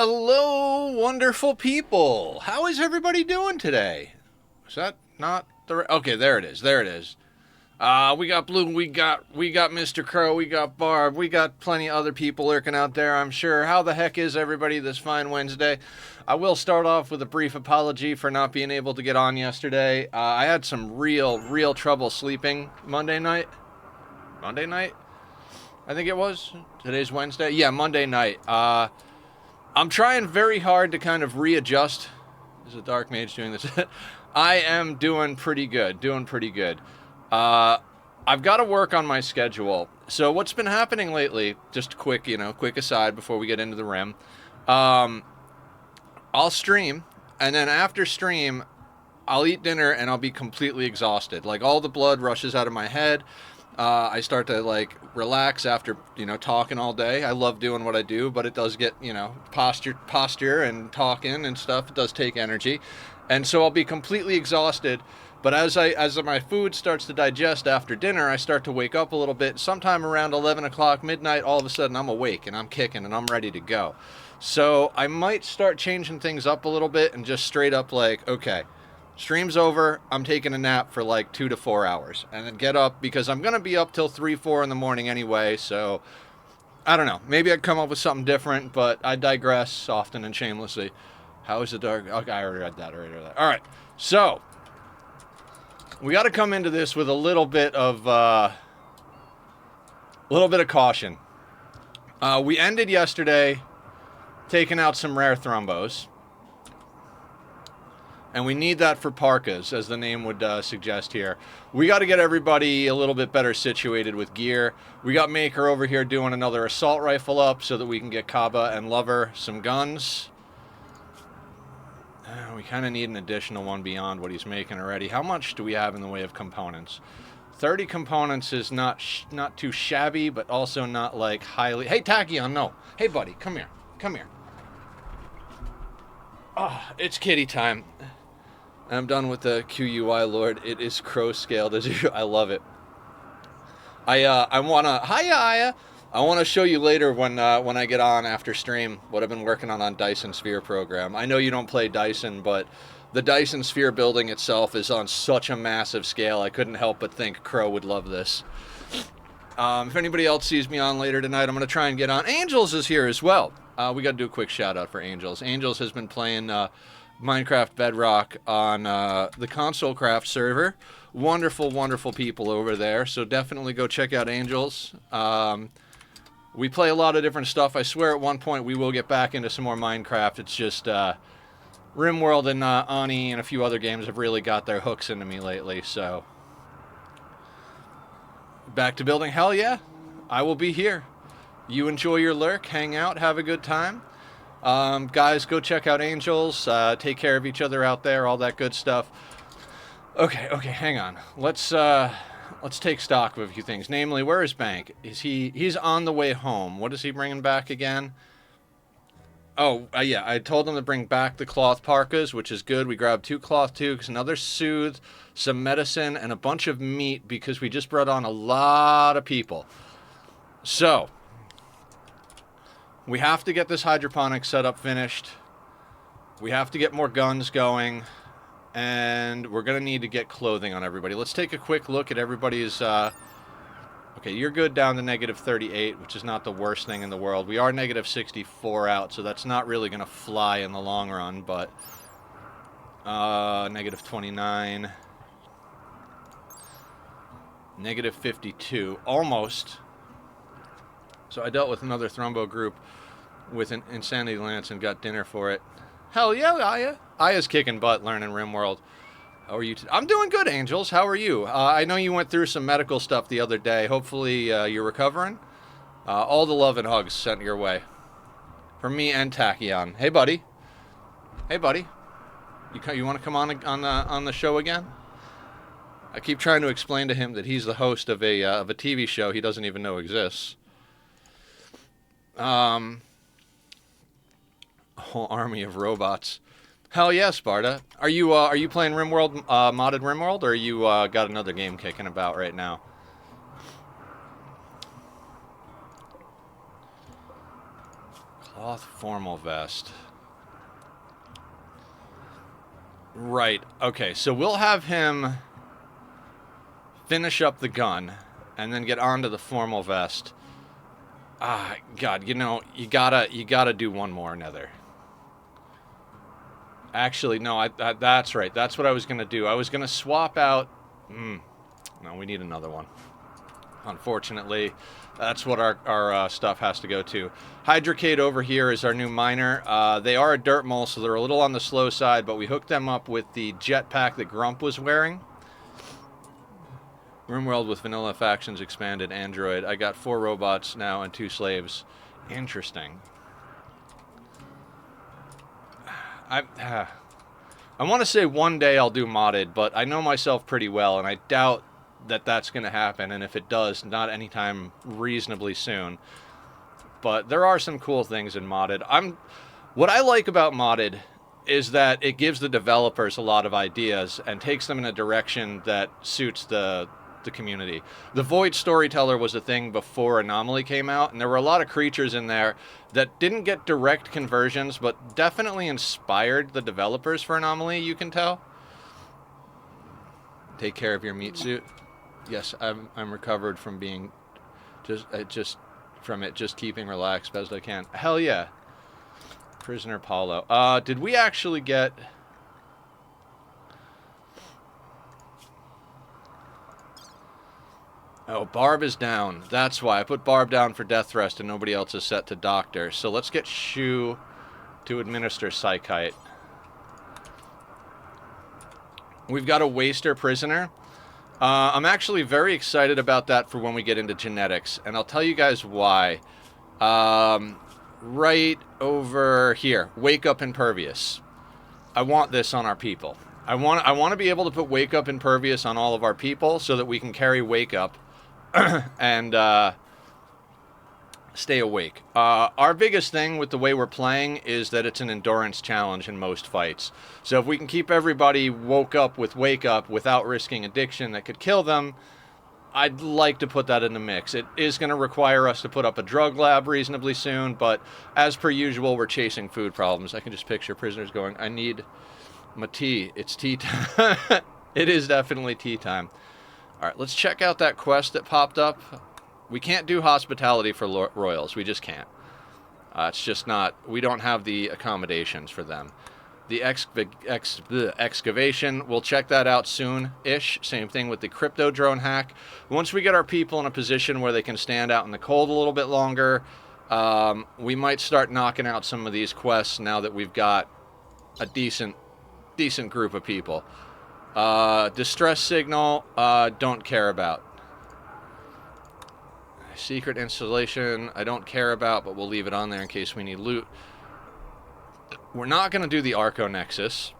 Hello, wonderful people. How is everybody doing today? Is that not the... Okay, there it is. There it is. We got Blue, we got Mr. Crow, we got Barb, we got plenty of other people lurking out there, I'm sure. How the heck is everybody this fine Wednesday? I will start off with a brief apology for not being able to get on yesterday. I had some real trouble sleeping Monday night. Monday night? I think it was. Today's Wednesday. Yeah, Monday night. I'm trying very hard to kind of readjust. Is a dark mage doing this? I am doing pretty good. I've got to work on my schedule. So what's been happening lately, just quick aside before we get into the rim. I'll stream, and then after stream, I'll eat dinner and I'll be completely exhausted. Like all the blood rushes out of my head. I start to like relax after, talking all day. I love doing what I do, but it does get, posture and talking and stuff. It does take energy. And so I'll be completely exhausted. But as my food starts to digest after dinner, I start to wake up a little bit. Sometime around 11 o'clock, midnight, all of a sudden I'm awake and I'm kicking and I'm ready to go. So I might start changing things up a little bit and just straight up like, okay, stream's over, I'm taking a nap for like 2 to 4 hours. And then get up because I'm going to be up till 3, 4 in the morning anyway. So I don't know. Maybe I'd come up with something different, but I digress often and shamelessly. How is the dark? Okay, I already read that. All right. So we got to come into this with a little bit of caution. We ended yesterday taking out some rare thrombos, and we need that for parkas, as the name would suggest here. We got to get everybody a little bit better situated with gear. We got Maker over here doing another assault rifle up so that we can get Kaba and Lover some guns. We kind of need an additional one beyond what he's making already. How much do we have in the way of components? 30 components is not too shabby, but also not like highly... Hey, Tachyon, no. Hey, buddy, come here. Oh, it's kitty time. I'm done with the QUI Lord. It is crow scaled as usual. I love it. I wanna... Hiya, Aya. I want to show you later when I get on after stream what I've been working on Dyson Sphere program. I know you don't play Dyson, but the Dyson Sphere building itself is on such a massive scale. I couldn't help but think Crow would love this. If anybody else sees me on later tonight, I'm going to try and get on. Angels is here as well. We got to do a quick shout out for Angels. Angels has been playing Minecraft Bedrock on the Console Craft server. Wonderful people over there. So definitely go check out Angels. We play a lot of different stuff. I swear at one point we will get back into some more Minecraft. It's just Rimworld and Ani and a few other games have really got their hooks into me lately. So back to building. Hell yeah. I will be here. You enjoy your lurk. Hang out. Have a good time. Guys, go check out Angels. Take care of each other out there. All that good stuff. Okay, hang on. Let's take stock of a few things. Namely, where is Bank? He's on the way home. What is he bringing back again? Oh, yeah, I told him to bring back the cloth parkas, which is good. We grabbed 2 cloth tubes, another soothe, some medicine, and a bunch of meat because we just brought on a lot of people. So, we have to get this hydroponic setup finished. We have to get more guns going. And we're going to need to get clothing on everybody. Let's take a quick look at everybody's... Okay, you're good down to negative 38, which is not the worst thing in the world. We are negative 64 out, so that's not really going to fly in the long run, but... negative 29. Negative 52. Almost. So I dealt with another Thrombo group with an Insanity Lance and got dinner for it. Hell yeah, Aya. Aya's kicking butt learning Rimworld. How are you? I'm doing good, Angels. How are you? I know you went through some medical stuff the other day. Hopefully you're recovering. All the love and hugs sent your way. From me and Tachyon. Hey, buddy. You want to come on the show again? I keep trying to explain to him that he's the host of a TV show he doesn't even know exists. A whole army of robots. Hell yeah, Sparta. Are you playing Rimworld, modded Rimworld, or you got another game kicking about right now? Cloth formal vest. Right. Okay, so we'll have him finish up the gun and then get onto the formal vest. Ah, God, you know, you gotta do one more, Nether. Actually, no, that's right. That's what I was gonna do. I was gonna swap out. No, we need another one. Unfortunately, that's what our stuff has to go to. Hydrocade over here is our new miner. They are a dirt mole, so they're a little on the slow side, but we hooked them up with the jetpack that Grump was wearing. Rimworld with vanilla factions expanded. Android. I got 4 robots now and 2 slaves. Interesting. I want to say one day I'll do modded, but I know myself pretty well, and I doubt that that's going to happen, and if it does, not anytime reasonably soon. But there are some cool things in modded. What I like about modded is that it gives the developers a lot of ideas and takes them in a direction that suits the community. The Void Storyteller was a thing before Anomaly came out, and there were a lot of creatures in there that didn't get direct conversions, but definitely inspired the developers for Anomaly, you can tell. Take care of your meat suit. Yes, I'm recovered from being just keeping relaxed best I can. Hell yeah. Prisoner Paulo. Did we actually get... Oh, Barb is down. That's why. I put Barb down for death rest and nobody else is set to doctor. So let's get Shu to administer Psychite. We've got a Waster prisoner. I'm actually very excited about that for when we get into genetics. And I'll tell you guys why. Right over here. Wake Up Impervious. I want this on our people. I want to be able to put Wake Up Impervious on all of our people so that we can carry Wake Up and stay awake. Our biggest thing with the way we're playing is that it's an endurance challenge in most fights. So if we can keep everybody woke up with Wake Up without risking addiction that could kill them, I'd like to put that in the mix. It is going to require us to put up a drug lab reasonably soon, but as per usual, we're chasing food problems. I can just picture prisoners going, I need my tea. It's tea time. It is definitely tea time. All right, let's check out that quest that popped up. We can't do hospitality for royals. We just can't. It's just not... We don't have the accommodations for them. The excavation, we'll check that out soon-ish. Same thing with the crypto drone hack. Once we get our people in a position where they can stand out in the cold a little bit longer, we might start knocking out some of these quests now that we've got a decent group of people. Distress signal, don't care about. Secret installation, I don't care about, but we'll leave it on there in case we need loot. We're not going to do the Arco Nexus.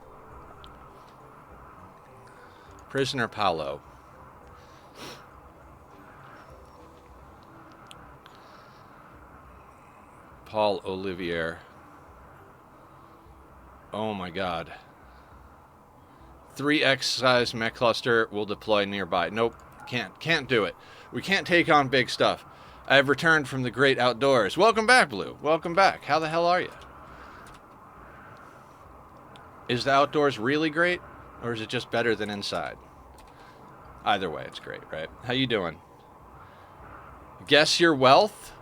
Prisoner Paulo. Paul Olivier. Oh my god. 3X size mech cluster will deploy nearby. Nope, can't do it. We can't take on big stuff. I've returned from the great outdoors. Welcome back, Blue. Welcome back. How the hell are you? Is the outdoors really great, or is it just better than inside? Either way, it's great, right? How you doing? Guess your wealth?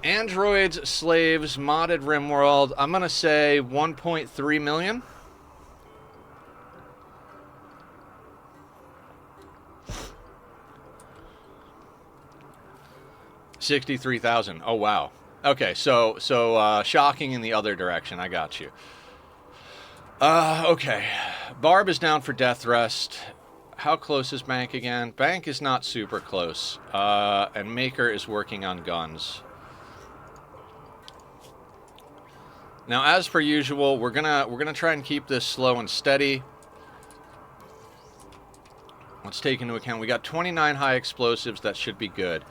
Androids, slaves, modded Rimworld. I'm going to say 1.3 million. $63,000. Oh, wow. Okay, so shocking in the other direction. I got you. Okay. Barb is down for death rest. How close is Bank again? Bank is not super close. And Maker is working on guns. Now, as per usual, we're gonna try and keep this slow and steady. Let's take into account we got 29 high explosives. That should be good.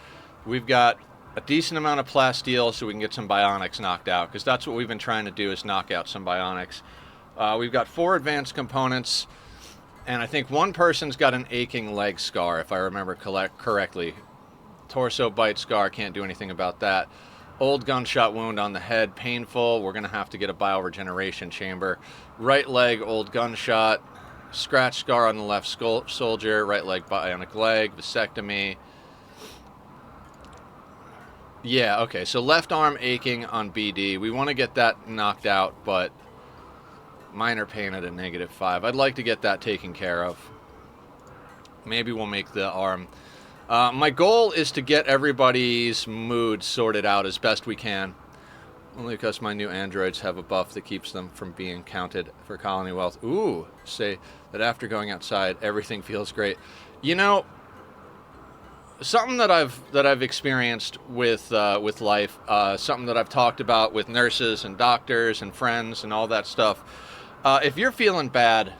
We've got a decent amount of plasteel so we can get some bionics knocked out, because that's what we've been trying to do, is knock out some bionics. We've got 4 advanced components, and I think one person's got an aching leg scar, if I remember correctly. Torso bite scar, can't do anything about that. Old gunshot wound on the head, painful. We're going to have to get a bioregeneration chamber. Right leg, old gunshot. Scratch scar on the left soldier. Right leg, bionic leg. Vasectomy. Yeah, okay. So left arm aching on BD. We want to get that knocked out, but minor pain at a -5. I'd like to get that taken care of. Maybe we'll make the arm. My goal is to get everybody's mood sorted out as best we can. Only because my new androids have a buff that keeps them from being counted for colony wealth. Ooh, say that after going outside, everything feels great. You know, something that I've experienced with life, something that I've talked about with nurses and doctors and friends and all that stuff. If you're feeling bad,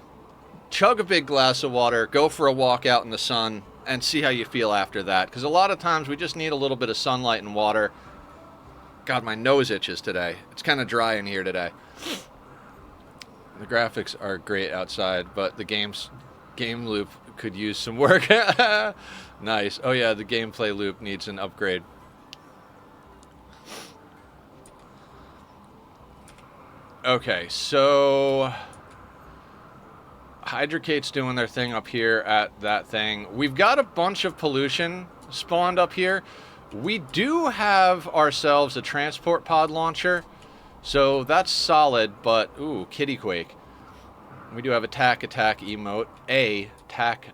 chug a big glass of water, go for a walk out in the sun, and see how you feel after that. Because a lot of times we just need a little bit of sunlight and water. God, my nose itches today. It's kind of dry in here today. The graphics are great outside, but the game loop could use some work. Nice. Oh yeah, the gameplay loop needs an upgrade. Okay, so Hydrocate's doing their thing up here at that thing. We've got a bunch of pollution spawned up here. We do have ourselves a transport pod launcher, so that's solid, but ooh, kitty quake. We do have attack emote, attack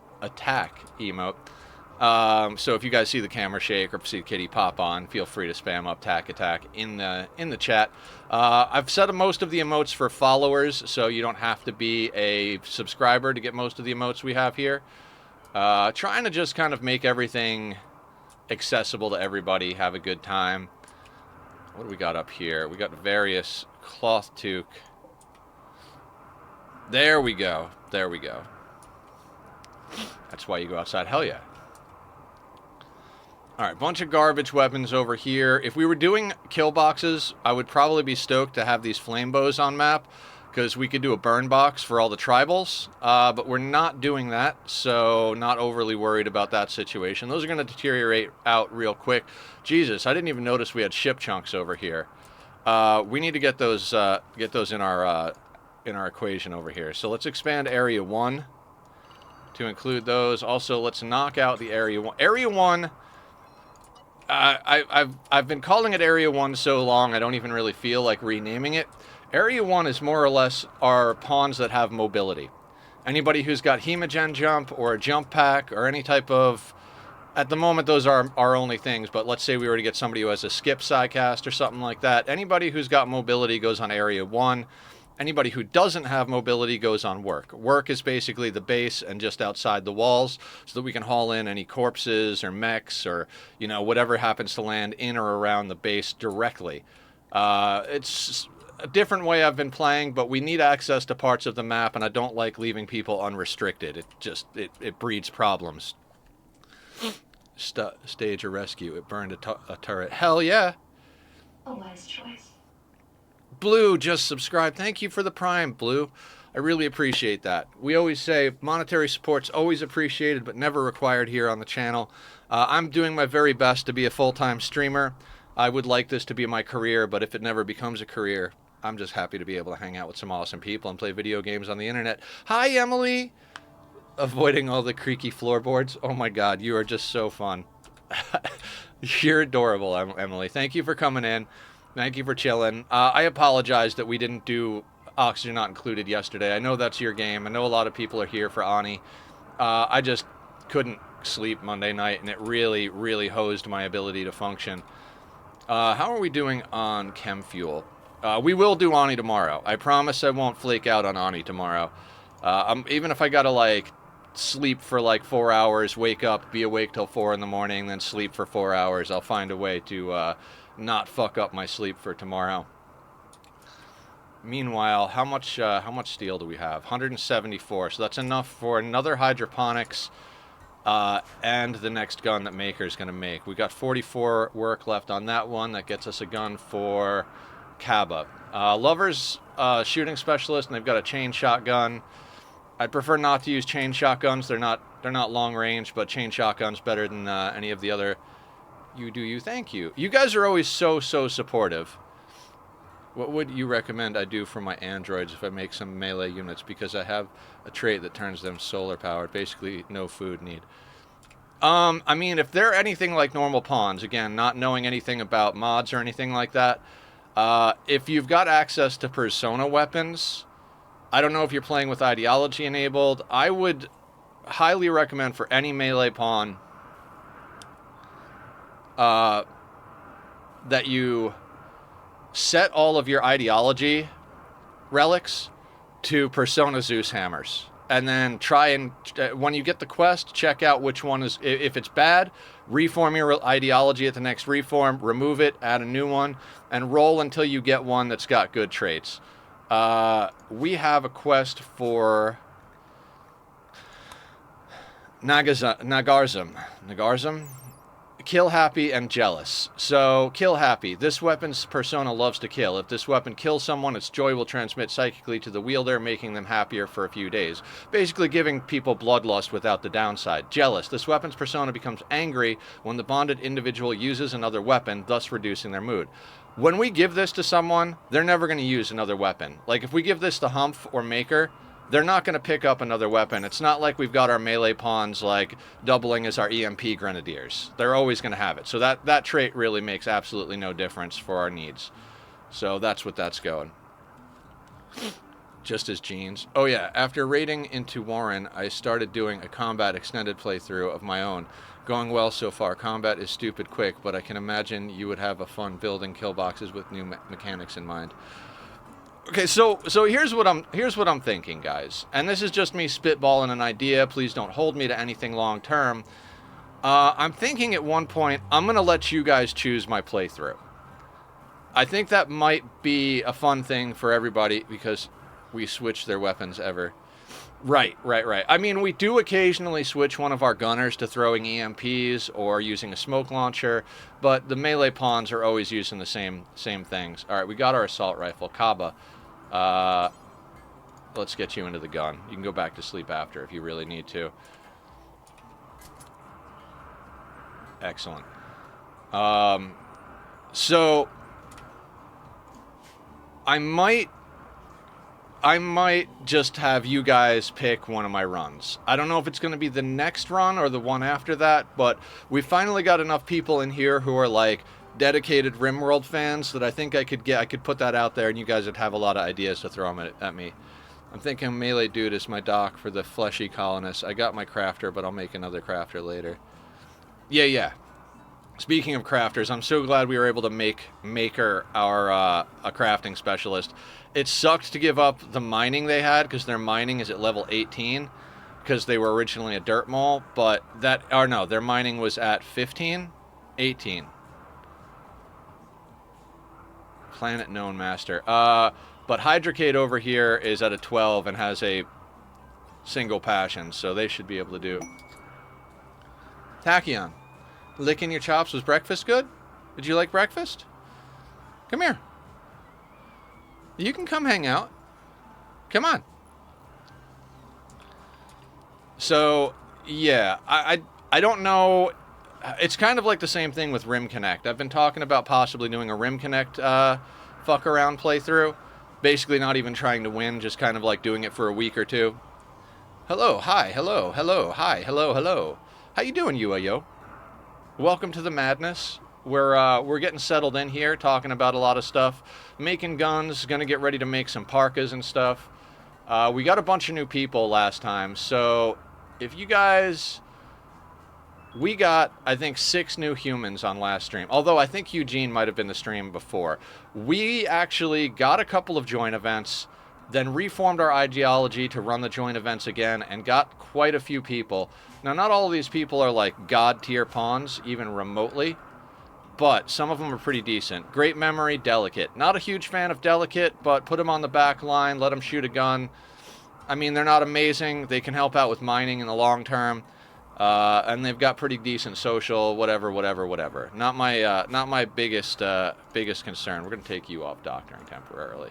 emote. So if you guys see the camera shake or see kitty pop on, feel free to spam up attack in the chat. I've set most of the emotes for followers, so you don't have to be a subscriber to get most of the emotes we have here. Trying to just kind of make everything accessible to everybody, have a good time. What do we got up here? We got various cloth toque. There we go. There we go. That's why you go outside. Hell yeah. Alright, bunch of garbage weapons over here. If we were doing kill boxes, I would probably be stoked to have these flame bows on map, because we could do a burn box for all the tribals, but we're not doing that, so not overly worried about that situation. Those are going to deteriorate out real quick. Jesus, I didn't even notice we had ship chunks over here. We need to get those in our equation over here. So let's expand Area 1 to include those. Also, let's knock out the Area 1. Area 1... I've been calling it Area 1 so long, I don't even really feel like renaming it. Area 1 is more or less our pawns that have mobility. Anybody who's got Hemogen jump or a jump pack or any type of... At the moment, those are our only things, but let's say we were to get somebody who has a skip sidecast or something like that. Anybody who's got mobility goes on Area 1. Anybody who doesn't have mobility goes on work. Work is basically the base and just outside the walls so that we can haul in any corpses or mechs or, you know, whatever happens to land in or around the base directly. It's a different way I've been playing, but we need access to parts of the map, and I don't like leaving people unrestricted. It breeds problems. Stage a rescue. It burned a turret. Hell yeah. A wise choice. Blue just subscribed. Thank you for the Prime, Blue. I really appreciate that. We always say monetary support's always appreciated, but never required here on the channel. I'm doing my very best to be a full-time streamer. I would like this to be my career, but if it never becomes a career, I'm just happy to be able to hang out with some awesome people and play video games on the internet. Hi, Emily! Avoiding all the creaky floorboards. Oh my god, you are just so fun. You're adorable, Emily. Thank you for coming in. Thank you for chilling. I apologize that we didn't do Oxygen Not Included yesterday. I know that's your game. I know a lot of people are here for Ani. I just couldn't sleep Monday night, and it really, really hosed my ability to function. How are we doing on chem fuel? We will do Ani tomorrow. I promise I won't flake out on Ani tomorrow. Even if I gotta, like, sleep for, like, 4 hours, wake up, be awake till 4 in the morning, then sleep for 4 hours, I'll find a way to... not fuck up my sleep for tomorrow. Meanwhile, how much steel do we have? 174, so that's enough for another hydroponics and the next gun that Maker's going to make. We got 44 work left on that one. That gets us a gun for Kaba. Lover's shooting specialist, and they've got a chain shotgun. I'd prefer not to use chain shotguns. They're not long range, but chain shotgun's better than any of the other You do you. Thank you. You guys are always so supportive. What would you recommend I do for my androids if I make some melee units? Because I have a trait that turns them solar powered. Basically, no food need. I mean, if they're anything like normal pawns, again, not knowing anything about mods or anything like that, if you've got access to persona weapons, I don't know if you're playing with ideology enabled, I would highly recommend for any melee pawn that you set all of your ideology relics to Persona Zeus hammers. And then try and, when you get the quest, check out which one is, if it's bad, reform your ideology at the next reform, remove it, add a new one, and roll until you get one that's got good traits. We have a quest for Nagarzum? Kill happy and jealous. So, kill happy. This weapon's persona loves to kill. If this weapon kills someone, its joy will transmit psychically to the wielder, making them happier for a few days. Basically giving people bloodlust without the downside. Jealous. This weapon's persona becomes angry when the bonded individual uses another weapon, thus reducing their mood. When we give this to someone, they're never going to use another weapon. Like, if we give this to Humph or Maker, they're not going to pick up another weapon. It's not like we've got our melee pawns, like, doubling as our EMP Grenadiers. They're always going to have it. So that trait really makes absolutely no difference for our needs. So that's what that's going. Just as jeans. Oh yeah, after raiding into Warren, I started doing a combat extended playthrough of my own. Going well so far. Combat is stupid quick, but I can imagine you would have a fun building kill boxes with new mechanics in mind. Okay, so here's what I'm thinking, guys, and this is just me spitballing an idea. Please don't hold me to anything long term. I'm thinking at one point I'm gonna let you guys choose my playthrough. I think that might be a fun thing for everybody because we switch their weapons ever. Right. I mean, we do occasionally switch one of our gunners to throwing EMPs or using a smoke launcher, but the melee pawns are always using the same things. All right, we got our assault rifle, Kaba. Let's get you into the gun. You can go back to sleep after if you really need to. Excellent. So I might just have you guys pick one of my runs. I don't know if it's going to be the next run or the one after that, but we finally got enough people in here who are like dedicated Rimworld fans that I think I could put that out there and you guys would have a lot of ideas to throw them at me. I'm thinking Melee Dude is my doc for the fleshy colonists. I got my crafter, but I'll make another crafter later. Yeah. Speaking of crafters, I'm so glad we were able to make Maker our a crafting specialist. It sucked to give up the mining they had because their mining is at level 18 because they were originally a dirt mole, but their mining was at 15, 18. Planet known master. But Hydrocade over here is at a 12 and has a single passion, so they should be able to do. Tachyon, licking your chops, was breakfast good? Did you like breakfast? Come here. You can come hang out. Come on. So, yeah, I don't know. It's kind of like the same thing with Rim Connect. I've been talking about possibly doing a Rim Connect fuck around playthrough. Basically not even trying to win, just kind of like doing it for a week or two. Hello, hi, hello, hi, hello. How you doing, yo? Welcome to the madness. We're getting settled in here, talking about a lot of stuff. Making guns, gonna get ready to make some parkas and stuff. We got a bunch of new people last time, so if you guys... We got, I think, 6 new humans on last stream. Although I think Eugene might have been the stream before. We actually got a couple of join events, then reformed our ideology to run the join events again, and got quite a few people. Now, not all of these people are like god-tier pawns, even remotely, but some of them are pretty decent. Great memory, Delicate. Not a huge fan of Delicate, but put them on the back line, let them shoot a gun. I mean, they're not amazing. They can help out with mining in the long term. And they've got pretty decent social, whatever. Not my biggest concern. We're going to take you off doctoring temporarily.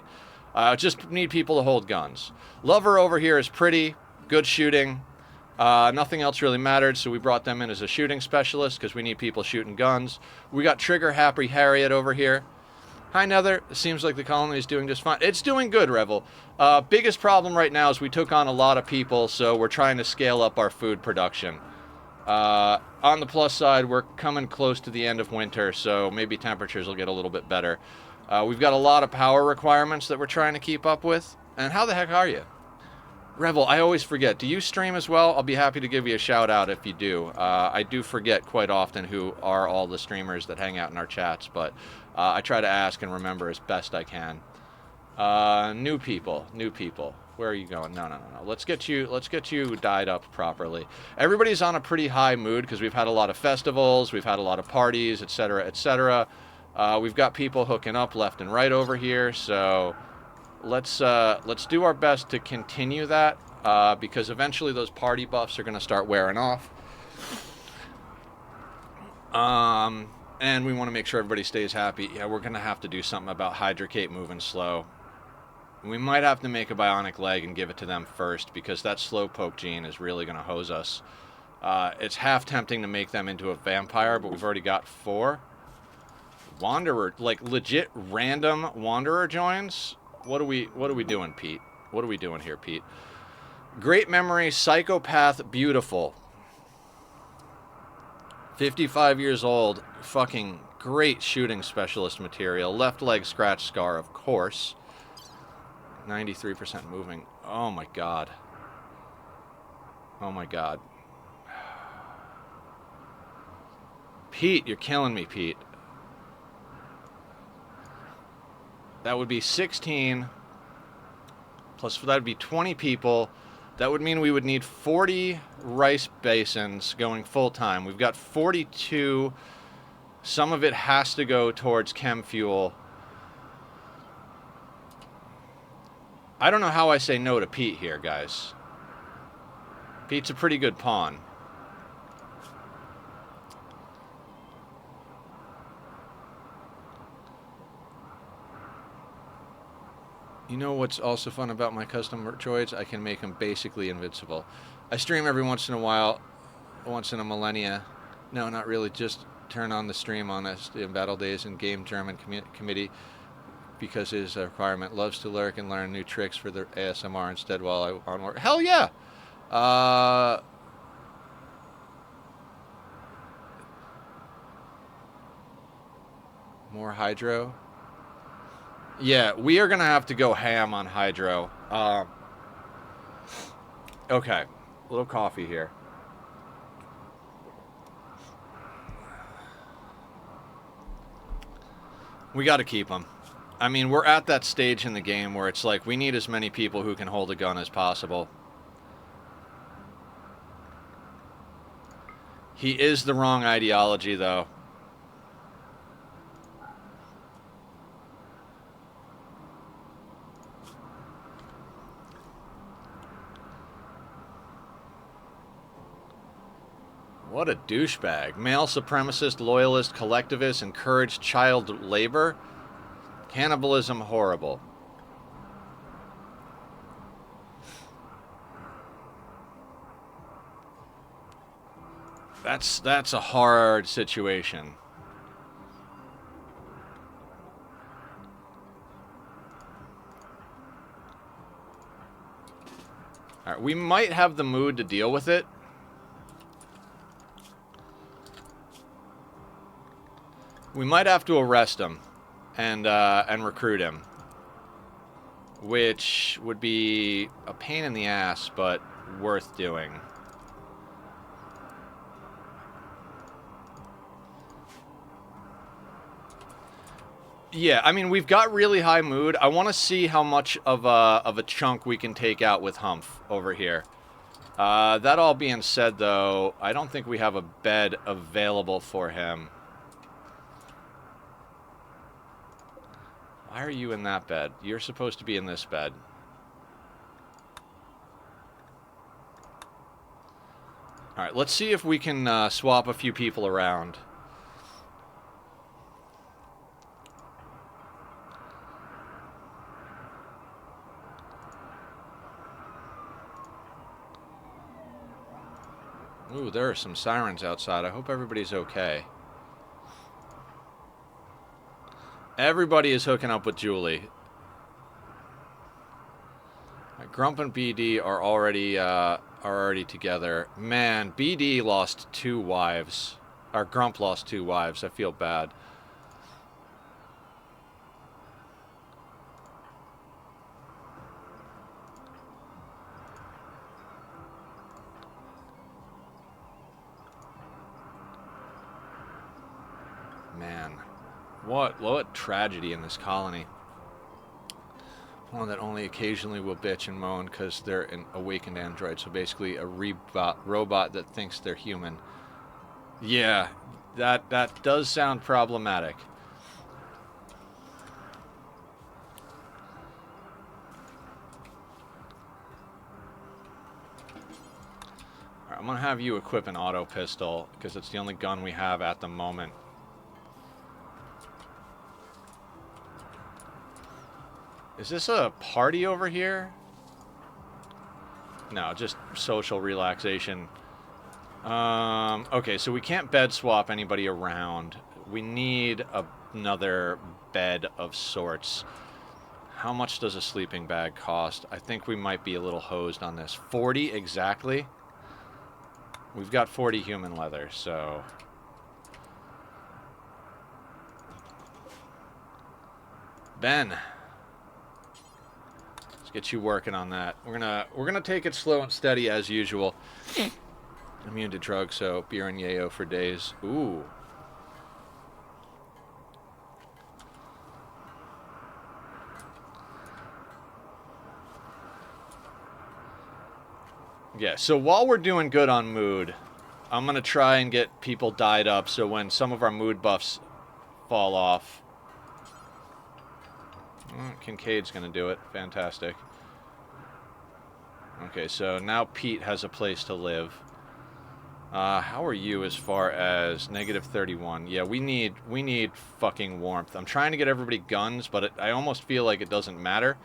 Just need people to hold guns. Lover over here is pretty, good shooting. Nothing else really mattered, so we brought them in as a shooting specialist because we need people shooting guns. We got Trigger Happy Harriet over here. Hi, Nether. It seems like the colony is doing just fine. It's doing good, Revel. Biggest problem right now is we took on a lot of people, so we're trying to scale up our food production. On the plus side, we're coming close to the end of winter, so maybe temperatures will get a little bit better. We've got a lot of power requirements that we're trying to keep up with. And how the heck are you? Revel, I always forget. Do you stream as well? I'll be happy to give you a shout out if you do. I do forget quite often who are all the streamers that hang out in our chats, but I try to ask and remember as best I can. New people. Where are you going? No. Let's get you dyed up properly. Everybody's on a pretty high mood because we've had a lot of festivals, we've had a lot of parties, etc., etc. We've got people hooking up left and right over here, so let's do our best to continue that because eventually those party buffs are going to start wearing off. And we want to make sure everybody stays happy. Yeah, we're going to have to do something about Hydrocate moving slow. We might have to make a bionic leg and give it to them first because that slowpoke gene is really going to hose us. It's half tempting to make them into a vampire, but we've already got 4. Wanderer, like legit random Wanderer joins? What are we doing, Pete? What are we doing here, Pete? Great memory, psychopath, beautiful. 55 years old, fucking great shooting specialist material. Left leg scratch scar, of course. 93% moving. Oh my god. Oh my god. Pete, you're killing me, Pete. That would be 16, plus that would be 20 people. That would mean we would need 40 rice basins going full time. We've got 42. Some of it has to go towards chem fuel. I don't know how I say no to Pete here, guys. Pete's a pretty good pawn. You know what's also fun about my custom droids? I can make them basically invincible. I stream every once in a while, once in a millennia. No, not really. Just turn on the stream on us in Battle Days and Game German Committee because it is a requirement. Loves to lurk and learn new tricks for the ASMR instead while I on work. Hell yeah! More hydro. Yeah, we are going to have to go ham on hydro. Okay, a little coffee here. We got to keep them. I mean, we're at that stage in the game where it's like we need as many people who can hold a gun as possible. He is the wrong ideology, though. What a douchebag. Male supremacist, loyalist, collectivist, encouraged child labor. Cannibalism horrible. That's a hard situation. All right, we might have the mood to deal with it. We might have to arrest him and recruit him, which would be a pain in the ass, but worth doing. Yeah, I mean, we've got really high mood. I want to see how much of a chunk we can take out with Humph over here. That all being said, though, I don't think we have a bed available for him. Why are you in that bed? You're supposed to be in this bed. Alright, let's see if we can swap a few people around. Ooh, there are some sirens outside. I hope everybody's okay. Everybody is hooking up with Julie. Grump and BD are already together. Man, BD lost 2 wives. Or Grump lost 2 wives. I feel bad. Man, what tragedy in this colony. One that only occasionally will bitch and moan because they're an awakened android. So basically a robot that thinks they're human. Yeah, that does sound problematic. Alright, I'm going to have you equip an auto pistol because it's the only gun we have at the moment. Is this a party over here? No, just social relaxation. Okay, so we can't bed swap anybody around. We need another bed of sorts. How much does a sleeping bag cost? I think we might be a little hosed on this. 40 exactly? We've got 40 human leather, so... Ben. Let's get you working on that. We're gonna take it slow and steady as usual. Immune to drugs, so beer and yayo for days. Ooh. Yeah, so while we're doing good on mood, I'm gonna try and get people died up so when some of our mood buffs fall off. Kincaid's gonna do it. Fantastic. Okay, so now Pete has a place to live. How are you as far as -31? Yeah, we need fucking warmth. I'm trying to get everybody guns, but I almost feel like it doesn't matter.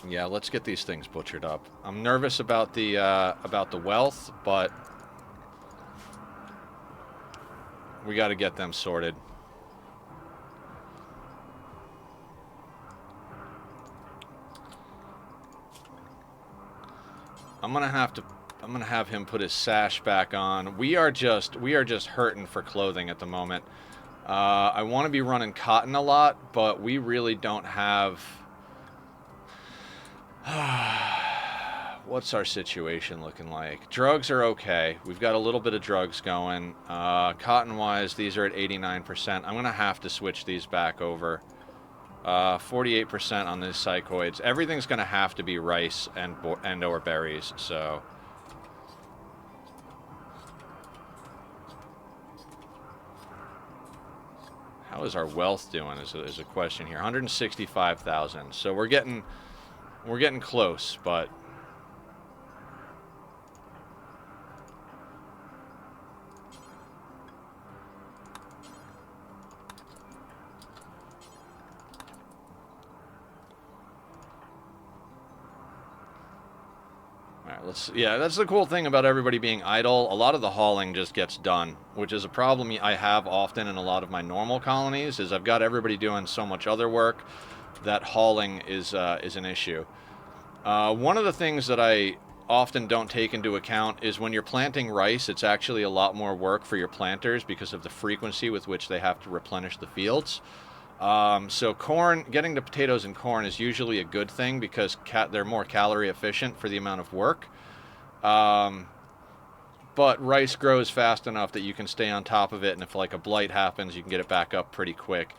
Yeah, let's get these things butchered up. I'm nervous about the wealth, but we got to get them sorted. I'm gonna have him put his sash back on. We are just hurting for clothing at the moment. I want to be running cotton a lot, but we really don't have. What's our situation looking like? Drugs are okay. We've got a little bit of drugs going. Cotton-wise, these are at 89%. I'm gonna have to switch these back over. 48% on these psychoids. Everything's gonna have to be rice and or berries. So. How is our wealth doing? Is a question here. 165,000. So we're getting close, but. Yeah, that's the cool thing about everybody being idle. A lot of the hauling just gets done, which is a problem I have often in a lot of my normal colonies, is I've got everybody doing so much other work that hauling is an issue. One of the things that I often don't take into account is when you're planting rice, it's actually a lot more work for your planters because of the frequency with which they have to replenish the fields. So corn, getting to potatoes and corn is usually a good thing because they're more calorie efficient for the amount of work. But rice grows fast enough that you can stay on top of it, and if like a blight happens, you can get it back up pretty quick.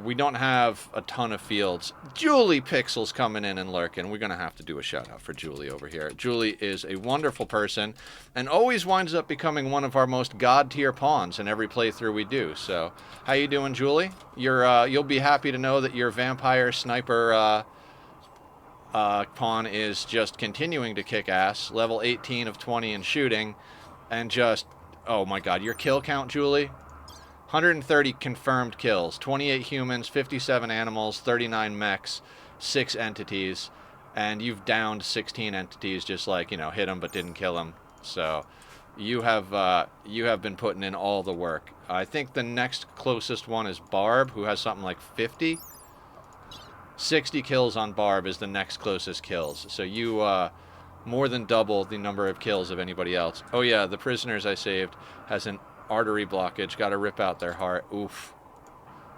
We don't have a ton of fields. Julie Pixel's coming in and lurking. We're going to have to do a shout out for Julie over here. Julie is a wonderful person and always winds up becoming one of our most god tier pawns in every playthrough we do. So, how you doing, Julie? You'll be happy to know that your vampire sniper pawn is just continuing to kick ass. Level 18 of 20 in shooting, and just, oh my god, your kill count, Julie? 130 confirmed kills, 28 humans, 57 animals, 39 mechs, 6 entities, and you've downed 16 entities, just like, you know, hit them but didn't kill them. So you have been putting in all the work. I think the next closest one is Barb, who has something like 50. 60 kills on Barb is the next closest kills. So you more than double the number of kills of anybody else. Oh yeah, the prisoners I saved has an artery blockage. Got to rip out their heart. Oof.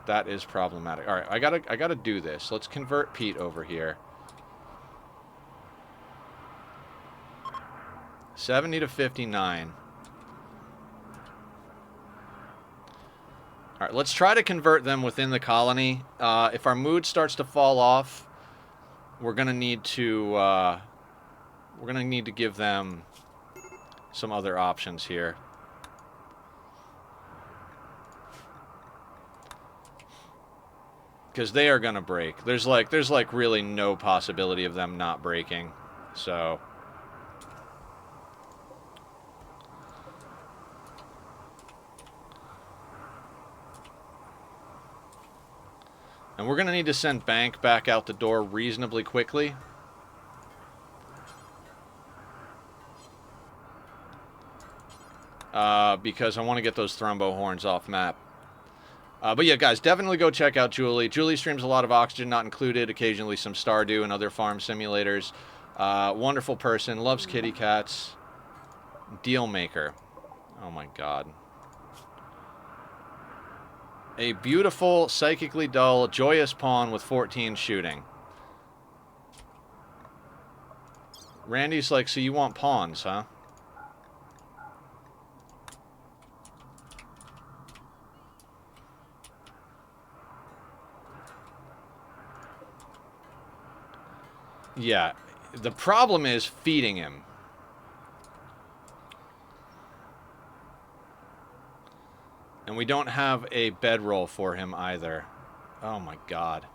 That is problematic. All right, I gotta do this. Let's convert Pete over here. 70 to 59. All right, let's try to convert them within the colony. If our mood starts to fall off, we're gonna need to give them some other options here. Because they are gonna break. There's like really no possibility of them not breaking. So and we're going to need to send Bank back out the door reasonably quickly. Because I want to get those Thrombo horns off map. But yeah, guys, definitely go check out Julie. Julie streams a lot of Oxygen Not Included, occasionally some Stardew and other farm simulators. Wonderful person, loves kitty cats. Deal maker. Oh my god. A beautiful, psychically dull, joyous pawn with 14 shooting. Randy's like, so you want pawns, huh? Yeah, the problem is feeding him. And we don't have a bedroll for him either. Oh my god.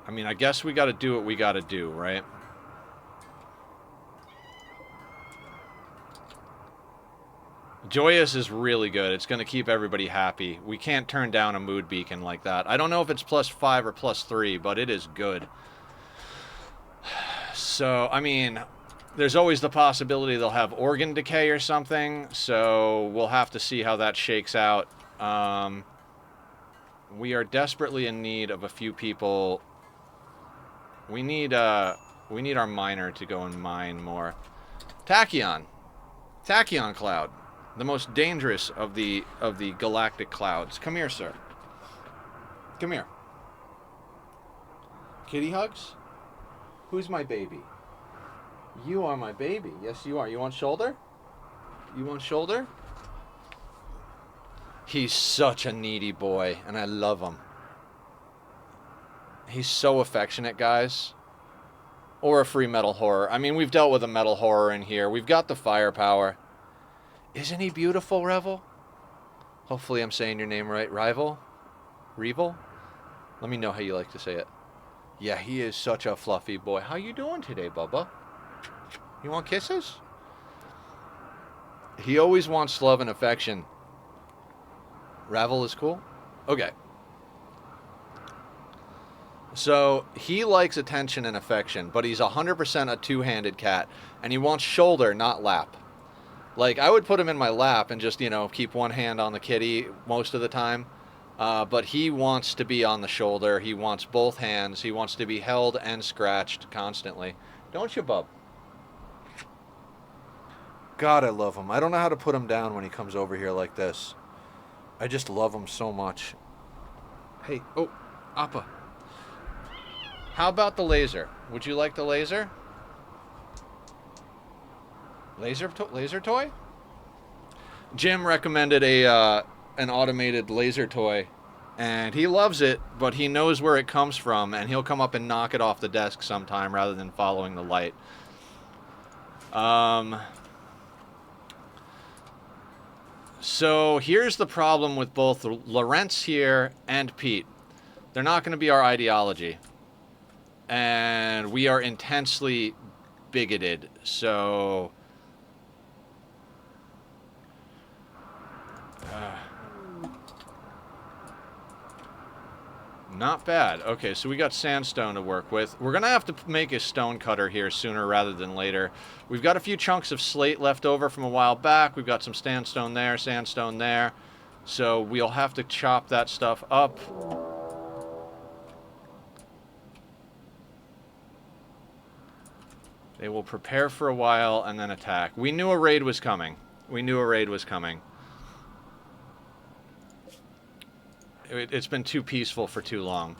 I mean, I guess we gotta do what we gotta do, right? Joyous is really good. It's going to keep everybody happy. We can't turn down a mood beacon like that. I don't know if it's +5 or +3, but it is good. So, I mean, there's always the possibility they'll have organ decay or something, so we'll have to see how that shakes out. We are desperately in need of a few people. We need our miner to go and mine more. Tachyon. Tachyon cloud. The most dangerous of the galactic clouds. Come here, sir. Come here. Kitty hugs? Who's my baby? You are my baby. Yes, you are. You want shoulder? You want shoulder? He's such a needy boy, and I love him. He's so affectionate, guys. Or a free metal horror. I mean, we've dealt with a metal horror in here. We've got the firepower. Isn't he beautiful, Revel? Hopefully I'm saying your name right. Rival? Revel? Let me know how you like to say it. Yeah, he is such a fluffy boy. How you doing today, Bubba? You want kisses? He always wants love and affection. Ravel is cool? Okay. So, he likes attention and affection, but he's 100% a two-handed cat. And he wants shoulder, not lap. Like, I would put him in my lap and just, you know, keep one hand on the kitty most of the time. But he wants to be on the shoulder. He wants both hands. He wants to be held and scratched constantly. Don't you, bub? God, I love him. I don't know how to put him down when he comes over here like this. I just love him so much. Hey, oh, Appa. How about the laser? Would you like the laser? Laser toy? Jim recommended an automated laser toy, and he loves it, but he knows where it comes from, and he'll come up and knock it off the desk sometime rather than following the light. So here's the problem with both Lawrence here and Pete. They're not going to be our ideology, and we are intensely bigoted, so... Not bad. Okay, so we got sandstone to work with. We're going to have to make a stone cutter here sooner rather than later. We've got a few chunks of slate left over from a while back. We've got some sandstone there, sandstone there. So we'll have to chop that stuff up. They will prepare for a while and then attack. We knew a raid was coming. We knew a raid was coming. It's been too peaceful for too long.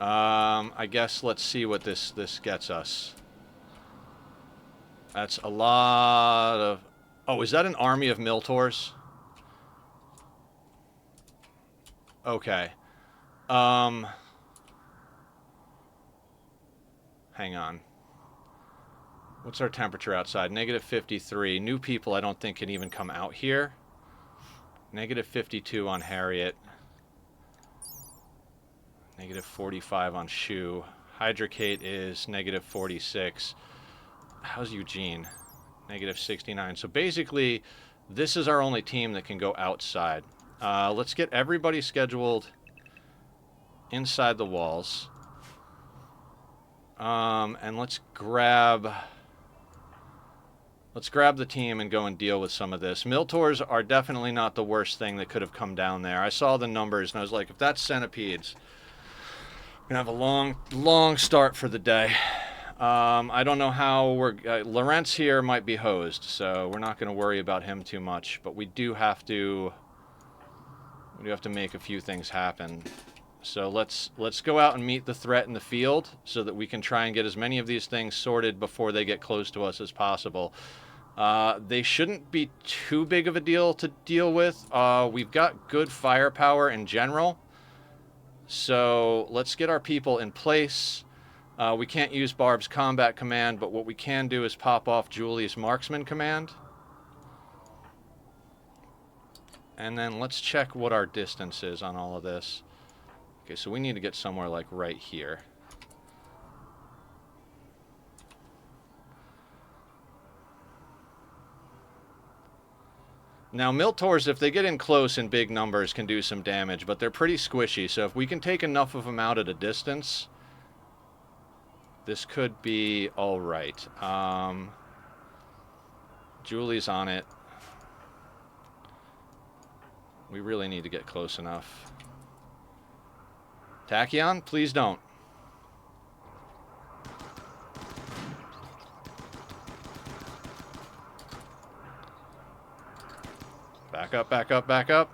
I guess let's see what this gets us. That's a lot of... Oh, is that an army of Miltors? Okay. Hang on. What's our temperature outside? Negative 53. New people I don't think can even come out here. Negative 52 on Harriet. Negative 45 on Shu. Hydrocate is negative 46. How's Eugene? Negative 69. So basically, this is our only team that can go outside. Let's get everybody scheduled inside the walls. And let's grab the team and go and deal with some of this. Miltors are definitely not the worst thing that could have come down there. I saw the numbers and I was like, if that's centipedes, we're going to have a long start for the day. I don't know how we're... Lorentz here might be hosed, so we're not going to worry about him too much. But we do have to... make a few things happen. So let's go out and meet the threat in the field so that we can try and get as many of these things sorted before they get close to us as possible. They shouldn't be too big of a deal to deal with. We've got good firepower in general. So let's get our people in place. We can't use Barb's combat command, but what we can do is pop off Julie's marksman command. And then let's check what our distance is on all of this. Okay, so we need to get somewhere like right here. Now, Miltors, if they get in close in big numbers, can do some damage, but they're pretty squishy, so if we can take enough of them out at a distance, this could be alright. Julie's on it. We really need to get close enough. Tachyon, please don't. Back up, back up, back up.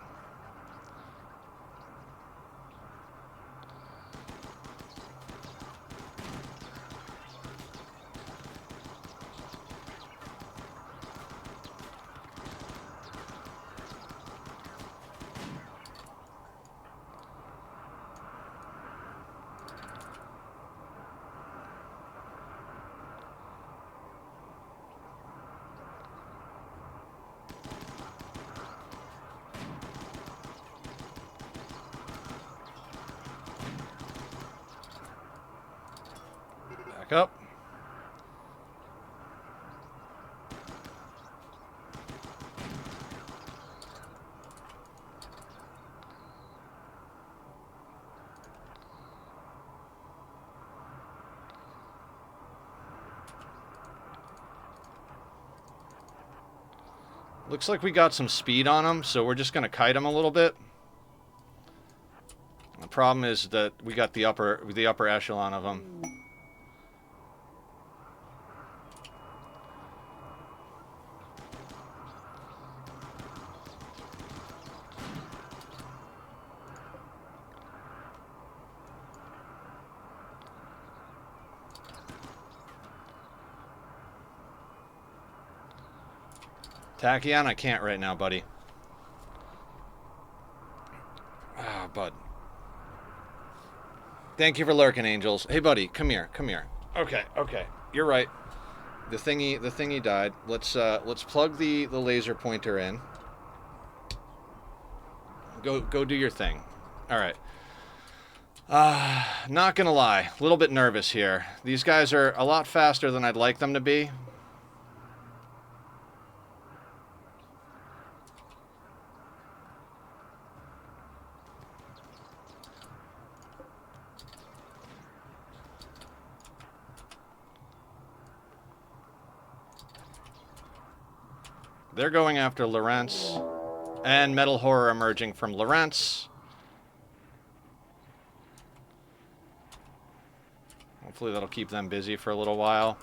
Back up. Looks like we got some speed on them, so we're just going to kite them a little bit. The problem is that we got the upper echelon of them. Tachyon, I can't right now, buddy. Ah, bud. Thank you for lurking, Angels. Hey, buddy, come here, come here. Okay, okay, you're right. The thingy died. Let's plug the laser pointer in. Go do your thing. All right. Not gonna lie, a little bit nervous here. These guys are a lot faster than I'd like them to be. They're going after Lawrence. And Metal Horror emerging from Lawrence. Hopefully that'll keep them busy for a little while.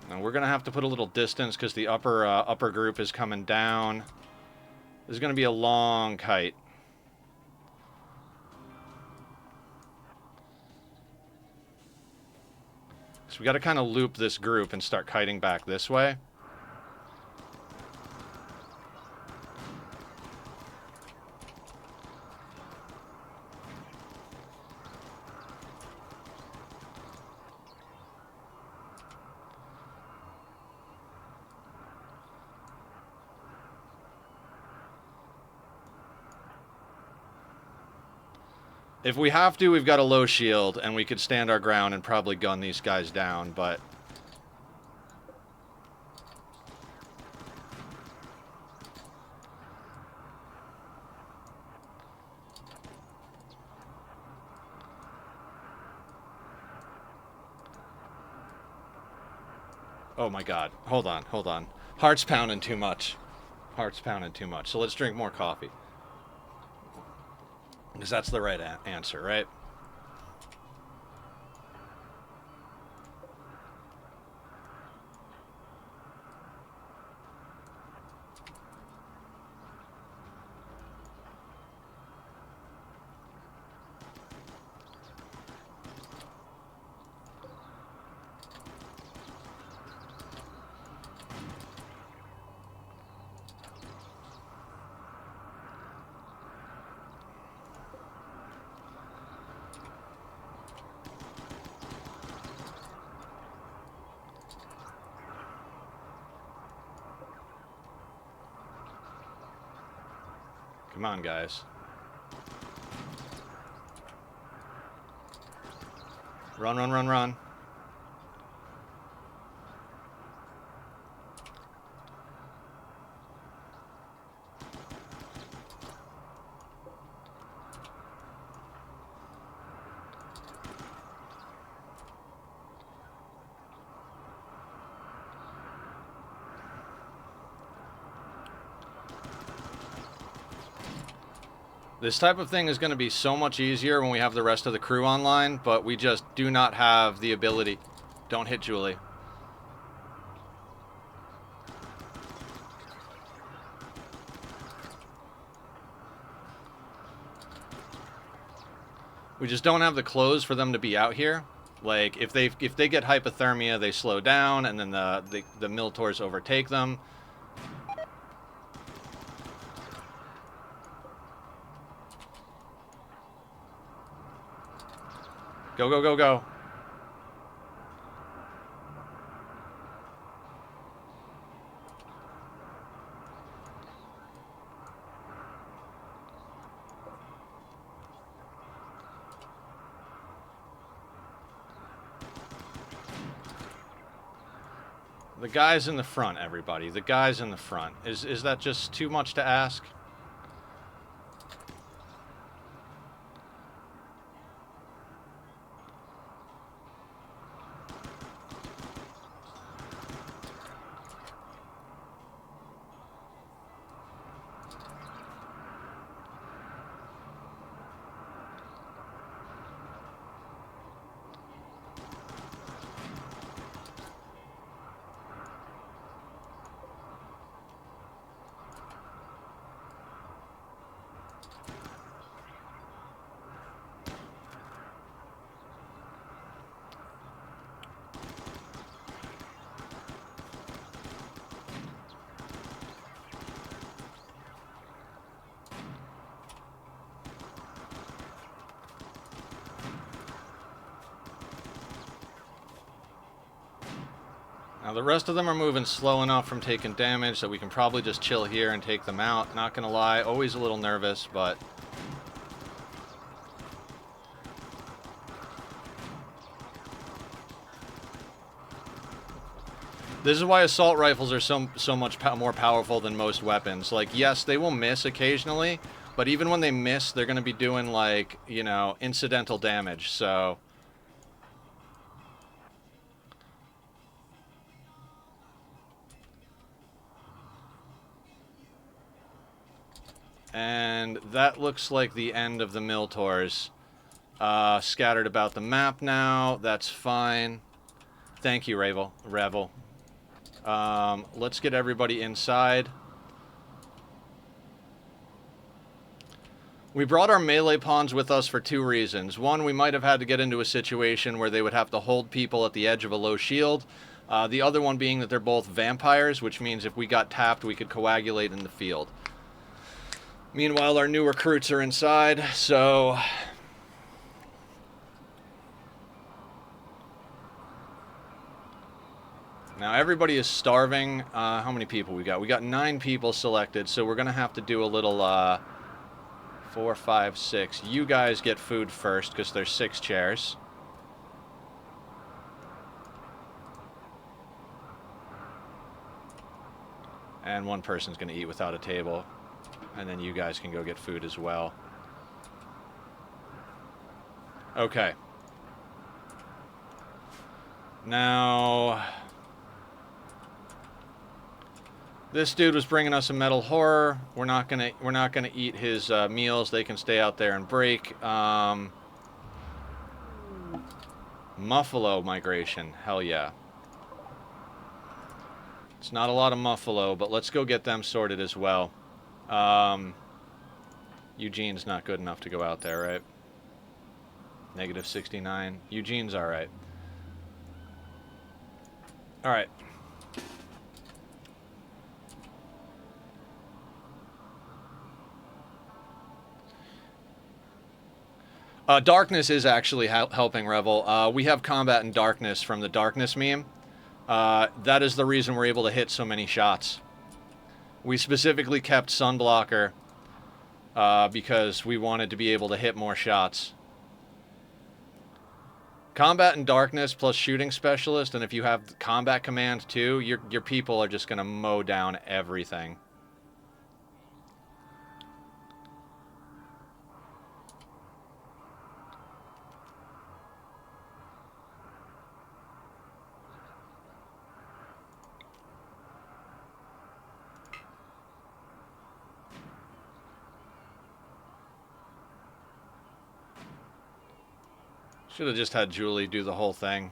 And we're going to have to put a little distance because the upper group is coming down. This is going to be a long kite. So we got to kind of loop this group and start kiting back this way. If we have to, we've got a low shield, and we could stand our ground and probably gun these guys down, but... Oh my god. Hold on, hold on. Heart's pounding too much. Heart's pounding too much. So let's drink more coffee. Because that's the right answer, right? Come on, guys. Run, run, run, run. This type of thing is going to be so much easier when we have the rest of the crew online, but we just do not have the ability. Don't hit Julie. We just don't have the clothes for them to be out here. Like, if they get hypothermia, they slow down, and then the Miltors overtake them. Go, go, go, go. The guys in the front, everybody. The guys in the front. Is that just too much to ask? Now the rest of them are moving slow enough from taking damage that we can probably just chill here and take them out. Not gonna lie, always a little nervous, but... This is why assault rifles are so much more powerful than most weapons. Like, yes, they will miss occasionally, but even when they miss, they're going to be doing, like, you know, incidental damage, so... And that looks like the end of the mill tours. Scattered about the map now. That's fine. Thank you, Revel. Let's get everybody inside. We brought our melee pawns with us for two reasons. One, we might have had to get into a situation where they would have to hold people at the edge of a low shield. The other one being that they're both vampires, which means if we got tapped, we could coagulate in the field. Meanwhile, our new recruits are inside, so... Now, everybody is starving. How many people we got? We got 9 people selected, so we're going to have to do a little, 4, 5, 6. You guys get food first, because there's 6 chairs. And one person's going to eat without a table. And then you guys can go get food as well. Okay. Now... This dude was bringing us a metal horror. We're not gonna eat his meals. They can stay out there and break. Muffalo migration. Hell yeah. It's not a lot of Muffalo, but let's go get them sorted as well. Eugene's not good enough to go out there, right? Negative 69. Eugene's alright. Alright. Darkness is actually helping Revel. We have combat in darkness from the darkness meme. That is the reason we're able to hit so many shots. We specifically kept Sunblocker because we wanted to be able to hit more shots. Combat in darkness plus shooting specialist, and if you have combat command too, your people are just going to mow down everything. Should have just had Julie do the whole thing.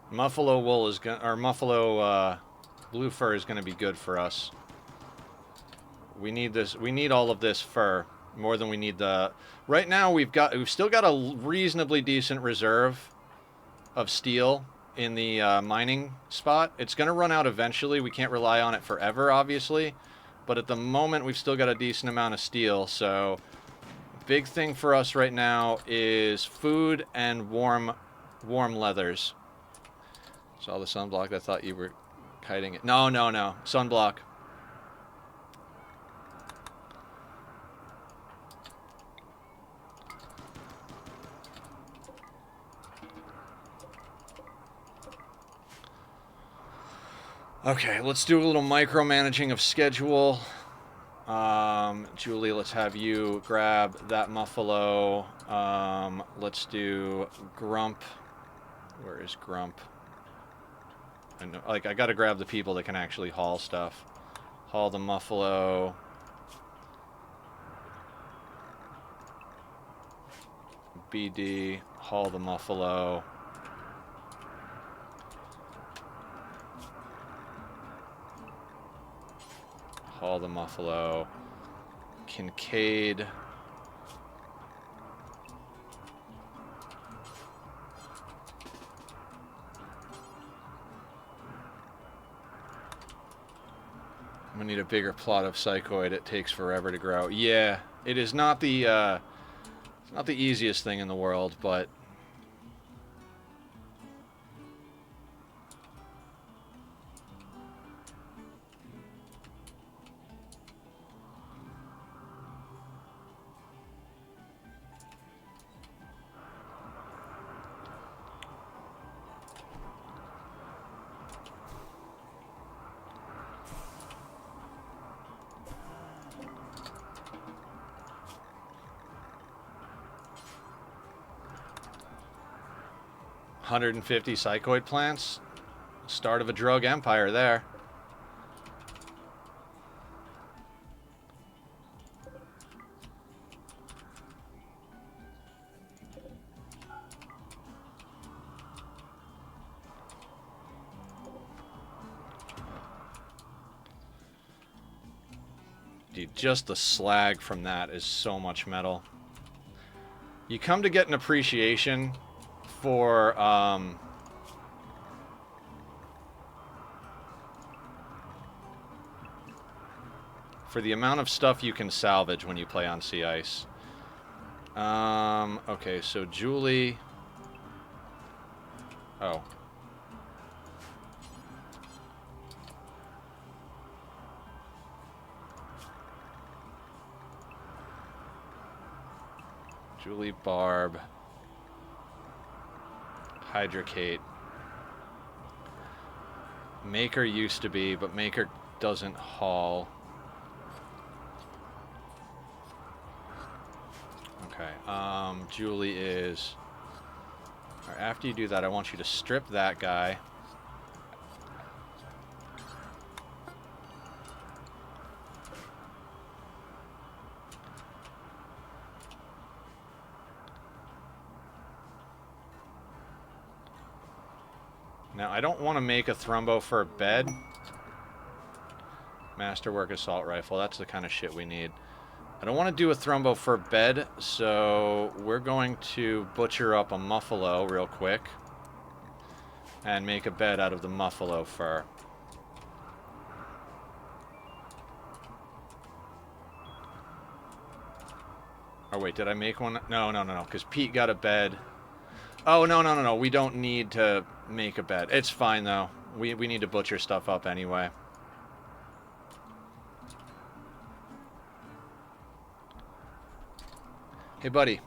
Muffalo wool is gonna, or Muffalo blue fur is gonna be good for us. We need this. We need all of this fur more than we need the. Right now we've still got a reasonably decent reserve of steel in the mining spot. It's going to run out eventually. We can't rely on it forever, obviously. But at the moment, we've still got a decent amount of steel. So, big thing for us right now is food and warm leathers. Saw the sunblock. I thought you were kiting it. No. Sunblock. Okay, let's do a little micromanaging of schedule. Julie, let's have you grab that Muffalo. Let's do Grump. Where is Grump? And like, I gotta grab the people that can actually haul stuff. Haul the Muffalo. BD, haul the Muffalo. Haul the Muffalo. Kincaid. I'm gonna need a bigger plot of psychoid. It takes forever to grow. Yeah, it is not the it's not the easiest thing in the world, but 150 psychoid plants. Start of a drug empire there. Dude, just the slag from that is so much metal. You come to get an appreciation for the amount of stuff you can salvage when you play on sea ice. Okay, so Julie. Oh. Julie, Barb, Hydrocate. Maker used to be, but Maker doesn't haul. Okay, Julie is... All right, after you do that, I want you to strip that guy. Now, I don't want to make a Thrumbo for a bed. Masterwork Assault Rifle, that's the kind of shit we need. I don't want to do a Thrumbo for a bed, so we're going to butcher up a Muffalo real quick. And make a bed out of the Muffalo fur. Oh wait, did I make one? No, because Pete got a bed. Oh, no, we don't need to make a bed. It's fine, though. We need to butcher stuff up anyway. Hey, buddy.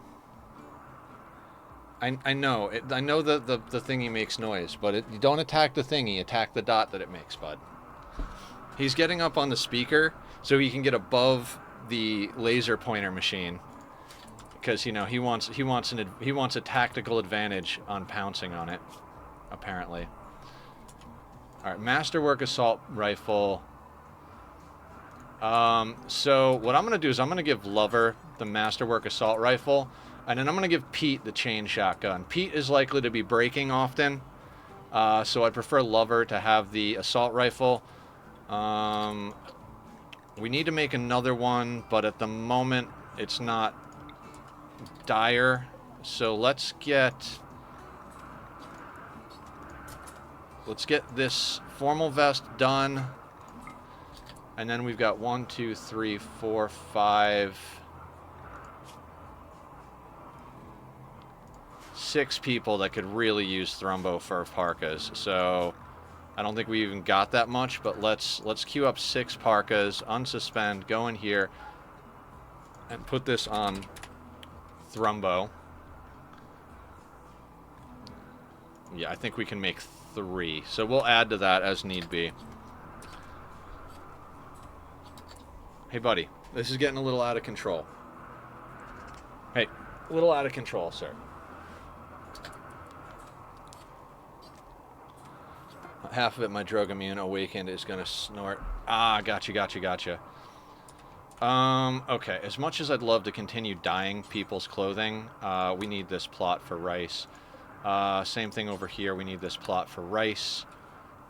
I know. I know the thingy makes noise, but you don't attack the thingy. Attack the dot that it makes, bud. He's getting up on the speaker so he can get above the laser pointer machine. Because, you know, he wants a tactical advantage on pouncing on it, apparently. All right, Masterwork Assault Rifle. So what I'm going to do is I'm going to give Lover the Masterwork Assault Rifle, and then I'm going to give Pete the chain shotgun. Pete is likely to be breaking often, so I'd prefer Lover to have the assault rifle. We need to make another one, but at the moment it's not dire, so let's get this formal vest done, and then we've got 1, 2, 3, 4, 5, 6 people that could really use Thrumbo fur parkas. So I don't think we even got that much, but let's queue up 6 parkas, unsuspend, go in here, and put this on Thrumbo. Yeah, I think we can make 3. So we'll add to that as need be. Hey, buddy. This is getting a little out of control. Hey, a little out of control, sir. Half of it, my drug immune awakened is going to snort. Ah, gotcha. Okay, as much as I'd love to continue dyeing people's clothing, we need this plot for rice. Same thing over here, we need this plot for rice.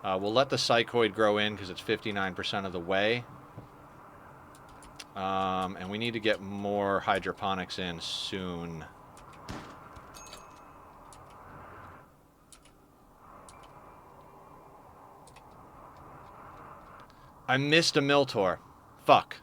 We'll let the psychoid grow in because it's 59% of the way. And we need to get more hydroponics in soon. I missed a Miltor. Fuck.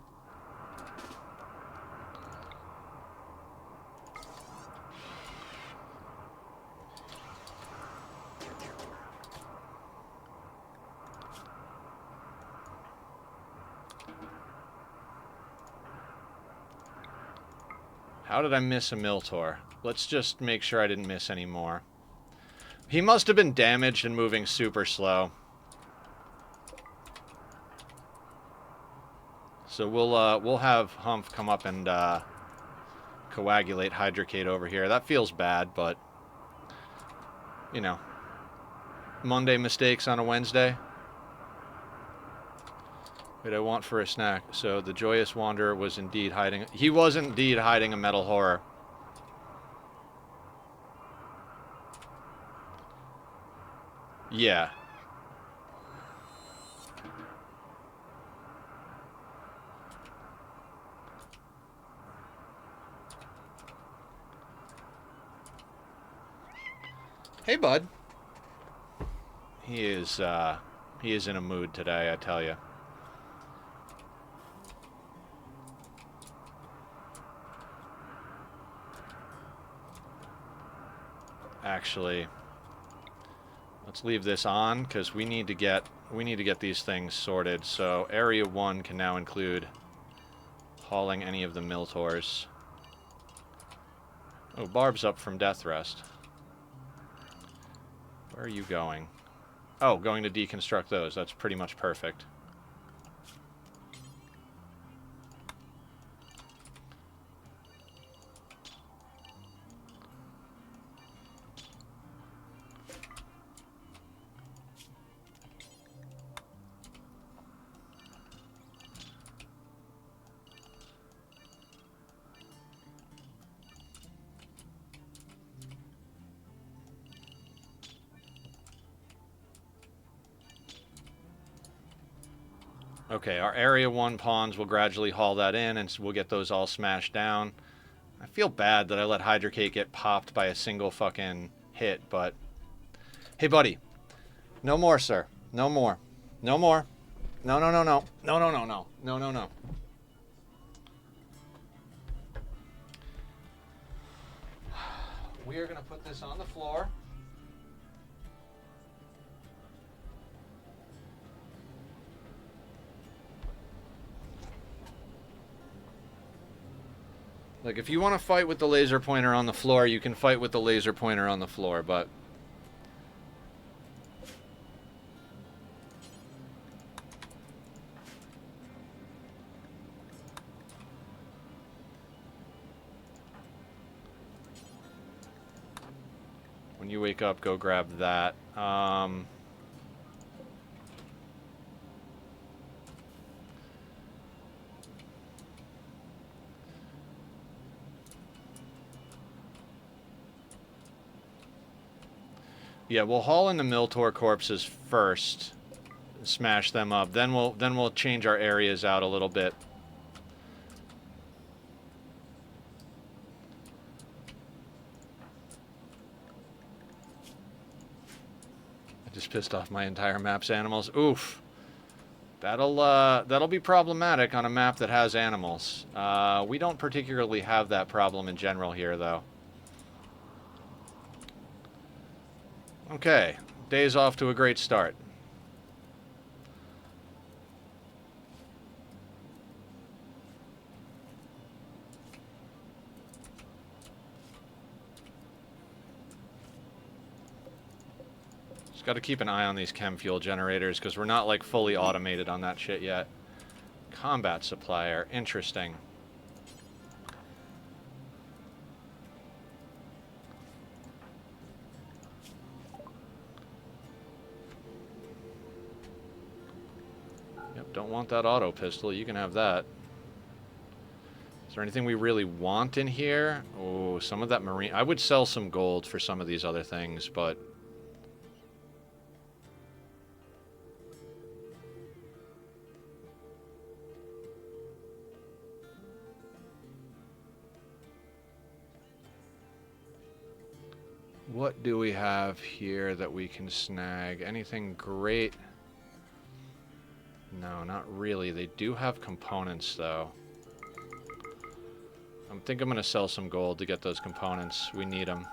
How did I miss a Miltor? Let's just make sure I didn't miss any more. He must have been damaged and moving super slow. So we'll have Humph come up and coagulate Hydrocate over here. That feels bad, but you know, Monday mistakes on a Wednesday. What I want for a snack. So the joyous wanderer was indeed hiding. He was indeed hiding a metal horror. Yeah. Hey, bud. He is in a mood today, I tell you. Actually, let's leave this on because we need to get these things sorted. So area 1 can now include hauling any of the Miltors. Oh, Barb's up from death rest. Where are you going? Oh, going to deconstruct those. That's pretty much perfect. Okay, our Area 1 pawns will gradually haul that in, and we'll get those all smashed down. I feel bad that I let Hydracake get popped by a single fucking hit, but... Hey, buddy. No more, sir. No more. No more. No, no, no, no. No, no, no, no. No, no, no. We are going to put this on the floor. Like, if you want to fight with the laser pointer on the floor, you can fight with the laser pointer on the floor, but... When you wake up, go grab that. Yeah, we'll haul in the Miltor corpses first, smash them up. Then we'll change our areas out a little bit. I just pissed off my entire map's animals. Oof. That'll be problematic on a map that has animals. We don't particularly have that problem in general here, though. Okay, day's off to a great start. Just got to keep an eye on these chem fuel generators because we're not like fully automated on that shit yet. Combat supplier, interesting. Yep, don't want that auto pistol. You can have that. Is there anything we really want in here? Oh, some of that marine... I would sell some gold for some of these other things, but... What do we have here that we can snag? Anything great? No, not really. They do have components, though. I think I'm going to sell some gold to get those components. We need them.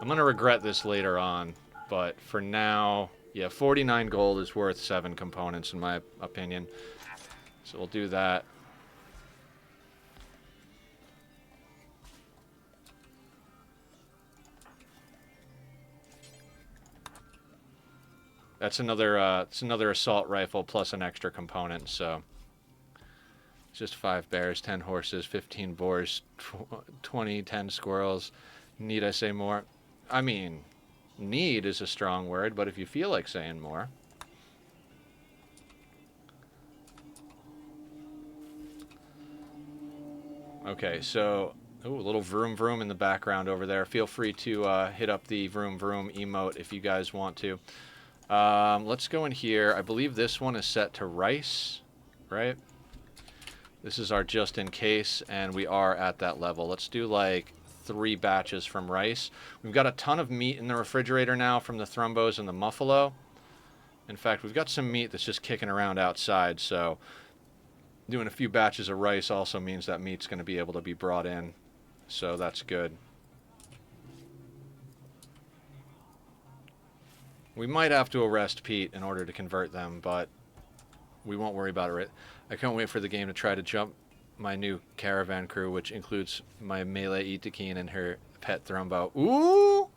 I'm going to regret this later on, but for now, yeah, 49 gold is worth 7 components, in my opinion. So we'll do that. That's another it's another assault rifle plus an extra component, so Just 5 bears, 10 horses, 15 boars, 20, 10 squirrels. Need I say more? I mean, need is a strong word, but if you feel like saying more. Okay, so, ooh, a little vroom vroom in the background over there. Feel free to hit up the vroom vroom emote if you guys want to. Let's go in here. I believe this one is set to rice, right? This is our just in case, and we are at that level. Let's do like 3 batches from rice. We've got a ton of meat in the refrigerator now from the thrumbos and the muffalo. In fact, we've got some meat that's just kicking around outside, so doing a few batches of rice also means that meat's going to be able to be brought in, so that's good. We might have to arrest Pete in order to convert them, but we won't worry about it. I can't wait for the game to try to jump my new caravan crew, which includes my melee Itakeen and her pet Thrumbo. Ooh!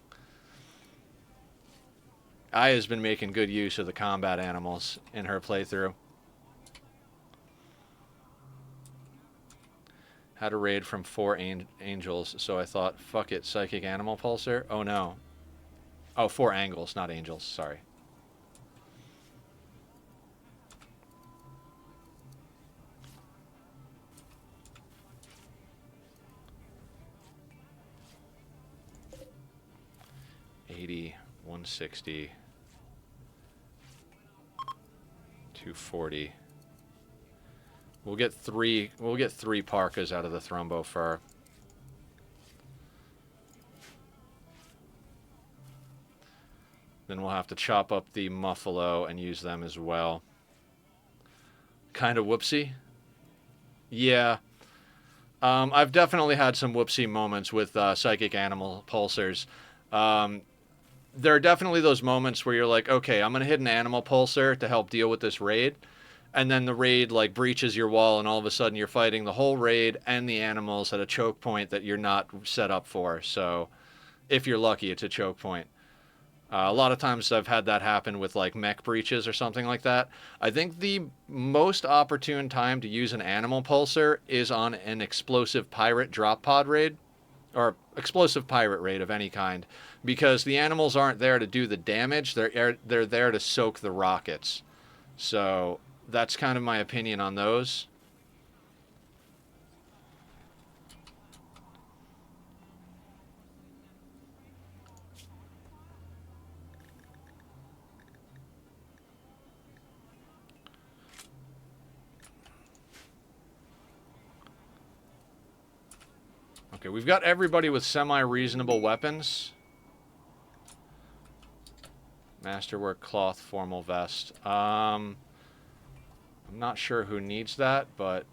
Aya's been making good use of the combat animals in her playthrough. Had a raid from 4 angels, so I thought, fuck it, psychic animal pulsar? Oh no. Oh, 4 angles, not angels, sorry. $80, $160, $240. We'll get three parkas out of the Thrumbo fur. Then we'll have to chop up the muffalo and use them as well. Kind of whoopsie. Yeah. I've definitely had some whoopsie moments with psychic animal pulsars. There are definitely those moments where you're like, okay, I'm going to hit an animal pulsar to help deal with this raid. And then the raid like breaches your wall and all of a sudden you're fighting the whole raid and the animals at a choke point that you're not set up for. So if you're lucky, it's a choke point. A lot of times I've had that happen with like mech breaches or something like that. I think the most opportune time to use an animal pulsar is on an explosive pirate drop pod raid, or explosive pirate raid of any kind, because the animals aren't there to do the damage. They're there to soak the rockets. So that's kind of my opinion on those. Okay, we've got everybody with semi-reasonable weapons. Masterwork cloth, formal vest. I'm not sure who needs that, but...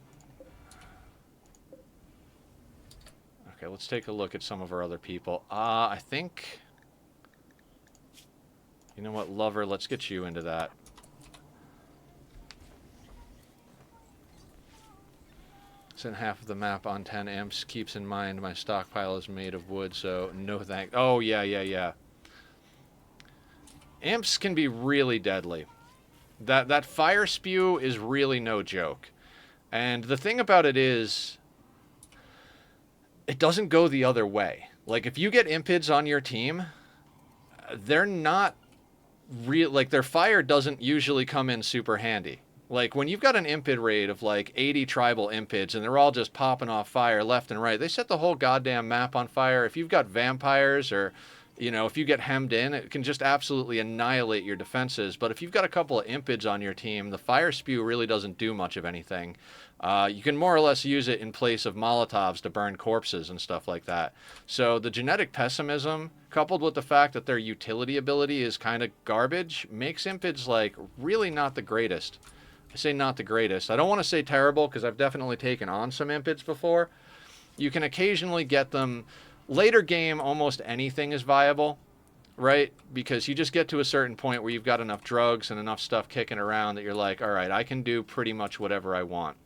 Okay, let's take a look at some of our other people. I think... You know what, Lover, let's get you into that. Send half of the map on 10 imps. Keeps in mind my stockpile is made of wood, so no thank... Oh, yeah. Imps can be really deadly. That fire spew is really no joke. And the thing about it is, it doesn't go the other way. Like, if you get impids on your team, they're not real... Like, their fire doesn't usually come in super handy. Like, when you've got an impid raid of, like, 80 tribal impids, and they're all just popping off fire left and right, they set the whole goddamn map on fire. If you've got vampires or, you know, if you get hemmed in, it can just absolutely annihilate your defenses. But if you've got a couple of impids on your team, the fire spew really doesn't do much of anything. You can more or less use it in place of Molotovs to burn corpses and stuff like that. So the genetic pessimism, coupled with the fact that their utility ability is kind of garbage, makes impids, like, really not the greatest. I say not the greatest. I don't want to say terrible, because I've definitely taken on some impids before. You can occasionally get them. Later game, almost anything is viable, right? Because you just get to a certain point where you've got enough drugs and enough stuff kicking around that you're like, all right, I can do pretty much whatever I want.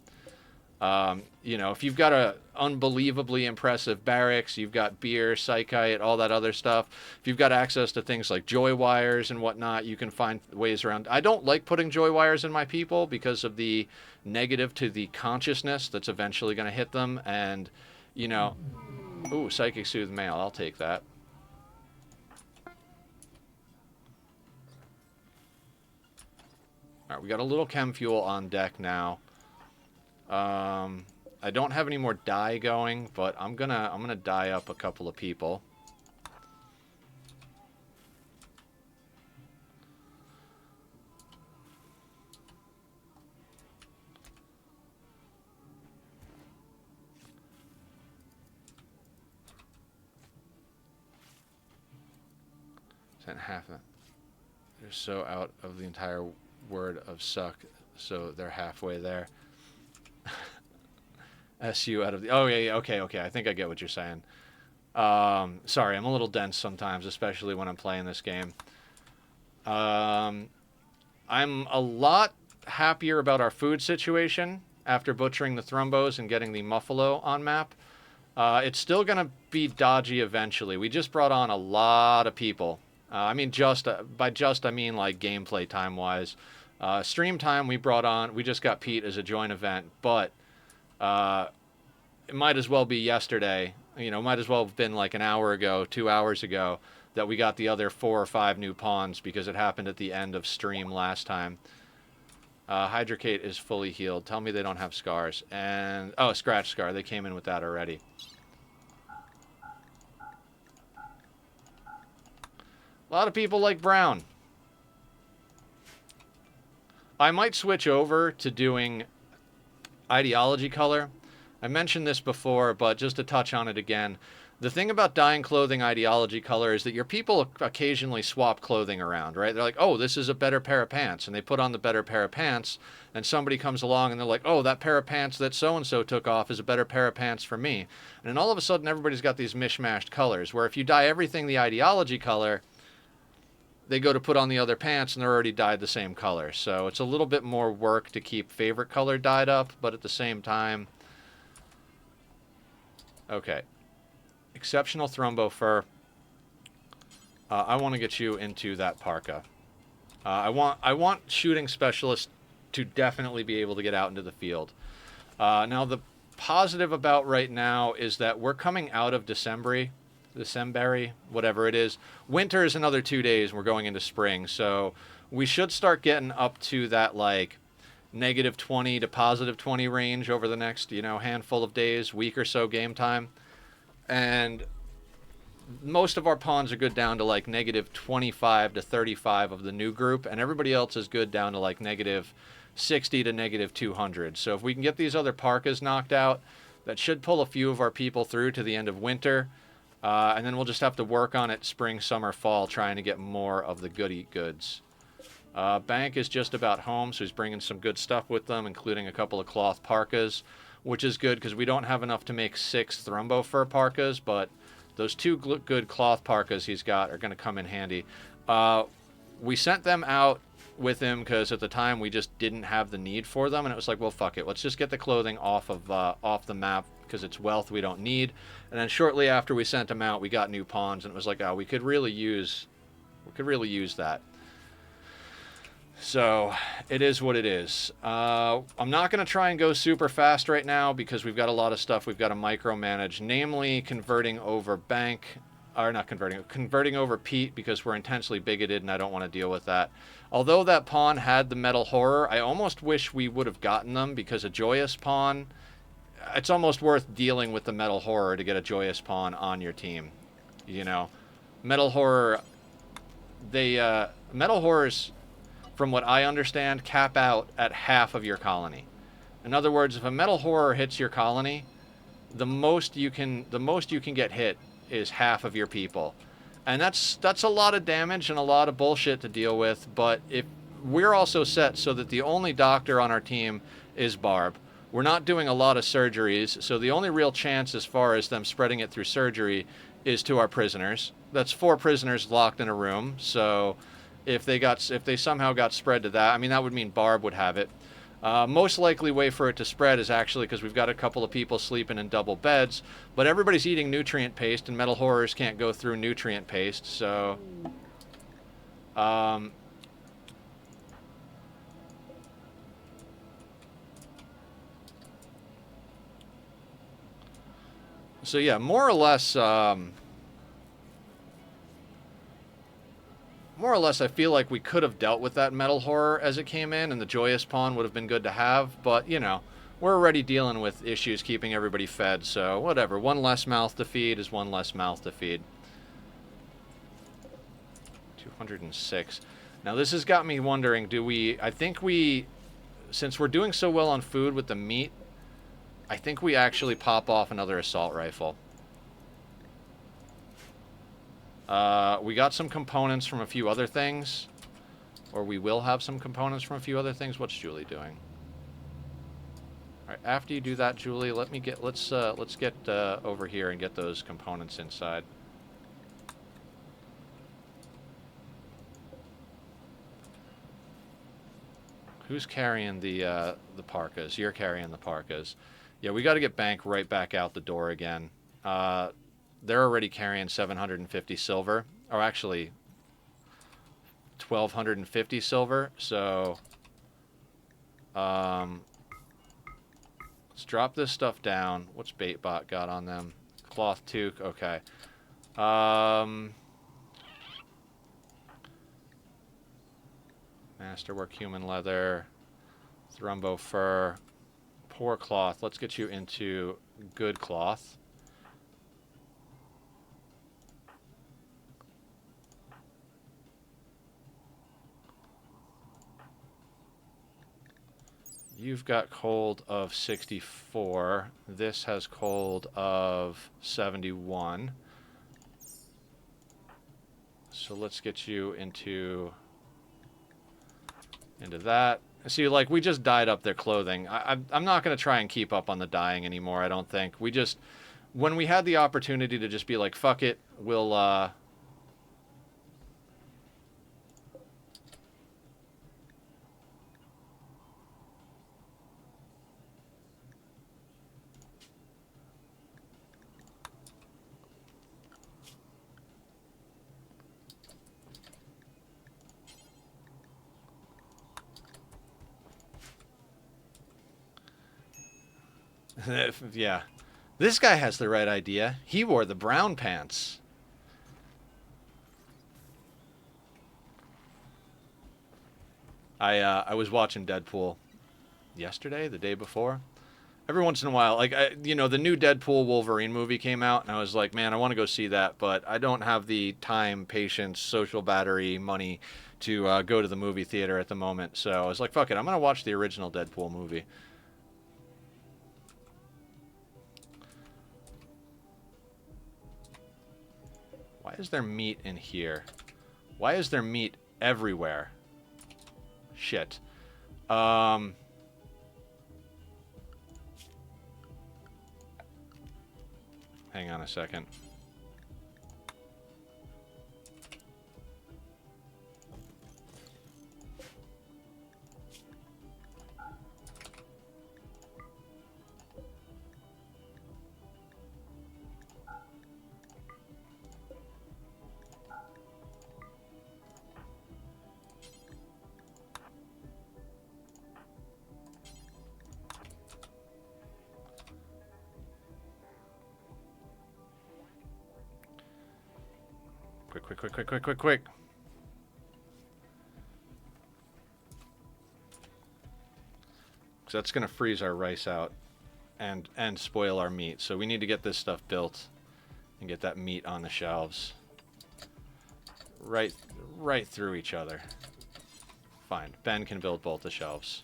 If you've got a unbelievably impressive barracks, you've got beer, psychite, all that other stuff. If you've got access to things like joy wires and whatnot, you can find ways around. I don't like putting joy wires in my people because of the negative to the consciousness that's eventually going to hit them. And, you know, ooh, psychic soothe male. I'll take that. All right, we got a little chem fuel on deck now. I don't have any more dye going, but I'm gonna dye up a couple of people. Sent half of it. They're so out of the entire word of suck, so they're halfway there. SU out of the... Oh, yeah, okay. I think I get what you're saying. Sorry, I'm a little dense sometimes, especially when I'm playing this game. I'm a lot happier about our food situation after butchering the Thrumbos and getting the Muffalo on map. It's still going to be dodgy eventually. We just brought on a lot of people. I mean, by just, I mean like gameplay time-wise. Stream time, we just got Pete as a joint event, but it might as well be yesterday. Might as well have been like an hour ago, 2 hours ago, that we got the other 4 or 5 new pawns because it happened at the end of stream last time. Hydrocate is fully healed. Tell me they don't have scars. And, oh, scratch scar. They came in with that already. A lot of people like brown. I might switch over to doing ideology color. I mentioned this before, but just to touch on it again, the thing about dyeing clothing ideology color is that your people occasionally swap clothing around, right? They're like, oh, this is a better pair of pants, and they put on the better pair of pants, and somebody comes along and they're like, oh, that pair of pants that so-and-so took off is a better pair of pants for me. And then all of a sudden everybody's got these mishmashed colors, where if you dye everything the ideology color, they go to put on the other pants and they're already dyed the same color. So it's a little bit more work to keep favorite color dyed up, but at the same time... Okay. Exceptional Thrumbo fur. I want to get you into that parka. I want shooting specialists to definitely be able to get out into the field. Now, the positive about right now is that we're coming out of December, whatever it is. Winter is another 2 days, and we're going into spring. So we should start getting up to that, like, -20 to +20 range over the next, handful of days, week or so game time. And most of our pawns are good down to, like, -25 to 35 of the new group, and everybody else is good down to, like, -60 to -200. So if we can get these other parkas knocked out, that should pull a few of our people through to the end of winter. And then we'll just have to work on it spring, summer, fall, trying to get more of the goody goods. Bank is just about home, so he's bringing some good stuff with them, including a couple of cloth parkas, which is good because we don't have enough to make 6 Thrumbo fur parkas, but those 2 good cloth parkas he's got are going to come in handy. We sent them out with him because at the time we just didn't have the need for them, and it was like, well, fuck it, let's just get the clothing off the map because it's wealth we don't need. And then shortly after we sent them out, we got new pawns, and it was like, oh, we could really use that. So it is what it is. I'm not going to try and go super fast right now because we've got a lot of stuff we've got to micromanage, namely converting over converting over Pete because we're intensely bigoted and I don't want to deal with that. Although that pawn had the metal horror, I almost wish we would have gotten them because a joyous pawn, it's almost worth dealing with the metal horror to get a joyous pawn on your team. Metal horror, metal horrors, from what I understand, cap out at half of your colony. In other words, if a metal horror hits your colony, the most you can get hit is half of your people. And that's a lot of damage and a lot of bullshit to deal with, but if we're also set so that the only doctor on our team is Barb. We're not doing a lot of surgeries, so the only real chance as far as them spreading it through surgery is to our prisoners. That's 4 prisoners locked in a room, so if they somehow got spread to that, I mean, that would mean Barb would have it. Most likely way for it to spread is actually because we've got a couple of people sleeping in double beds, but everybody's eating nutrient paste, and metal horrors can't go through nutrient paste, so... Um, so yeah, more or less, I feel like we could have dealt with that metal horror as it came in, and the joyous pawn would have been good to have. But you know, we're already dealing with issues keeping everybody fed, so whatever. One less mouth to feed is one less mouth to feed. 206. Now this has got me wondering, do we... I think we... Since we're doing so well on food with the meat, I think we actually pop off another assault rifle. We got some components from a few other things. Or we will have some components from a few other things. What's Julie doing? Alright, after you do that, Julie, let's get over here and get those components inside. Who's carrying the parkas? You're carrying the parkas. Yeah, we got to get Bank right back out the door again. They're already carrying 750 silver. Or actually, 1,250 silver. So, let's drop this stuff down. What's Baitbot got on them? Cloth toque. Okay. Masterwork human leather. Thrumbo fur. Poor cloth. Let's get you into good cloth. You've got cold of 64. This has cold of 71. So let's get you into that. See, like, we just dyed up their clothing. I'm not going to try and keep up on the dyeing anymore, I don't think. We just... When we had the opportunity to just be like, fuck it, we'll, yeah. This guy has the right idea. He wore the brown pants. I was watching Deadpool yesterday, the day before. Every once in a while, like, you know, the new Deadpool Wolverine movie came out, and I was like, man, I want to go see that, but I don't have the time, patience, social battery, money to go to the movie theater at the moment. So I was like, fuck it, I'm going to watch the original Deadpool movie. Why is there meat in here? Why is there meat everywhere? Shit. Hang on a second. Quick. Because that's going to freeze our rice out and spoil our meat. So we need to get this stuff built and get that meat on the shelves. Right through each other. Fine. Ben can build both the shelves.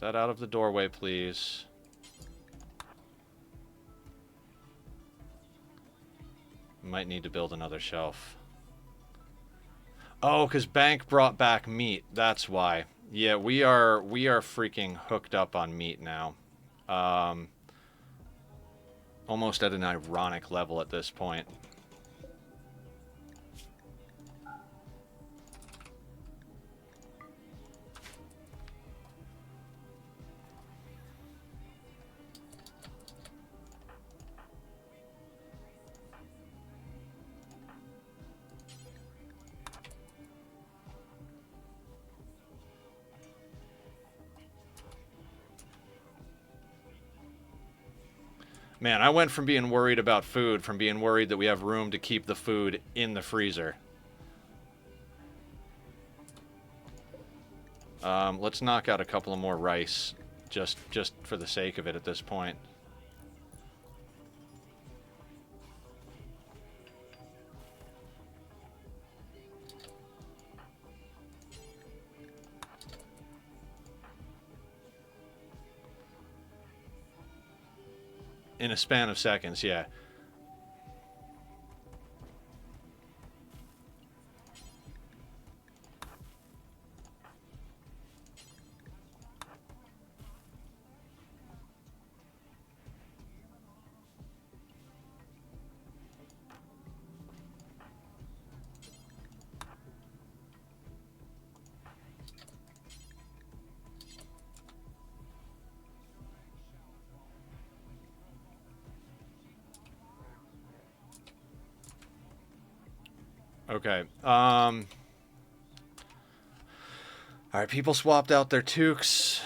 That out of the doorway, please. Might need to build another shelf. Oh, because Bank brought back meat. That's why. Yeah, we are freaking hooked up on meat now. Um, Almost at an ironic level at this point. Man, I went from being worried about food, from being worried that we have room to keep the food in the freezer. Let's knock out a couple of more rice, just for the sake of it at this point. In a span of seconds, yeah. Okay. All right, people swapped out their toques.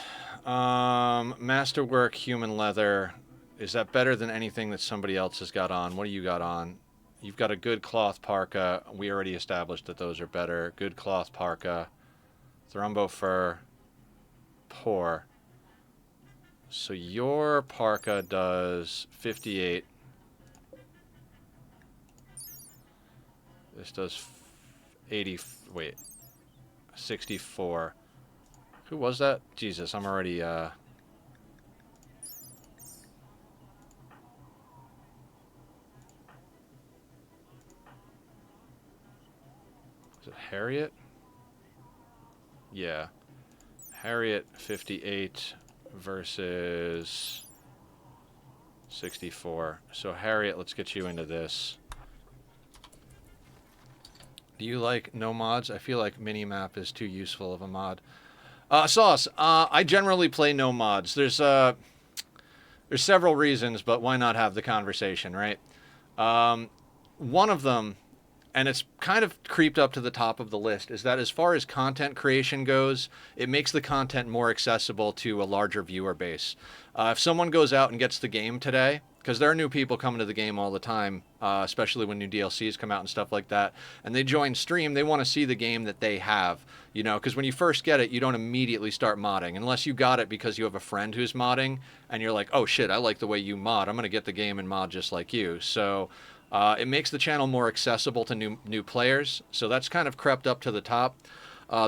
Masterwork, human leather. Is that better than anything that somebody else has got on? What do you got on? You've got a good cloth parka. We already established that those are better. Good cloth parka. Thrumbo fur. Poor. So your parka does 58. This does 80. Wait. 64. Who was that? Jesus, I'm already, Is it Harriet? Yeah. Harriet 58 versus 64. So Harriet, let's get you into this. Do you like no mods? I feel like minimap is too useful of a mod. Sauce. I generally play no mods. There's several reasons, but why not have the conversation, right? One of them, and it's kind of creeped up to the top of the list, is that as far as content creation goes, it makes the content more accessible to a larger viewer base. If someone goes out and gets the game today, because there are new people coming to the game all the time, especially when new DLCs come out and stuff like that, and they join stream, they want to see the game that they have. You know, because when you first get it, you don't immediately start modding unless you got it because you have a friend who's modding, and you're like, oh shit, I like the way you mod. I'm gonna get the game and mod just like you. So it makes the channel more accessible to new players. So that's kind of crept up to the top.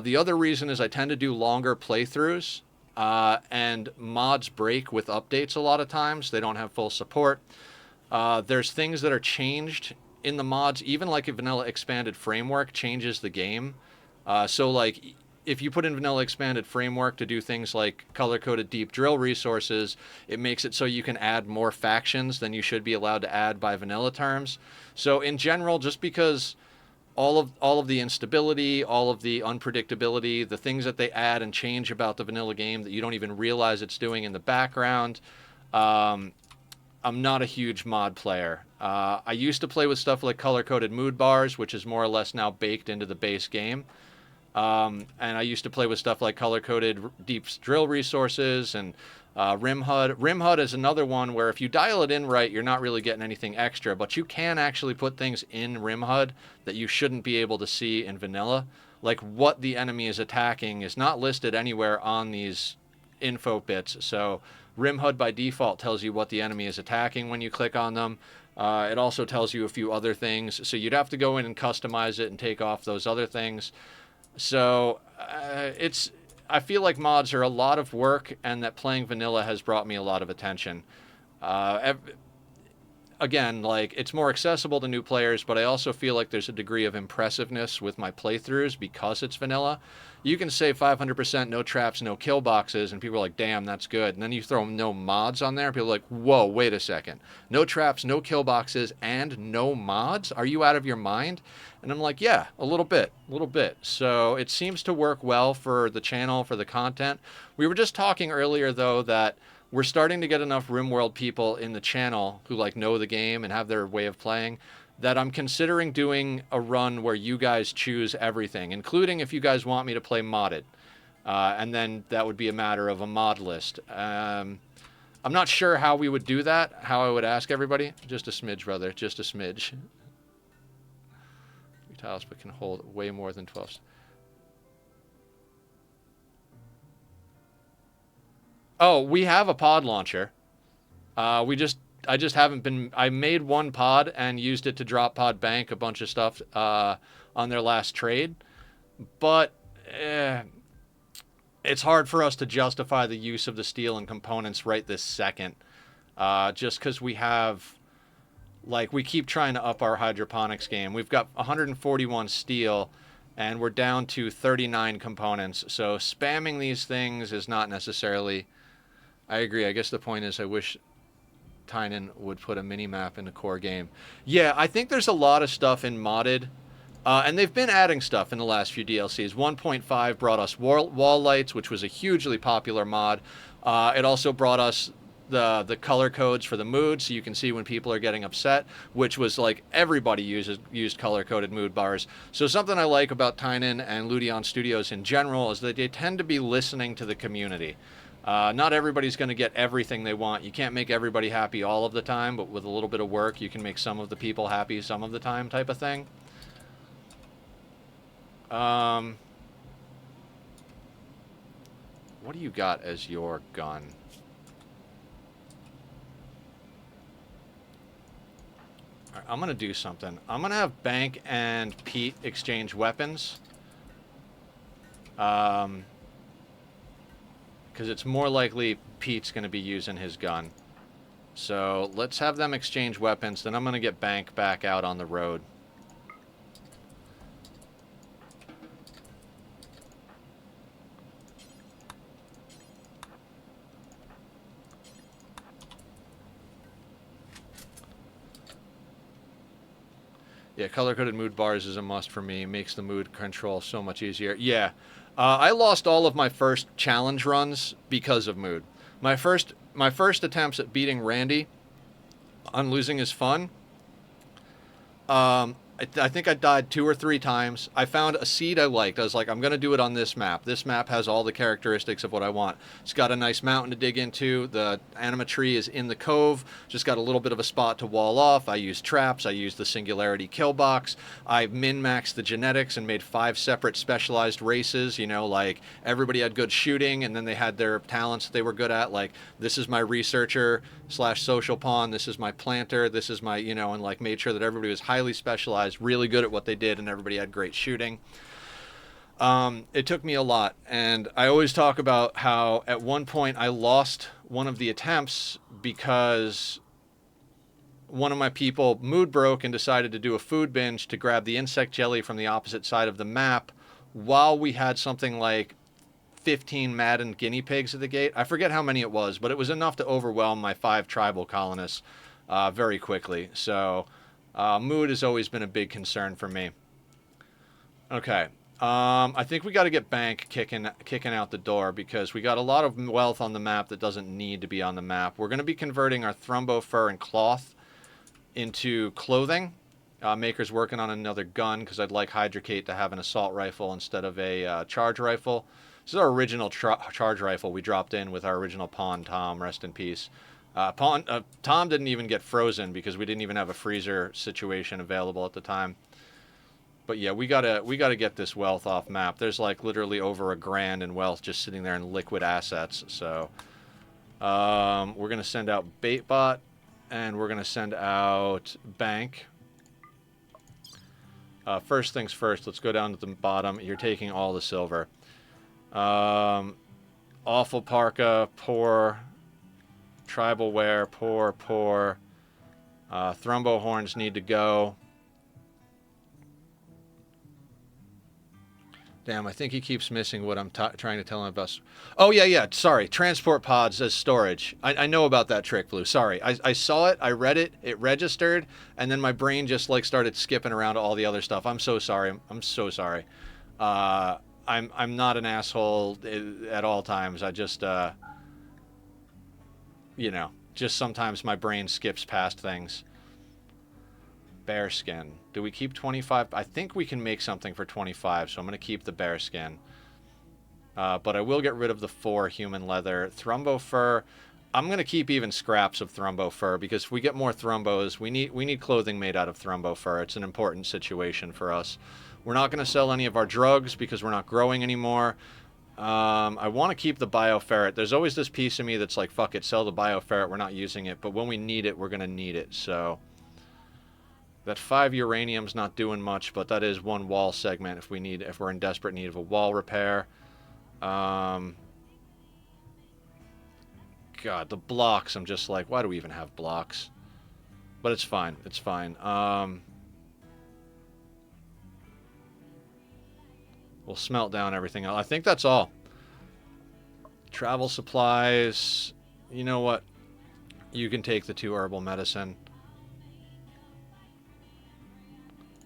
The other reason is I tend to do longer playthroughs, and mods break with updates a lot of times. They don't have full support. There's things that are changed in the mods, even like a vanilla expanded framework changes the game. So like if you put in vanilla expanded framework to do things like color coded deep drill resources, it makes it so you can add more factions than you should be allowed to add by vanilla terms. So in general, just because all of the instability, all of the unpredictability, the things that they add and change about the vanilla game that you don't even realize it's doing in the background, um, I'm not a huge mod player. I used to play with stuff like color coded mood bars, which is more or less now baked into the base game. And I used to play with stuff like color-coded deep drill resources and rim HUD. Rim HUD is another one where if you dial it in right, you're not really getting anything extra, but you can actually put things in rim HUD that you shouldn't be able to see in vanilla. Like what the enemy is attacking is not listed anywhere on these info bits. So rim HUD by default tells you what the enemy is attacking when you click on them. It also tells you a few other things. So you'd have to go in and customize it and take off those other things. So it's I feel like mods are a lot of work, and that playing vanilla has brought me a lot of attention. again, like, it's more accessible to new players, but I also feel like there's a degree of impressiveness with my playthroughs because it's vanilla. You can say 500% no traps, no kill boxes, and people are like, damn, that's good. And then you throw no mods on there, and people are like, whoa, wait a second. No traps, no kill boxes, and no mods? Are you out of your mind? And I'm like, yeah, a little bit, a little bit. So it seems to work well for the channel, for the content. We were just talking earlier, though, that we're starting to get enough Rimworld people in the channel who like know the game and have their way of playing that I'm considering doing a run where you guys choose everything, including if you guys want me to play modded. And then that would be a matter of a mod list. I'm not sure how we would do that, how I would ask everybody. Just a smidge, brother, just a smidge. 3 tiles, but can hold way more than 12. Oh, we have a pod launcher. I just haven't been. I made one pod and used it to drop pod bank a bunch of stuff on their last trade, but it's hard for us to justify the use of the steel and components right this second, just because we have, like, we keep trying to up our hydroponics game. We've got 141 steel, and we're down to 39 components. So spamming these things is not necessarily. I agree. I guess the point is, I wish Tynan would put a mini map in the core game. Yeah, I think there's a lot of stuff in modded, and they've been adding stuff in the last few DLCs. 1.5 brought us wall lights, which was a hugely popular mod. It also brought us the color codes for the mood, so you can see when people are getting upset, which was like everybody used color coded mood bars. So something I like about Tynan and Ludion Studios in general is that they tend to be listening to the community. Not everybody's going to get everything they want. You can't make everybody happy all of the time, but with a little bit of work, you can make some of the people happy some of the time, type of thing. What do you got as your gun? All right, I'm going to do something. I'm going to have Bank and Pete exchange weapons. Because it's more likely Pete's going to be using his gun. So let's have them exchange weapons. Then I'm going to get Bank back out on the road. Yeah, color-coded mood bars is a must for me. It makes the mood control so much easier. Yeah. I lost all of my first challenge runs because of mood. My first attempts at beating Randy on losing his fun, I think I died 2 or 3 times. I found a seed I liked. I was like, I'm going to do it on this map. This map has all the characteristics of what I want. It's got a nice mountain to dig into. The anima tree is in the cove. Just got a little bit of a spot to wall off. I used traps. I used the singularity Killbox. I min-maxed the genetics and made 5 separate specialized races. You know, like everybody had good shooting, and then they had their talents they were good at. Like, this is my researcher / social pawn. This is my planter. This is my, you know, and like made sure that everybody was highly specialized, really good at what they did, and everybody had great shooting. It took me a lot, and I always talk about how at one point I lost one of the attempts because one of my people mood broke and decided to do a food binge to grab the insect jelly from the opposite side of the map while we had something like 15 maddened guinea pigs at the gate. I forget how many it was, but it was enough to overwhelm my 5 tribal colonists very quickly. So mood has always been a big concern for me. Okay. I think we got to get Bank kicking out the door because we got a lot of wealth on the map that doesn't need to be on the map. We're going to be converting our thrumbo fur and cloth into clothing. Maker's working on another gun because I'd like Hydrocate to have an assault rifle instead of a charge rifle. This is our original charge rifle we dropped in with our original pawn, Tom. Rest in peace. Tom didn't even get frozen because we didn't even have a freezer situation available at the time. But yeah, we gotta get this wealth off map. There's like literally over $1,000 in wealth just sitting there in liquid assets. So we're gonna send out Baitbot and we're gonna send out Bank. First things first, let's go down to the bottom. You're taking all the silver. Awful parka, poor. Tribal wear, poor. Thrumbo horns need to go. Damn, I think he keeps missing what I'm trying to tell him about. Oh, yeah. Sorry. Transport pods as storage. I know about that trick, Blue. Sorry. I saw it. I read it. It registered. And then my brain just, like, started skipping around to all the other stuff. I'm so sorry. I'm so sorry. I'm not an asshole at all times. I just, you know, just sometimes my brain skips past things. Bear skin. Do we keep 25? I think we can make something for 25, so I'm going to keep the bear skin. But I will get rid of the 4 human leather. Thrumbo fur. I'm going to keep even scraps of Thrumbo fur, because if we get more Thrumbos, we need clothing made out of Thrumbo fur. It's an important situation for us. We're not going to sell any of our drugs because we're not growing anymore. I want to keep the bioferret. There's always this piece of me that's like, fuck it, sell the bioferret. We're not using it. But when we need it, we're going to need it. So that 5 uranium's not doing much, but that is 1 wall segment if we're in desperate need of a wall repair. God, the blocks, I'm just like, why do we even have blocks? But it's fine. It's fine. We'll smelt down everything else. I think that's all. Travel supplies. You know what? You can take the 2 herbal medicine.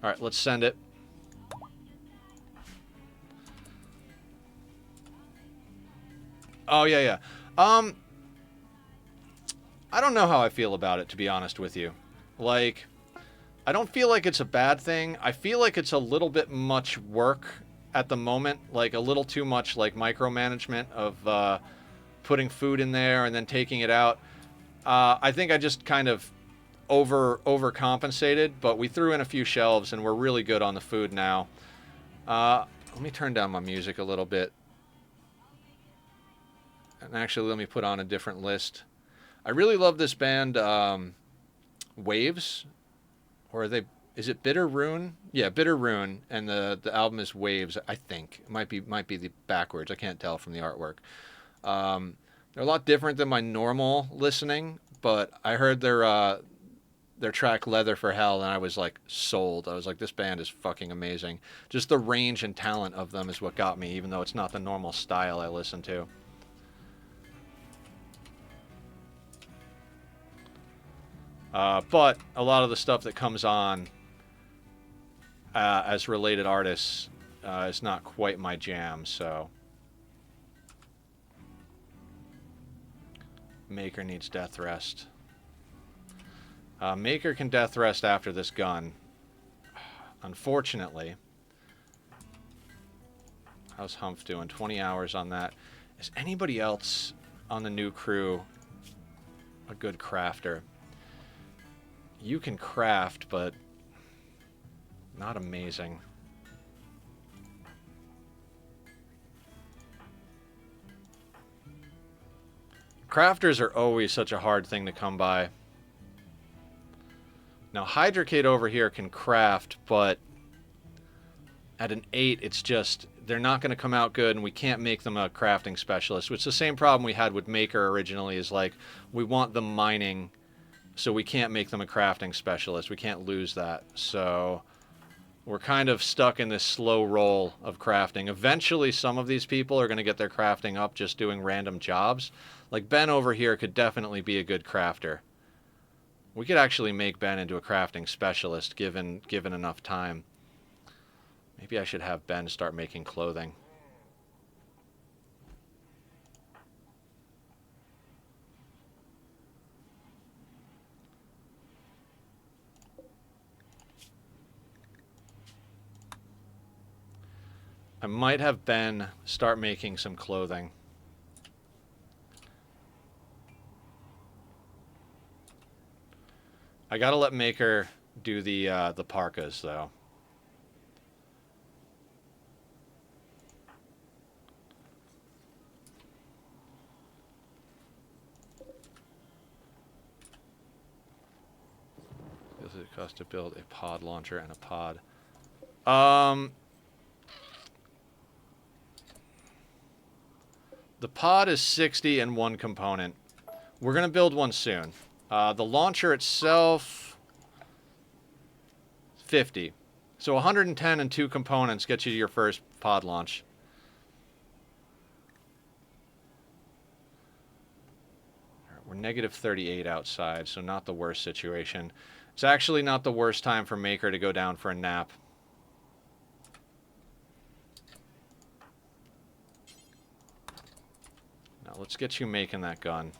Alright, let's send it. Oh, yeah. I don't know how I feel about it, to be honest with you. Like, I don't feel like it's a bad thing. I feel like it's a little bit much work at the moment. Like, a little too much, like, micromanagement of putting food in there and then taking it out. I think I just kind of overcompensated, but we threw in a few shelves and we're really good on the food now. Let me turn down my music a little bit. And actually, let me put on a different list. I really love this band, Waves. Or are they... Is it Bitter Rune? Yeah, Bitter Rune, and the album is Waves, I think. It might be the backwards. I can't tell from the artwork. They're a lot different than my normal listening, but I heard their track Leather for Hell, and I was like sold. I was like, this band is fucking amazing. Just the range and talent of them is what got me, even though it's not the normal style I listen to. But a lot of the stuff that comes on as related artists is not quite my jam, so... Maker needs death rest. Maker can death rest after this gun. Unfortunately. How's Humph doing? 20 hours on that. Is anybody else on the new crew a good crafter? You can craft, but not amazing. Crafters are always such a hard thing to come by. Now, Hydrocate over here can craft, but at an 8, it's just... They're not going to come out good, and we can't make them a crafting specialist. Which is the same problem we had with Maker originally, is like, we want them mining, so we can't make them a crafting specialist. We can't lose that. So we're kind of stuck in this slow roll of crafting. Eventually, some of these people are going to get their crafting up just doing random jobs. Like Ben over here could definitely be a good crafter. We could actually make Ben into a crafting specialist given enough time. Maybe I should have Ben start making clothing. I might have Ben start making some clothing. I gotta let Maker do the parkas, though. Does it cost to build a pod launcher and a pod? The pod is 60 and 1 component. We're gonna build one soon. The launcher itself... 50. So 110 and 2 components get you to your first pod launch. We're negative 38 outside, so not the worst situation. It's actually not the worst time for Maker to go down for a nap. Now let's get you making that gun.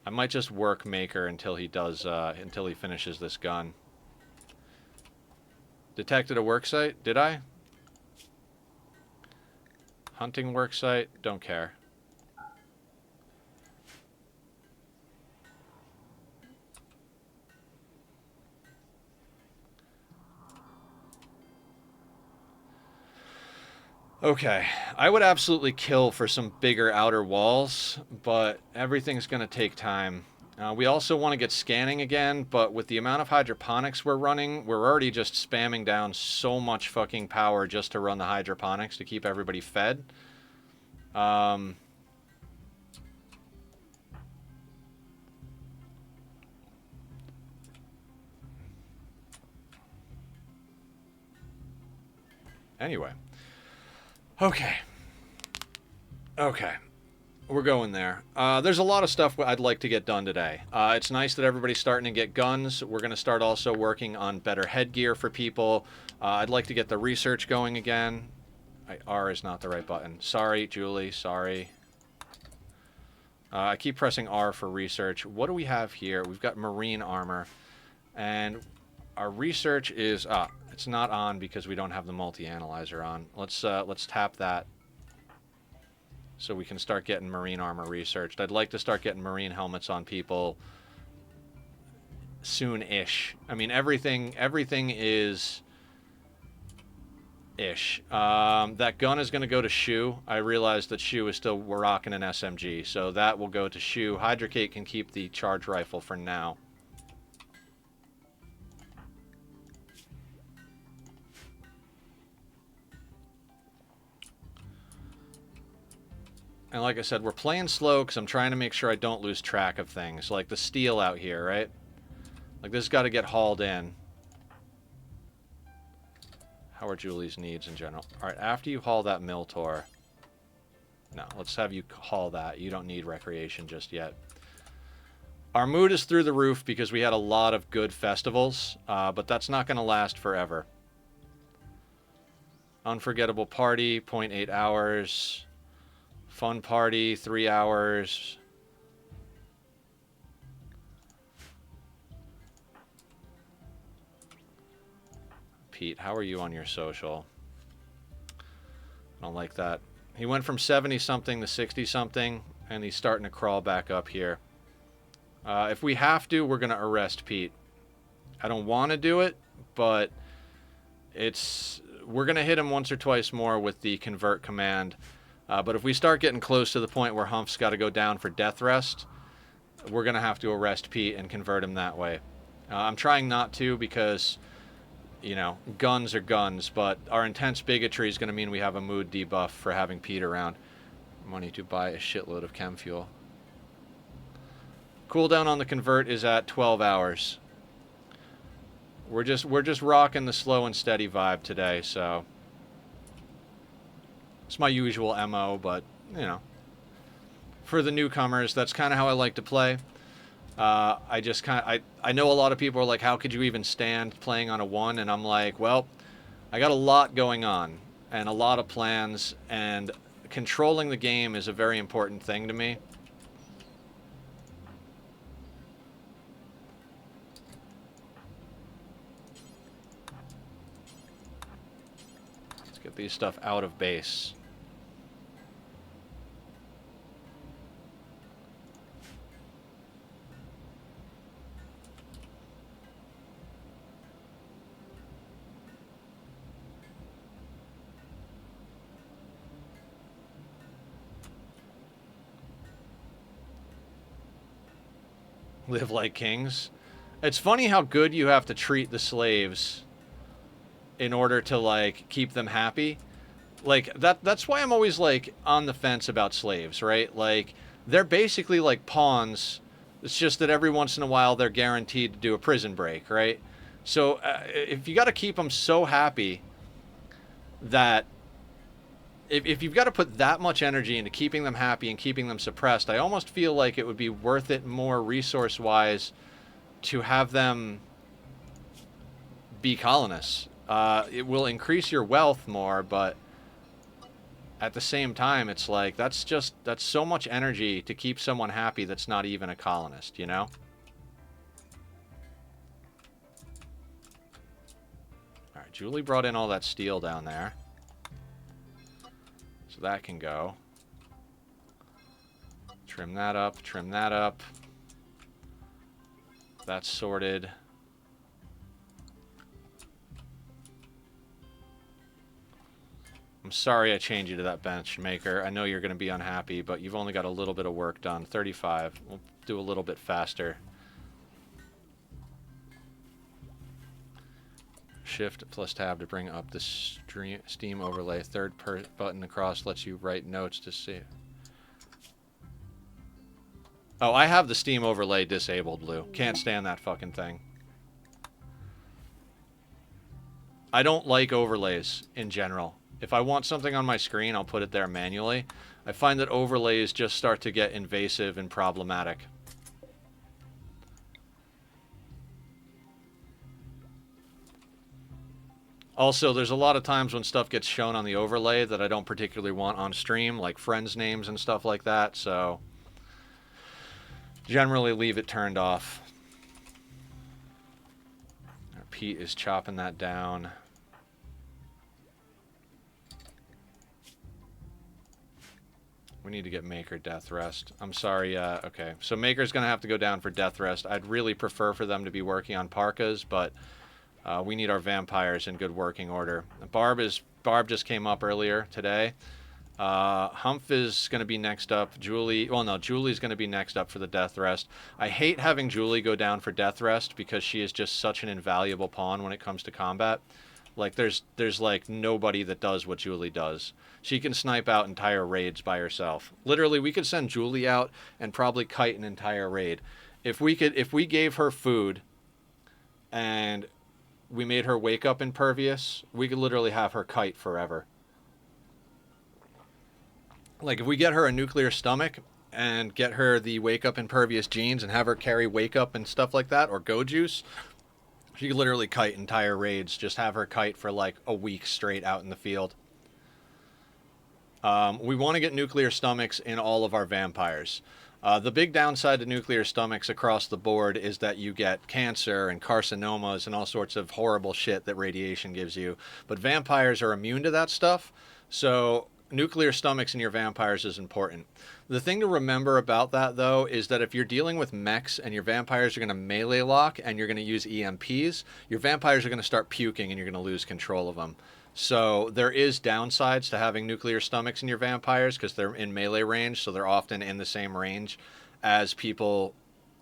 I might just work Maker until he does, until he finishes this gun. Detected a worksite? Did I? Hunting worksite? Don't care. Okay, I would absolutely kill for some bigger outer walls, but everything's going to take time. We also want to get scanning again, but with the amount of hydroponics we're running, we're already just spamming down so much fucking power just to run the hydroponics to keep everybody fed. Anyway. Okay. Okay. We're going there. There's a lot of stuff I'd like to get done today. It's nice that everybody's starting to get guns. We're going to start also working on better headgear for people. I'd like to get the research going again. R is not the right button. Sorry, Julie. Sorry. I keep pressing R for research. What do we have here? We've got marine armor. And our research is... it's not on because we don't have the multi-analyzer on. Let's tap that so we can start getting marine armor researched. I'd like to start getting marine helmets on people soon-ish. I mean, everything is ish. That gun is going to go to Shu. I realized that Shu is still rocking an SMG, so that will go to Shu. Hydrocate can keep the charge rifle for now. And like I said, we're playing slow because I'm trying to make sure I don't lose track of things. Like the steel out here, right? Like this got to get hauled in. How are Julie's needs in general? Alright, after you haul that Miltor... No, let's have you haul that. You don't need recreation just yet. Our mood is through the roof because we had a lot of good festivals. But that's not going to last forever. Unforgettable party, 0.8 hours... Fun party, 3 hours. Pete, how are you on your social? I don't like that. He went from 70-something to 60-something, and he's starting to crawl back up here. If we have to, we're going to arrest Pete. I don't want to do it, but we're going to hit him once or twice more with the convert command. But if we start getting close to the point where Hump's got to go down for death rest, we're going to have to arrest Pete and convert him that way. I'm trying not to because, you know, guns are guns, but our intense bigotry is going to mean we have a mood debuff for having Pete around. Money to buy a shitload of chem fuel. Cooldown on the convert is at 12 hours. We're just rocking the slow and steady vibe today, so... It's my usual MO, but, you know, for the newcomers, that's kind of how I like to play. I know a lot of people are like, how could you even stand playing on a 1? And I'm like, well, I got a lot going on and a lot of plans, and controlling the game is a very important thing to me. Let's get these stuff out of base. Live like kings. It's funny how good you have to treat the slaves in order to, like, keep them happy. Like, that's why I'm always, like, on the fence about slaves, right? Like, they're basically like pawns. It's just that every once in a while they're guaranteed to do a prison break, right? So if you got to keep them so happy that if you've got to put that much energy into keeping them happy and keeping them suppressed, I almost feel like it would be worth it more resource wise to have them be colonists. It will increase your wealth more, but at the same time, it's like that's so much energy to keep someone happy that's not even a colonist, you know? All right, Julie brought in all that steel down there. So that can go. Trim that up, trim that up. That's sorted. I'm sorry I changed you to that bench maker. I know you're going to be unhappy, but you've only got a little bit of work done. 35. We'll do a little bit faster. Shift plus tab to bring up the Steam overlay. Third button across lets you write notes to save. Oh, I have the Steam overlay disabled, Lou. Can't stand that fucking thing. I don't like overlays in general. If I want something on my screen, I'll put it there manually. I find that overlays just start to get invasive and problematic. Also, there's a lot of times when stuff gets shown on the overlay that I don't particularly want on stream, like friends' names and stuff like that, so generally leave it turned off. Pete is chopping that down. We need to get Maker death rest. I'm sorry, okay. So Maker's going to have to go down for death rest. I'd really prefer for them to be working on Parkas, but we need our vampires in good working order. Barb just came up earlier today. Humph is going to be next up. Julie's going to be next up for the death rest. I hate having Julie go down for death rest because she is just such an invaluable pawn when it comes to combat. Like there's like nobody that does what Julie does. She can snipe out entire raids by herself. Literally, we could send Julie out and probably kite an entire raid. If we gave her food and we made her wake up impervious, we could literally have her kite forever. Like if we get her a nuclear stomach and get her the wake up impervious genes and have her carry wake up and stuff like that, or go juice, she could literally kite entire raids. Just have her kite for like a week straight out in the field. We want to get nuclear stomachs in all of our vampires. The big downside to nuclear stomachs across the board is that you get cancer and carcinomas and all sorts of horrible shit that radiation gives you. But vampires are immune to that stuff, so nuclear stomachs in your vampires is important. The thing to remember about that, though, is that if you're dealing with mechs and your vampires are going to melee lock and you're going to use EMPs, your vampires are going to start puking and you're going to lose control of them. So there is downsides to having nuclear stomachs in your vampires because they're in melee range, so they're often in the same range as people,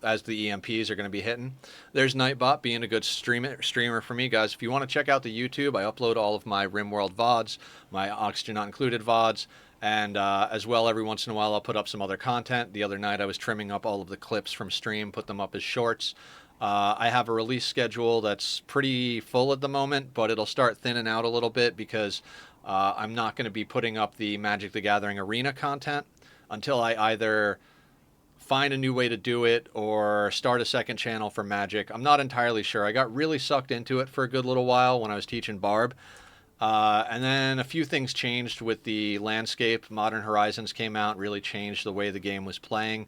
as the EMPs are going to be hitting. There's Nightbot being a good streamer for me, guys. If you want to check out the YouTube, I upload all of my Rimworld VODs, my Oxygen Not Included VODs, and as well, every once in a while, I'll put up some other content. The other night, I was trimming up all of the clips from stream, put them up as shorts. I have a release schedule that's pretty full at the moment, but it'll start thinning out a little bit because I'm not going to be putting up the Magic the Gathering Arena content until I either find a new way to do it or start a second channel for Magic. I'm not entirely sure. I got really sucked into it for a good little while when I was teaching Barb. And then a few things changed with the landscape. Modern Horizons came out, really changed the way the game was playing.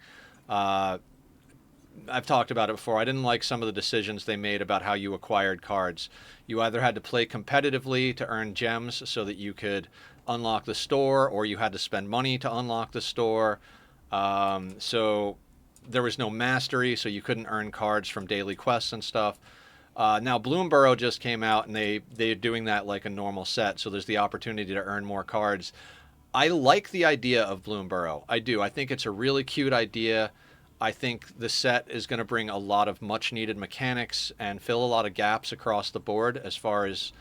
I've talked about it before. I didn't like some of the decisions they made about how you acquired cards. You either had to play competitively to earn gems so that you could unlock the store, or you had to spend money to unlock the store. So there was no mastery, so you couldn't earn cards from daily quests and stuff. Now Bloomborough just came out, and they're doing that like a normal set, so there's the opportunity to earn more cards. I like the idea of Bloomborough. I do. I think it's a really cute idea. I think the set is going to bring a lot of much-needed mechanics and fill a lot of gaps across the board as far as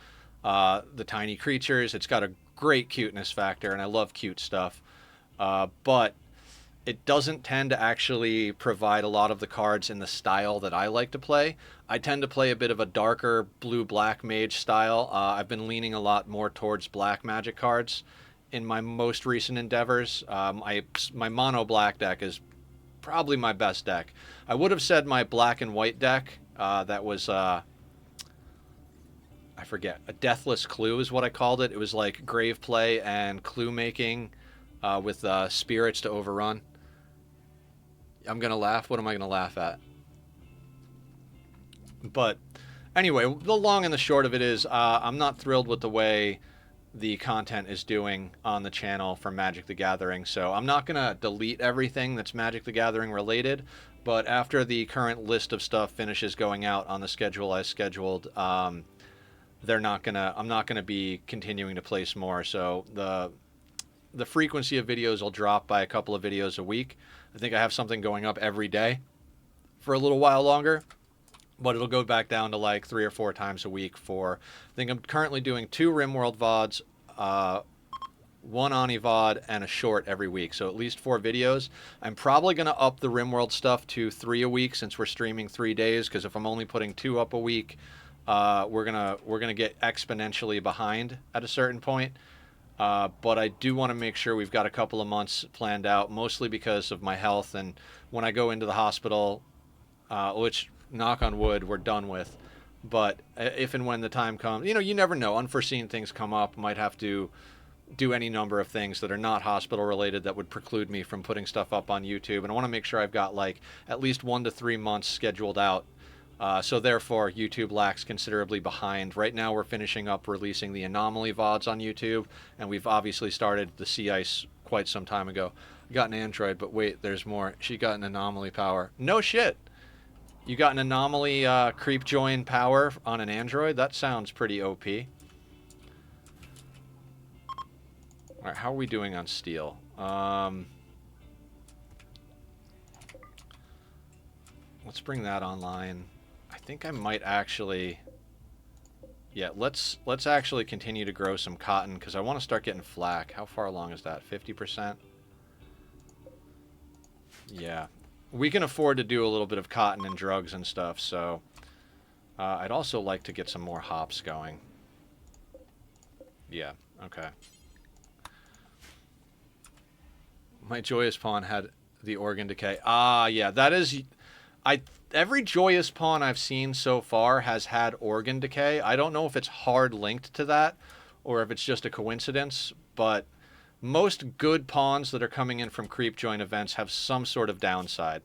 the tiny creatures. It's got a great cuteness factor, and I love cute stuff. But it doesn't tend to actually provide a lot of the cards in the style that I like to play. I tend to play a bit of a darker blue-black mage style. I've been leaning a lot more towards black magic cards in my most recent endeavors. My mono black deck is probably my best deck. I would have said my black and white deck that was I forget, a deathless clue is what I called it. It was like grave play and clue making with spirits to overrun. I'm gonna laugh. What am I gonna laugh at? But anyway, the long and the short of it is, I'm not thrilled with the way the content is doing on the channel for Magic the Gathering. So I'm not gonna delete everything that's Magic the Gathering related. But after the current list of stuff finishes going out on the schedule I scheduled, they're not gonna. I'm not gonna be continuing to place more. So the frequency of videos will drop by a couple of videos a week. I think I have something going up every day for a little while longer, but it'll go back down to like 3 or 4 times a week for, I think I'm currently doing 2 Rimworld VODs, 1 Ani VOD, and a short every week. So at least 4 videos. I'm probably going to up the Rimworld stuff to 3 a week since we're streaming 3 days, because if I'm only putting 2 up a week, we're gonna get exponentially behind at a certain point. But I do want to make sure we've got a couple of months planned out, mostly because of my health. And when I go into the hospital, which, knock on wood, we're done with. But if and when the time comes, you never know. Unforeseen things come up. Might have to do any number of things that are not hospital related that would preclude me from putting stuff up on YouTube. And I want to make sure I've got like at least 1 to 3 months scheduled out. So therefore, YouTube lags considerably behind. Right now, we're finishing up releasing the Anomaly VODs on YouTube, and we've obviously started the Sea Ice quite some time ago. I got an Android, but wait, there's more. She got an Anomaly power. No shit. You got an Anomaly creep join power on an Android? That sounds pretty OP. All right, how are we doing on steel? Let's bring that online. I think I might actually, yeah, let's actually continue to grow some cotton, because I want to start getting flack. How far along is that? 50%? Yeah. We can afford to do a little bit of cotton and drugs and stuff, so I'd also like to get some more hops going. Yeah, okay. My Joyous Pawn had the organ decay. Ah, yeah, that is... Every Joyous Pawn I've seen so far has had organ decay. I don't know if it's hard linked to that or if it's just a coincidence, but most good pawns that are coming in from creep join events have some sort of downside.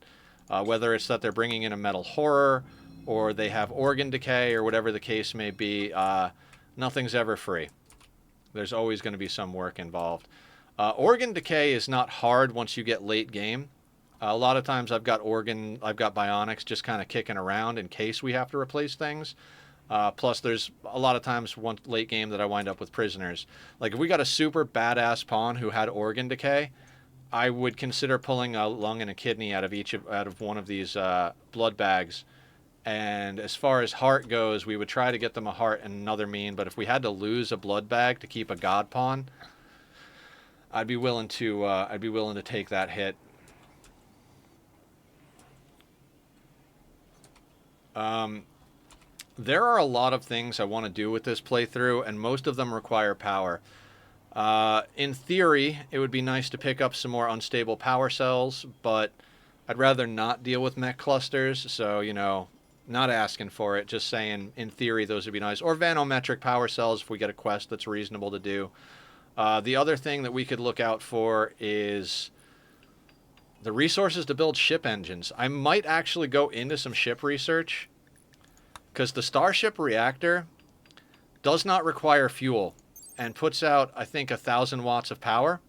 Whether it's that they're bringing in a metal horror or they have organ decay or whatever the case may be, nothing's ever free. There's always going to be some work involved. Organ decay is not hard once you get late game. A lot of times I've got bionics just kind of kicking around in case we have to replace things. Plus, there's a lot of times one late game that I wind up with prisoners. Like if we got a super badass pawn who had organ decay, I would consider pulling a lung and a kidney out of one of these blood bags. And as far as heart goes, we would try to get them a heart and another mean. But if we had to lose a blood bag to keep a god pawn, I'd be willing to take that hit. There are a lot of things I want to do with this playthrough, and most of them require power. In theory, it would be nice to pick up some more unstable power cells, but I'd rather not deal with mech clusters, so, not asking for it, just saying, in theory, those would be nice. Or vanometric power cells if we get a quest that's reasonable to do. The other thing that we could look out for is the resources to build ship engines. I might actually go into some ship research, because the Starship reactor does not require fuel and puts out, I think, 1,000 watts of power.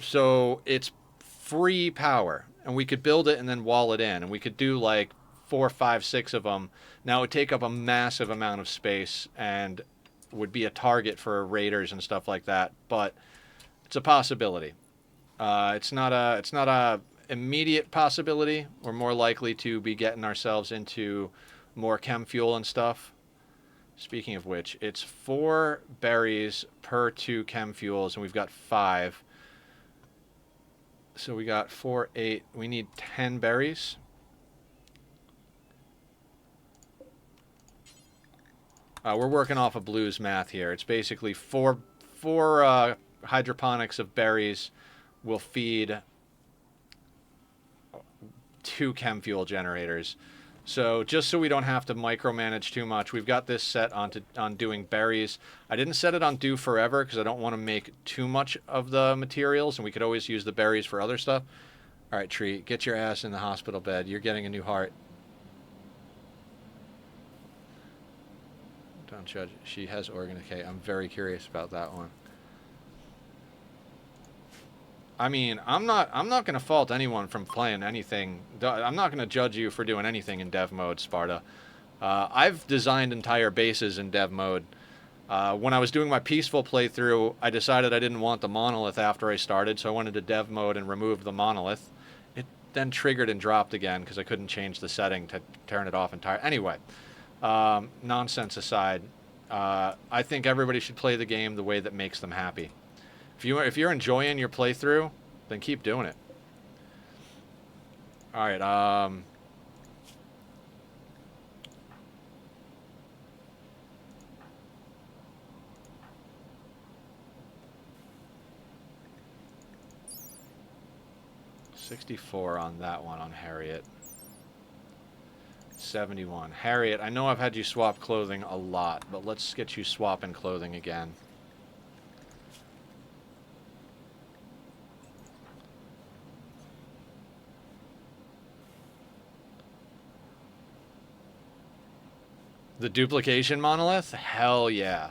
So it's free power, and we could build it and then wall it in, and we could do like 4, 5, 6 of them. Now it would take up a massive amount of space and would be a target for raiders and stuff like that, but it's a possibility. It's not a immediate possibility. We're more likely to be getting ourselves into more chem fuel and stuff. Speaking of which, it's 4 berries per 2 chem fuels, and we've got 5. So we got 4, 8. We need 10 berries. We're working off of Blue's math here. It's basically four hydroponics of berries will feed 2 chem fuel generators. So just so we don't have to micromanage too much, we've got this set on doing berries. I didn't set it on do forever because I don't want to make too much of the materials, and we could always use the berries for other stuff. All right, Tree, get your ass in the hospital bed. You're getting a new heart. Don't judge. She has organ decay. I'm very curious about that one. I mean, I'm not going to fault anyone from playing anything. I'm not going to judge you for doing anything in dev mode, Sparta. I've designed entire bases in dev mode. When I was doing my peaceful playthrough, I decided I didn't want the monolith after I started, so I went into dev mode and removed the monolith. It then triggered and dropped again because I couldn't change the setting to turn it off entirely. Anyway, nonsense aside, I think everybody should play the game the way that makes them happy. If you're enjoying your playthrough, then keep doing it. All right. 64 on that one on Harriet. 71. Harriet, I know I've had you swap clothing a lot, but let's get you swapping clothing again. The duplication monolith? Hell yeah.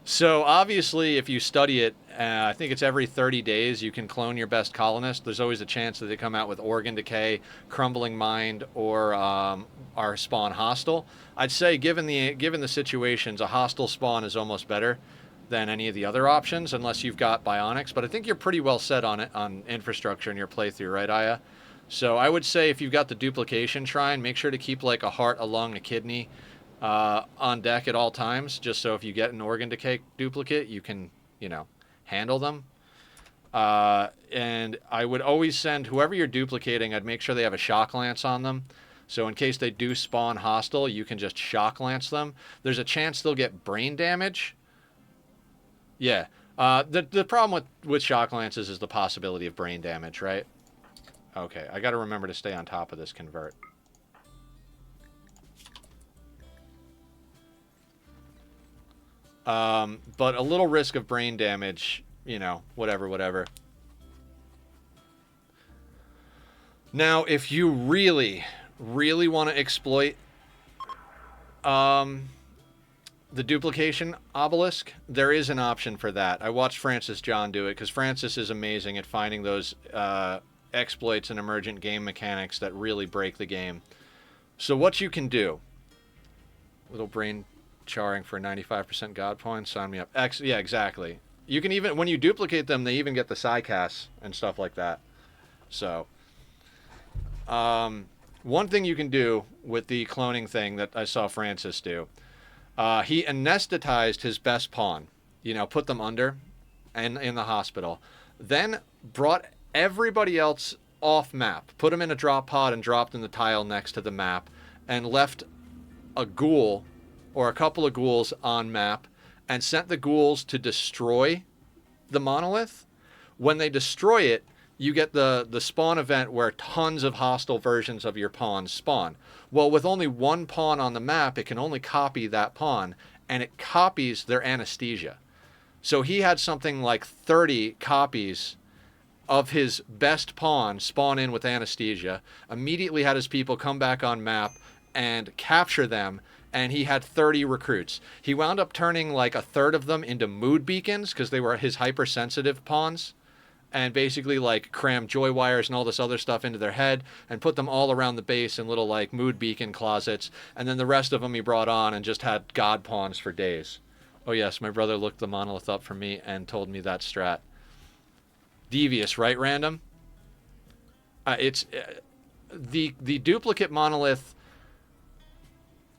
So obviously, if you study it, I think it's every 30 days you can clone your best colonist. There's always a chance that they come out with organ decay, crumbling mind, or are spawn hostile. I'd say given the situations, a hostile spawn is almost better than any of the other options, unless you've got bionics. But I think you're pretty well set on it on infrastructure in your playthrough, right, Aya? So I would say if you've got the duplication shrine, make sure to keep like a heart, a lung, a kidney on deck at all times, just so if you get an organ decay duplicate, you can, handle them. And I would always send whoever you're duplicating, I'd make sure they have a shock lance on them. So in case they do spawn hostile, you can just shock lance them. There's a chance they'll get brain damage. Yeah. The problem with shock lances is the possibility of brain damage, right? Okay, I got to remember to stay on top of this convert. But a little risk of brain damage, whatever. Now, if you really, really want to exploit the duplication obelisk, there is an option for that. I watched Francis John do it because Francis is amazing at finding those exploits and emergent game mechanics that really break the game. So what you can do, little brain charring for 95% god points, sign me up. Yeah, exactly. You can even, when you duplicate them, they even get the psycasts and stuff like that. So one thing you can do with the cloning thing that I saw Francis do, he anesthetized his best pawn, put them under and in the hospital, then brought everybody else off map, put them in a drop pod and dropped in the tile next to the map, and left a ghoul or a couple of ghouls on map and sent the ghouls to destroy the monolith. When they destroy it, you get the spawn event where tons of hostile versions of your pawns spawn. Well, with only one pawn on the map, it can only copy that pawn, and it copies their anesthesia. So he had something like 30 copies of his best pawn spawn in with anesthesia, immediately had his people come back on map and capture them, and he had 30 recruits. He wound up turning like a third of them into mood beacons because they were his hypersensitive pawns, and basically like crammed joy wires and all this other stuff into their head and put them all around the base in little like mood beacon closets, and then the rest of them he brought on and just had god pawns for days. Oh yes, my brother looked the monolith up for me and told me that strat. Devious, right, Random? It's the duplicate monolith.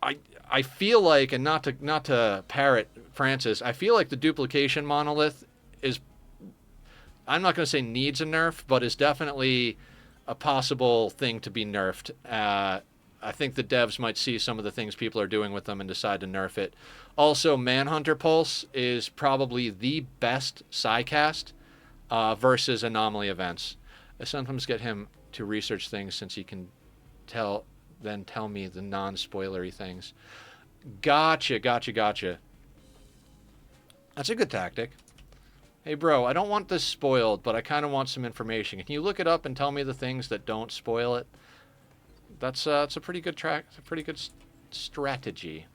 I feel like, and not to parrot Francis, I feel like the duplication monolith is, I'm not going to say needs a nerf, but is definitely a possible thing to be nerfed. I think the devs might see some of the things people are doing with them and decide to nerf it. Also, Manhunter Pulse is probably the best Psycast versus Anomaly Events. I sometimes get him to research things since he can tell me the non-spoilery things. Gotcha. That's a good tactic. Hey, bro, I don't want this spoiled, but I kind of want some information. Can you look it up and tell me the things that don't spoil it? That's a pretty good track. It's a pretty good strategy.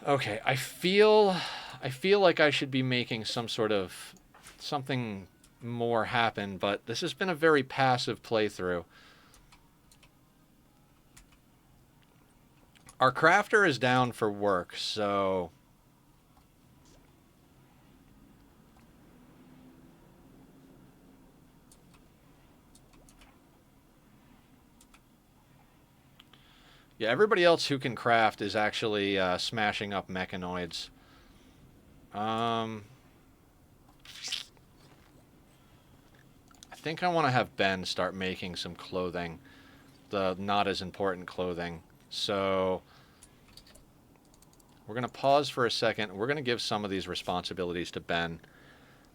Okay, I feel like I should be making some sort of something more happen, but this has been a very passive playthrough. Our crafter is down for work, so yeah, everybody else who can craft is actually smashing up mechanoids. I think I want to have Ben start making some clothing, the not as important clothing. So we're going to pause for a second. We're going to give some of these responsibilities to Ben.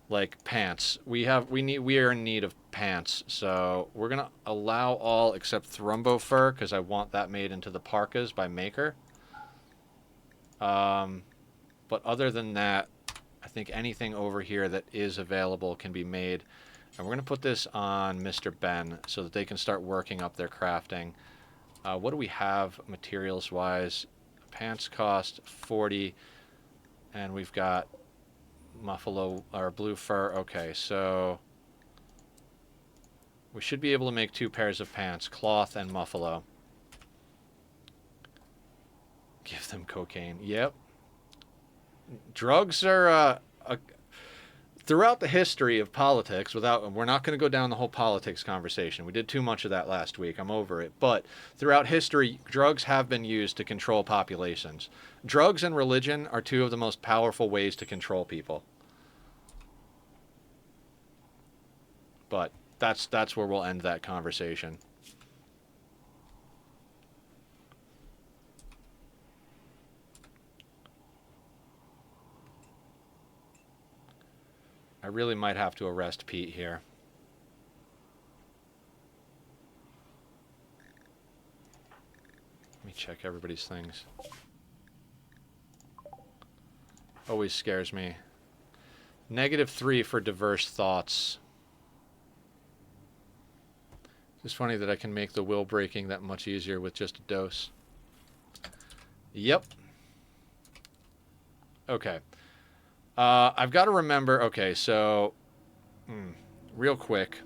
Like pants. We are in need of pants. So we're going to allow all except Thrumbo Fur because I want that made into the parkas by Maker. But other than that, I think anything over here that is available can be made. And we're going to put this on Mr. Ben so that they can start working up their crafting. What do we have materials-wise? Pants cost 40, and we've got muffalo or blue fur. Okay, so we should be able to make 2 pairs of pants, cloth and muffalo. Give them cocaine. Yep. Drugs are throughout the history of politics, we're not going to go down the whole politics conversation. We did too much of that last week. I'm over it. But throughout history, drugs have been used to control populations. Drugs and religion are 2 of the most powerful ways to control people. But that's where we'll end that conversation. I really might have to arrest Pete here. Let me check everybody's things. Always scares me. -3 for diverse thoughts. It's funny that I can make the will breaking that much easier with just a dose. Yep. Okay. I've got to remember... Okay, so... real quick.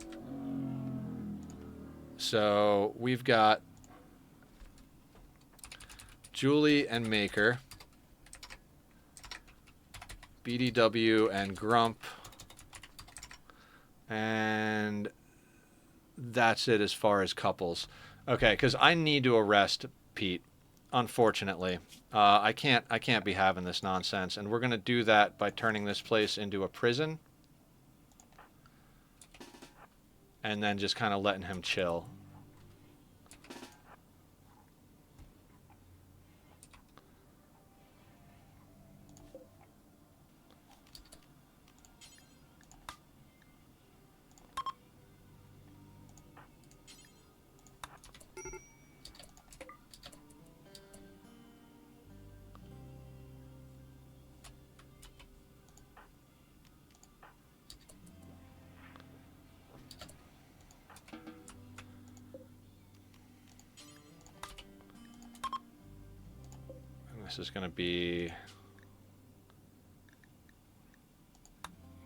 So, we've got... Julie and Maker. BDW and Grump. And... that's it as far as couples. Okay, because I need to arrest Pete. Unfortunately, I can't be having this nonsense, and we're gonna do that by turning this place into a prison, and then just kind of letting him chill. This is going to be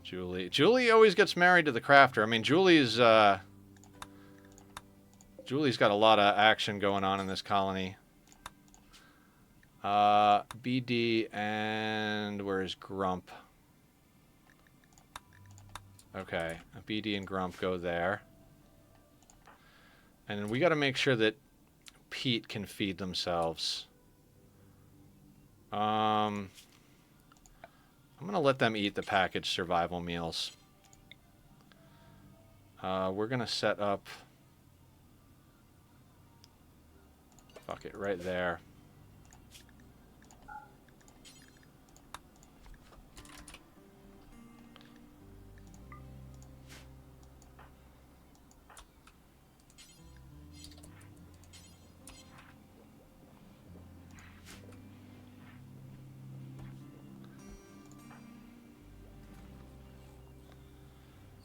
Julie. Julie always gets married to the crafter. I mean, Julie's got a lot of action going on in this colony. BD and where's Grump? Okay, BD and Grump go there. And we got to make sure that peat can feed themselves. I'm going to let them eat the packaged survival meals. We're going to set up... Fuck it, right there.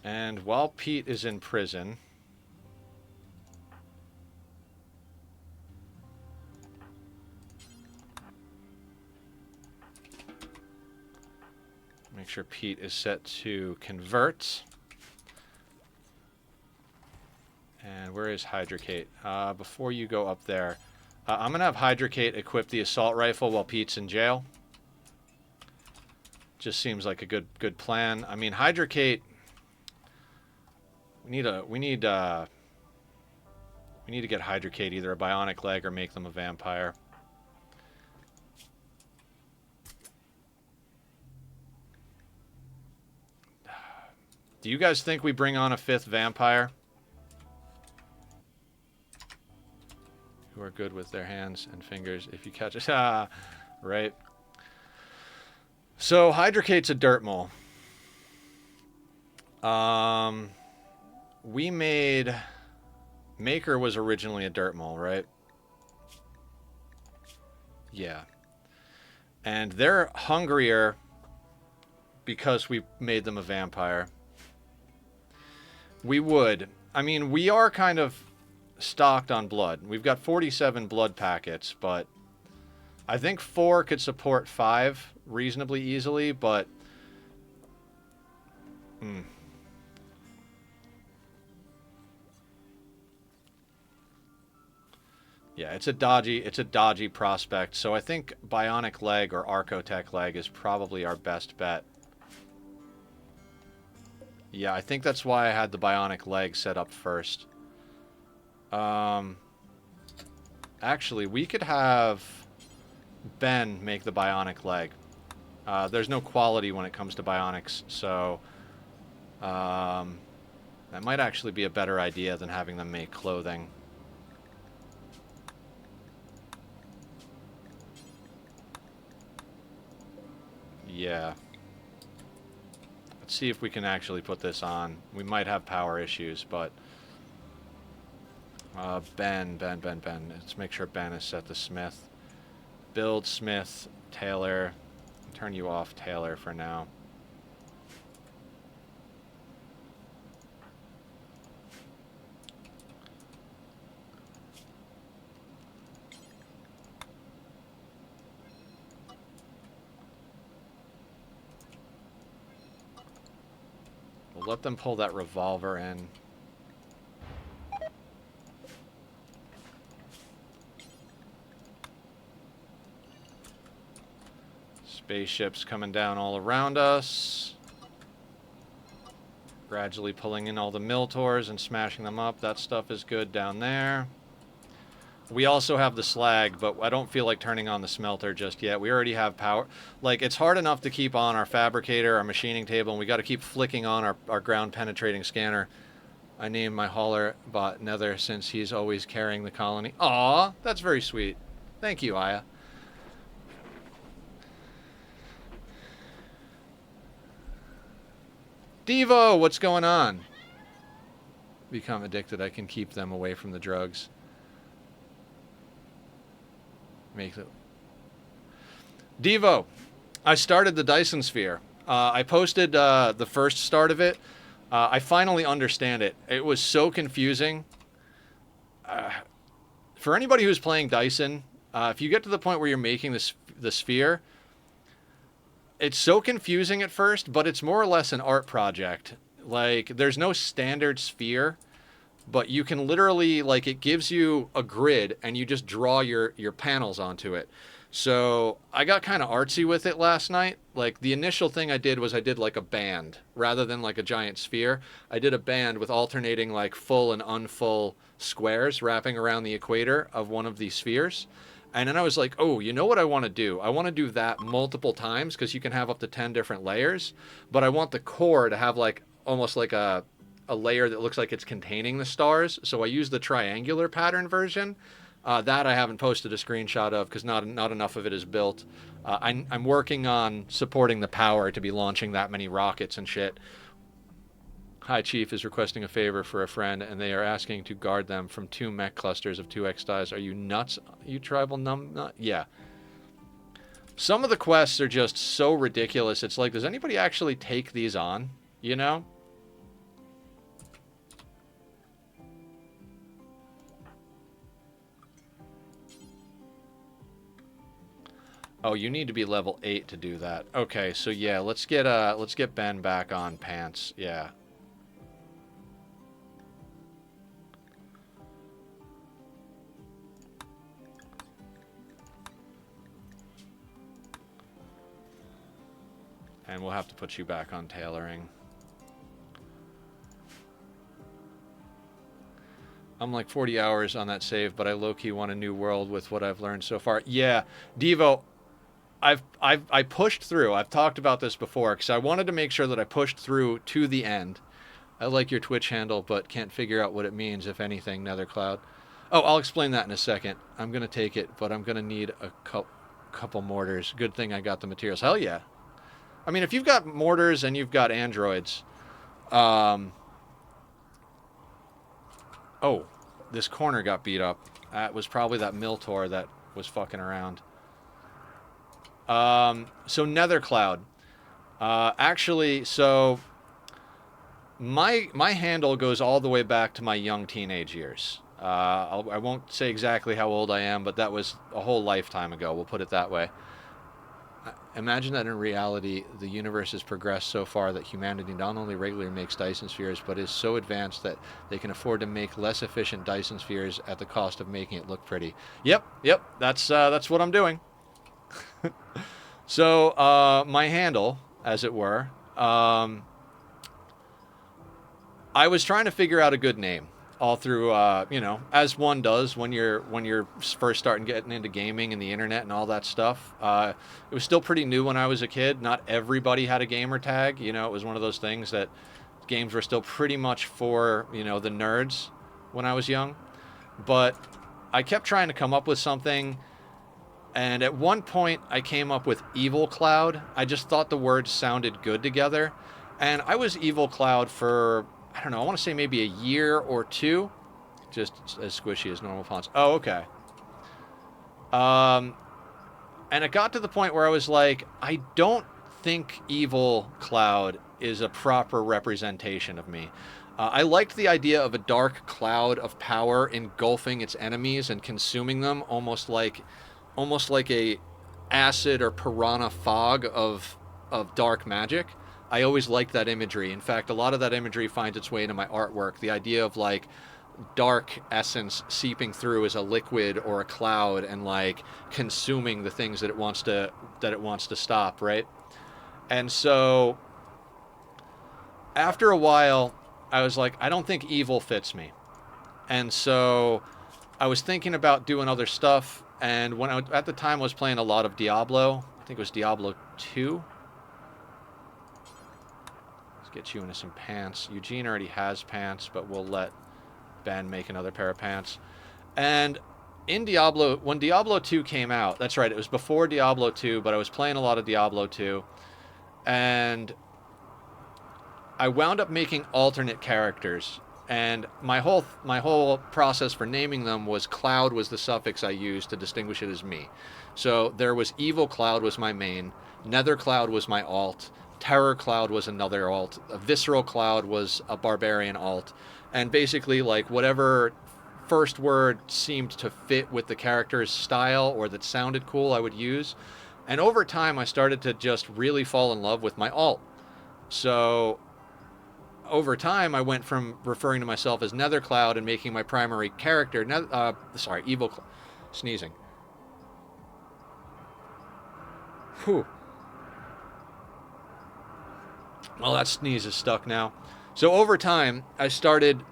And while Pete is in prison... Make sure Pete is set to convert. And where is Hydrocate? Before you go up there, I'm going to have Hydrocate equip the assault rifle while Pete's in jail. Just seems like a good plan. I mean, Hydrocate... We need to get Hydrocate either a bionic leg or make them a vampire. Do you guys think we bring on a 5th vampire? Who are good with their hands and fingers if you catch us. Ah, right. So, Hydrocate's a dirt mole. We made... Maker was originally a dirt mole, right? Yeah. And they're hungrier because we made them a vampire. We would. I mean, we are kind of stocked on blood. We've got 47 blood packets, but I think 4 could support 5 reasonably easily, but... Yeah, it's a dodgy prospect, so I think Bionic Leg or Archotech Leg is probably our best bet. Yeah, I think that's why I had the Bionic Leg set up first. Actually, we could have Ben make the Bionic Leg. There's no quality when it comes to bionics, so that might actually be a better idea than having them make clothing. Yeah. Let's see if we can actually put this on. We might have power issues, but... Ben. Let's make sure Ben is set to Smith. Build Smith, Taylor. Turn you off, Taylor, for now. We'll let them pull that revolver in. Spaceships coming down all around us. Gradually pulling in all the Miltors and smashing them up. That stuff is good down there. We also have the slag, but I don't feel like turning on the smelter just yet. We already have power. Like, it's hard enough to keep on our fabricator, our machining table, and we got to keep flicking on our ground-penetrating scanner. I named my hauler bot Nether since he's always carrying the colony. Aw, that's very sweet. Thank you, Aya. Devo, what's going on? Become addicted. I can keep them away from the drugs. Make it. Devo, I started the Dyson Sphere. I posted the first start of it. I finally understand it. It was so confusing. For anybody who's playing Dyson, if you get to the point where you're making the sphere, it's so confusing at first, but it's more or less an art project. Like, there's no standard sphere, but you can literally, like, it gives you a grid, and you just draw your panels onto it. So I got kind of artsy with it last night. Like the initial thing I did was I did like a band rather than like a giant sphere. I did a band with alternating like full and unfull squares wrapping around the equator of one of these spheres. And then I was like, oh, you know what I want to do? I want to do that multiple times because you can have up to 10 different layers. But I want the core to have like almost like a layer that looks like it's containing the stars. So I use the triangular pattern version. That I haven't posted a screenshot of because not enough of it is built. I'm working on supporting the power to be launching that many rockets and shit. High Chief is requesting a favor for a friend, and they are asking to guard them from 2 mech clusters of 2x dies. Are you nuts, you tribal numbnut? Yeah. Some of the quests are just so ridiculous. It's like, does anybody actually take these on? You know? Oh, you need to be level 8 to do that. Okay, so yeah, let's get Ben back on pants. Yeah. And we'll have to put you back on tailoring. I'm like 40 hours on that save, but I low-key want a new world with what I've learned so far. Yeah, Devo, I pushed through. I've talked about this before because I wanted to make sure that I pushed through to the end. I like your Twitch handle, but can't figure out what it means, if anything, Nethercloud. Oh, I'll explain that in a second. I'm going to take it, but I'm going to need a couple mortars. Good thing I got the materials. Hell yeah. I mean, if you've got mortars and you've got androids... Oh, this corner got beat up. It was probably that Miltor that was fucking around. So Nethercloud. Actually, so my handle goes all the way back to my young teenage years. I won't say exactly how old I am, but that was a whole lifetime ago. We'll put it that way. Imagine that in reality, the universe has progressed so far that humanity not only regularly makes Dyson spheres, but is so advanced that they can afford to make less efficient Dyson spheres at the cost of making it look pretty. Yep, that's what I'm doing. So, my handle, as it were, I was trying to figure out a good name all through, as one does when you're first starting getting into gaming and the internet and all that stuff. It was still pretty new when I was a kid. Not everybody had a gamer tag. You know, it was one of those things that games were still pretty much for, the nerds when I was young. But I kept trying to come up with something. And at one point, I came up with Evil Cloud. I just thought the words sounded good together. And I was Evil Cloud for, I don't know, I want to say maybe a year or two. Just as squishy as normal fonts. Oh, okay. And it got to the point where I was like, I don't think Evil Cloud is a proper representation of me. I liked the idea of a dark cloud of power engulfing its enemies and consuming them, almost like a acid or piranha fog of dark magic. I always liked that imagery. In fact, a lot of that imagery finds its way into my artwork. The idea of like dark essence seeping through as a liquid or a cloud and like consuming the things that it wants to stop, right? And so after a while, I was like, I don't think evil fits me. And so I was thinking about doing other stuff. And when at the time I was playing a lot of Diablo, I think it was Diablo 2. Let's get you into some pants. Eugene already has pants, but we'll let Ben make another pair of pants. And in Diablo, when Diablo 2 came out, that's right, it was before Diablo 2, but I was playing a lot of Diablo 2. And I wound up making alternate characters. And my whole process for naming them was Cloud was the suffix I used to distinguish it as me. So there was Evil Cloud was my main, Nether Cloud was my alt, Terror Cloud was another alt, Visceral Cloud was a barbarian alt, and basically like whatever first word seemed to fit with the character's style or that sounded cool I would use. And over time I started to just really fall in love with my alt. So over time, I went from referring to myself as Nethercloud and making my primary character, Evil, sneezing. Whew. Well, that sneeze is stuck now. So over time, I started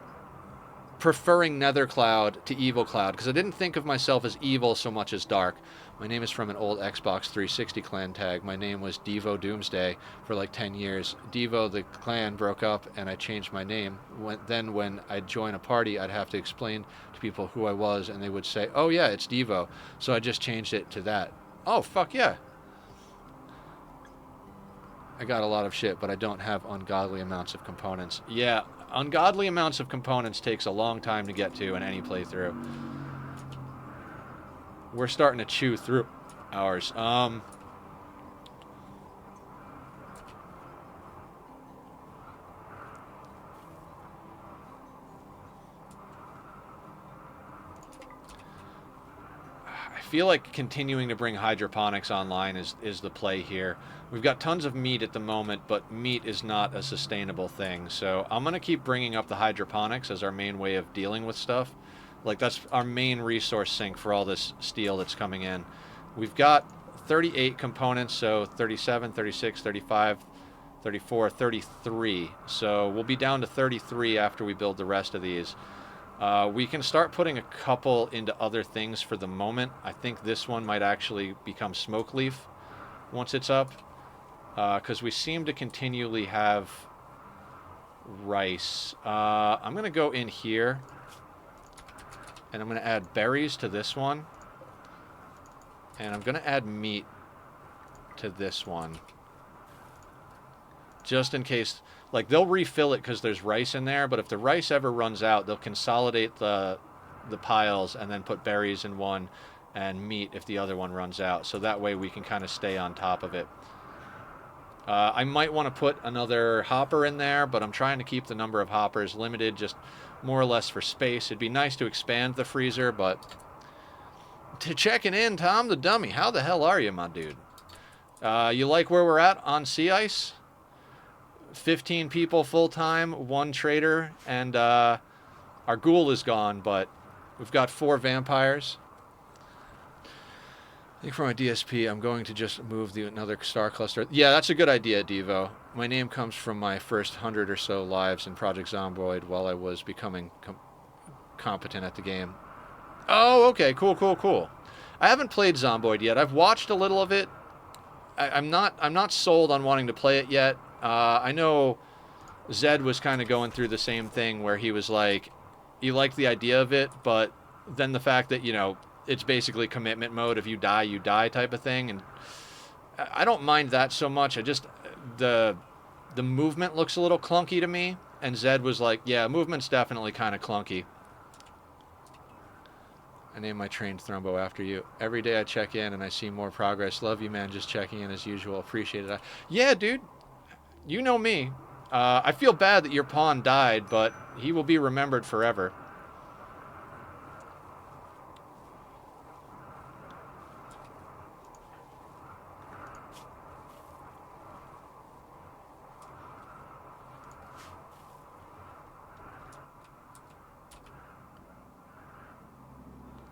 preferring Nether Cloud to Evil Cloud because I didn't think of myself as evil so much as dark. My name is from an old Xbox 360 clan tag. My name was Devo Doomsday for like 10 years. Devo, the clan, broke up and I changed my name. Then when I'd join a party, I'd have to explain to people who I was and they would say, oh yeah, it's Devo. So I just changed it to that. Oh, fuck yeah. I got a lot of shit, but I don't have ungodly amounts of components. Yeah, ungodly amounts of components takes a long time to get to in any playthrough. We're starting to chew through ours. I feel like continuing to bring hydroponics online is the play here. We've got tons of meat at the moment, but meat is not a sustainable thing. So I'm going to keep bringing up the hydroponics as our main way of dealing with stuff. Like, that's our main resource sink for all this steel that's coming in. We've got 38 components, so 37, 36, 35, 34, 33. So we'll be down to 33 after we build the rest of these. We can start putting a couple into other things for the moment. I think this one might actually become smoke leaf once it's up, because we seem to continually have rice. I'm going to go in here, and I'm going to add berries to this one, and I'm going to add meat to this one, just in case. Like, they'll refill it because there's rice in there, but if the rice ever runs out, they'll consolidate the piles and then put berries in one and meat if the other one runs out. So that way we can kind of stay on top of it. I might want to put another hopper in there, but I'm trying to keep the number of hoppers limited, just more or less for space. It'd be nice to expand the freezer, but... To checking in, Tom the Dummy. How the hell are you, my dude? You like where we're at on sea ice? 15 people full-time, 1 trader, and our ghoul is gone, but we've got 4 vampires. I think for my DSP, I'm going to just move another star cluster. Yeah, that's a good idea, Devo. My name comes from my first 100 or so lives in Project Zomboid while I was becoming competent at the game. Oh, okay, cool. I haven't played Zomboid yet. I've watched a little of it. I'm not sold on wanting to play it yet. I know Zed was kind of going through the same thing where he was like, he liked the idea of it, but then the fact that, you know, it's basically commitment mode. If you die, you die type of thing. And I don't mind that so much. I just, the movement looks a little clunky to me. And Zed was like, yeah, movement's definitely kind of clunky. I named my trained Thrumbo after you. Every day I check in and I see more progress. Love you, man. Just checking in as usual. Appreciate it. Yeah, dude. You know me. I feel bad that your pawn died, but he will be remembered forever.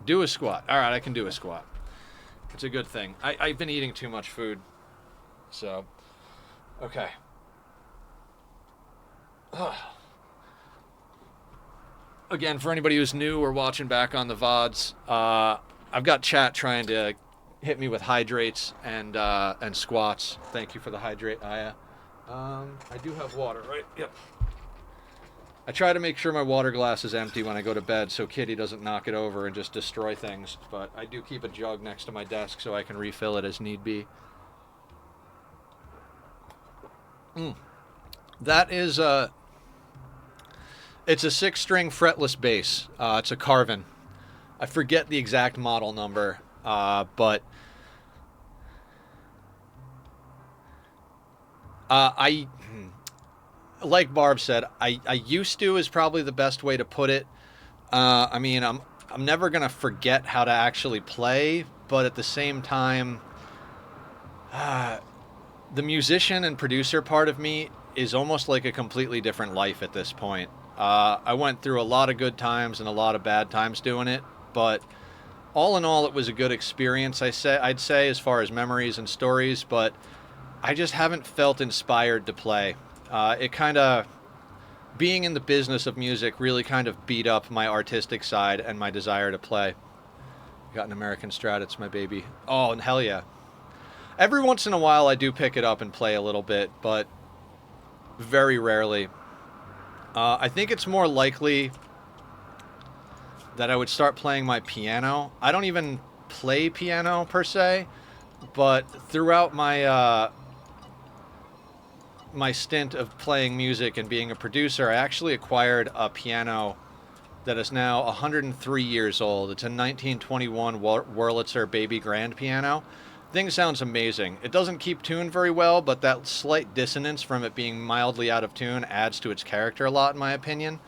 Do a squat. All right, I can do a squat. It's a good thing. I've been eating too much food. So, okay. Again, for anybody who's new or watching back on the VODs, I've got chat trying to hit me with hydrates and squats. Thank you for the hydrate, Aya. I do have water, right? Yep. I try to make sure my water glass is empty when I go to bed so Kitty doesn't knock it over and just destroy things, but I do keep a jug next to my desk so I can refill it as need be. That is it's a 6-string fretless bass. It's a Carvin. I forget the exact model number, but I, like Barb said, I used to is probably the best way to put it. I mean, I'm never gonna forget how to actually play, but at the same time, the musician and producer part of me is almost like a completely different life at this point. I went through a lot of good times and a lot of bad times doing it, but all in all, it was a good experience. I'd say as far as memories and stories, but I just haven't felt inspired to play. It kind of being in the business of music really kind of beat up my artistic side and my desire to play. Got an American Strat, it's my baby. Oh, and hell yeah. Every once in a while I do pick it up and play a little bit, but very rarely. I think it's more likely that I would start playing my piano. I don't even play piano per se, but throughout my stint of playing music and being a producer, I actually acquired a piano that is now 103 years old. It's a 1921 Wurlitzer baby grand piano. Thing sounds amazing. It doesn't keep tune very well, but that slight dissonance from it being mildly out of tune adds to its character a lot, in my opinion.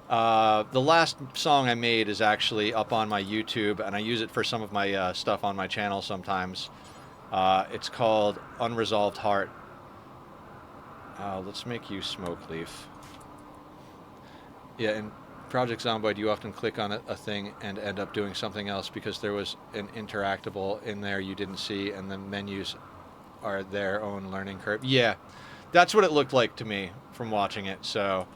The last song I made is actually up on my YouTube, and I use it for some of my stuff on my channel sometimes. It's called Unresolved Heart. Let's make you Smoke Leaf. Yeah, in Project Zomboid, you often click on a thing and end up doing something else because there was an interactable in there you didn't see, and the menus are their own learning curve. Yeah, that's what it looked like to me from watching it, so...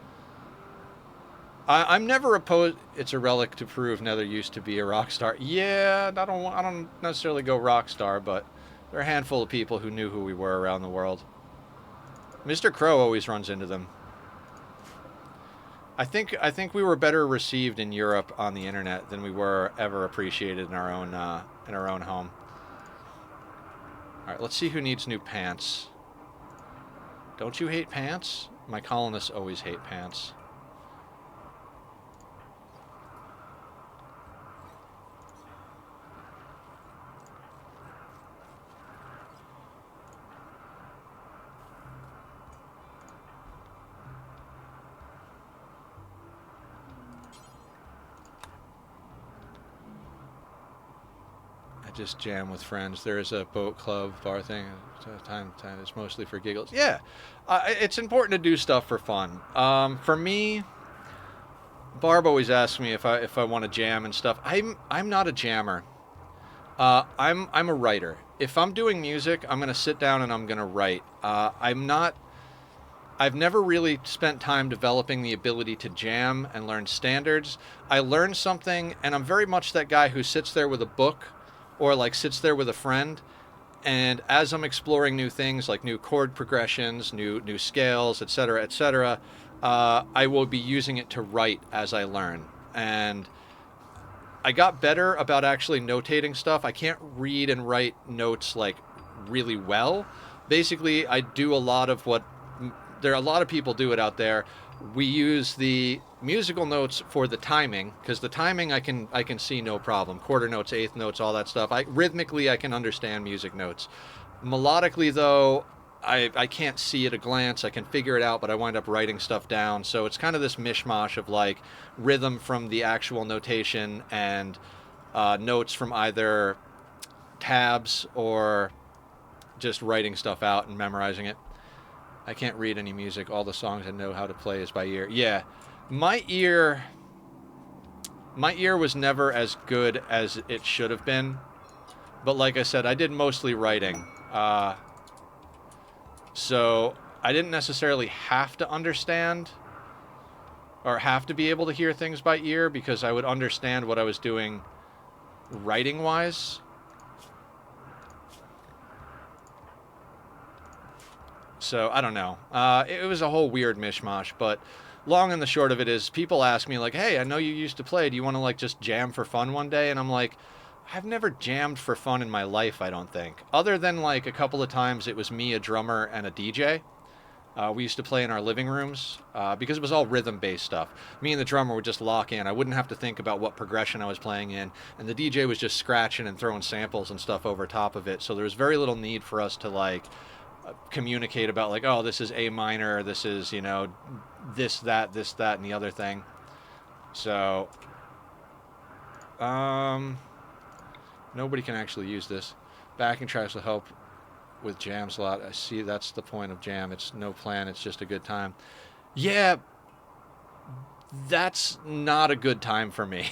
I'm never opposed. It's a relic to prove Nether used to be a rock star. Yeah, I don't necessarily go rock star, but there are a handful of people who knew who we were around the world. Mr. Crow always runs into them. I think we were better received in Europe on the internet than we were ever appreciated in our own home. All right, let's see who needs new pants. Don't you hate pants? My colonists always hate pants. Just jam with friends. There's a boat club bar thing. Time. It's mostly for giggles. Yeah, it's important to do stuff for fun. For me, Barb always asks me if I want to jam and stuff. I'm not a jammer. I'm a writer. If I'm doing music, I'm gonna sit down and I'm gonna write. I'm not. I've never really spent time developing the ability to jam and learn standards. I learn something, and I'm very much that guy who sits there with a book or like sits there with a friend, and as I'm exploring new things like new chord progressions, new scales, etc., I will be using it to write as I learn. And I got better about actually notating stuff. I can't read and write notes like really well. Basically, I do a lot of what there are a lot of people do it out there. We use the musical notes for the timing, because the timing I can see no problem. Quarter notes, eighth notes, all that stuff. Rhythmically I can understand music notes. Melodically though, I can't see at a glance. I can figure it out, but I wind up writing stuff down. So it's kind of this mishmash of like rhythm from the actual notation and notes from either tabs or just writing stuff out and memorizing it. I can't read any music. All the songs I know how to play is by ear. Yeah, my ear was never as good as it should have been. But like I said, I did mostly writing. So I didn't necessarily have to understand or have to be able to hear things by ear, because I would understand what I was doing writing-wise. So, I don't know. It was a whole weird mishmash, but long and the short of it is people ask me, like, hey, I know you used to play. Do you want to, like, just jam for fun one day? And I'm like, I've never jammed for fun in my life, I don't think. Other than, like, a couple of times it was me, a drummer, and a DJ. We used to play in our living rooms because it was all rhythm-based stuff. Me and the drummer would just lock in. I wouldn't have to think about what progression I was playing in. And the DJ was just scratching and throwing samples and stuff over top of it. So there was very little need for us to, like, communicate about like, oh, this is A minor, this is, you know, this, that, and the other thing. So, nobody can actually use this. Backing tracks will help with jams a lot. I see, that's the point of jam. It's no plan, it's just a good time. Yeah, that's not a good time for me.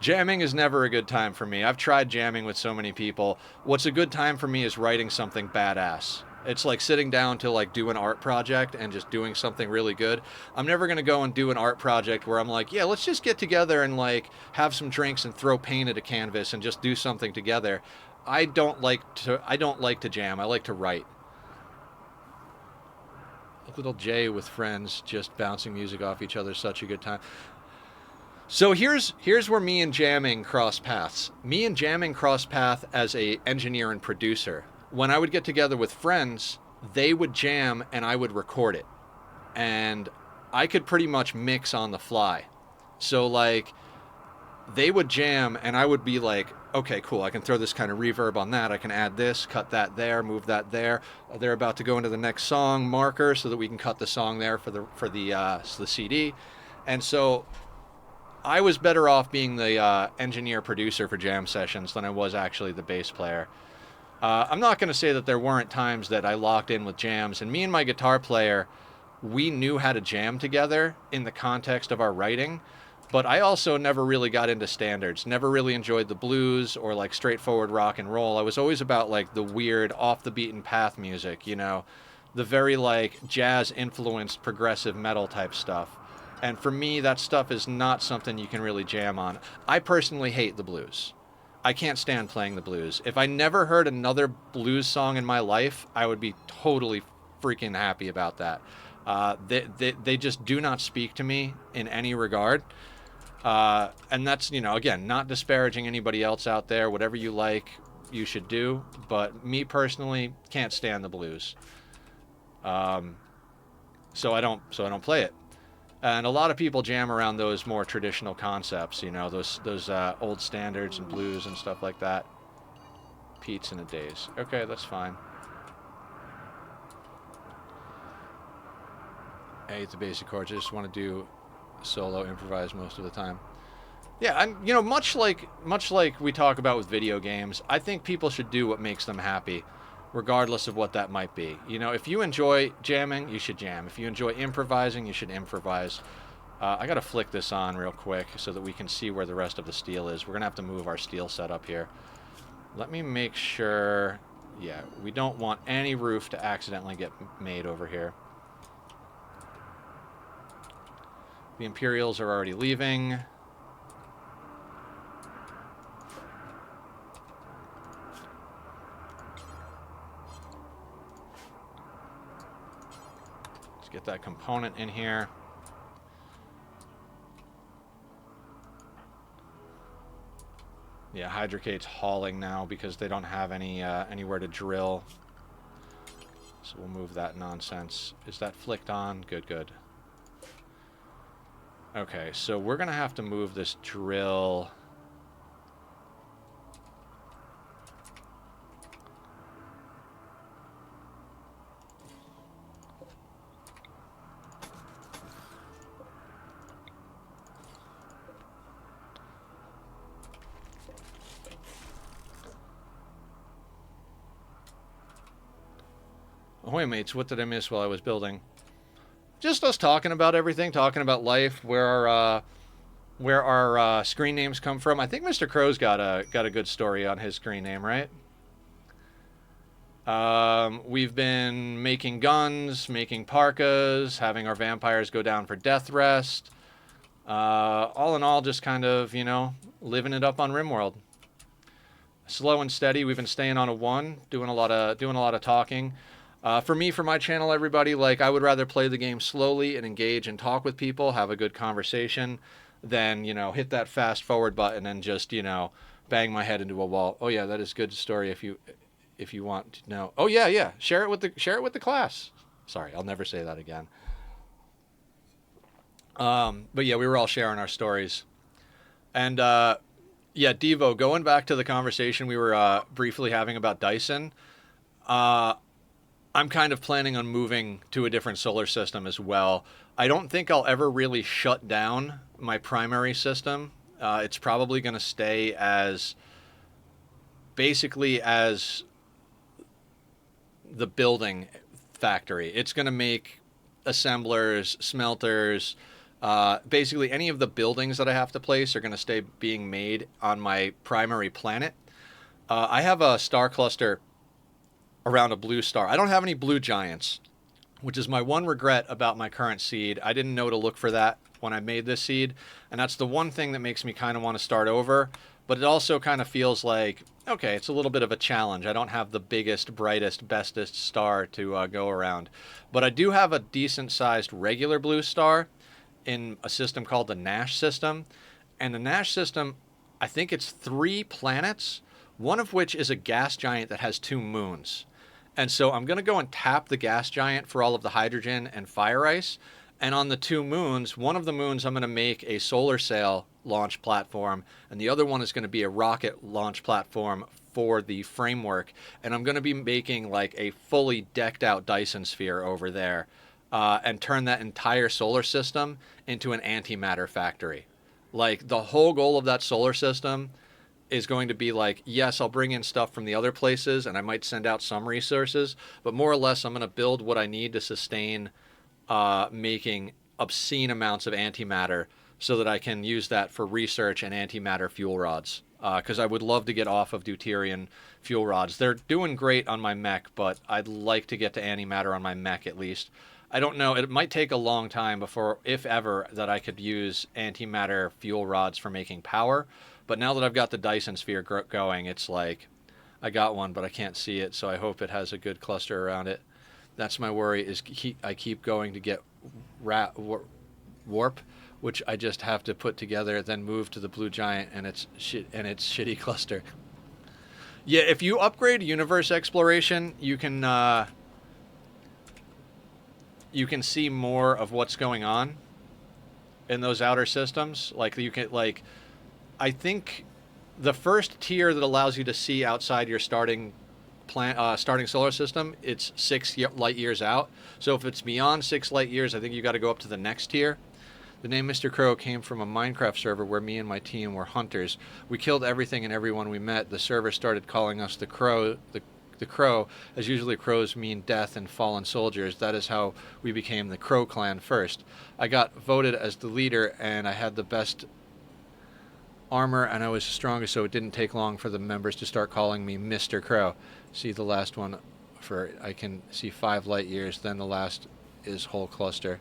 Jamming is never a good time for me. I've tried jamming with so many people. What's a good time for me is writing something badass. It's like sitting down to like do an art project and just doing something really good. I'm never going to go and do an art project where I'm like, yeah, let's just get together and like have some drinks and throw paint at a canvas and just do something together. I don't like to jam. I like to write. Little Jay with friends just bouncing music off each other, such a good time. So here's where me and jamming cross paths. Me and jamming cross path as a engineer and producer. When I would get together with friends, they would jam and I would record it. And I could pretty much mix on the fly. So like they would jam and I would be like, okay, cool, I can throw this kind of reverb on that. I can add this, cut that there, move that there. They're about to go into the next song marker so that we can cut the song there for the CD. And so I was better off being the engineer producer for jam sessions than I was actually the bass player. I'm not going to say that there weren't times that I locked in with jams, and me and my guitar player, we knew how to jam together in the context of our writing, but I also never really got into standards, never really enjoyed the blues or like straightforward rock and roll. I was always about like the weird off the beaten path music, the very like jazz influenced progressive metal type stuff. And for me, that stuff is not something you can really jam on. I personally hate the blues. I can't stand playing the blues. If I never heard another blues song in my life, I would be totally freaking happy about that. They just do not speak to me in any regard. And that's, again, not disparaging anybody else out there. Whatever you like, you should do. But me personally, can't stand the blues. So I don't play it. And a lot of people jam around those more traditional concepts, those old standards and blues and stuff like that. Pete's in a daze. Okay, that's fine. I hate the basic chords. I just want to do solo improvise most of the time. Yeah, and much like we talk about with video games, I think people should do what makes them happy, regardless of what that might be. If you enjoy jamming, you should jam. If you enjoy improvising, you should improvise. I gotta flick this on real quick so that we can see where the rest of the steel is. We're gonna have to move our steel setup here. Let me make sure. Yeah, we don't want any roof to accidentally get made over here. The Imperials are already leaving. Let's get that component in here. Yeah, Hydrocate's hauling now because they don't have anywhere to drill. So we'll move that nonsense. Is that flicked on? Good, good. Okay, so we're going to have to move this drill. Ahoy, mates, what did I miss while I was building? Just us talking about everything, talking about life, where our screen names come from. I think Mr. Crow's got a good story on his screen name, right? We've been making guns, making parkas, having our vampires go down for death rest. All in all, just kind of, living it up on Rimworld. Slow and steady. We've been staying on a 1, doing a lot of talking. For me, for my channel, everybody, like, I would rather play the game slowly and engage and talk with people, have a good conversation, than, hit that fast forward button and just, bang my head into a wall. Oh yeah, that is good story if you want to know. Oh yeah. Share it with the class. Sorry, I'll never say that again. But yeah, we were all sharing our stories. And yeah, Devo, going back to the conversation we were briefly having about Dyson, I'm kind of planning on moving to a different solar system as well. I don't think I'll ever really shut down my primary system. It's probably going to stay basically as the building factory. It's going to make assemblers, smelters, Basically, any of the buildings that I have to place are going to stay being made on my primary planet. I have a star cluster around a blue star. I don't have any blue giants, which is my one regret about my current seed. I didn't know to look for that when I made this seed, and that's the one thing that makes me kind of want to start over. But it also kind of feels like, okay, it's a little bit of a challenge. I don't have the biggest, brightest, bestest star to go around. But I do have a decent sized regular blue star in a system called the Nash system. And the Nash system, I think it's 3 planets, one of which is a gas giant that has 2 moons. And so I'm going to go and tap the gas giant for all of the hydrogen and fire ice. And on the 2 moons, one of the moons I'm going to make a solar sail launch platform, and the other one is going to be a rocket launch platform for the framework. And I'm going to be making like a fully decked out Dyson sphere over there, and turn that entire solar system into an antimatter factory. Like the whole goal of that solar system is going to be like, yes, I'll bring in stuff from the other places and I might send out some resources, but more or less I'm going to build what I need to sustain making obscene amounts of antimatter so that I can use that for research and antimatter fuel rods. Because I would love to get off of deuterium fuel rods. They're doing great on my mech, but I'd like to get to antimatter on my mech at least. I don't know. It might take a long time before, if ever, that I could use antimatter fuel rods for making power. But now that I've got the Dyson sphere going, it's like I got one, but I can't see it, so I hope it has a good cluster around it. That's my worry. Is I keep going to get warp, which I just have to put together, then move to the blue giant and its shitty cluster. Yeah, if you upgrade universe exploration, you can see more of what's going on in those outer systems. Like you can like, I think the first tier that allows you to see outside your starting starting solar system, it's 6 light years out. So if it's beyond 6 light years, I think you got to go up to the next tier. The name Mr. Crow came from a Minecraft server where me and my team were hunters. We killed everything and everyone we met. The server started calling us the Crow, the Crow, as usually crows mean death and fallen soldiers. That is how we became the Crow clan first. I got voted as the leader and I had the best armor and I was the strongest, so it didn't take long for the members to start calling me Mr. Crow. See the last one for, I can see 5 light years, then the last is whole cluster.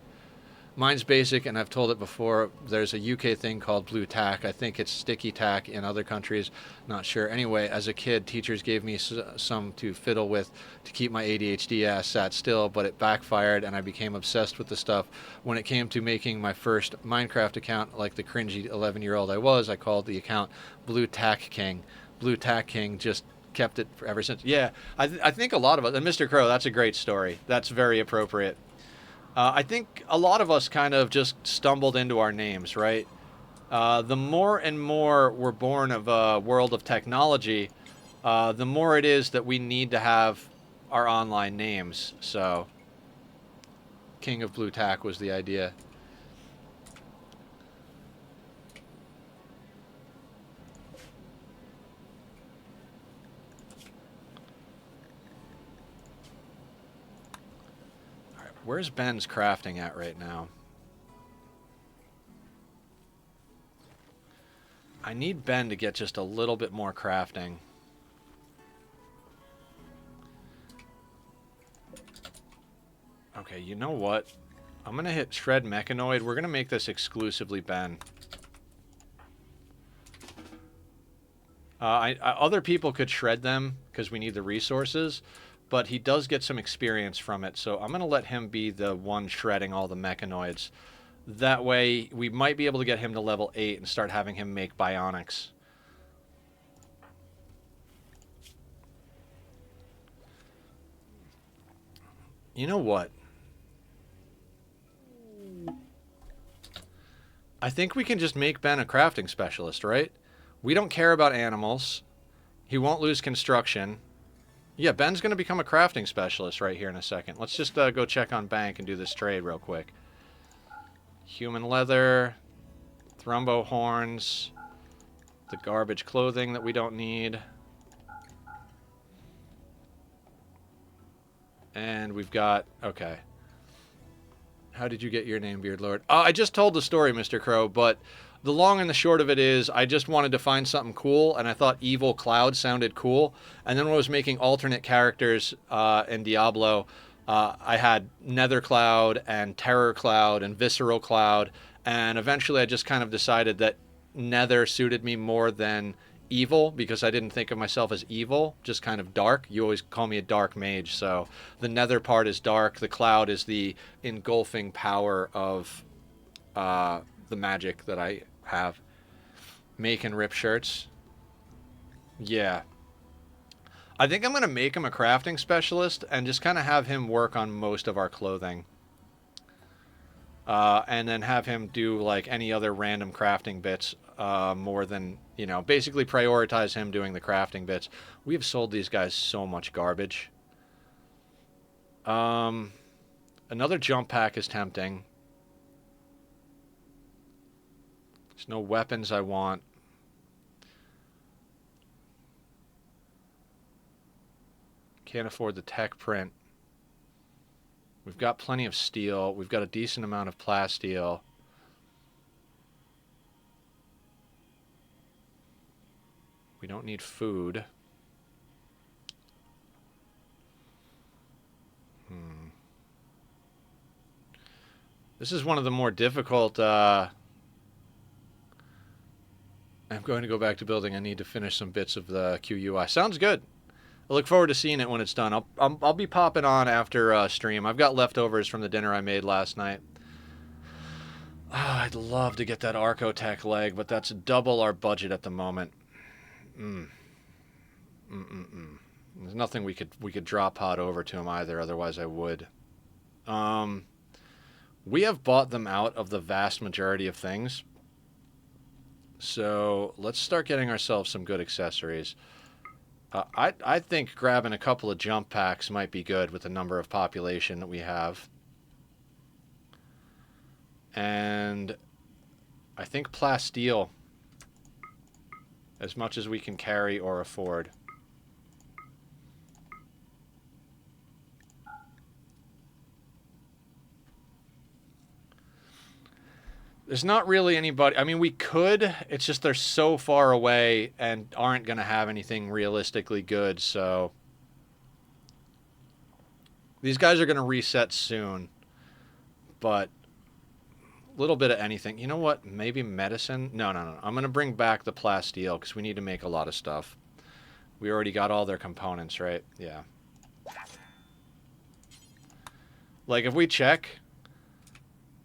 Mine's basic, and I've told it before. There's a UK thing called blue tack. I think it's sticky tack in other countries. Not sure. Anyway, as a kid, teachers gave me some to fiddle with to keep my ADHD ass sat still, but it backfired, and I became obsessed with the stuff. When it came to making my first Minecraft account, like the cringy 11-year-old I was, I called the account Blue Tack King. Blue Tack King just kept it ever since. Yeah, I think a lot of us, and Mr. Crow, that's a great story. That's very appropriate. I think a lot of us kind of just stumbled into our names, right? The more and more we're born of a world of technology, the more it is that we need to have our online names. So, King of Blue Tack was the idea. Where's Ben's crafting at right now? I need Ben to get just a little bit more crafting. Okay, you know what? I'm going to hit Shred Mechanoid. We're going to make this exclusively Ben. Other people could shred them because we need the resources, but he does get some experience from it, so I'm going to let him be the one shredding all the mechanoids. That way, we might be able to get him to level 8 and start having him make bionics. You know what? I think we can just make Ben a crafting specialist, right? We don't care about animals. He won't lose construction. Yeah, Ben's going to become a crafting specialist right here in a second. Let's just go check on Bank and do this trade real quick. Human leather, thrumbo horns, the garbage clothing that we don't need. And we've got, okay. How did you get your name, Beard Lord? I just told the story, Mr. Crow, but the long and the short of it is I just wanted to find something cool, and I thought Evil Cloud sounded cool. And then when I was making alternate characters in Diablo, I had Nether Cloud and Terror Cloud and Visceral Cloud, and eventually I just kind of decided that Nether suited me more than evil because I didn't think of myself as evil, just kind of dark. You always call me a dark mage, so the nether part is dark. The cloud is the engulfing power of the magic that I have. Make and rip shirts. Yeah. I think I'm going to make him a crafting specialist and just kind of have him work on most of our clothing. And then have him do like any other random crafting bits more than, you know, basically prioritize him doing the crafting bits. We have sold these guys so much garbage. Another jump pack is tempting. There's no weapons I want. Can't afford the tech print. We've got plenty of steel. We've got a decent amount of plasteel. We don't need food. This is one of the more difficult... I'm going to go back to building. I need to finish some bits of the QUI. Sounds good. I look forward to seeing it when it's done. I'll be popping on after stream. I've got leftovers from the dinner I made last night. I'd love to get that Archotech leg, but that's double our budget at the moment. There's nothing we could drop pod over to him either. Otherwise, I would. We have bought them out of the vast majority of things. So let's start getting ourselves some good accessories. I think grabbing a couple of jump packs might be good with the number of population that we have. And I think plasteel, as much as we can carry or afford. There's not really anybody... I mean, we could. It's just they're so far away and aren't going to have anything realistically good, so... These guys are going to reset soon. But... a little bit of anything. You know what? Maybe medicine? No. I'm going to bring back the plasteel because we need to make a lot of stuff. We already got all their components, right? Yeah. Like, if we check...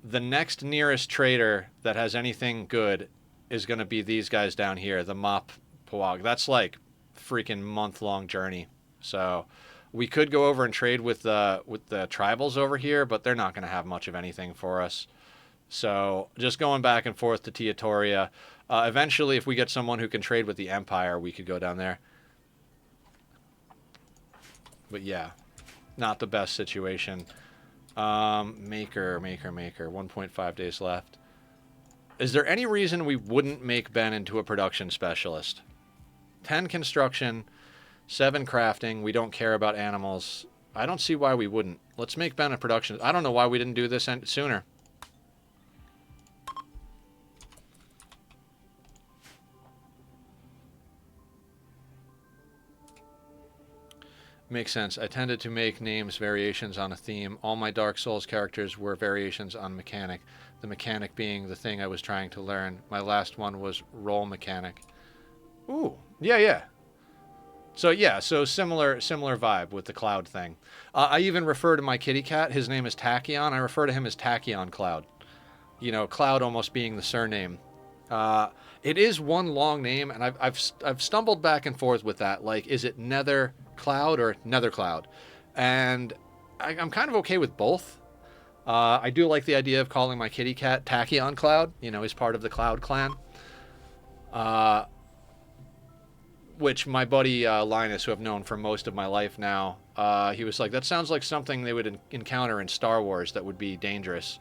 the next nearest trader that has anything good is going to be these guys down here, the Mop Pawag. That's like freaking month-long journey. So we could go over and trade with the tribals over here, but they're not going to have much of anything for us. So just going back and forth to Teotoria. Eventually, if we get someone who can trade with the Empire, we could go down there. But yeah, not the best situation. Maker. 1.5 days left. Is there any reason we wouldn't make Ben into a production specialist? 10 construction, 7 crafting. We don't care about animals. I don't see why we wouldn't. Let's make Ben a production. I don't know why we didn't do this sooner. Makes sense. I tended to make names variations on a theme. All my Dark Souls characters were variations on mechanic. The mechanic being the thing I was trying to learn. My last one was role mechanic. Ooh, yeah. So similar vibe with the cloud thing. I even refer to my kitty cat. His name is Tachyon. I refer to him as Tachyon Cloud. You know, Cloud almost being the surname. It is one long name, and I've stumbled back and forth with that. Like, is it Nether Cloud or Nether Cloud? And I'm kind of okay with both. I do like the idea of calling my kitty cat Tachyon Cloud. You know, he's part of the Cloud clan. Which my buddy Linus, who I've known for most of my life now, he was like, that sounds like something they would encounter in Star Wars that would be dangerous.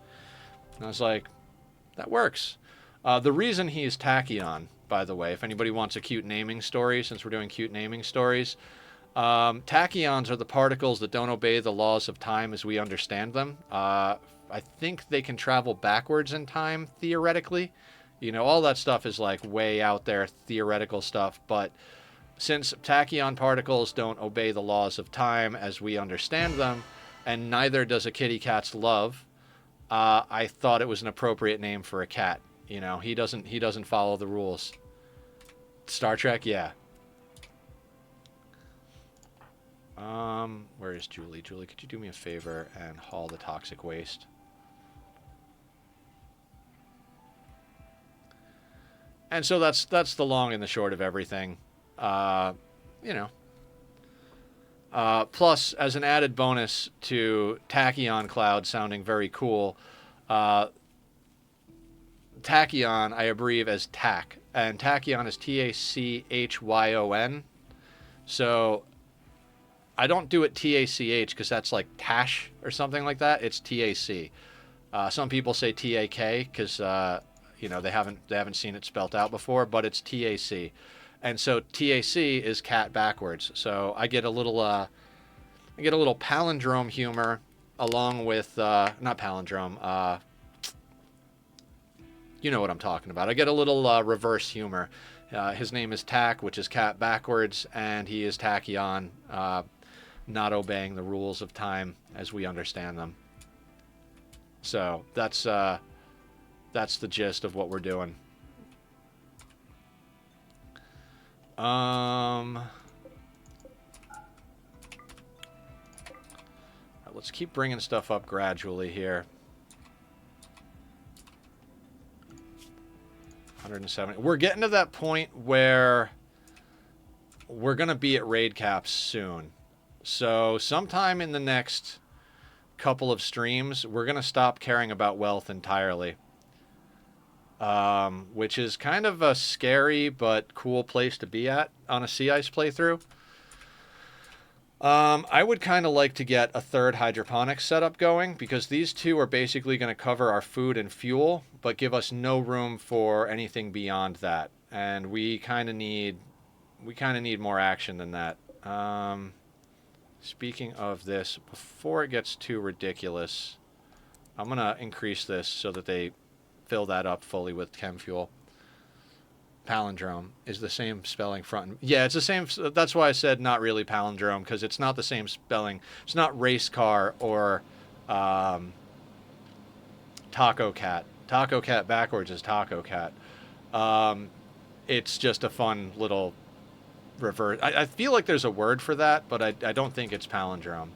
And I was like, that works. The reason he is Tachyon, by the way, if anybody wants a cute naming story, since we're doing cute naming stories, Tachyons are the particles that don't obey the laws of time as we understand them. I think they can travel backwards in time, theoretically. You know, all that stuff is like way out there, theoretical stuff. But since tachyon particles don't obey the laws of time as we understand them, and neither does a kitty cat's love, I thought it was an appropriate name for a cat. You know, he doesn't follow the rules. Star Trek, yeah. Where is Julie? Julie, could you do me a favor and haul the toxic waste? And so that's the long and the short of everything. You know. Plus, as an added bonus to Tachyon Cloud sounding very cool, Tachyon I abbreviate as TAC, and Tachyon is Tachyon. So I don't do it TACH because that's like Tash or something like that. It's TAC. Some people say TAK because they haven't seen it spelt out before, but it's TAC. And so TAC is cat backwards. So I get a little palindrome humor along with not palindrome. You know what I'm talking about. I get a little reverse humor. His name is Tack, which is cat backwards, and he is Tachyon, not obeying the rules of time as we understand them. So that's the gist of what we're doing. Let's keep bringing stuff up gradually here. 170. We're getting to that point where we're going to be at raid caps soon. So sometime in the next couple of streams, we're going to stop caring about wealth entirely. Which is kind of a scary but cool place to be at on a sea ice playthrough. I would kind of like to get a third hydroponics setup going because these two are basically going to cover our food and fuel, but give us no room for anything beyond that. And we kind of need more action than that. Speaking of this, before it gets too ridiculous, I'm going to increase this so that they fill that up fully with chem fuel. Palindrome is the same spelling front. Yeah, it's the same. That's why I said not really palindrome, because it's not the same spelling. It's not race car or taco cat. Taco cat backwards is taco cat. It's just a fun little reverse. I feel like there's a word for that, but I don't think it's palindrome.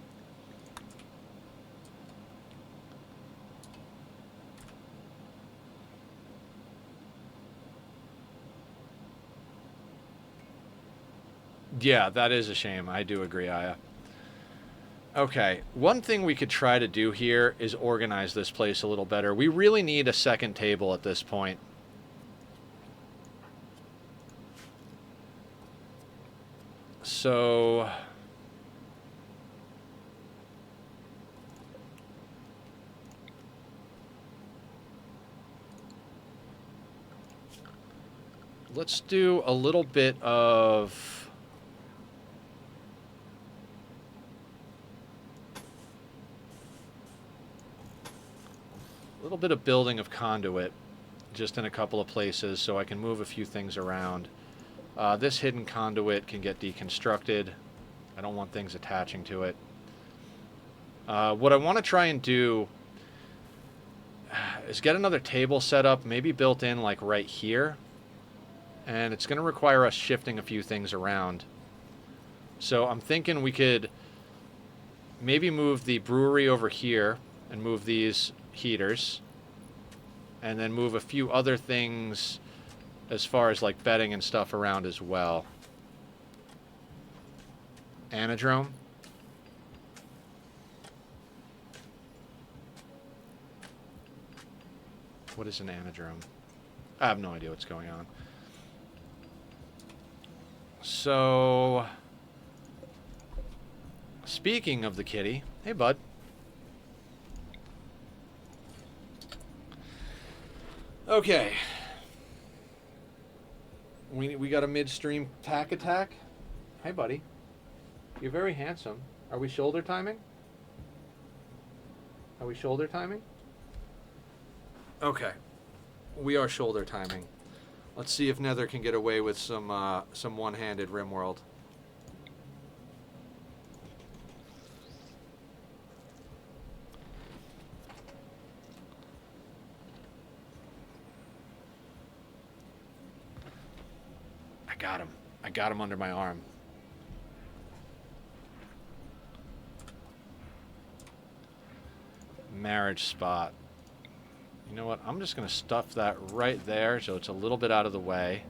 Yeah, that is a shame. I do agree, Aya. Okay, one thing we could try to do here is organize this place a little better. We really need a second table at this point. So let's do a little bit of building of conduit just in a couple of places so I can move a few things around. This hidden conduit can get deconstructed. I don't want things attaching to it. What I want to try and do is get another table set up, maybe built in like right here. And it's going to require us shifting a few things around. So I'm thinking we could maybe move the brewery over here and move these heaters. And then move a few other things as far as like bedding and stuff around as well. Anadrome. What is an anadrome? I have no idea what's going on. So, speaking of the kitty, hey bud. Okay. We got a midstream tack attack. Hey buddy. You're very handsome. Are we shoulder timing? Are we shoulder timing? Okay. We are shoulder timing. Let's see if Nether can get away with some one-handed Rimworld. I got him. I got him under my arm. Marriage spot. You know what? I'm just going to stuff that right there so it's a little bit out of the way.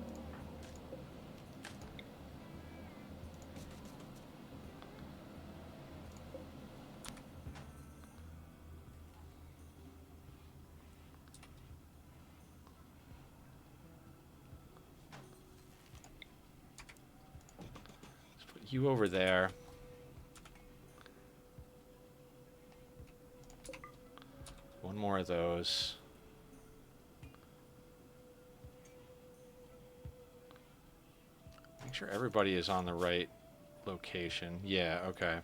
Let's put you over there. One more of those. Make sure everybody is on the right location. Yeah, okay.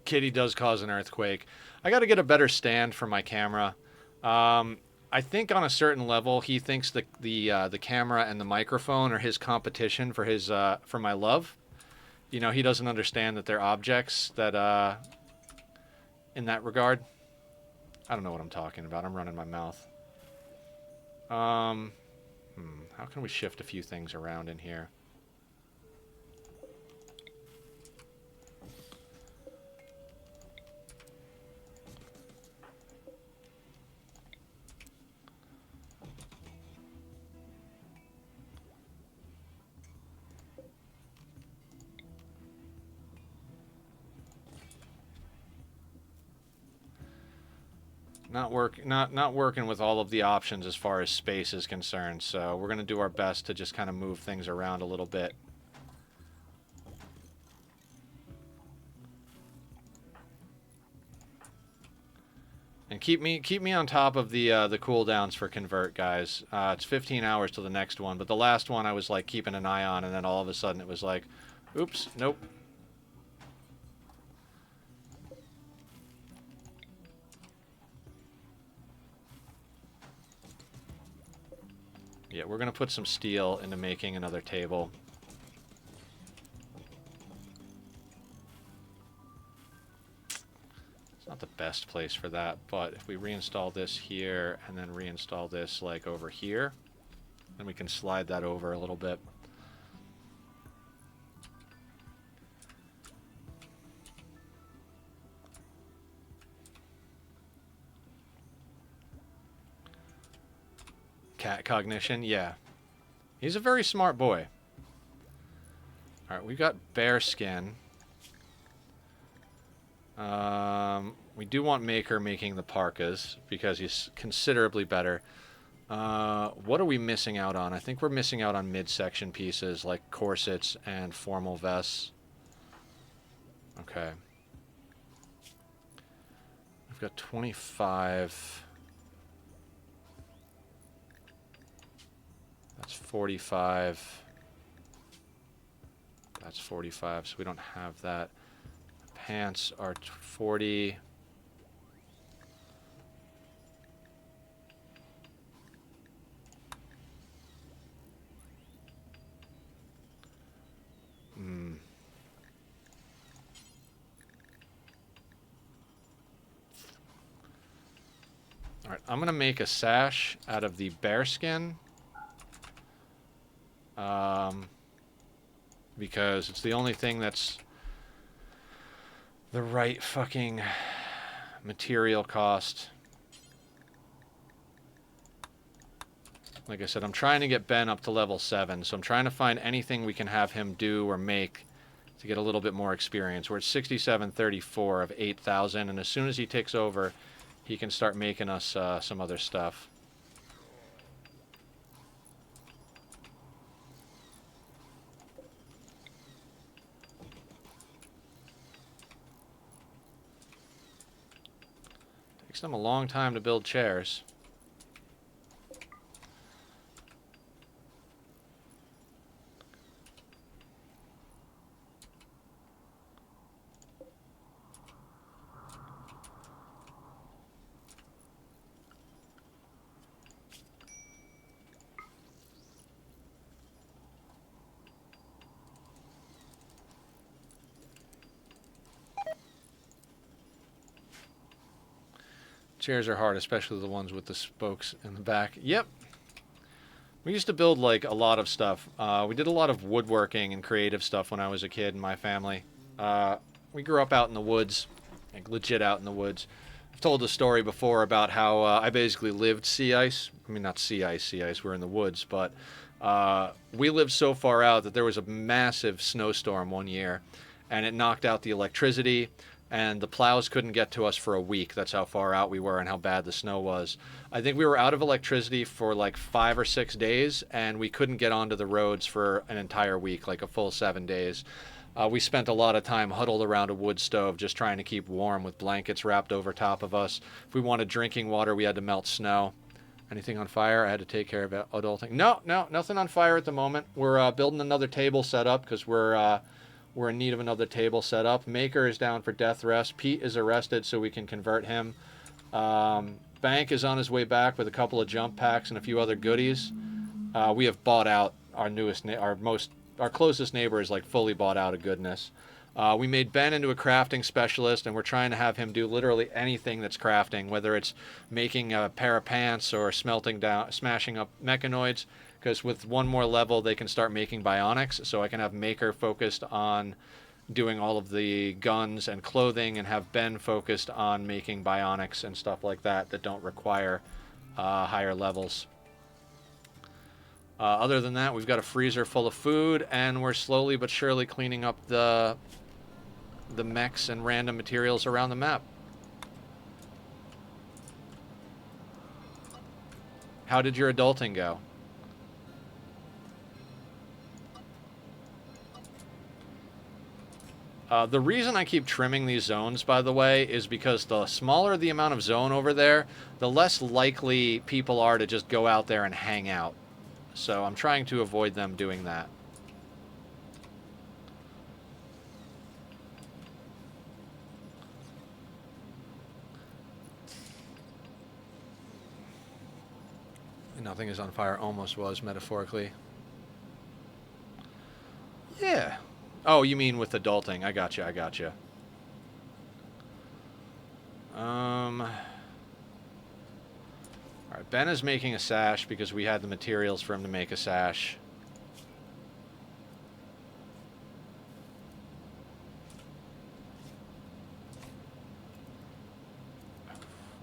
Kitty does cause an earthquake. I got to get a better stand for my camera. I think on a certain level, he thinks the camera and the microphone are his competition for his for my love. You know, he doesn't understand that they're objects that in that regard. I don't know what I'm talking about. I'm running my mouth. How can we shift a few things around in here? Not working with all of the options as far as space is concerned, so we're going to do our best to just kind of move things around a little bit. And keep me on top of the cooldowns for convert, guys. It's 15 hours till the next one, but the last one I was like keeping an eye on, and then all of a sudden it was like, oops, nope. Yeah, we're going to put some steel into making another table. It's not the best place for that, but if we reinstall this here and then reinstall this like over here, then we can slide that over a little bit. Cat cognition, yeah. He's a very smart boy. Alright, we've got bear skin. We do want Maker making the parkas because he's considerably better. What are we missing out on? I think we're missing out on midsection pieces like corsets and formal vests. Okay. We've got 25... That's 45. That's 45, so we don't have that. Pants are 40. Alright, I'm going to make a sash out of the bearskin. Because it's the only thing that's the right fucking material cost. Like I said, I'm trying to get Ben up to level 7, so I'm trying to find anything we can have him do or make to get a little bit more experience. We're at 6734 of 8,000, and as soon as he takes over, he can start making us some other stuff. Takes them a long time to build chairs. Chairs are hard, especially the ones with the spokes in the back. Yep. We used to build like a lot of stuff. We did a lot of woodworking and creative stuff when I was a kid in my family. Uh, we grew up out in the woods, like legit out in the woods. I've told a story before about how I basically lived sea ice. I mean, not sea ice. We're in the woods, but we lived so far out that there was a massive snowstorm one year, and it knocked out the electricity, and the plows couldn't get to us for a week. That's how far out we were and how bad the snow was. I think we were out of electricity for like 5 or 6 days, and we couldn't get onto the roads for an entire week, like a full 7 days. We spent a lot of time huddled around a wood stove just trying to keep warm with blankets wrapped over top of us. If we wanted drinking water, we had to melt snow. Anything on fire? I had to take care of adulting. No, nothing on fire at the moment. We're building another table setup because we're in need of another table setup. Maker is down for death rest. Pete is arrested, so we can convert him. Bank is on his way back with a couple of jump packs and a few other goodies. We have bought out our our closest neighbor is like fully bought out of goodness. We made Ben into a crafting specialist, and we're trying to have him do literally anything that's crafting, whether it's making a pair of pants or smashing up mechanoids. Because with one more level, they can start making bionics. So I can have Maker focused on doing all of the guns and clothing, and have Ben focused on making bionics and stuff like that that don't require higher levels. Other than that, we've got a freezer full of food, and we're slowly but surely cleaning up the mechs and random materials around the map. How did your adulting go? The reason I keep trimming these zones, by the way, is because the smaller the amount of zone over there, the less likely people are to just go out there and hang out. So I'm trying to avoid them doing that. Nothing is on fire. Almost was, metaphorically. Yeah. Oh, you mean with adulting. I gotcha. Alright, Ben is making a sash because we had the materials for him to make a sash.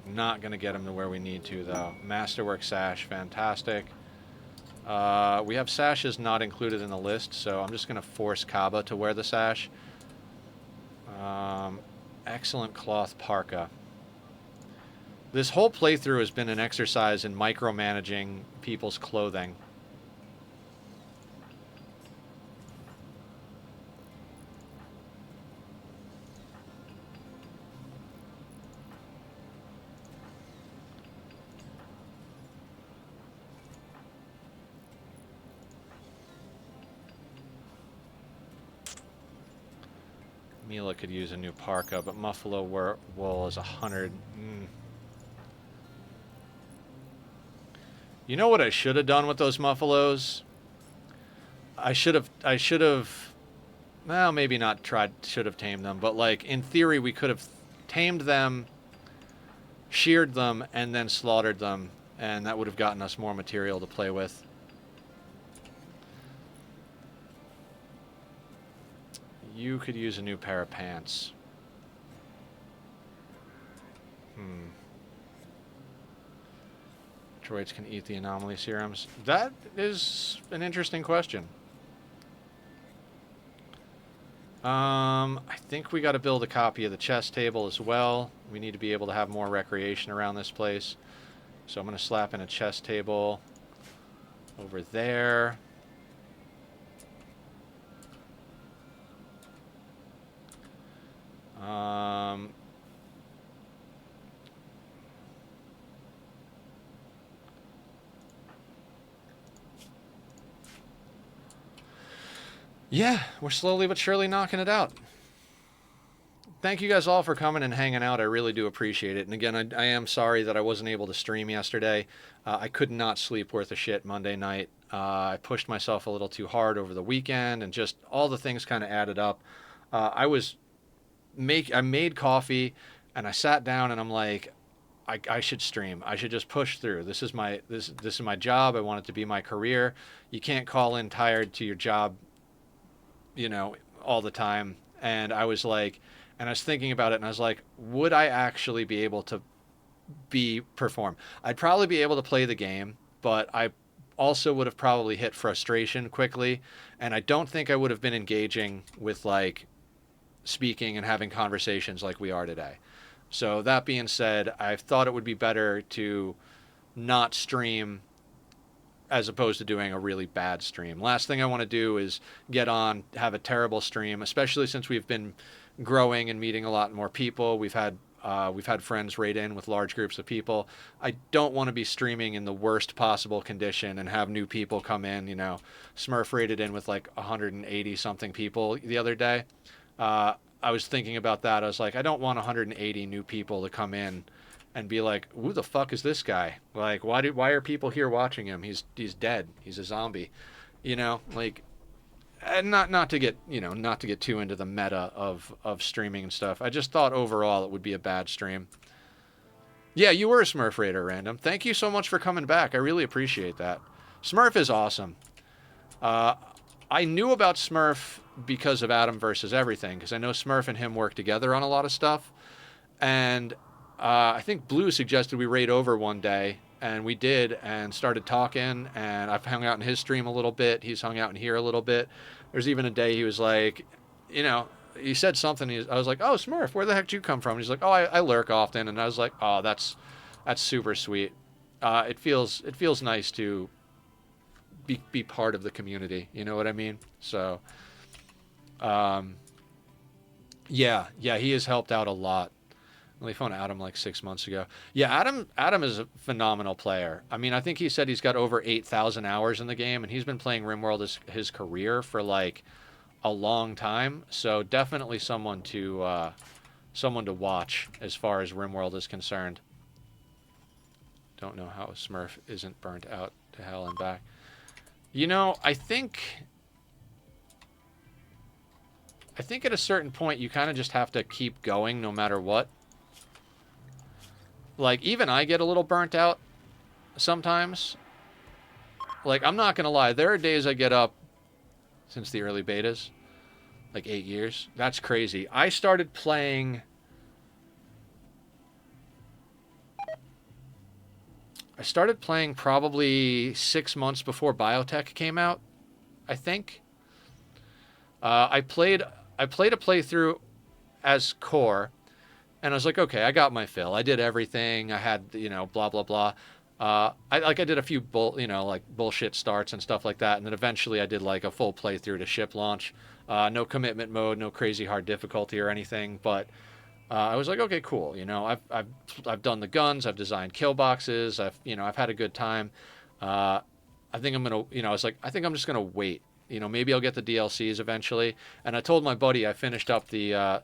Not going to get him to where we need to, though. Masterwork sash, fantastic. We have sashes not included in the list, so I'm just going to force Kaba to wear the sash. Excellent cloth parka. This whole playthrough has been an exercise in micromanaging people's clothing. Mila could use a new parka, but Muffalo wool is 100. You know what I should have done with those Muffalos? I should have, well, maybe not should have tamed them, but like, in theory, we could have tamed them, sheared them, and then slaughtered them, and that would have gotten us more material to play with. You could use a new pair of pants. Droids can eat the anomaly serums. That is an interesting question. I think we got to build a copy of the chess table as well. We need to be able to have more recreation around this place. So I'm going to slap in a chess table over there. Yeah, we're slowly but surely knocking it out. Thank you guys all for coming and hanging out. I really do appreciate it. And again, I am sorry that I wasn't able to stream yesterday. I could not sleep worth a shit Monday night. I pushed myself a little too hard over the weekend, and just all the things kind of added up. I made coffee, and I sat down, and I'm like, I should stream. I should just push through. This is my job. I want it to be my career. You can't call in tired to your job, you know, all the time. And I was like, and I was thinking about it, and I was like, would I actually be able to be perform? I'd probably be able to play the game, but I also would have probably hit frustration quickly, and I don't think I would have been engaging with like speaking and having conversations like we are today. So that being said, I thought it would be better to not stream as opposed to doing a really bad stream. Last thing I want to do is get on, have a terrible stream, especially since we've been growing and meeting a lot more people. We've had friends raid in with large groups of people. I don't want to be streaming in the worst possible condition and have new people come in. You know, Smurf raided in with like 180 something people the other day. I was thinking about that. I was like, I don't want 180 new people to come in and be like, who the fuck is this guy? Like, why are people here watching him? He's dead. He's a zombie. You know, like, and not to get, you know, not to get too into the meta of streaming and stuff. I just thought overall it would be a bad stream. Yeah, you were a Smurf Raider, Random. Thank you so much for coming back. I really appreciate that. Smurf is awesome. Uh, I knew about Smurf because of Adam versus Everything, because I know Smurf and him work together on a lot of stuff. And I think Blue suggested we raid over one day, and we did, and started talking, and I've hung out in his stream a little bit. He's hung out in here a little bit. There's even a day he was like, you know, he said something. I was like, oh, Smurf, where the heck did you come from? And he's like, oh, I lurk often. And I was like, oh, that's super sweet. It feels nice to be part of the community. You know what I mean? So, um, yeah, he has helped out a lot. We found Adam like 6 months ago. Yeah, Adam is a phenomenal player. I mean, I think he said he's got over 8,000 hours in the game, and he's been playing Rimworld as his career for like a long time. So definitely someone to watch as far as Rimworld is concerned. Don't know how Smurf isn't burnt out to hell and back. You know, I think at a certain point you kind of just have to keep going no matter what. Like, even I get a little burnt out sometimes. Like, I'm not going to lie. There are days I get up since the early betas. Like 8 years. That's crazy. I started playing probably 6 months before Biotech came out, I think. I played a playthrough as core, and I was like, okay, I got my fill. I did everything. I had, you know, blah blah blah. I did a few bullshit starts and stuff like that, and then eventually I did like a full playthrough to ship launch. No commitment mode, no crazy hard difficulty or anything, but I was like, okay, cool. You know, I've done the guns. I've designed kill boxes. I've had a good time. I think I'm gonna, you know, I was like, I think I'm just gonna wait. You know, maybe I'll get the DLCs eventually. And I told my buddy I finished up the.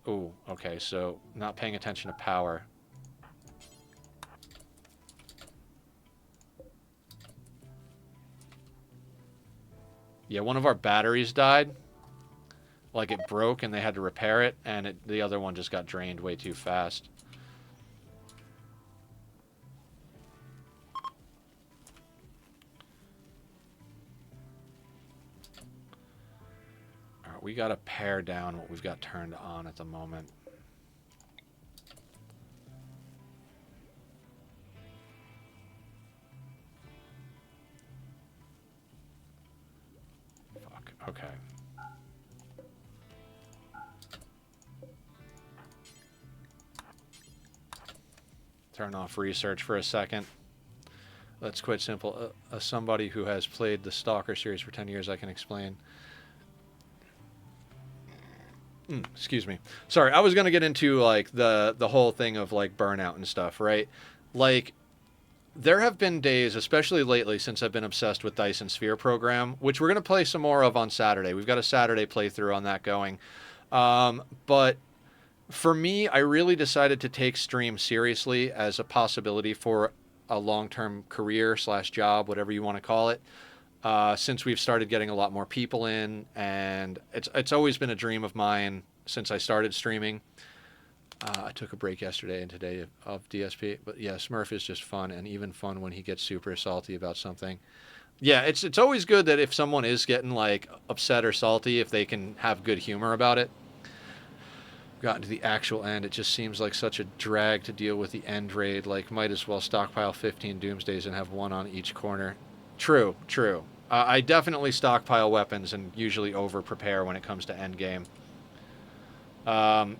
Oh, okay. So not paying attention to power. Yeah, one of our batteries died. Like, it broke and they had to repair it, and the other one just got drained way too fast. All right, we got to pare down what we've got turned on at the moment. Fuck, okay. Turn off research for a second. Let's quit simple. As somebody who has played the Stalker series for 10 years, I can explain. Excuse me. Sorry, I was going to get into like the whole thing of like burnout and stuff, right? Like, there have been days, especially lately since I've been obsessed with Dyson Sphere program, which we're going to play some more of on Saturday. We've got a Saturday playthrough on that going. But for me, I really decided to take stream seriously as a possibility for a long-term career / job, whatever you want to call it. Since we've started getting a lot more people in, and it's always been a dream of mine since I started streaming. I took a break yesterday and today of DSP, but yeah, Smurf is just fun, and even fun when he gets super salty about something. Yeah, it's always good that if someone is getting like upset or salty, if they can have good humor about it. Gotten to the actual end, it just seems like such a drag to deal with the end raid. Like, might as well stockpile 15 Doomsdays and have one on each corner. True, true. I definitely stockpile weapons and usually over prepare when it comes to end game. Um,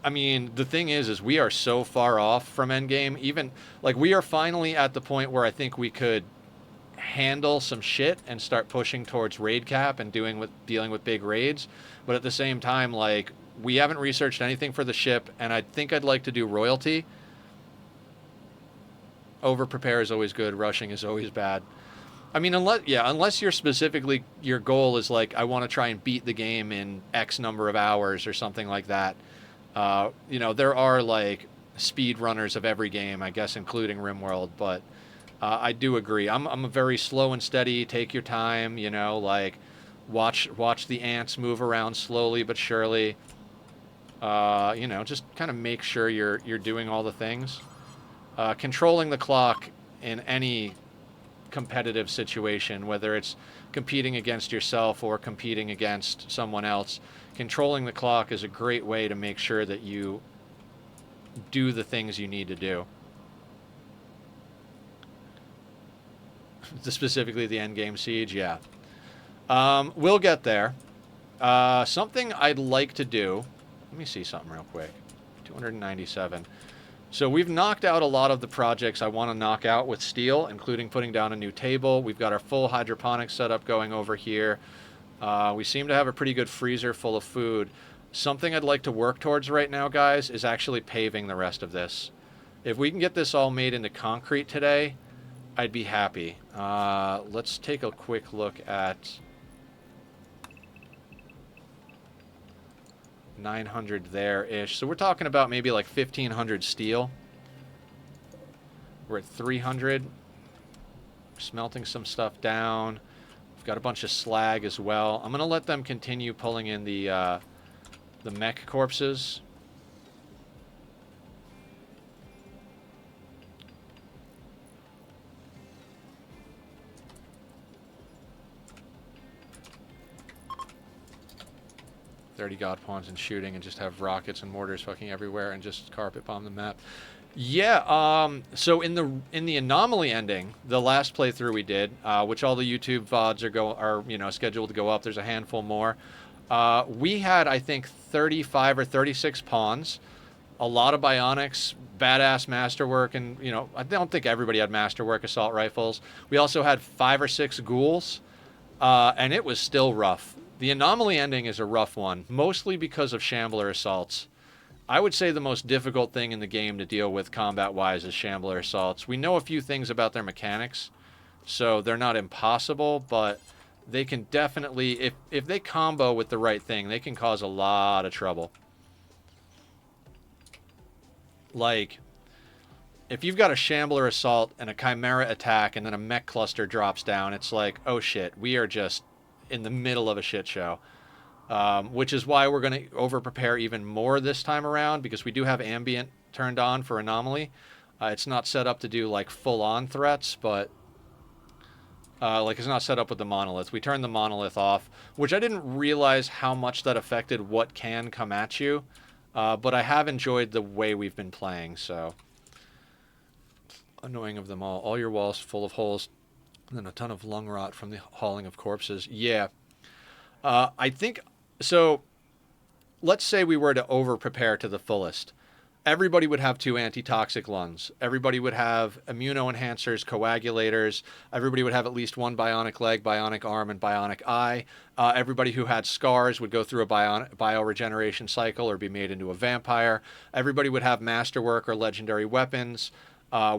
I mean, the thing is we are so far off from end game. Even like we are finally at the point where I think we could handle some shit and start pushing towards raid cap and dealing with big raids. But at the same time, like we haven't researched anything for the ship, and I think I'd like to do royalty. Over prepare is always good. Rushing is always bad. I mean, unless you're specifically your goal is like I want to try and beat the game in X number of hours or something like that. There are like speed runners of every game, I guess, including Rimworld, but I do agree. I'm a very slow and steady. Take your time. Like watch the ants move around slowly but surely. Just kind of make sure you're doing all the things. Controlling the clock in any competitive situation, whether it's competing against yourself or competing against someone else, controlling the clock is a great way to make sure that you do the things you need to do. Specifically the end game siege, yeah. We'll get there. Something I'd like to do. Let me see something real quick. 297. So we've knocked out a lot of the projects I want to knock out with steel, including putting down a new table. We've got our full hydroponics setup going over here. We seem to have a pretty good freezer full of food. Something I'd like to work towards right now, guys, is actually paving the rest of this. If we can get this all made into concrete today, I'd be happy. Let's take a quick look at 900 there-ish. So we're talking about maybe like 1,500 steel. We're at 300. Smelting some stuff down. We've got a bunch of slag as well. I'm going to let them continue pulling in the mech corpses. $30 god pawns and shooting and just have rockets and mortars fucking everywhere and just carpet bomb the map. Yeah, so in the anomaly ending, the last playthrough we did, which all the YouTube VODs are scheduled to go up. There's a handful more. We had, I think, 35 or 36 pawns, a lot of bionics, badass masterwork, and I don't think everybody had masterwork assault rifles. We also had 5 or 6 ghouls, and it was still rough. The anomaly ending is a rough one, mostly because of shambler assaults. I would say the most difficult thing in the game to deal with combat-wise is shambler assaults. We know a few things about their mechanics, so they're not impossible, but they can definitely, if they combo with the right thing, they can cause a lot of trouble. Like, if you've got a shambler assault and a chimera attack and then a mech cluster drops down, it's like, oh shit, we are just in the middle of a shit show. Which is why we're going to over-prepare even more this time around, because we do have ambient turned on for anomaly. It's not set up to do like full-on threats, but like it's not set up with the monolith. We turned the monolith off, which I didn't realize how much that affected what can come at you, but I have enjoyed the way we've been playing, so. Annoying of them all. All your walls full of holes, and then a ton of lung rot from the hauling of corpses. Yeah. I think, so let's say we were to over-prepare to the fullest. Everybody would have 2 antitoxic lungs. Everybody would have immunoenhancers, coagulators. Everybody would have at least 1 bionic leg, bionic arm, and bionic eye. Everybody who had scars would go through a bioregeneration cycle or be made into a vampire. Everybody would have masterwork or legendary weapons.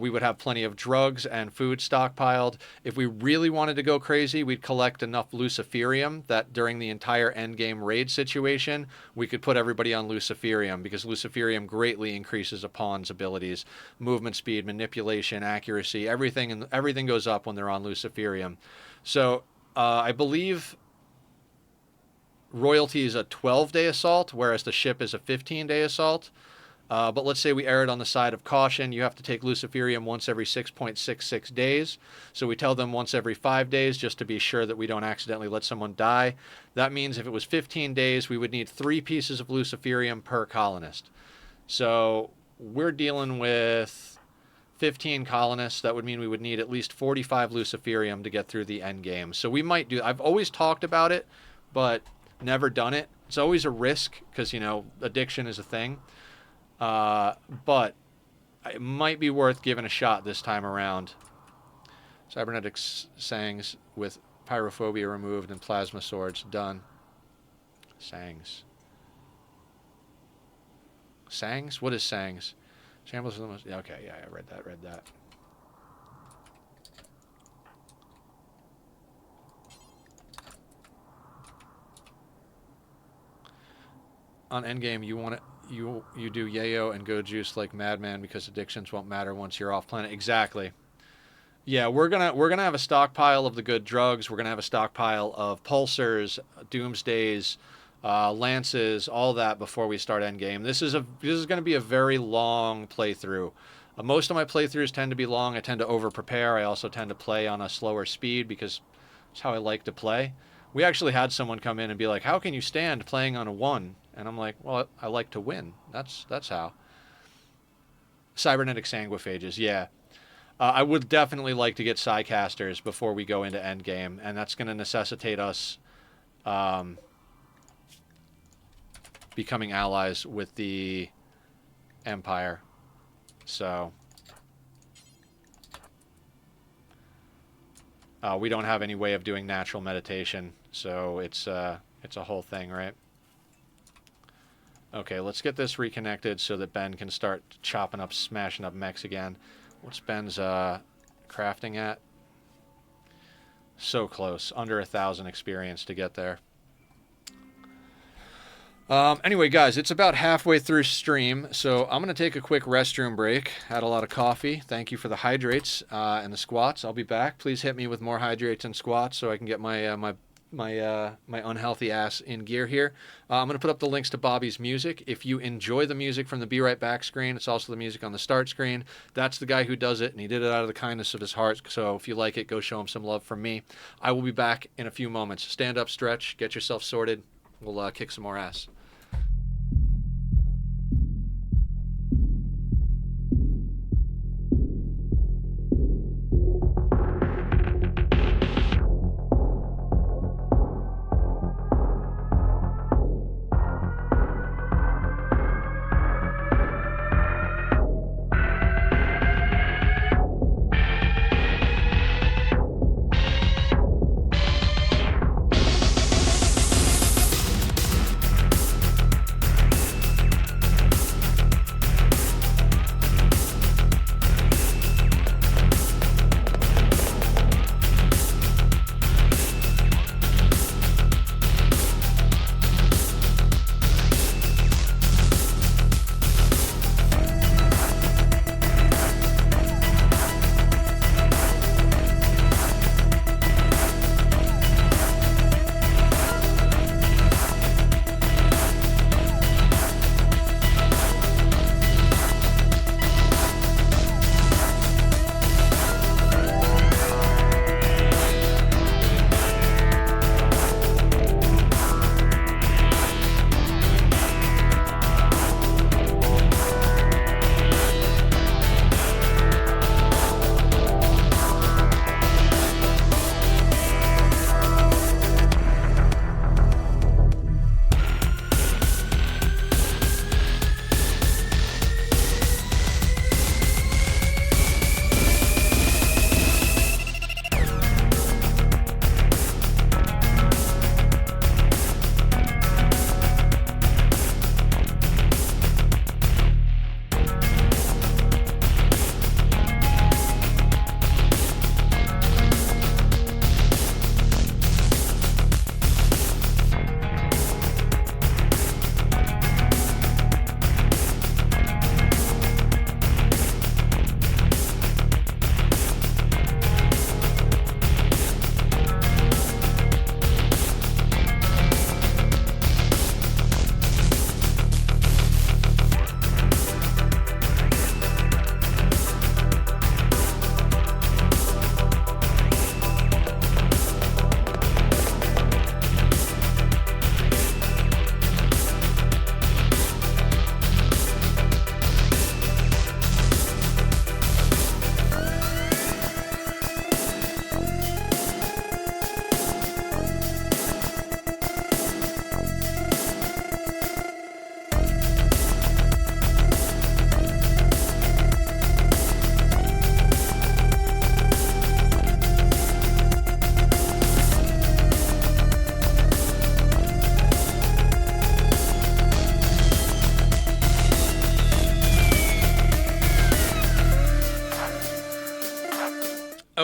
We would have plenty of drugs and food stockpiled. If we really wanted to go crazy, we'd collect enough luciferium that during the entire endgame raid situation, we could put everybody on luciferium, because luciferium greatly increases a pawn's abilities, movement speed, manipulation, accuracy, everything goes up when they're on luciferium. So I believe royalty is a 12-day assault, whereas the ship is a 15-day assault. But let's say we erred on the side of caution. You have to take luciferium once every 6.66 days. So we tell them once every 5 days just to be sure that we don't accidentally let someone die. That means if it was 15 days, we would need 3 pieces of luciferium per colonist. So we're dealing with 15 colonists. That would mean we would need at least 45 luciferium to get through the end game. So we might do. I've always talked about it, but never done it. It's always a risk because, you know, addiction is a thing. But it might be worth giving a shot this time around. Cybernetic Sangs with pyrophobia removed and plasma swords done. Sangs. Sangs? What is Sangs? Shambles of the most. Yeah, okay, yeah, I read that. On Endgame, you want it. You do yayo and go juice like madman because addictions won't matter once you're off planet. Exactly. Yeah, we're gonna have a stockpile of the good drugs. We're gonna have a stockpile of pulsars, doomsdays, lances, all that before we start endgame. This is going to be a very long playthrough. Most of my playthroughs tend to be long. I tend to over prepare. I also tend to play on a slower speed because it's how I like to play. We actually had someone come in and be like, "How can you stand playing on a 1?" And I'm like, "Well, I like to win. That's how." Cybernetic sanguiphages, yeah. I would definitely like to get Psycasters before we go into endgame, and that's going to necessitate us becoming allies with the Empire. So we don't have any way of doing natural meditation, so it's a whole thing, right? Okay, let's get this reconnected so that Ben can start chopping up, smashing up mechs again. What's Ben's crafting at? So close. Under 1,000 experience to get there. Anyway, guys, it's about halfway through stream, so I'm going to take a quick restroom break. Had a lot of coffee. Thank you for the hydrates and the squats. I'll be back. Please hit me with more hydrates and squats so I can get my unhealthy ass in gear here. I'm going to put up the links to Bobby's music. If you enjoy the music from the Be Right Back screen, it's also the music on the start screen. That's the guy who does it, and he did it out of the kindness of his heart. So if you like it, go show him some love from me. I will be back in a few moments. Stand up, stretch, get yourself sorted. We'll kick some more ass.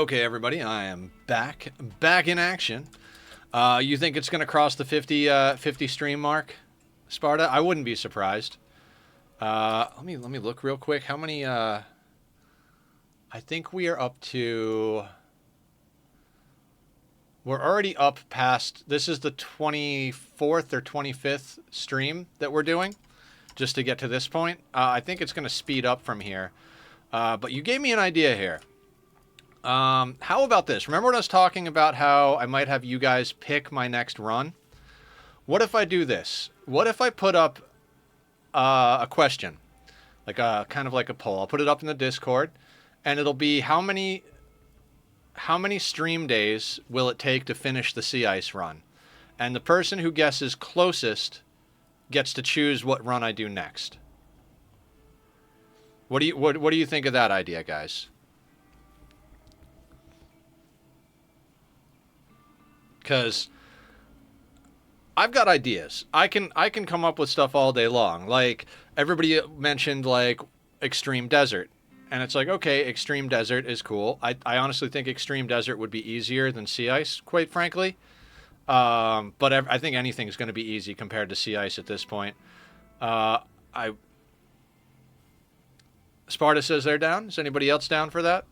Okay, everybody, I am back in action. You think it's going to cross the 50 stream mark, Sparta? I wouldn't be surprised. Let me look real quick. How many? I think we are up to. We're already up past. This is the 24th or 25th stream that we're doing, just to get to this point. I think it's going to speed up from here. But you gave me an idea here. How about this? Remember when I was talking about how I might have you guys pick my next run? What if I do this? What if I put up a question, like a kind of like a poll? I'll put it up in the Discord, and it'll be how many stream days will it take to finish the sea ice run? And the person who guesses closest gets to choose what run I do next. What do you think of that idea, guys? Because I've got ideas. I can come up with stuff all day long. Like everybody mentioned, like Extreme Desert, and it's like, okay, Extreme Desert is cool. I honestly think Extreme Desert would be easier than Sea Ice, quite frankly. But I think anything is going to be easy compared to Sea Ice at this point. Sparta says they're down. Is anybody else down for that?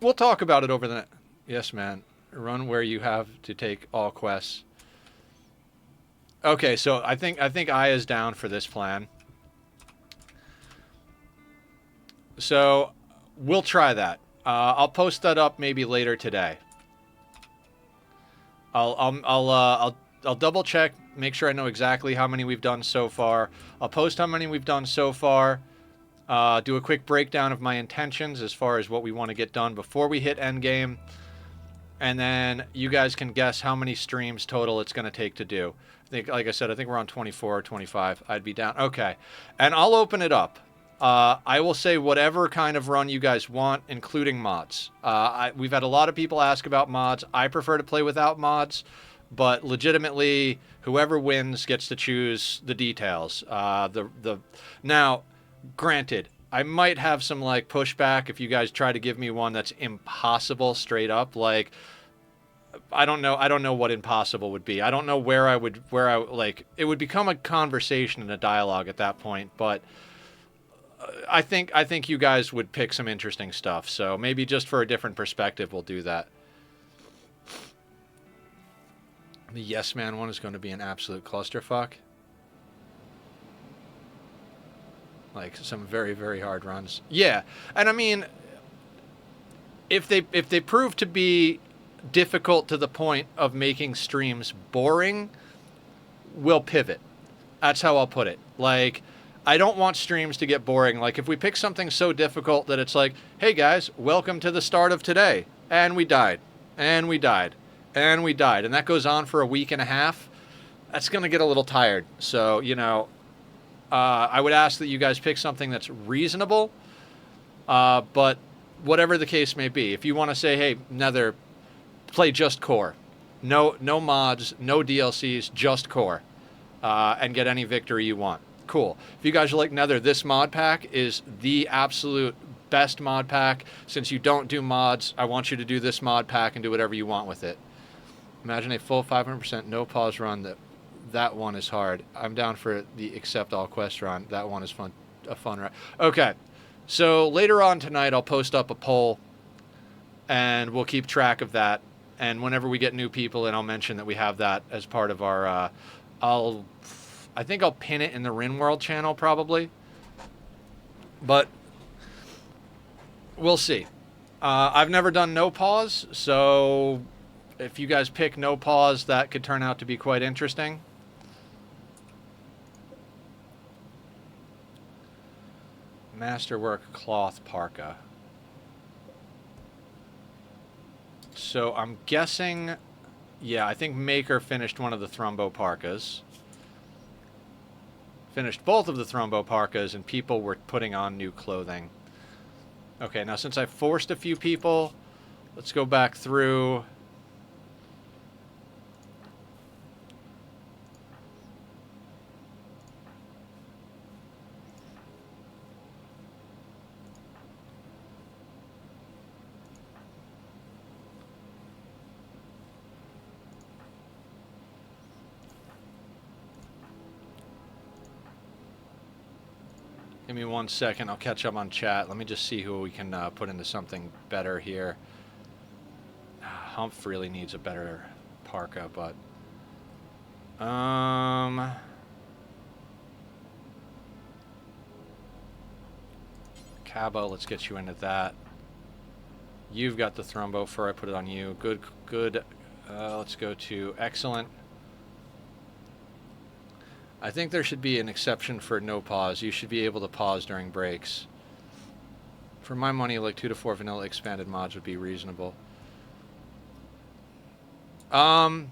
We'll talk about it over the. Yes, man. Run where you have to take all quests. Okay, so I think Aya's down for this plan. So we'll try that. I'll post that up maybe later today. I'll double check, make sure I know exactly how many we've done so far. I'll post how many we've done so far. Do a quick breakdown of my intentions as far as what we want to get done before we hit endgame. And then you guys can guess how many streams total it's going to take to do. I think, like I said, I think we're on 24 or 25. I'd be down. Okay. And I'll open it up. I will say whatever kind of run you guys want, including mods. We've had a lot of people ask about mods. I prefer to play without mods, but legitimately, whoever wins gets to choose the details. Now, granted, I might have some like pushback if you guys try to give me one that's impossible straight up. Like, I don't know what impossible would be. I don't know where it would become a conversation and a dialogue at that point. But I think you guys would pick some interesting stuff. So maybe just for a different perspective, we'll do that. The Yes Man one is going to be an absolute clusterfuck. Like some very, very hard runs. Yeah, and I mean, if they prove to be difficult to the point of making streams boring, we'll pivot. That's how I'll put it. Like, I don't want streams to get boring. Like, if we pick something so difficult that it's like, hey guys, welcome to the start of today, and we died, and we died, and we died, and that goes on for a week and a half, that's going to get a little tired. So, you know, I would ask that you guys pick something that's reasonable, but whatever the case may be, if you want to say, hey, Nether, play just core, no mods, no DLCs, just core, and get any victory you want. Cool. If you guys are like, Nether, this mod pack is the absolute best mod pack. Since you don't do mods, I want you to do this mod pack and do whatever you want with it. Imagine a full 500% no pause run. That one is hard. I'm down for the accept all quest run. That one is fun. A fun run. Okay. So later on tonight, I'll post up a poll, and we'll keep track of that. And whenever we get new people in, I'll mention that we have that as part of our. I think I'll pin it in the Rimworld channel probably. But we'll see. I've never done no pause, so if you guys pick no pause, that could turn out to be quite interesting. Masterwork cloth parka. So I'm guessing, yeah, I think Maker finished one of the Thrumbo parkas. Finished both of the Thrumbo parkas, and people were putting on new clothing. Okay, now since I forced a few people, let's go back through. Give me 1 second. I'll catch up on chat. Let me just see who we can put into something better here. Humph really needs a better parka, but... Cabo, let's get you into that. You've got the thrombo before I put it on you. Good, good. Let's go to excellent. I think there should be an exception for no pause. You should be able to pause during breaks. For my money, like 2 to 4 vanilla expanded mods would be reasonable. I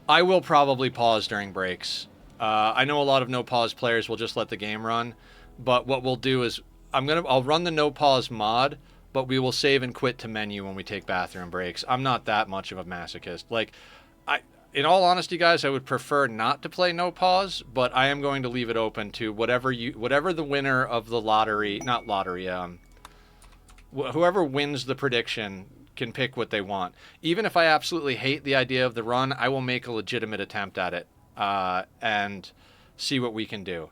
will probably pause during breaks. I know a lot of no pause players will just let the game run, but what we'll do is I'll run the no pause mod, but we will save and quit to menu when we take bathroom breaks. I'm not that much of a masochist. Like, in all honesty, guys, I would prefer not to play no pause, but I am going to leave it open to whatever the winner of the lottery, not lottery, whoever wins the prediction can pick what they want. Even if I absolutely hate the idea of the run, I will make a legitimate attempt at it and see what we can do.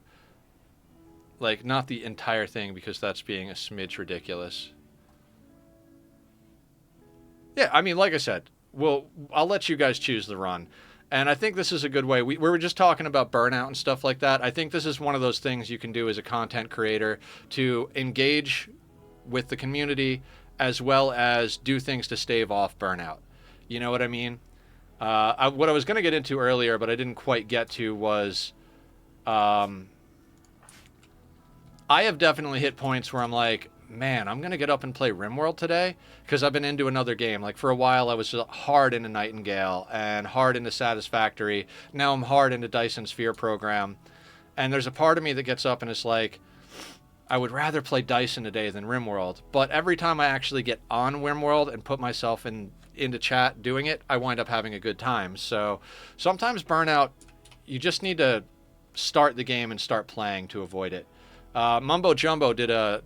Like, not the entire thing, because that's being a smidge ridiculous. Yeah, I mean, like I said, I'll let you guys choose the run. And I think this is a good way. We were just talking about burnout and stuff like that. I think this is one of those things you can do as a content creator to engage with the community as well as do things to stave off burnout. You know what I mean? What I was going to get into earlier, but I didn't quite get to, was I have definitely hit points where I'm like, man, I'm going to get up and play Rimworld today because I've been into another game. Like, for a while, I was hard into Nightingale and hard into Satisfactory. Now I'm hard into Dyson Sphere Program. And there's a part of me that gets up and is like, I would rather play Dyson today than Rimworld. But every time I actually get on Rimworld and put myself into chat doing it, I wind up having a good time. So sometimes burnout, you just need to start the game and start playing to avoid it. Mumbo Jumbo did a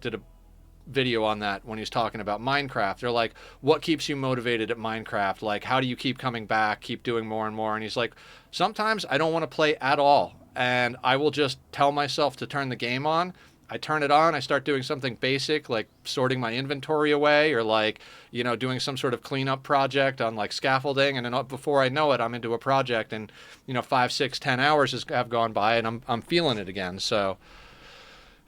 video on that when he was talking about Minecraft. They're like, what keeps you motivated at Minecraft? Like, how do you keep coming back, keep doing more and more? And he's like, sometimes I don't want to play at all, and I will just tell myself to turn the game on. I turn it on, I start doing something basic, like sorting my inventory away, or like, doing some sort of cleanup project on like scaffolding, and then before I know it, I'm into a project, and 5, 6, 10 hours have gone by, and I'm feeling it again. So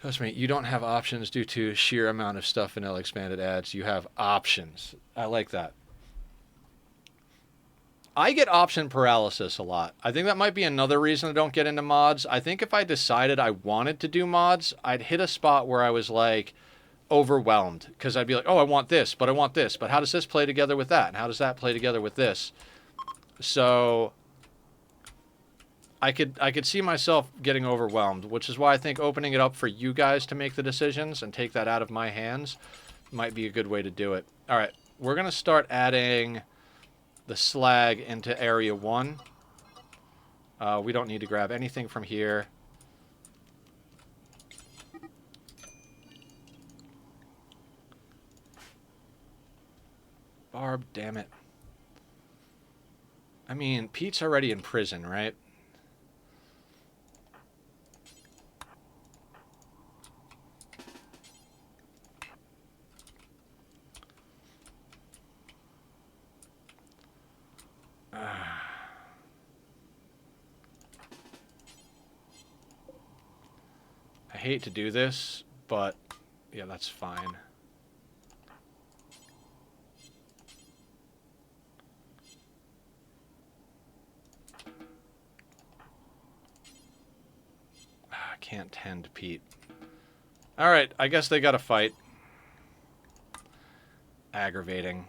trust me, you don't have options due to sheer amount of stuff vanilla expanded ads. You have options. I like that. I get option paralysis a lot. I think that might be another reason I don't get into mods. I think if I decided I wanted to do mods, I'd hit a spot where I was like overwhelmed, because I'd be like, oh, I want this, but how does this play together with that? And how does that play together with this? So I could see myself getting overwhelmed, which is why I think opening it up for you guys to make the decisions and take that out of my hands might be a good way to do it. All right, we're going to start adding the slag into area 1. We don't need to grab anything from here. Barb, damn it. I mean, Pete's already in prison, right? I hate to do this, but yeah, that's fine. I can't tend Pete. All right, I guess they got to fight. Aggravating.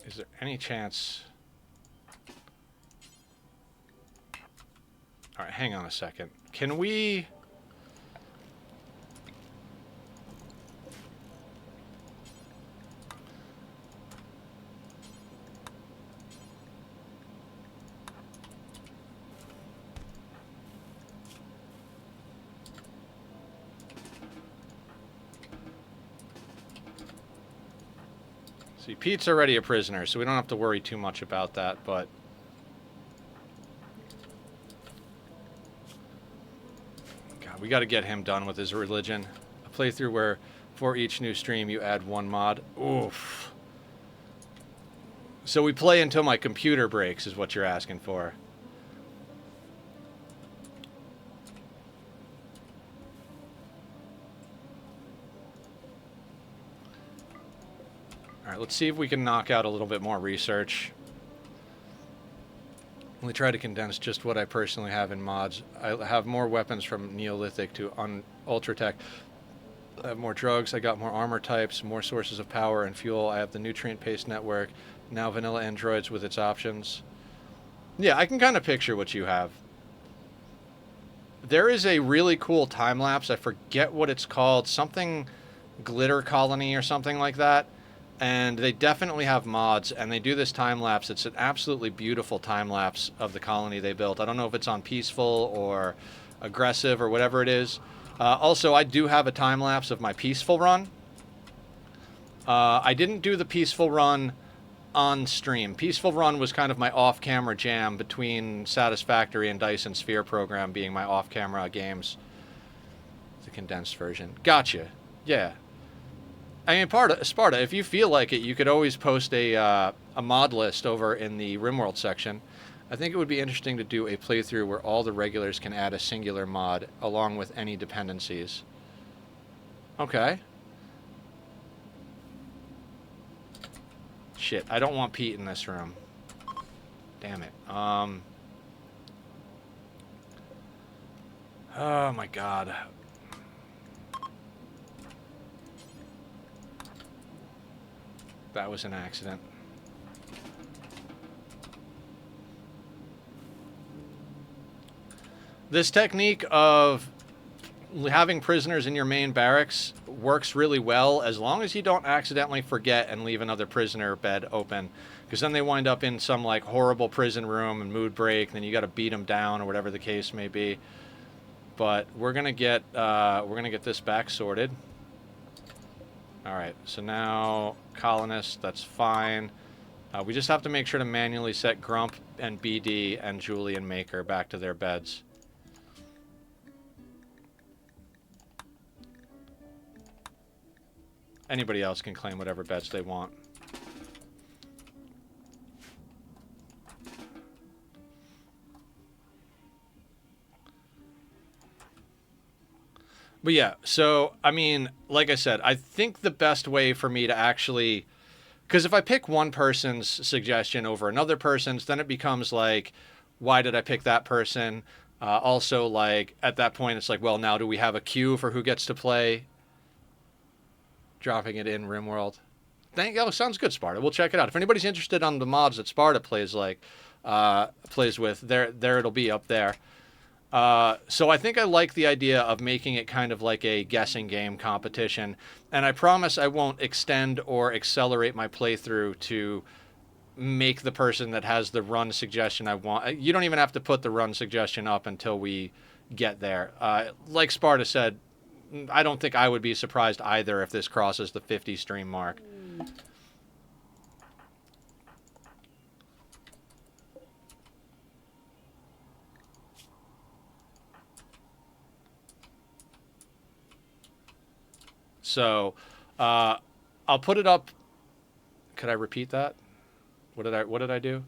Is there any chance? All right, hang on a second. Can we? See, Pete's already a prisoner, so we don't have to worry too much about that, but... God, we gotta get him done with his religion. A playthrough where for each new stream you add one mod. Oof. So we play until my computer breaks, is what you're asking for. Alright, let's see if we can knock out a little bit more research. Let me try to condense just what I personally have in mods. I have more weapons from Neolithic to Ultratech. I have more drugs, I got more armor types, more sources of power and fuel. I have the nutrient-based network. Now vanilla androids with its options. Yeah, I can kind of picture what you have. There is a really cool time-lapse. I forget what it's called. Something Glitter Colony or something like that. And they definitely have mods, and they do this time-lapse. It's an absolutely beautiful time-lapse of the colony they built. I don't know if it's on peaceful or aggressive or whatever it is. Also, I do have a time-lapse of my peaceful run. I didn't do the peaceful run on stream. Peaceful run was kind of my off-camera jam between Satisfactory and Dyson Sphere program being my off-camera games. The condensed version. Gotcha. Yeah. I mean, Sparta, if you feel like it, you could always post a mod list over in the Rimworld section. I think it would be interesting to do a playthrough where all the regulars can add a singular mod along with any dependencies. Okay. Shit, I don't want Pete in this room. Damn it. Oh my god. That was an accident. This technique of having prisoners in your main barracks works really well as long as you don't accidentally forget and leave another prisoner bed open, because then they wind up in some like horrible prison room and mood break, and then you got to beat them down or whatever the case may be. But we're gonna get this back sorted. All right, so now colonists, that's fine. We just have to make sure to manually set Grump and BD and Julie and Maker back to their beds. Anybody else can claim whatever beds they want. But yeah, so, I mean, like I said, I think the best way for me to actually... Because if I pick one person's suggestion over another person's, then it becomes like, why did I pick that person? Also, like, at that point, it's like, well, now do we have a queue for who gets to play? Dropping it in Rimworld. Oh, sounds good, Sparta. We'll check it out. If anybody's interested on the mods that Sparta plays with, there it'll be up there. So I think I like the idea of making it kind of like a guessing game competition, and I promise I won't extend or accelerate my playthrough to make the person that has the run suggestion I want. You don't even have to put the run suggestion up until we get there. Like Sparta said, I don't think I would be surprised either if this crosses the 50 stream mark. So, I'll put it up. Could I repeat that? What did I do?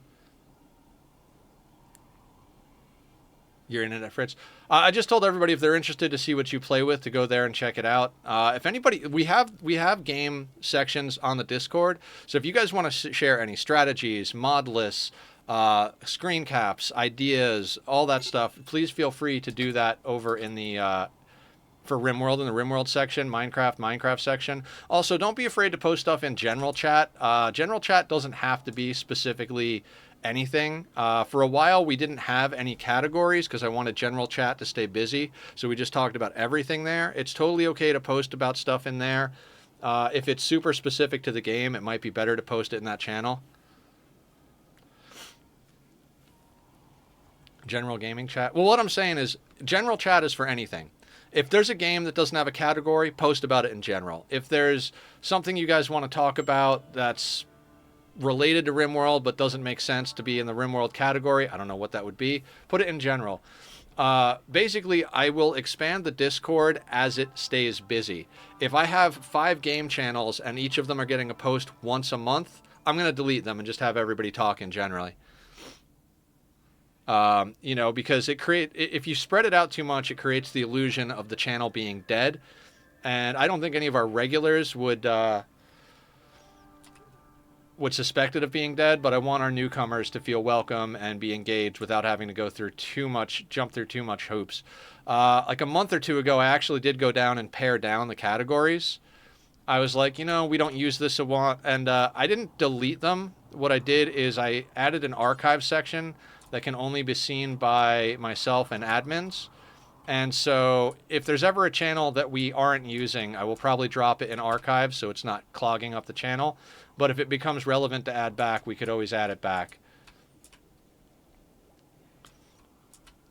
Your internet, Fritz. I just told everybody if they're interested to see what you play with to go there and check it out. If anybody, we have game sections on the Discord. So if you guys want to share any strategies, mod lists, screen caps, ideas, all that stuff, please feel free to do that over in the for Rimworld in the Rimworld section, Minecraft section. Also, don't be afraid to post stuff in general chat. General chat doesn't have to be specifically anything. For a while, we didn't have any categories because I wanted general chat to stay busy. So we just talked about everything there. It's totally okay to post about stuff in there. If it's super specific to the game, it might be better to post it in that channel. General gaming chat. Well, what I'm saying is general chat is for anything. If there's a game that doesn't have a category, post about it in general. If there's something you guys want to talk about that's related to Rimworld but doesn't make sense to be in the Rimworld category, I don't know what that would be, put it in general. Basically, I will expand the Discord as it stays busy. If I have 5 game channels and each of them are getting a post once a month, I'm going to delete them and just have everybody talking generally. Because if you spread it out too much, it creates the illusion of the channel being dead. And I don't think any of our regulars would suspect it of being dead, but I want our newcomers to feel welcome and be engaged without having to jump through too much hoops. Like a month or two ago, I actually did go down and pare down the categories. I was like, we don't use this a lot, and I didn't delete them. What I did is I added an archive section that can only be seen by myself and admins. And so if there's ever a channel that we aren't using, I will probably drop it in archives so it's not clogging up the channel. But if it becomes relevant to add back, we could always add it back.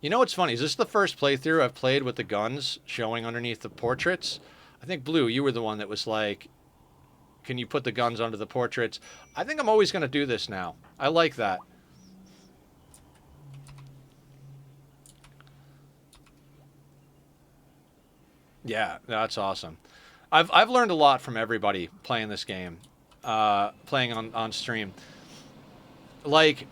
You know what's funny? Is this the first playthrough I've played with the guns showing underneath the portraits? I think, Blue, you were the one that was like, can you put the guns under the portraits? I think I'm always going to do this now. I like that. Yeah, that's awesome. I've learned a lot from everybody playing this game, playing on stream. Like,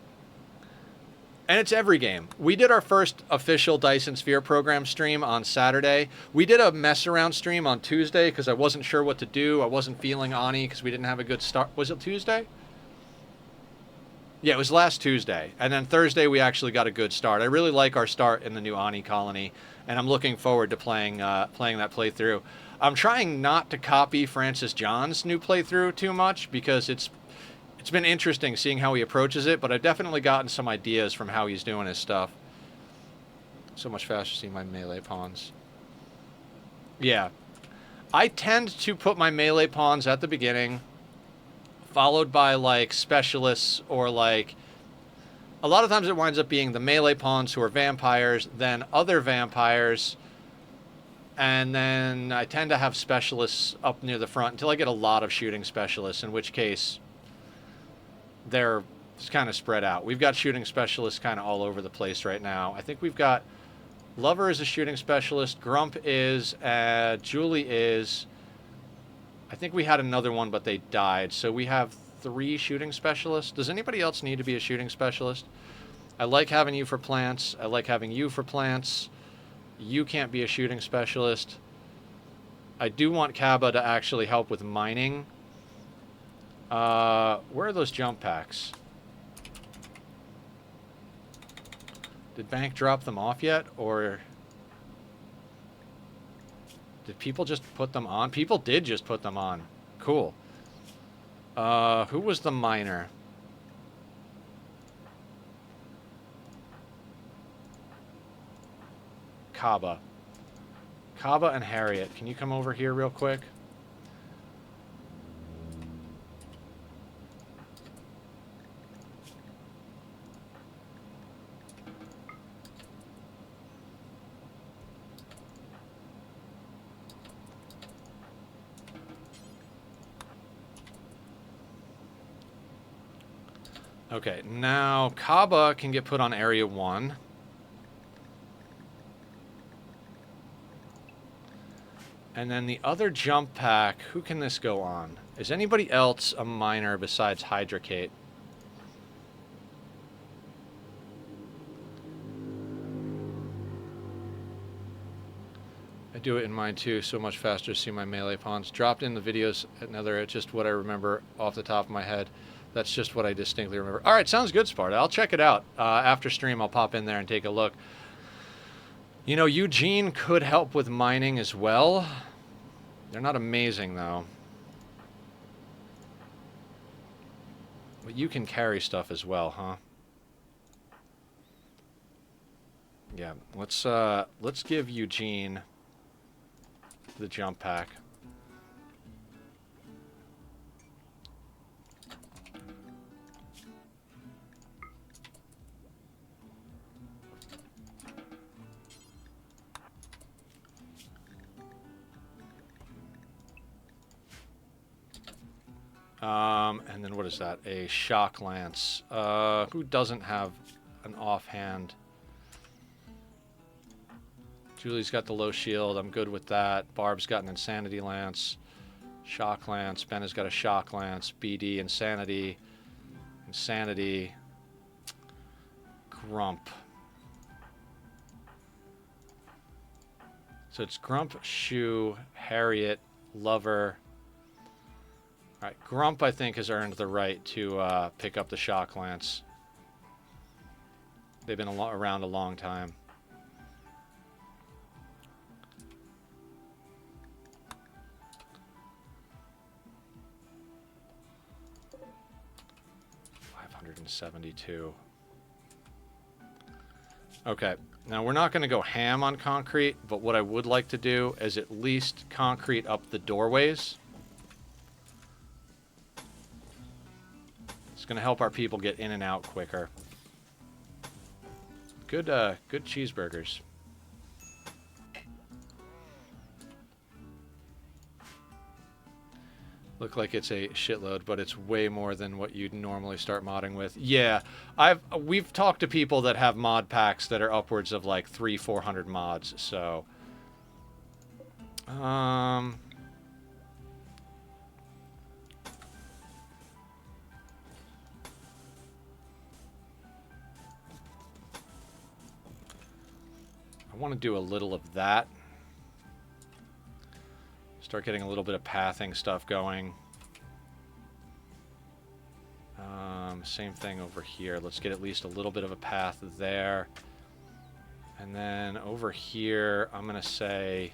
and it's every game. We did our first official Dyson Sphere program stream on Saturday. We did a mess around stream on Tuesday because I wasn't sure what to do. I wasn't feeling Ani because we didn't have a good start. Was it Tuesday? Yeah, it was last Tuesday. And then Thursday we actually got a good start. I really like our start in the new Ani colony, and I'm looking forward to playing that playthrough. I'm trying not to copy Francis John's new playthrough too much because it's been interesting seeing how he approaches it, but I've definitely gotten some ideas from how he's doing his stuff. So much faster seeing my melee pawns. Yeah. I tend to put my melee pawns at the beginning, followed by like specialists, or like a lot of times it winds up being the melee pawns who are vampires, then other vampires, and then I tend to have specialists up near the front until I get a lot of shooting specialists, in which case they're kind of spread out. We've got shooting specialists kind of all over the place right now. I think we've got Lover is a shooting specialist, Grump is, Julie is. I think we had another one, but they died. So we have 3 shooting specialists. Does anybody else need to be a shooting specialist? I like having you for plants. I like having you for plants. You can't be a shooting specialist. I do want Kaba to actually help with mining. Where are those jump packs? Did Bank drop them off yet? Or did people just put them on? People did just put them on. Cool. Who was the miner? Kaba. Kaba and Harriet. Can you come over here real quick? Okay, now Kaba can get put on Area 1. And then the other jump pack, who can this go on? Is anybody else a miner besides Hydrocate? I do it in mine too, so much faster to see my melee pawns. Dropped in the videos, another, just what I remember off the top of my head. That's just what I distinctly remember. All right, sounds good, Sparta. I'll check it out. After stream, I'll pop in there and take a look. You know, Eugene could help with mining as well. They're not amazing, though. But you can carry stuff as well, huh? Yeah, let's give Eugene the jump pack. And then what is that? A shock lance. Who doesn't have an offhand? Julie's got the low shield. I'm good with that. Barb's got an insanity lance. Shock lance. Ben has got a shock lance. BD, insanity. Insanity. Grump. So it's Grump, Shoe, Harriet, Lover. All right, Grump, I think, has earned the right to pick up the shock lance. They've been around a long time. $572. Okay, now we're not going to go ham on concrete, but what I would like to do is at least concrete up the doorways. It's going to help our people get in and out quicker. Good cheeseburgers. Look like it's a shitload, but it's way more than what you'd normally start modding with. Yeah, we've talked to people that have mod packs that are upwards of like 300-400 mods. So, I want to do a little of that. Start getting a little bit of pathing stuff going. Same thing over here. Let's get at least a little bit of a path there. And then over here, I'm going to say...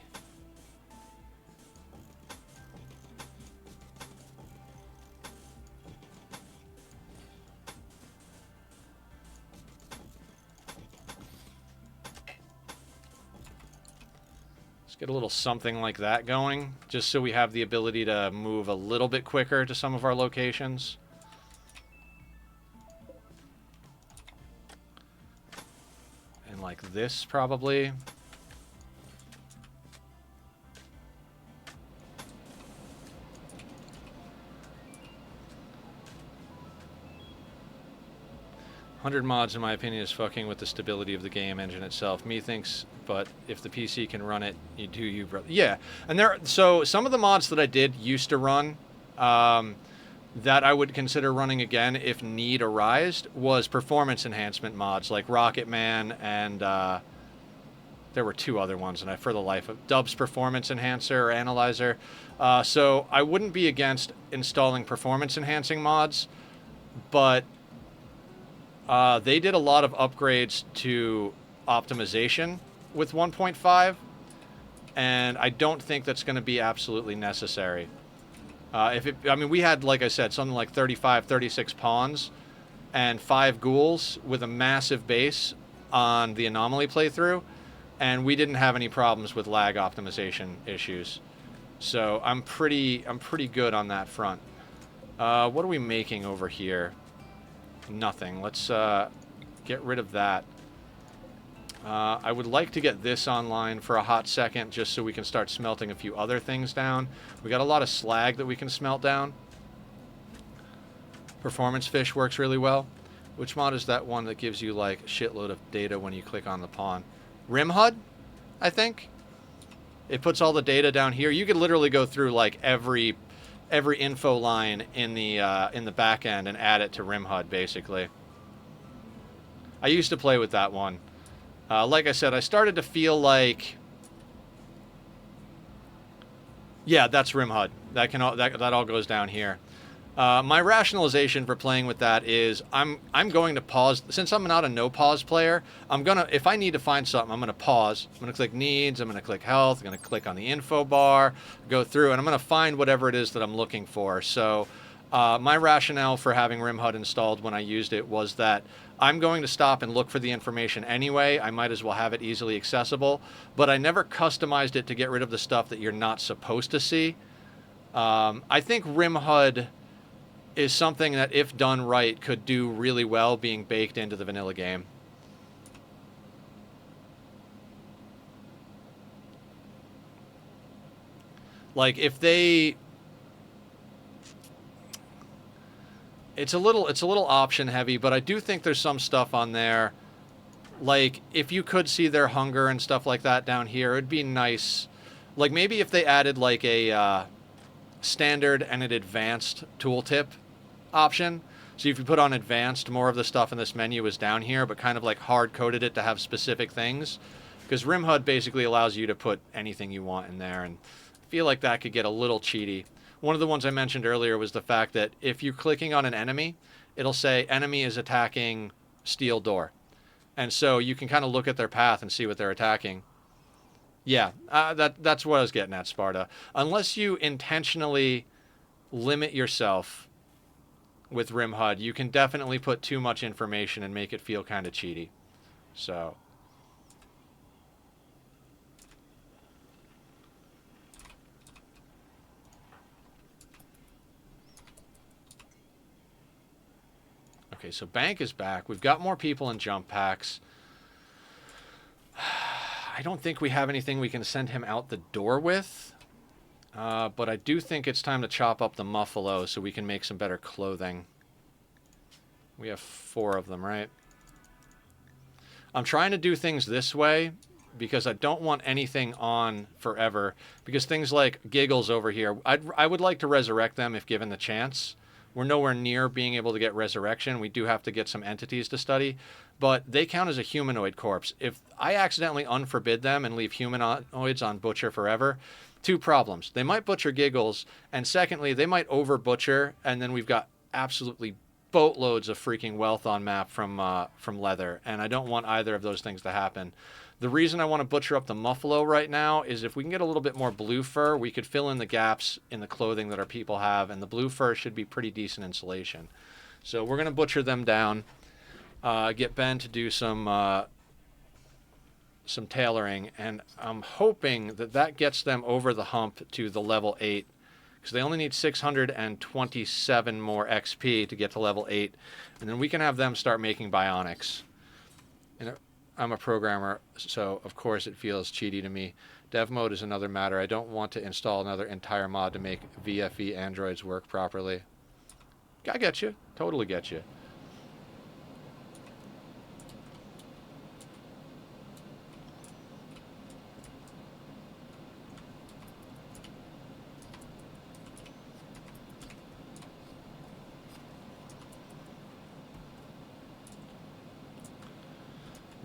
get a little something like that going, just so we have the ability to move a little bit quicker to some of our locations. And like this, probably. "100 mods, in my opinion, is fucking with the stability of the game engine itself. Methinks, but if the PC can run it, you do you, bro." Yeah, and so some of the mods that I did used to run, that I would consider running again if need arised, was performance enhancement mods like Rocket Man and there were two other ones, and for the life of Dub's Performance Enhancer or Analyzer. So I wouldn't be against installing performance enhancing mods, but they did a lot of upgrades to optimization with 1.5, and I don't think that's going to be absolutely necessary. I mean, we had, like I said, something like 35, 36 pawns and 5 ghouls with a massive base on the anomaly playthrough, and we didn't have any problems with lag optimization issues. So I'm pretty good on that front. What are we making over here? Nothing. Let's get rid of that. I would like to get this online for a hot second, just so we can start smelting a few other things down. We got a lot of slag that we can smelt down. Performance fish works really well. Which mod is that one that gives you like a shitload of data when you click on the pawn? Rimworld, I think. It puts all the data down here. You could literally go through like every info line in the back end and add it to Rimworld, basically. I used to play with that one. Like I said, I started to feel like, yeah, that's Rimworld. That all goes down here. My rationalization for playing with that is I'm going to pause. Since I'm not a no pause player, if I need to find something, I'm gonna pause. I'm gonna click needs. I'm gonna click health. I'm gonna click on the info bar, go through, and I'm gonna find whatever it is that I'm looking for. So my rationale for having Rimworld installed when I used it was that I'm going to stop and look for the information anyway. I might as well have it easily accessible. But I never customized it to get rid of the stuff that you're not supposed to see. I think Rimworld is something that, if done right, could do really well being baked into the vanilla game. Like, if they... it's a little option heavy, but I do think there's some stuff on there. Like if you could see their hunger and stuff like that down here, it'd be nice. Like maybe if they added like a standard and an advanced tooltip option. So if you put on advanced, more of the stuff in this menu is down here, but kind of like hard coded it to have specific things. Because Rimhud basically allows you to put anything you want in there, and I feel like that could get a little cheaty. One of the ones I mentioned earlier was the fact that if you're clicking on an enemy, it'll say enemy is attacking steel door. And so you can kind of look at their path and see what they're attacking. Yeah, that's what I was getting at, Sparta. Unless you intentionally limit yourself with Rimhud, you can definitely put too much information and make it feel kind of cheaty. So, okay, so Bank is back. We've got more people in jump packs. I don't think we have anything we can send him out the door with. But I do think it's time to chop up the Muffalo so we can make some better clothing. We have 4 of them, right? I'm trying to do things this way because I don't want anything on forever. Because things like Giggles over here, I would like to resurrect them if given the chance. We're nowhere near being able to get resurrection. We do have to get some entities to study. But they count as a humanoid corpse. If I accidentally unforbid them and leave humanoids on Butcher forever, 2 problems. They might butcher Giggles, and secondly, they might over butcher, and then we've got absolutely boatloads of freaking wealth on map from Leather, and I don't want either of those things to happen. The reason I want to butcher up the Muffalo right now is if we can get a little bit more blue fur, we could fill in the gaps in the clothing that our people have, and the blue fur should be pretty decent insulation. So we're going to butcher them down, get Ben to do some tailoring, and I'm hoping that that gets them over the hump to the level 8, because they only need 627 more XP to get to level 8, and then we can have them start making bionics. And I'm a programmer, so of course it feels cheaty to me. Dev mode is another matter. I don't want to install another entire mod to make VFE androids work properly. I get you. Totally get you.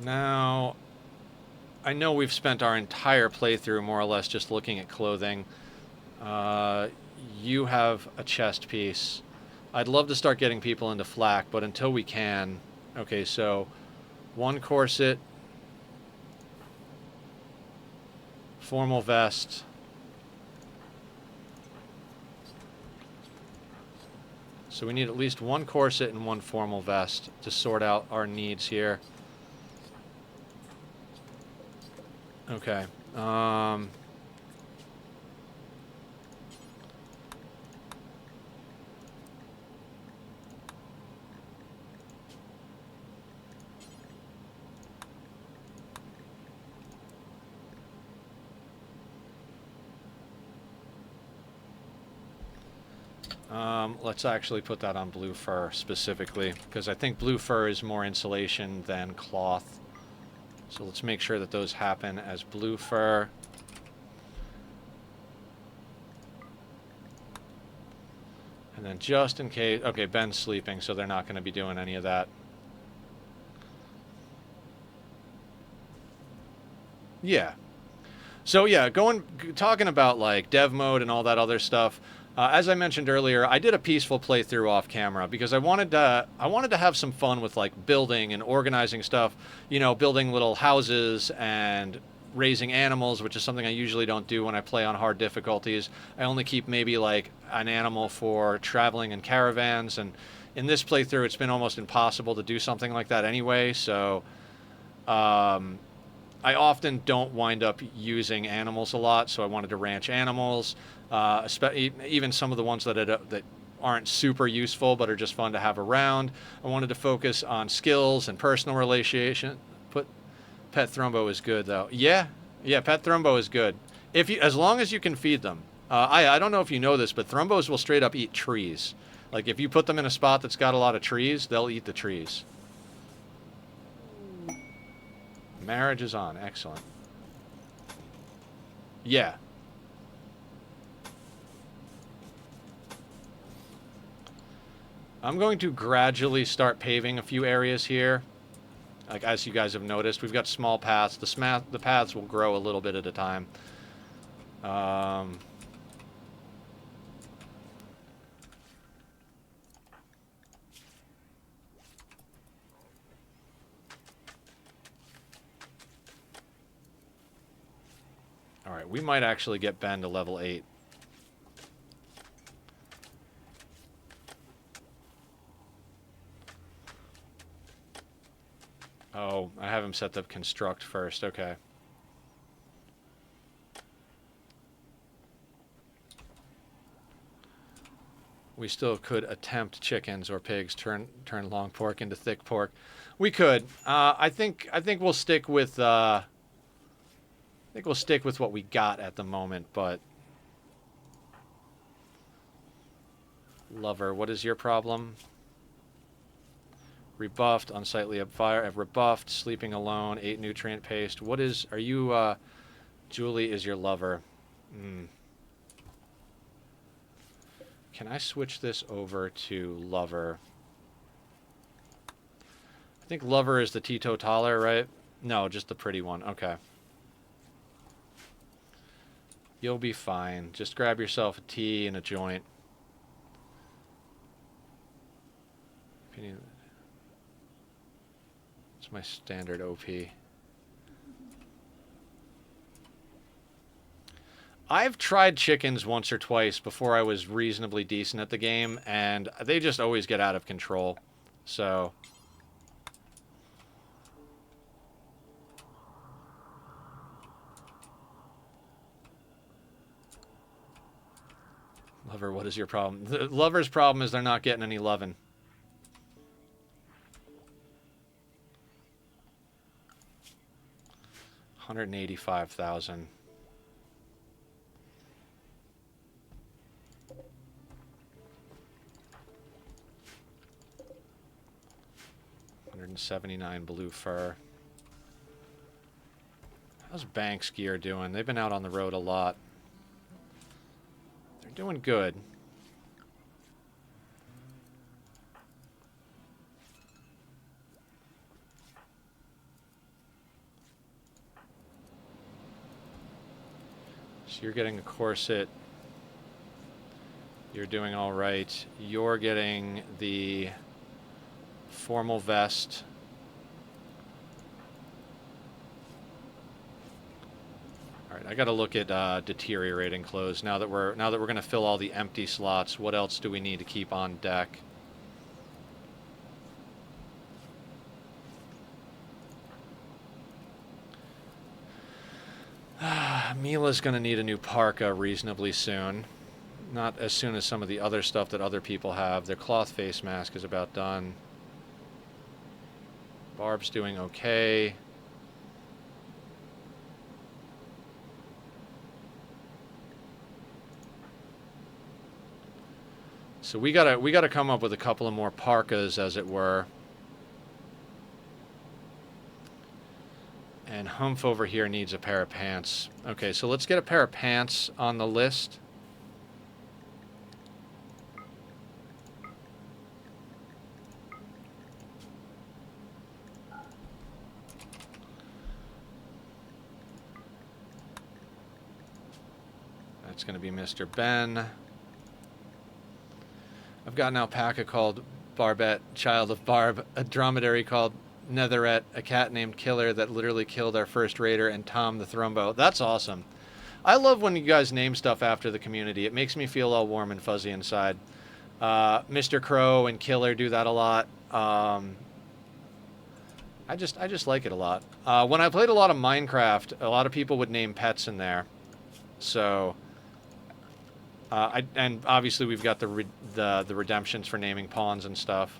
Now, I know we've spent our entire playthrough more or less just looking at clothing. You have a chest piece. I'd love to start getting people into flak, but until we can... Okay, so 1 corset, formal vest, so we need at least 1 corset and 1 formal vest to sort out our needs here. Okay. Let's actually put that on blue fur specifically, because I think blue fur is more insulation than cloth. So let's make sure that those happen as blue fur. And then just in case... Okay, Ben's sleeping, so they're not going to be doing any of that. Yeah. So yeah, talking about like dev mode and all that other stuff. As I mentioned earlier, I did a peaceful playthrough off camera because I wanted to have some fun with like building and organizing stuff, you know, building little houses and raising animals, which is something I usually don't do when I play on hard difficulties. I only keep maybe like an animal for traveling in caravans, and in this playthrough it's been almost impossible to do something like that anyway, so I often don't wind up using animals a lot, so I wanted to ranch animals, even some of the ones that aren't super useful but are just fun to have around. I wanted to focus on skills and personal relation. Pet Thrumbo is good though. Yeah, Pet Thrumbo is good. As long as you can feed them. I don't know if you know this, but Thrumbos will straight up eat trees. Like, if you put them in a spot that's got a lot of trees, they'll eat the trees. Marriage is on. Excellent. Yeah. I'm going to gradually start paving a few areas here. Like, as you guys have noticed, we've got small paths. The paths will grow a little bit at a time. Alright, we might actually get Ben to level 8. Oh, I have him set to construct first. Okay. We still could attempt chickens or pigs, turn long pork into thick pork. We could. I think we'll stick with what we got at the moment, but Lover, what is your problem? Rebuffed, unsightly fire, rebuffed, sleeping alone, 8 nutrient paste. What is, are you, Julie is your lover. Can I switch this over to Lover? I think Lover is the teetotaler, right? No, just the pretty one. Okay. You'll be fine. Just grab yourself a tea and a joint. It's my standard OP. I've tried chickens once or twice before I was reasonably decent at the game, and they just always get out of control. So... Lover, what is your problem? The Lover's problem is they're not getting any lovin'. $185,000. $179 blue fur. How's Banks gear doing? They've been out on the road a lot. They're doing good. So you're getting a corset. You're doing all right. You're getting the formal vest. All right, I got to look at deteriorating clothes now that we're going to fill all the empty slots. What else do we need to keep on deck? Mila's going to need a new parka reasonably soon. Not as soon as some of the other stuff that other people have. Their cloth face mask is about done. Barb's doing okay. So we gotta come up with a couple of more parkas, as it were. And Humph over here needs a pair of pants. Okay, so let's get a pair of pants on the list. That's going to be Mr. Ben. I've got an alpaca called Barbette, child of Barb, a dromedary called Netherette, a cat named Killer that literally killed our first raider, and Tom the Thrumbo. That's awesome. I love when you guys name stuff after the community. It makes me feel all warm and fuzzy inside. Mr. Crow and Killer do that a lot. I just like it a lot. When I played a lot of Minecraft, a lot of people would name pets in there. So... and obviously we've got the redemptions for naming pawns and stuff.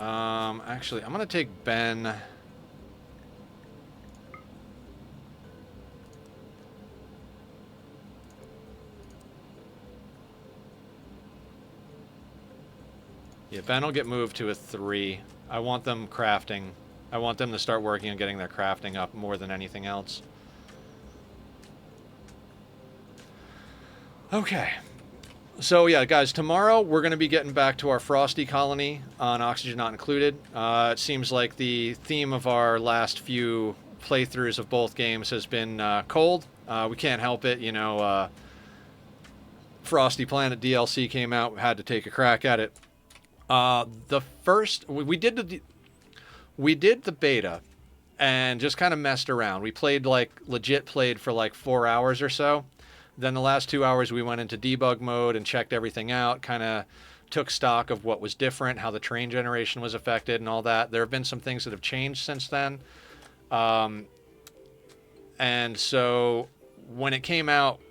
Actually, I'm going to take Ben. Yeah, Ben will get moved to a 3. I want them crafting. I want them to start working on getting their crafting up more than anything else. Okay. So yeah, guys, tomorrow we're going to be getting back to our Frosty colony on Oxygen Not Included. It seems like the theme of our last few playthroughs of both games has been cold. We can't help it, you know. Frosty Planet DLC came out. We had to take a crack at it. The first we did the beta and just kind of messed around. We played legit played for like 4 hours or so. Then the last 2 hours we went into debug mode and checked everything out, kind of took stock of what was different, how the train generation was affected and all that. There have been some things that have changed since then. And so when it came out,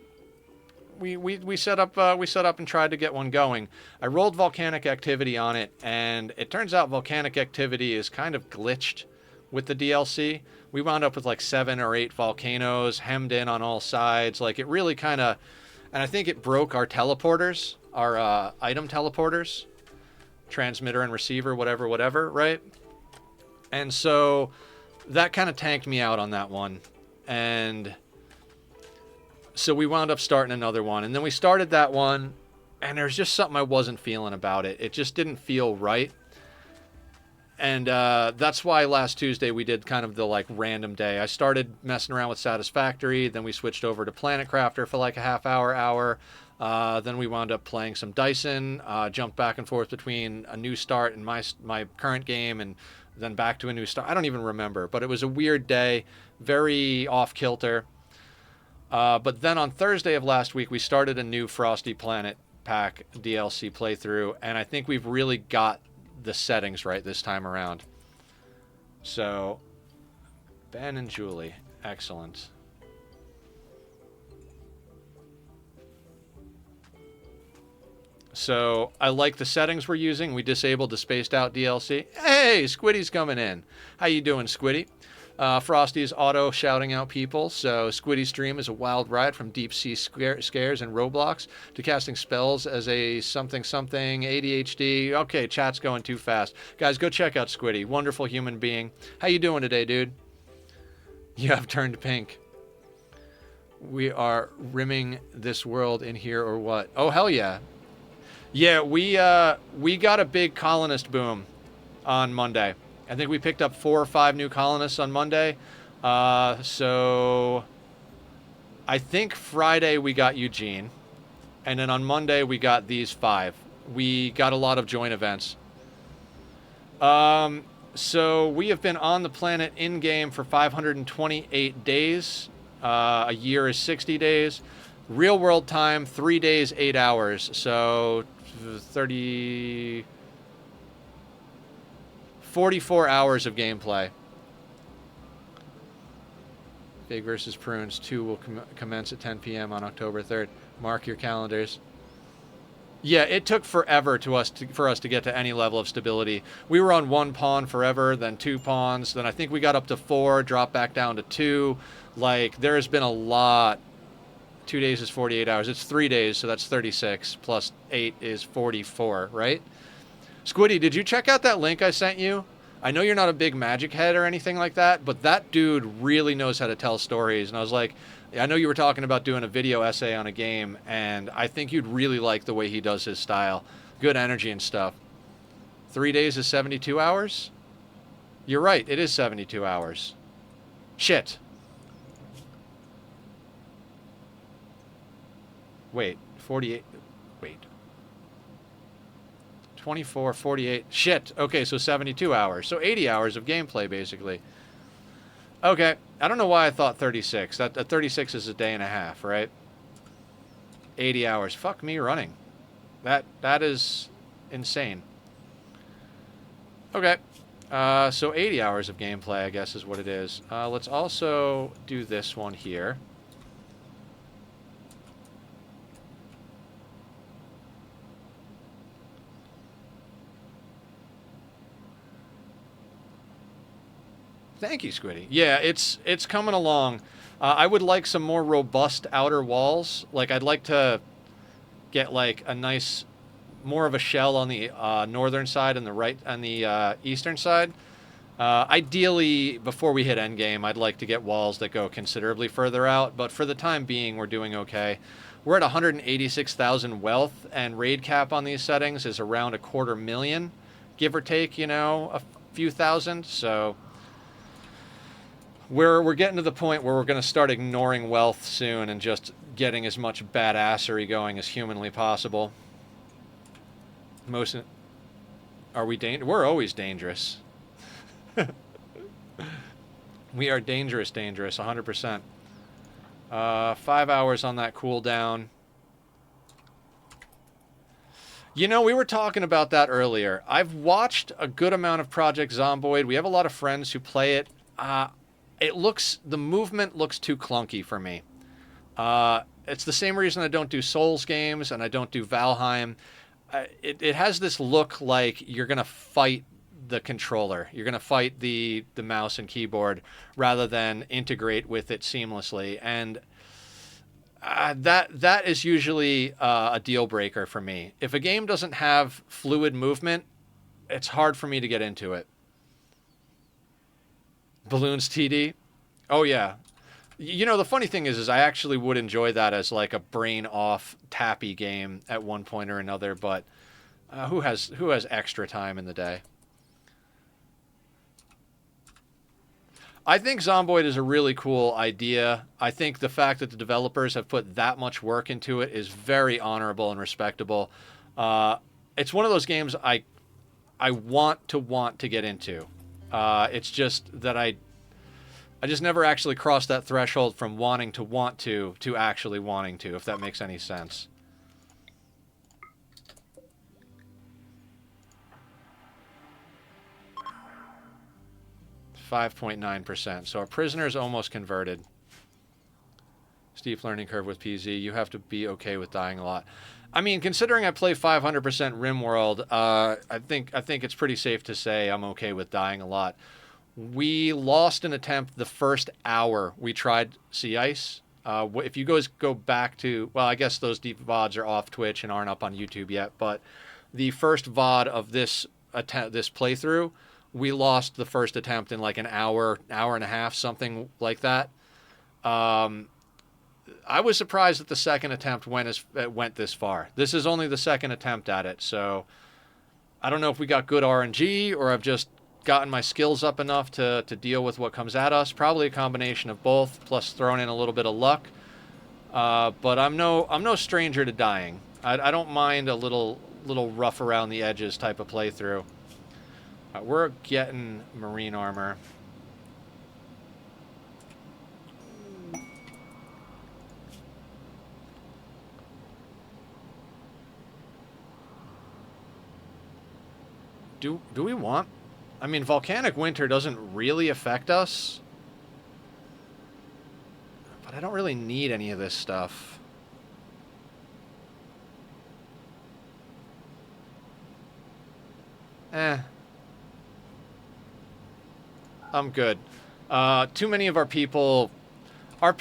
we set up and tried to get one going. I rolled volcanic activity on it, and it turns out volcanic activity is kind of glitched with the DLC. We wound up with like 7 or 8 volcanoes hemmed in on all sides. Like it really kind of, and I think it broke our teleporters, our item teleporters, transmitter and receiver, whatever, right? And so that kind of tanked me out on that one, and so we wound up starting another one, and then we started that one, and there's just something I wasn't feeling about it. It just didn't feel right. And that's why last Tuesday we did kind of the like random day. I started messing around with Satisfactory, then we switched over to Planet Crafter for like a half hour. Then we wound up playing some Dyson, jumped back and forth between a new start and my current game, and then back to a new start. I don't even remember, but it was a weird day, very off kilter. But then on Thursday of last week, we started a new Frosty Planet Pack DLC playthrough, and I think we've really got the settings right this time around. So, Ben and Julie, excellent. So, I like the settings we're using. We disabled the spaced out DLC. Hey, Squiddy's coming in. How you doing, Squiddy? Frosty's auto shouting out people, so Squiddy's stream is a wild ride from deep sea scares and Roblox to casting spells as a something ADHD. Okay, chat's going too fast. Guys, go check out Squiddy. Wonderful human being. How you doing today, dude? You have turned pink. We are rimming this world in here or what? Oh, hell yeah. Yeah, we got a big colonist boom on Monday. I think we picked up 4 or 5 new colonists on Monday. So I think Friday we got Eugene. And then on Monday we got these 5. We got a lot of joint events. So we have been on the planet in-game for 528 days. A year is 60 days. Real world time, 3 days, 8 hours. So 44 hours of gameplay. Fig versus Prunes 2 will commence at 10 p.m. on October 3rd. Mark your calendars. Yeah, it took forever for us to get to any level of stability. We were on 1 pawn forever, then 2 pawns, then I think we got up to 4, dropped back down to 2. Like, there has been a lot. 2 days is 48 hours. It's 3 days, so that's 36, plus 8 is 44, right? Squiddy, did you check out that link I sent you? I know you're not a big Magic head or anything like that, but that dude really knows how to tell stories. And I was like, I know you were talking about doing a video essay on a game, and I think you'd really like the way he does his style. Good energy and stuff. 3 days is 72 hours? You're right, it is 72 hours. Shit. Wait, 48. Wait. 24, 48. Shit. Okay, so 72 hours. So 80 hours of gameplay, basically. Okay. I don't know why I thought 36. That 36 is a day and a half, right? 80 hours. Fuck me running. That is insane. Okay. So 80 hours of gameplay, I guess, is what it is. Let's also do this one here. Thank you, Squiddy. Yeah, it's coming along. I would like some more robust outer walls. Like I'd like to get like a nice, more of a shell on the northern side and the right on the eastern side. Ideally, before we hit endgame, I'd like to get walls that go considerably further out. But for the time being, we're doing okay. We're at 186,000 wealth, and raid cap on these settings is around 250,000, give or take, you know, a few thousand. So we're getting to the point where we're going to start ignoring wealth soon and just getting as much badassery going as humanly possible. Most are we We're always dangerous. We are dangerous, 100%. 5 hours on that cooldown. You know, we were talking about that earlier. I've watched a good amount of Project Zomboid. We have a lot of friends who play it. The movement looks too clunky for me. It's the same reason I don't do Souls games and I don't do Valheim. It has this look like you're going to fight the controller. You're going to fight the mouse and keyboard rather than integrate with it seamlessly. And that is usually a deal breaker for me. If a game doesn't have fluid movement, it's hard for me to get into it. Balloons TD? Oh, yeah. You know, the funny thing is I actually would enjoy that as like a brain off tappy game at one point or another, but who has extra time in the day? I think Zomboid is a really cool idea. I think the fact that the developers have put that much work into it is very honorable and respectable. It's one of those games I want to get into. It's just that I just never actually crossed that threshold from wanting to actually wanting to, if that makes any sense. .9%. So our prisoner is almost converted. Steep learning curve with PZ. You have to be okay with dying a lot. I mean, considering I play 500% Rimworld, I think it's pretty safe to say I'm okay with dying a lot. We lost an attempt the first hour we tried Sea Ice. If you guys go back to, well, I guess those deep VODs are off Twitch and aren't up on YouTube yet, but the first VOD of this playthrough, we lost the first attempt in like an hour and a half, something like that. I was surprised that the second attempt went this far. This is only the second attempt at it, so I don't know if we got good RNG or I've just gotten my skills up enough to deal with what comes at us. Probably a combination of both, plus throwing in a little bit of luck. But I'm no stranger to dying. I don't mind a little rough around the edges type of playthrough. We're getting marine armor. Do we want? I mean, volcanic winter doesn't really affect us. But I don't really need any of this stuff. I'm good. Too many of our people are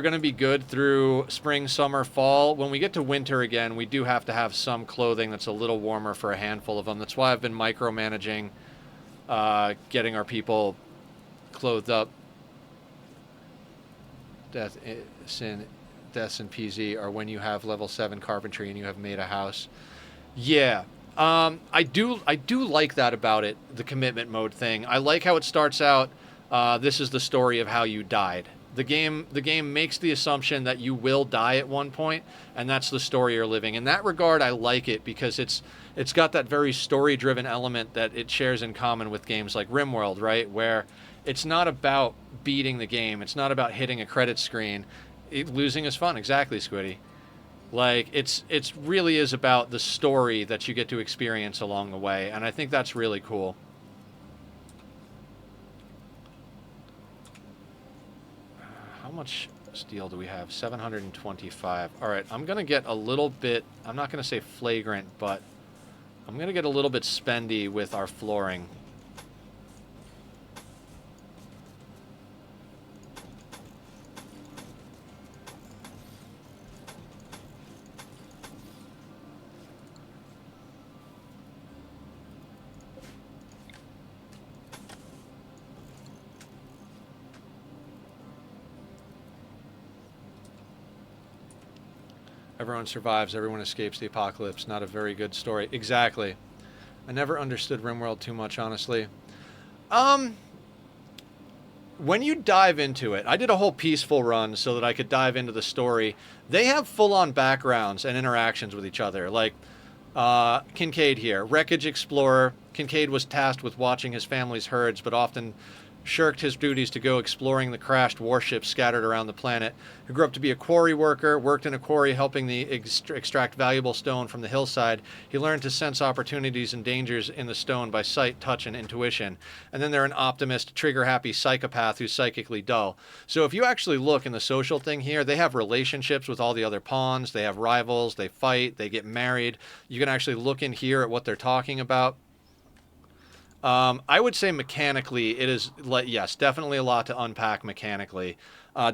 going to be good through spring, summer, fall. When we get to winter again, we do have to have some clothing that's a little warmer for a handful of them. That's why I've been micromanaging getting our people clothed up. Deaths in PZ are when you have level 7 carpentry and you have made a house. Yeah. I do like that about it, the commitment mode thing. I like how it starts out, this is the story of how you died. The game makes the assumption that you will die at one point, and that's the story you're living. In that regard, I like it because it's got that very story-driven element that it shares in common with games like Rimworld, right? Where it's not about beating the game. It's not about hitting a credit screen. Losing is fun. Exactly, Squiddy. Like, it's really is about the story that you get to experience along the way, and I think that's really cool. How much steel do we have? 725. All right, I'm going to get a little bit, I'm not going to say flagrant, but I'm going to get a little bit spendy with our flooring. Everyone survives, everyone escapes the apocalypse. Not a very good story. Exactly. I never understood Rimworld too much, honestly. Um, when you dive into it, I did a whole peaceful run so that I could dive into the story. They have full-on backgrounds and interactions with each other. Like, Kincaid here, wreckage explorer. Kincaid was tasked with watching his family's herds, but often shirked his duties to go exploring the crashed warships scattered around the planet. He grew up to be a quarry worker, worked in a quarry helping the extract valuable stone from the hillside. He learned to sense opportunities and dangers in the stone by sight, touch, and intuition. And then they're an optimist, trigger-happy psychopath who's psychically dull. So if you actually look in the social thing here, they have relationships with all the other pawns. They have rivals. They fight. They get married. You can actually look in here at what they're talking about. I would say mechanically, it is, yes, definitely a lot to unpack mechanically.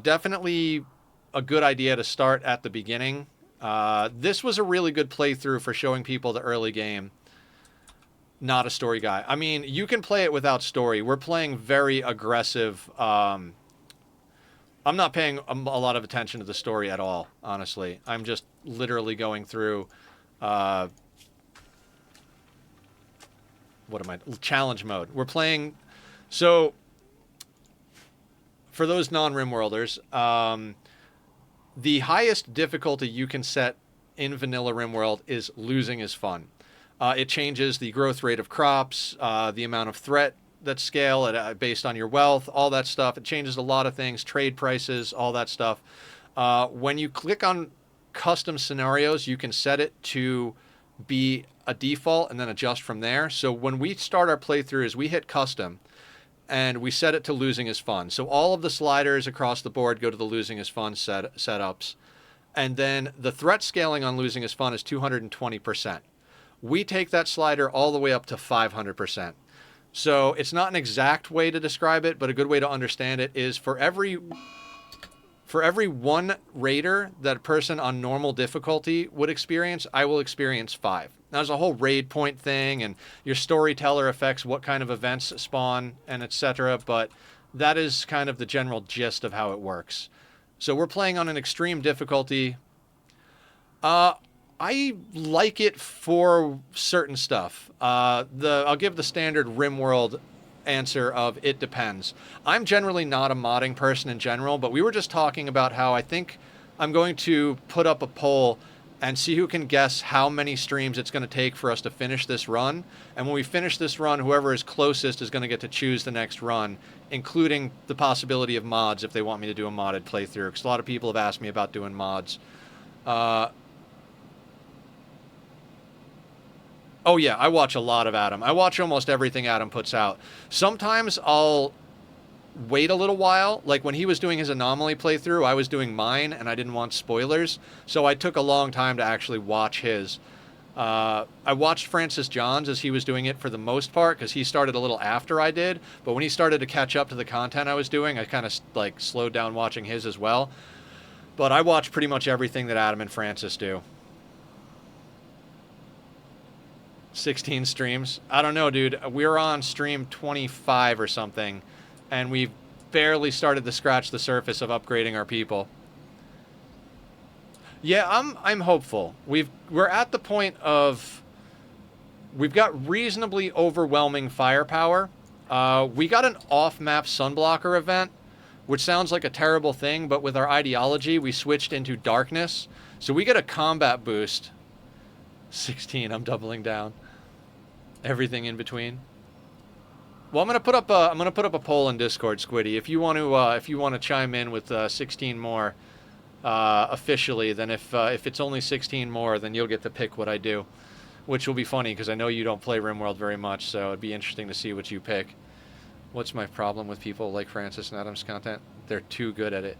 Definitely a good idea to start at the beginning. This was a really good playthrough for showing people the early game. Not a story guy. I mean, you can play it without story. We're playing very aggressive. I'm not paying a lot of attention to the story at all, honestly. I'm just literally going through... challenge mode. We're playing, so for those non-Rimworlders, the highest difficulty you can set in vanilla Rimworld is losing is fun. It changes the growth rate of crops, the amount of threat that scale based on your wealth, all that stuff. It changes a lot of things, trade prices, all that stuff. When you click on custom scenarios, you can set it to be a default and then adjust from there. So when we start our playthroughs, we hit custom and we set it to losing is fun. So all of the sliders across the board go to the losing is fun setups. And then the threat scaling on losing is fun is 220%. We take that slider all the way up to 500%. So it's not an exact way to describe it, but a good way to understand it is for every one raider that a person on normal difficulty would experience, I will experience 5. Now, there's a whole raid point thing, and your storyteller affects what kind of events spawn, and etc., but that is kind of the general gist of how it works. So we're playing on an extreme difficulty. I like it for certain stuff. I'll give the standard Rimworld answer of it depends. I'm generally not a modding person in general, but we were just talking about how I think I'm going to put up a poll and see who can guess how many streams it's going to take for us to finish this run. And when we finish this run, whoever is closest is going to get to choose the next run, including the possibility of mods if they want me to do a modded playthrough, because a lot of people have asked me about doing mods. Oh yeah, I watch a lot of Adam. I watch almost everything Adam puts out. Sometimes I'll wait a little while. Like when he was doing his Anomaly playthrough, I was doing mine and I didn't want spoilers. So I took a long time to actually watch his. I watched Francis John's as he was doing it for the most part because he started a little after I did. But when he started to catch up to the content I was doing, I kind of like slowed down watching his as well. But I watch pretty much everything that Adam and Francis do. 16 streams. I don't know, dude. We're on stream 25 or something, and we've barely started to scratch the surface of upgrading our people. Yeah, I'm hopeful. We're at the point of we've got reasonably overwhelming firepower. We got an off-map sunblocker event, which sounds like a terrible thing, but with our ideology, we switched into darkness, so we get a combat boost. 16. I'm doubling down. Everything in between. Well, I'm gonna put up a poll in Discord, Squiddy. If you want to chime in with 16 more officially, then if it's only 16 more, then you'll get to pick what I do, which will be funny because I know you don't play Rimworld very much, so it'd be interesting to see what you pick. What's my problem with people like Francis and Adam's content? They're too good at it.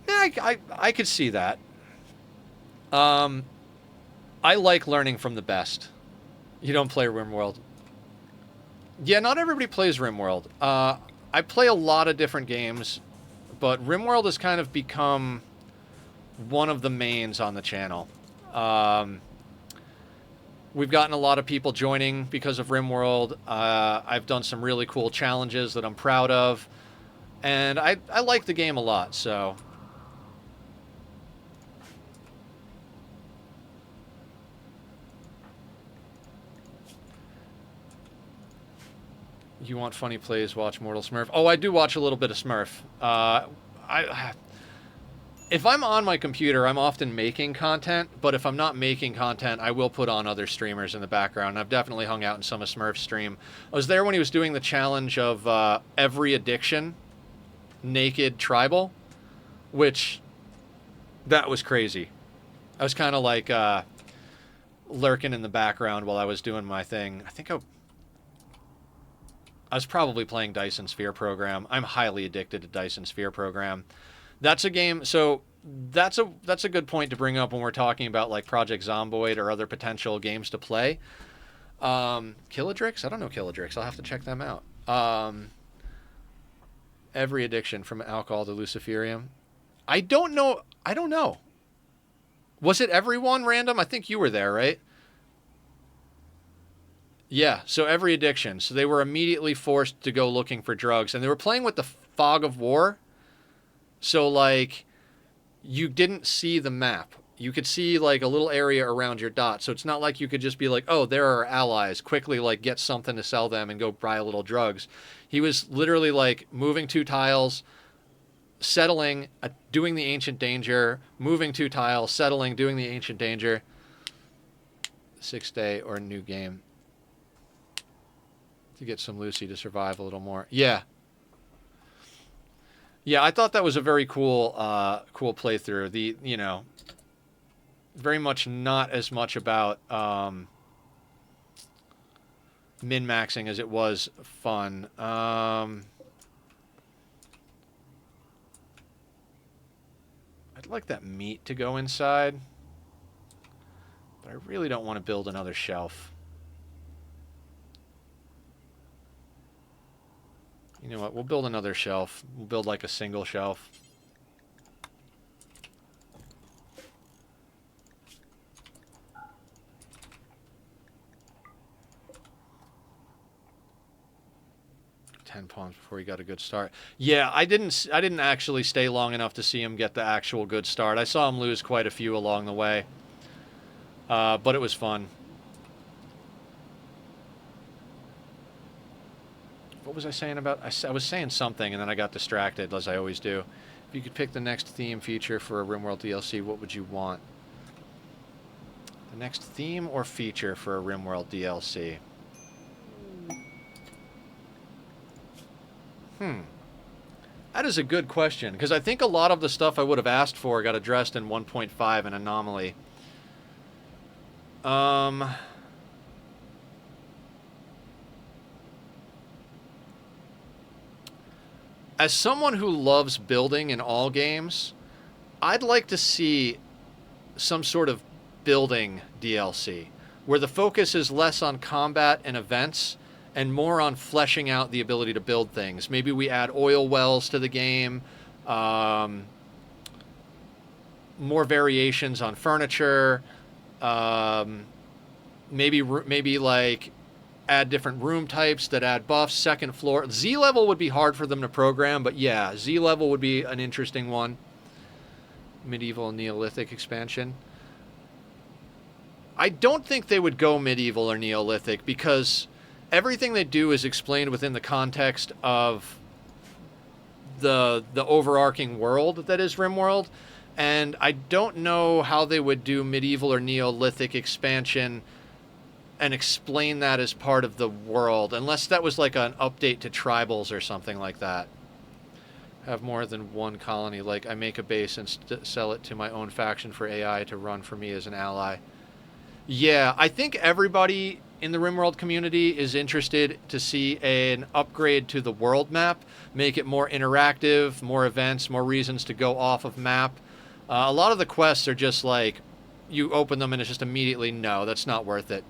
Yeah, I could see that. I like learning from the best. You don't play Rimworld. Yeah, not everybody plays Rimworld. I play a lot of different games, but Rimworld has kind of become one of the mains on the channel. We've gotten a lot of people joining because of Rimworld. I've done some really cool challenges that I'm proud of, and I like the game a lot, so... You want funny plays? Watch Mortal Smurf. Oh, I do watch a little bit of Smurf. I if I'm on my computer, I'm often making content, but if I'm not making content, I will put on other streamers in the background. I've definitely hung out in some of Smurf's stream. I was there when he was doing the challenge of every addiction, naked tribal, which, that was crazy. I was kind of like lurking in the background while I was doing my thing. I was probably playing Dyson Sphere Program. I'm highly addicted to Dyson Sphere Program. That's a game. So that's a good point to bring up when we're talking about like Project Zomboid or other potential games to play. Killadrix? I don't know Killadrix. I'll have to check them out. Every addiction from alcohol to Luciferium. I don't know. Was it everyone random? I think you were there, right? Yeah, so every addiction. So they were immediately forced to go looking for drugs. And they were playing with the fog of war. So, like, you didn't see the map. You could see, like, a little area around your dot. So it's not like you could just be like, oh, there are allies. Quickly, like, get something to sell them and go buy a little drugs. He was literally, like, moving 2 tiles, settling, doing the Ancient Danger, moving 2 tiles, settling, doing the Ancient Danger. 6th day or new game. To get some Lucy to survive a little more. Yeah. Yeah, I thought that was a very cool playthrough. The, very much not as much about min-maxing as it was fun. I'd like that meat to go inside, but I really don't want to build another shelf. You know what? We'll build another shelf. We'll build like a single shelf. Pawns before he got a good start. Yeah, I didn't actually stay long enough to see him get the actual good start. I saw him lose quite a few along the way. But it was fun. What was I saying about... I was saying something, and then I got distracted, as I always do. If you could pick the next theme feature for a Rimworld DLC, what would you want? The next theme or feature for a Rimworld DLC? That is a good question, because I think a lot of the stuff I would have asked for got addressed in 1.5 and Anomaly. As someone who loves building in all games, I'd like to see some sort of building DLC, where the focus is less on combat and events and more on fleshing out the ability to build things. Maybe we add oil wells to the game, more variations on furniture, maybe like add different room types that add buffs, second floor. Z level would be hard for them to program, but yeah, Z level would be an interesting one. Medieval and Neolithic expansion. I don't think they would go medieval or Neolithic because everything they do is explained within the context of the overarching world that is Rimworld, and I don't know how they would do medieval or Neolithic expansion and explain that as part of the world, unless that was like an update to tribals or something like that. Have more than one colony, like I make a base and sell it to my own faction for AI to run for me as an ally. Yeah, I think everybody in the Rimworld community is interested to see an upgrade to the world map, make it more interactive, more events, more reasons to go off of map. A lot of the quests are just like, you open them and it's just immediately, no, that's not worth it.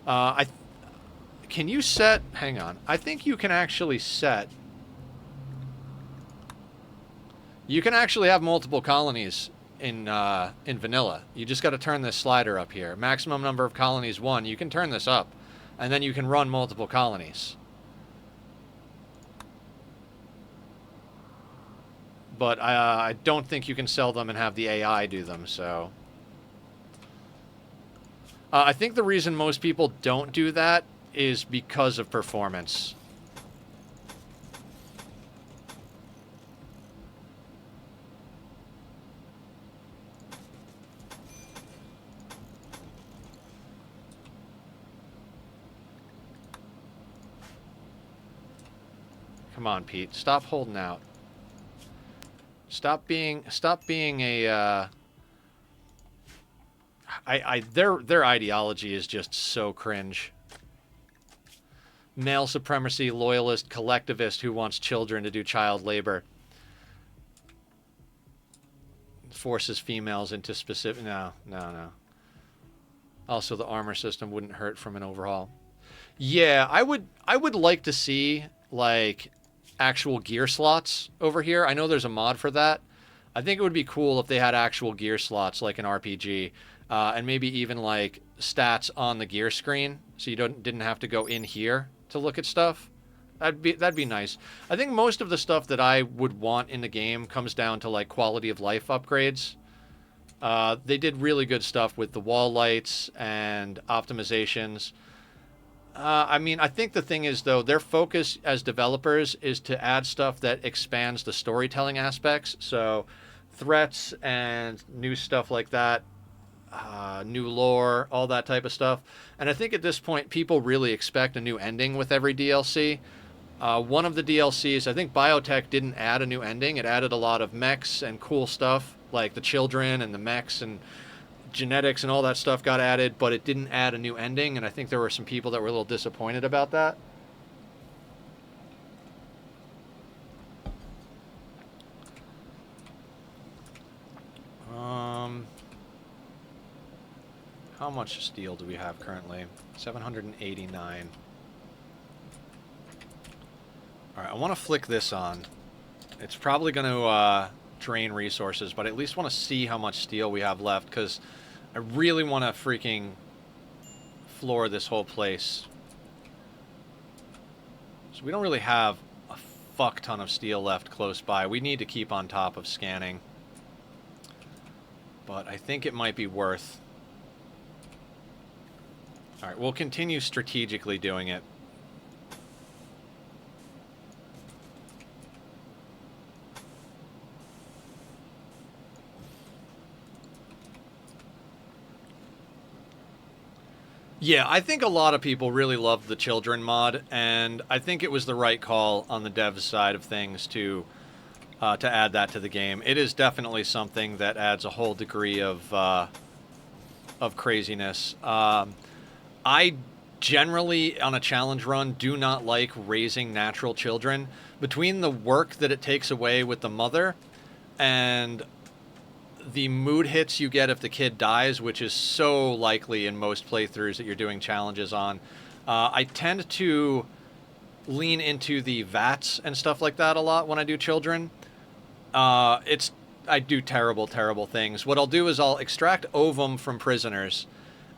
Can you set, hang on, I think you can actually set, you can actually have multiple colonies in vanilla. You just got to turn this slider up here. Maximum number of colonies 1. You can turn this up, and then you can run multiple colonies. But I don't think you can sell them and have the AI do them, so... I think the reason most people don't do that is because of performance. Come on, Pete. Stop holding out. Stop being a their ideology is just so cringe. Male supremacy, loyalist, collectivist who wants children to do child labor. Forces females into specific... No. Also, the armor system wouldn't hurt from an overhaul. Yeah, I would like to see, like, actual gear slots over here. I know there's a mod for that. I think it would be cool if they had actual gear slots, like an RPG. And maybe even, like, stats on the gear screen, so you didn't have to go in here to look at stuff. That'd be nice. I think most of the stuff that I would want in the game comes down to like quality of life upgrades. They did really good stuff with the wall lights and optimizations. I mean, I think the thing is though, their focus as developers is to add stuff that expands the storytelling aspects. So threats and new stuff like that. New lore, all that type of stuff. And I think at this point, people really expect a new ending with every DLC. One of the DLCs, I think Biotech didn't add a new ending. It added a lot of mechs and cool stuff, like the children and the mechs and genetics and all that stuff got added, but it didn't add a new ending, and I think there were some people that were a little disappointed about that. How much steel do we have currently? 789. Alright, I want to flick this on. It's probably going to drain resources, but I at least want to see how much steel we have left, because I really want to freaking floor this whole place. So we don't really have a fuck ton of steel left close by. We need to keep on top of scanning. But I think it might be worth... Alright, we'll continue strategically doing it. Yeah, I think a lot of people really loved the children mod, and I think it was the right call on the devs side of things to add that to the game. It is definitely something that adds a whole degree of craziness. I generally, on a challenge run, do not like raising natural children. Between the work that it takes away with the mother and the mood hits you get if the kid dies, which is so likely in most playthroughs that you're doing challenges on, I tend to lean into the VATS and stuff like that a lot when I do children. I do terrible, terrible things. What I'll do is I'll extract ovum from prisoners,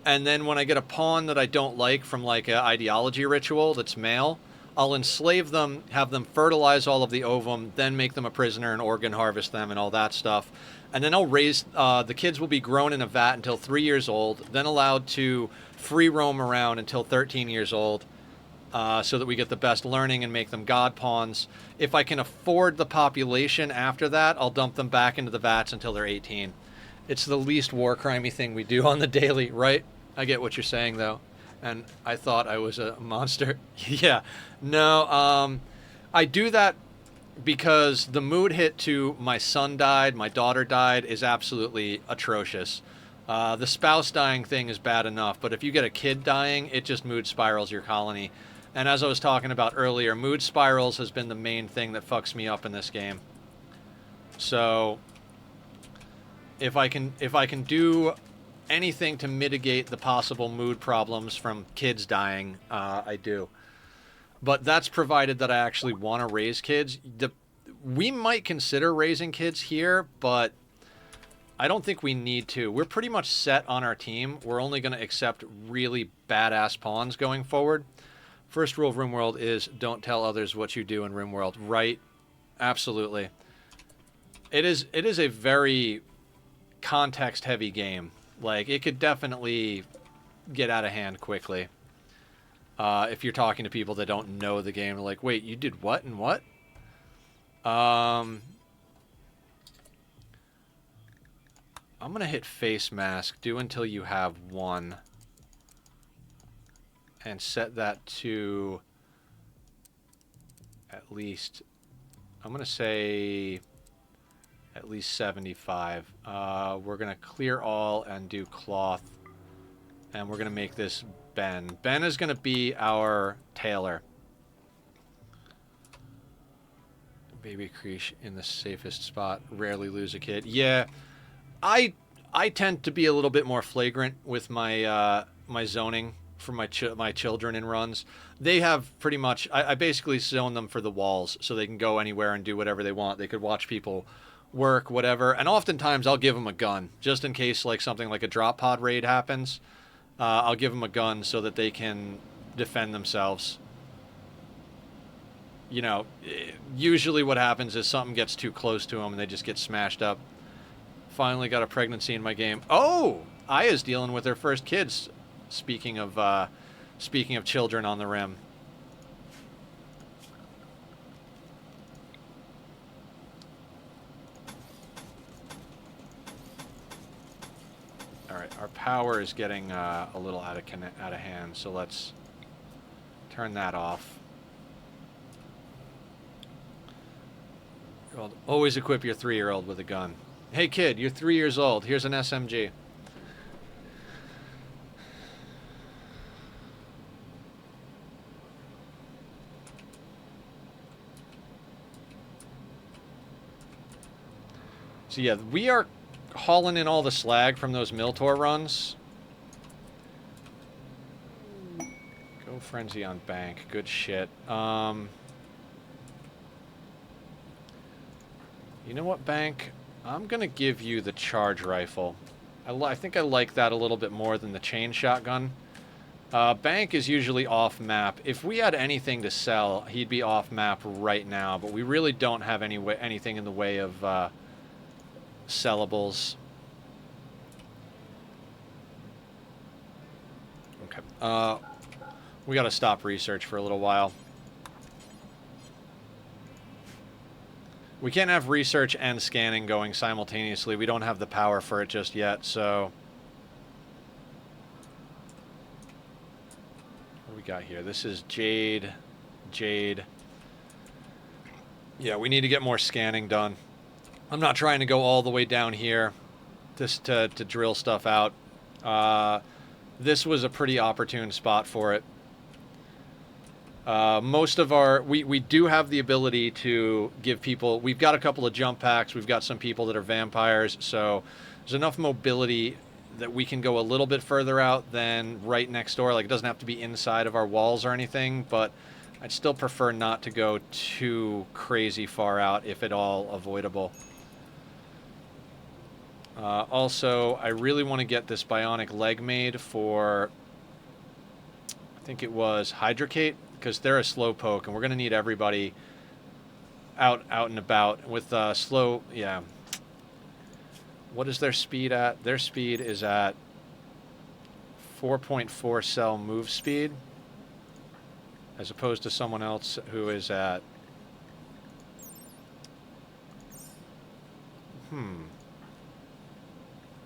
and then when I get a pawn that I don't like from like an ideology ritual that's male, I'll enslave them, have them fertilize all of the ovum, then make them a prisoner and organ harvest them and all that stuff. And then I'll raise, the kids will be grown in a vat until 3 years old, then allowed to free roam around until 13 years old, so that we get the best learning and make them god pawns. If I can afford the population after that, I'll dump them back into the vats until they're 18. It's the least war crimey thing we do on the daily, right? I get what you're saying, though. And I thought I was a monster. Yeah. No, I do that because the mood hit to my son died, my daughter died, is absolutely atrocious. The spouse dying thing is bad enough, but if you get a kid dying, it just mood spirals your colony. And as I was talking about earlier, mood spirals has been the main thing that fucks me up in this game. So if I can do anything to mitigate the possible mood problems from kids dying, I do. But that's provided that I actually want to raise kids. We might consider raising kids here, but I don't think we need to. We're pretty much set on our team. We're only going to accept really badass pawns going forward. First rule of Rimworld is don't tell others what you do in Rimworld. Right? Absolutely. It is a very context-heavy game. Like, it could definitely get out of hand quickly. If you're talking to people that don't know the game, like, wait, you did what and what? I'm going to hit face mask, do until you have one, and set that to at at least, I'm going to say at least 75. We're going to clear all and do cloth. And we're going to make this Ben. Ben is going to be our tailor. Baby Creesh in the safest spot. Rarely lose a kid. Yeah, I tend to be a little bit more flagrant with my my zoning for my children in runs. They have pretty much, I basically zone them for the walls so they can go anywhere and do whatever they want. They could watch people work, whatever. And oftentimes I'll give them a gun just in case like something like a drop pod raid happens. I'll give them a gun so that they can defend themselves. You know, usually what happens is something gets too close to them and they just get smashed up. Finally got a pregnancy in my game. Oh, Aya's dealing with her first kids. Speaking of children on the rim. All right, our power is getting a little out of hand, so let's turn that off. Always equip your 3-year-old with a gun. Hey kid, you're 3 years old. Here's an SMG. So yeah, we are hauling in all the slag from those Miltor runs. Go Frenzy on Bank. Good shit. You know what, Bank? I'm going to give you the charge rifle. I think I like that a little bit more than the chain shotgun. Bank is usually off map. If we had anything to sell, he'd be off map right now, but we really don't have anything in the way of sellables. Okay. We got to stop research for a little while. We can't have research and scanning going simultaneously. We don't have the power for it just yet, so... What do we got here? This is Jade. Jade. Yeah, we need to get more scanning done. I'm not trying to go all the way down here just to drill stuff out. This was a pretty opportune spot for it. Most of our... We do have the ability to give people... We've got a couple of jump packs. We've got some people that are vampires. So there's enough mobility that we can go a little bit further out than right next door. Like, it doesn't have to be inside of our walls or anything. But I'd still prefer not to go too crazy far out, if at all avoidable. Also, I really want to get this bionic leg made for... I think it was Hydrocate. Because they're a slow poke, and we're going to need everybody out and about with slow... Yeah. What is their speed at? Their speed is at 4.4 cell move speed, as opposed to someone else who is at...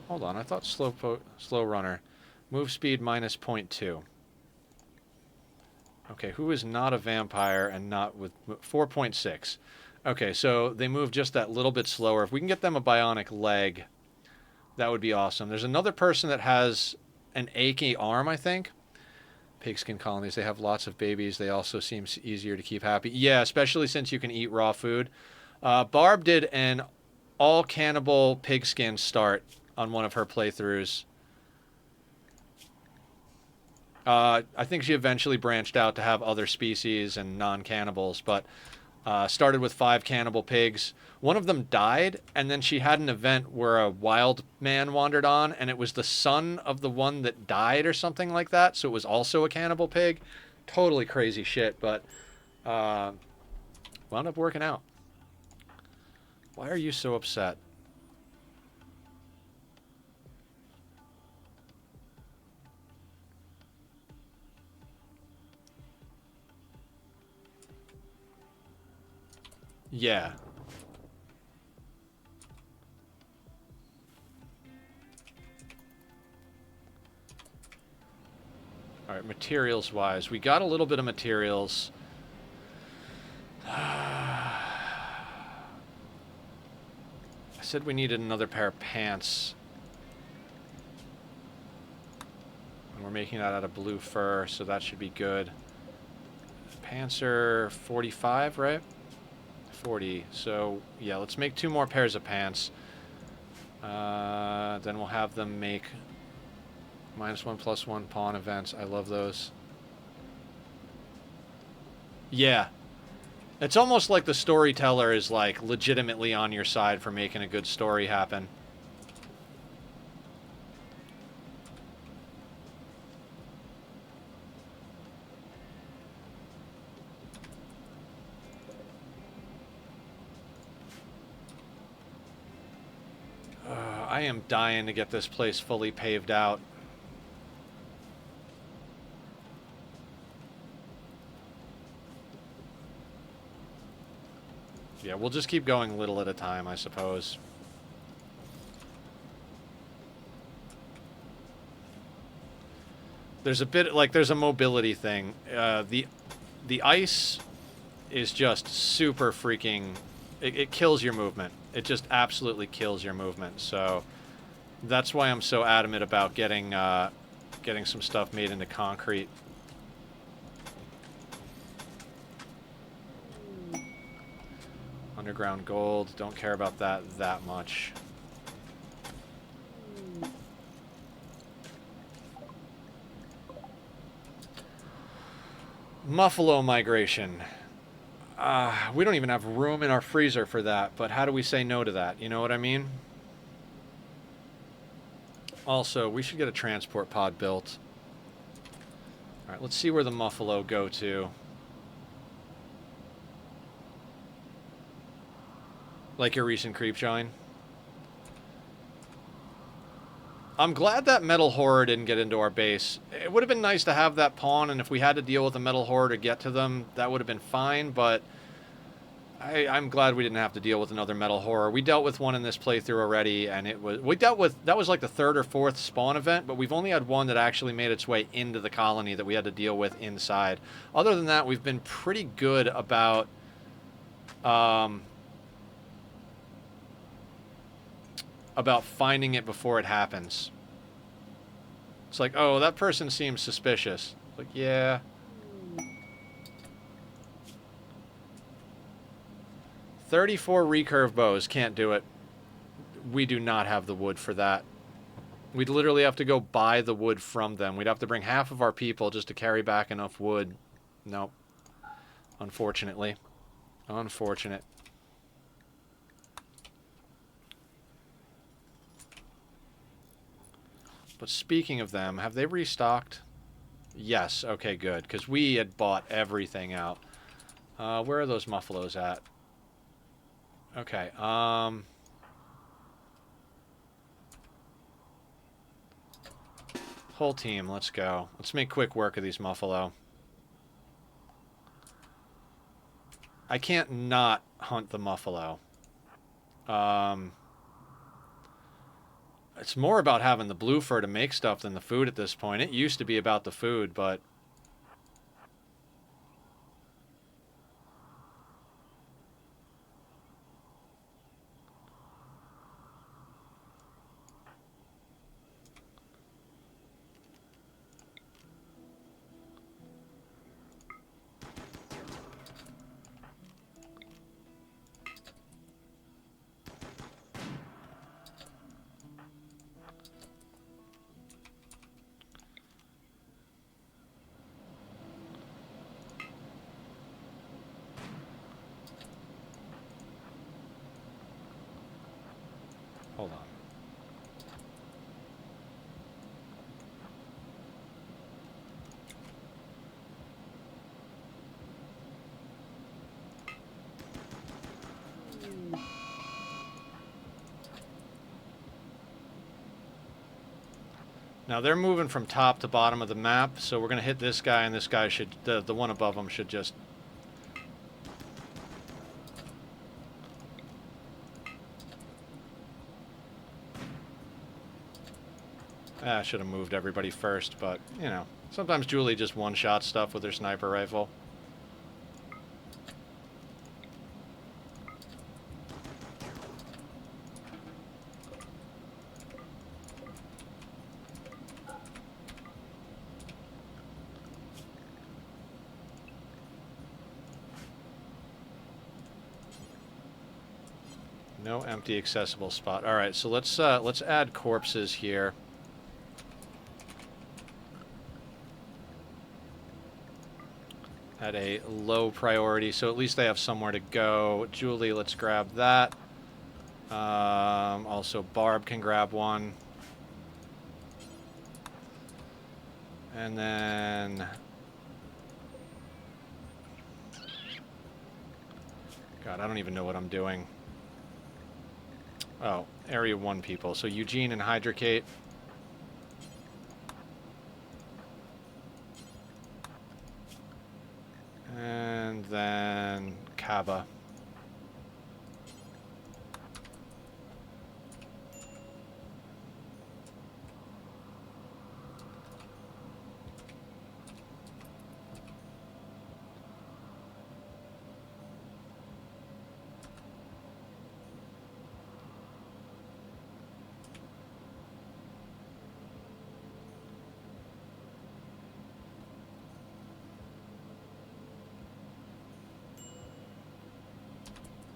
Hold on, I thought slow runner. Move speed minus 0.2. Okay, who is not a vampire and not with 4.6? Okay, so they move just that little bit slower. If we can get them a bionic leg, that would be awesome. There's another person that has an achy arm, I think. Pigskin colonies, they have lots of babies. They also seem easier to keep happy. Yeah, especially since you can eat raw food. Barb did an all-cannibal pigskin start on one of her playthroughs. I think she eventually branched out to have other species and non-cannibals, but started with 5 cannibal pigs. One of them died, and then she had an event where a wild man wandered on, and it was the son of the one that died or something like that, so it was also a cannibal pig. Totally crazy shit, but wound up working out. Why are you so upset? Yeah. All right, materials-wise, we got a little bit of materials. said we needed another pair of pants. And we're making that out of blue fur, so that should be good. Pants are 45, right? 40. So, yeah, let's make 2 more pairs of pants. Then we'll have them make -1/+1 pawn events. I love those. Yeah. It's almost like the storyteller is, like, legitimately on your side for making a good story happen. I am dying to get this place fully paved out. Yeah, we'll just keep going little at a time, I suppose. There's a bit, like, there's a mobility thing. The ice is just super freaking... It kills your movement. It just absolutely kills your movement. So that's why I'm so adamant about getting some stuff made into concrete. Underground gold. Don't care about that much. Muffalo migration. We don't even have room in our freezer for that, but how do we say no to that? You know what I mean? Also, we should get a transport pod built. Alright, let's see where the Muffalo go to. Like your recent creep shine. I'm glad that metal horror didn't get into our base. It would have been nice to have that pawn, and if we had to deal with a metal horror to get to them, that would have been fine, but I'm glad we didn't have to deal with another metal horror. We dealt with one in this playthrough already, and that was like the 3rd or 4th spawn event, but we've only had one that actually made its way into the colony that we had to deal with inside. Other than that, we've been pretty good about finding it before it happens. It's like, oh, that person seems suspicious. Like, yeah. $34 recurve bows. Can't do it. We do not have the wood for that. We'd literally have to go buy the wood from them. We'd have to bring half of our people just to carry back enough wood. Nope. Unfortunately. Unfortunate. But speaking of them, have they restocked? Yes. Okay, good. Because we had bought everything out. Where are those Muffalos at? Okay, whole team, let's go. Let's make quick work of these Muffalo. I can't not hunt the Muffalo. It's more about having the blue fur to make stuff than the food at this point. It used to be about the food, but... Hold on. Now they're moving from top to bottom of the map, so we're going to hit this guy, and this guy should, the one above him should just... I should have moved everybody first, but, you know, sometimes Julie just one-shot stuff with her sniper rifle. No empty accessible spot. All right, so let's add corpses here. At a low priority, so at least they have somewhere to go. Julie, let's grab that. Also, Barb can grab one. And then... God, I don't even know what I'm doing. Oh, Area 1 people. So Eugene and Hydrocate. And then Kaba.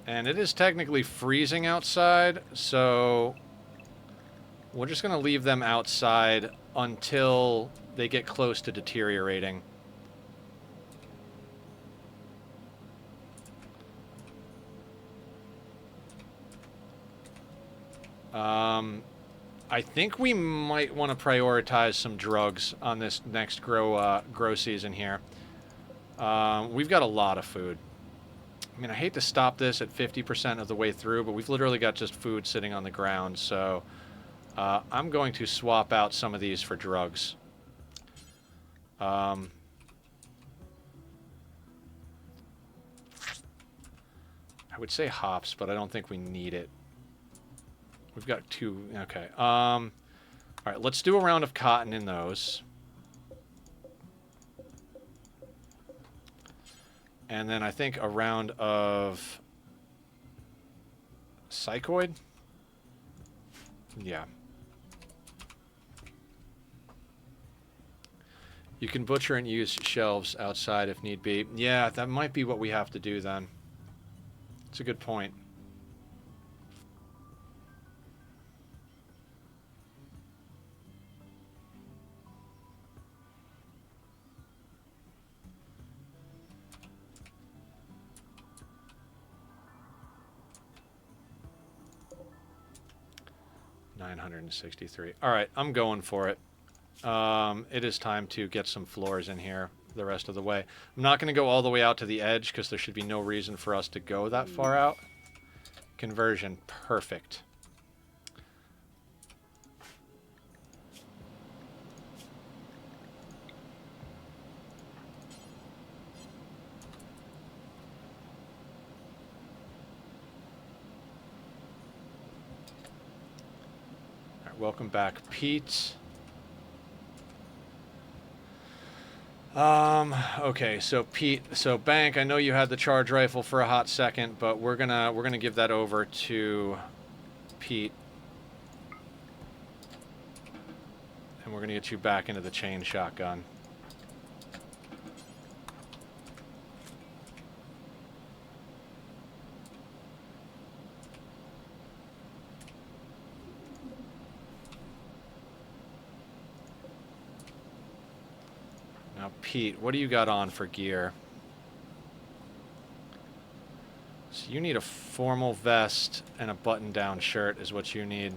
And it is technically freezing outside, so we're just going to leave them outside until they get close to deteriorating. I think we might want to prioritize some drugs on this next grow season here. We've got a lot of food. I mean, I hate to stop this at 50% of the way through, but we've literally got just food sitting on the ground, so I'm going to swap out some of these for drugs. I would say hops, but I don't think we need it. We've got two. Okay. All right, let's do a round of cotton in those. And then I think a round of psychoid. Yeah. You can butcher and use shelves outside if need be. Yeah, that might be what we have to do then. It's a good point. $963. All right, I'm going for it. It is time to get some floors in here the rest of the way. I'm not going to go all the way out to the edge because there should be no reason for us to go that far out. Conversion, perfect. All right, welcome back, Pete. Okay, so Pete, so Bank, I know you had the charge rifle for a hot second, but we're gonna give that over to Pete. And we're gonna get you back into the chain shotgun. Now, Pete, what do you got on for gear? So you need a formal vest and a button-down shirt is what you need.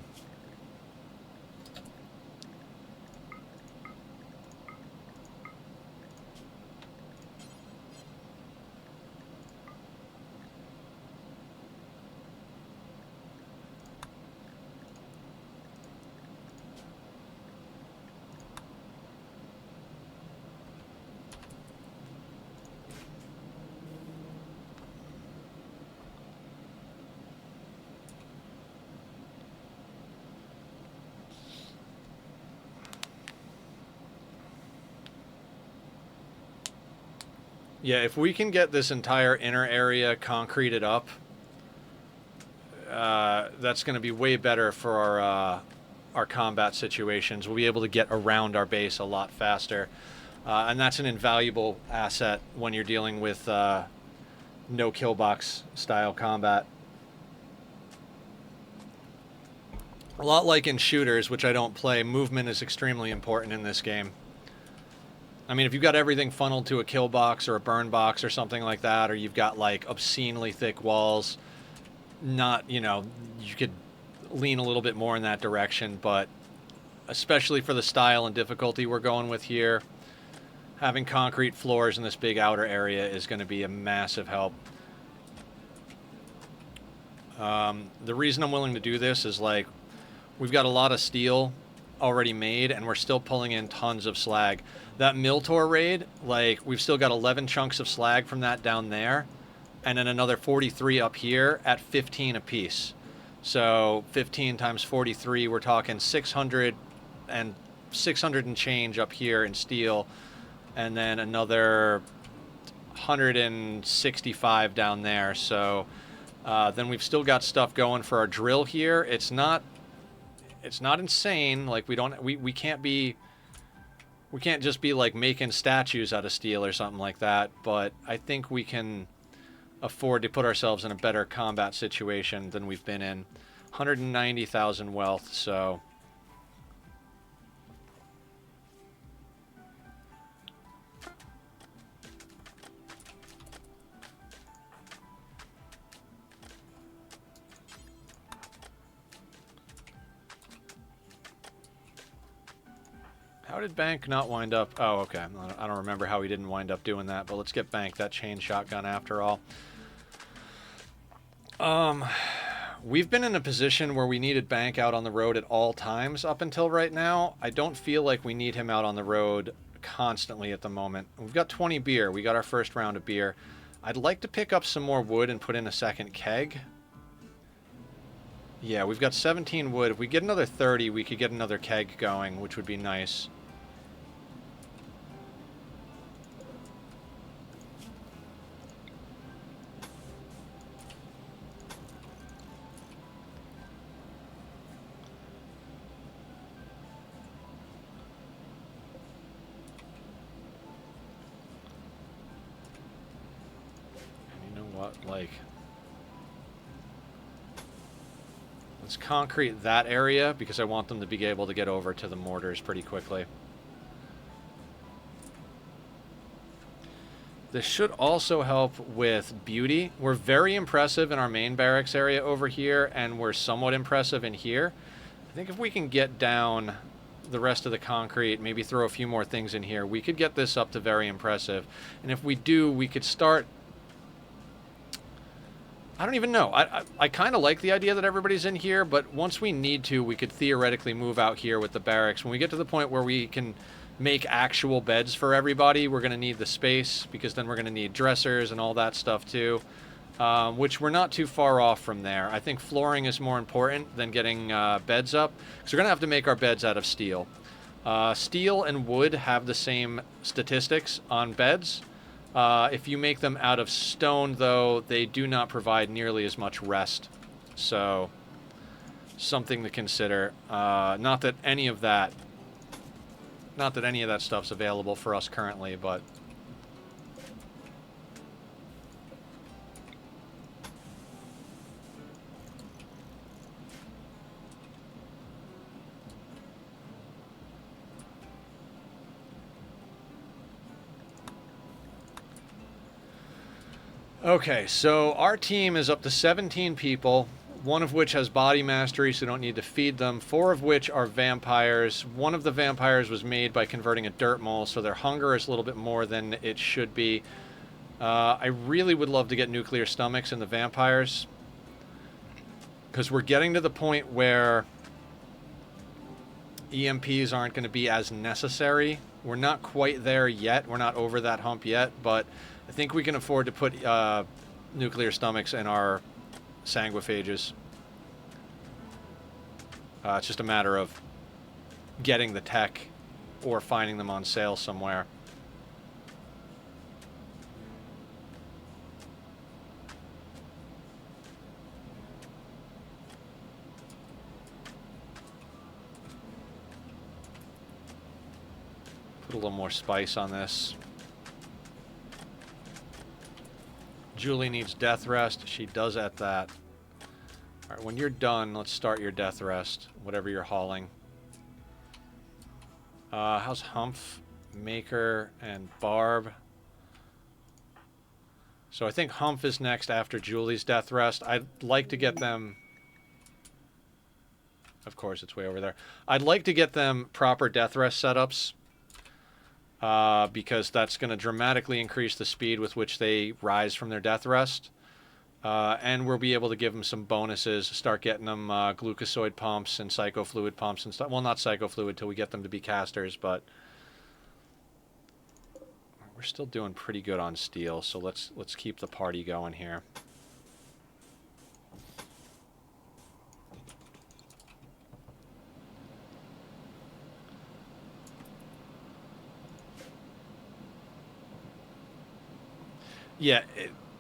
Yeah, if we can get this entire inner area concreted up, that's going to be way better for our combat situations. We'll be able to get around our base a lot faster, and that's an invaluable asset when you're dealing with no Killbox style combat. A lot like in shooters, which I don't play, movement is extremely important in this game. I mean, if you've got everything funneled to a kill box or a burn box or something like that, or you've got like obscenely thick walls, not, you know, you could lean a little bit more in that direction, but especially for the style and difficulty we're going with here, having concrete floors in this big outer area is going to be a massive help. The reason I'm willing to do this is like we've got a lot of steel already made and we're still pulling in tons of slag. That Miltor raid, like we've still got 11 chunks of slag from that down there and then another 43 up here at 15 apiece. So 15 times 43, we're talking 600 and change up here in steel, and then another 165 down there. So then we've still got stuff going for our drill here. It's not insane. Like we can't just be like making statues out of steel or something like that. But I think we can afford to put ourselves in a better combat situation than we've been in. 190,000 wealth, so how did Bank not wind up? Oh, okay. I don't remember how he didn't wind up doing that, but let's get Bank that chain shotgun after all. We've been in a position where we needed Bank out on the road at all times up until right now. I don't feel like we need him out on the road constantly at the moment. We've got 20 beer. We got our first round of beer. I'd like to pick up some more wood and put in a second keg. Yeah, we've got 17 wood. If we get another 30, we could get another keg going, which would be nice. Like, let's concrete that area because I want them to be able to get over to the mortars pretty quickly. This should also help with beauty. We're very impressive in our main barracks area over here, and we're somewhat impressive in here. I think if we can get down the rest of the concrete, maybe throw a few more things in here, we could get this up to very impressive. And if we do, we could start... I don't even know. I kind of like the idea that everybody's in here, but once we need to, we could theoretically move out here with the barracks. When we get to the point where we can make actual beds for everybody, we're going to need the space, because then we're going to need dressers and all that stuff too, which we're not too far off from there. I think flooring is more important than getting beds up, because we're going to have to make our beds out of steel. Steel and wood have the same statistics on beds. If you make them out of stone, though, they do not provide nearly as much rest. So, something to consider. Not that any of that stuff's available for us currently, but... Okay, so our team is up to 17 people, one of which has body mastery, so don't need to feed them, 4 of which are vampires. One of the vampires was made by converting a dirt mole, so their hunger is a little bit more than it should be. I really would love to get nuclear stomachs in the vampires, because we're getting to the point where EMPs aren't going to be as necessary. We're not quite there yet. We're not over that hump yet, but I think we can afford to put nuclear stomachs in our sanguiphages. It's just a matter of getting the tech or finding them on sale somewhere. Put a little more spice on this. Julie needs death rest. She does at that. Alright, when you're done, let's start your death rest. Whatever you're hauling. How's Humph, Maker, and Barb? So I think Humph is next after Julie's death rest. I'd like to get them... Of course, it's way over there. I'd like to get them proper death rest setups. Because that's going to dramatically increase the speed with which they rise from their death rest. And we'll be able to give them some bonuses, start getting them glucosoid pumps and psychofluid pumps and stuff. Well, not psychofluid till we get them to be casters, but we're still doing pretty good on steel, so let's keep the party going here. Yeah,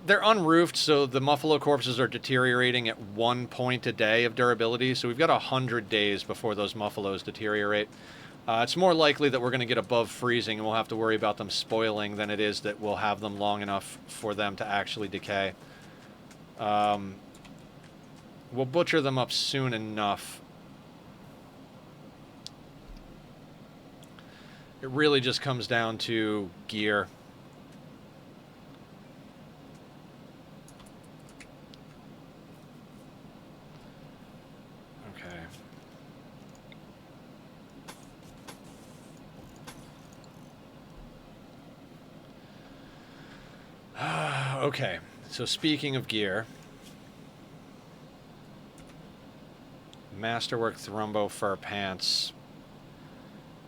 they're unroofed, so the Muffalo corpses are deteriorating at 1 point a day of durability. So we've got 100 days before those Muffalos deteriorate. It's more likely that we're going to get above freezing and we'll have to worry about them spoiling than it is that we'll have them long enough for them to actually decay. We'll butcher them up soon enough. It really just comes down to gear. Okay, so speaking of gear, Masterwork Thrumbo fur pants.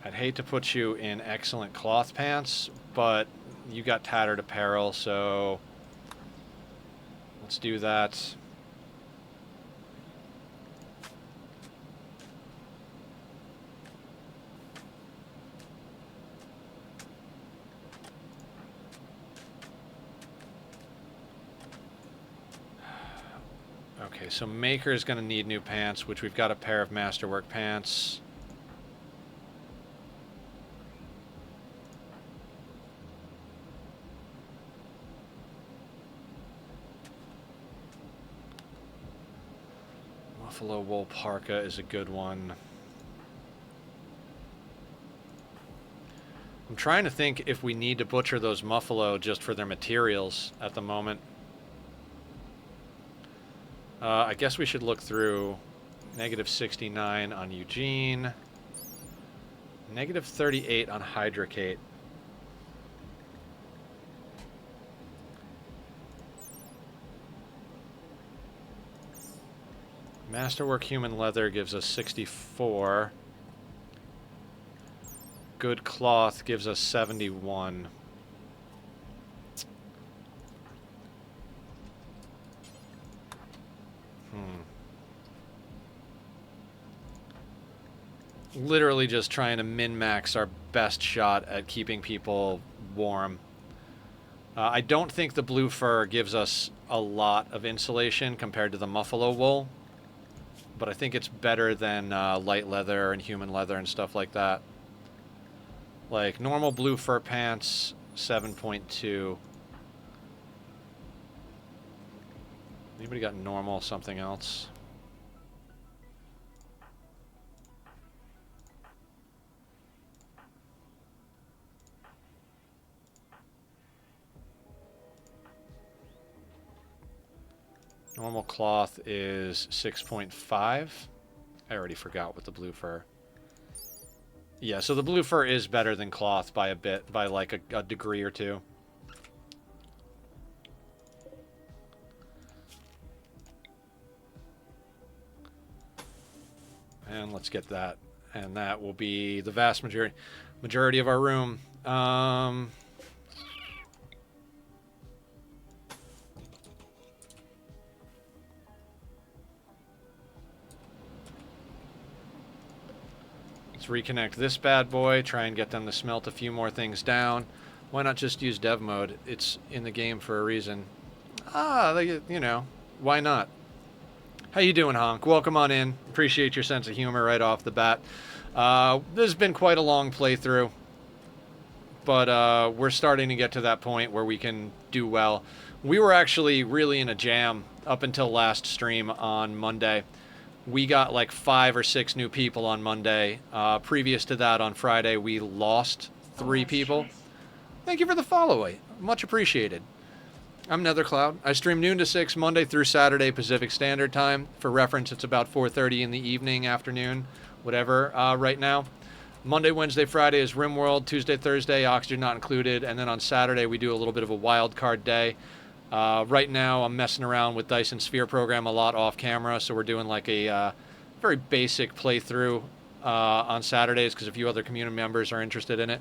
I'd hate to put you in excellent cloth pants, but you got tattered apparel, so let's do that. Okay, so Maker is going to need new pants, which we've got a pair of Masterwork pants. Buffalo wool parka is a good one. I'm trying to think if we need to butcher those Muffalo just for their materials at the moment. I guess we should look through -69 on Eugene. -38 on Hydrocate. Masterwork human leather gives us 64. Good cloth gives us 71. Literally just trying to min-max our best shot at keeping people warm. I don't think the blue fur gives us a lot of insulation compared to the Muffalo wool, but I think it's better than light leather and human leather and stuff like that. Like normal blue fur pants, 7.2. Anybody got normal something else? Normal cloth is 6.5. I already forgot what the blue fur. Yeah, so the blue fur is better than cloth by a bit, by like a degree or two. And let's get that. And that will be the vast majority of our room. Let's reconnect this bad boy, try and get them to smelt a few more things down. Why not just use dev mode? It's in the game for a reason. You know, why not? How you doing, Honk? Welcome on in. Appreciate your sense of humor right off the bat. This has been quite a long playthrough, but we're starting to get to that point where we can do well. We were actually really in a jam up until last stream on Monday. We got like 5 or 6 new people on Monday. Previous to that, on Friday, we lost A 3 wise people. choice. Thank you for the follow. Much appreciated. I'm Nethercloud. I stream noon to 6 Monday through Saturday Pacific Standard Time. For reference, it's about 4:30 in the evening, afternoon, whatever, right now. Monday, Wednesday, Friday is Rimworld. Tuesday, Thursday, Oxygen not included. And then on Saturday, we do a little bit of a wild card day. Right now, I'm messing around with Dyson Sphere program a lot off camera, so we're doing like a very basic playthrough on Saturdays because a few other community members are interested in it.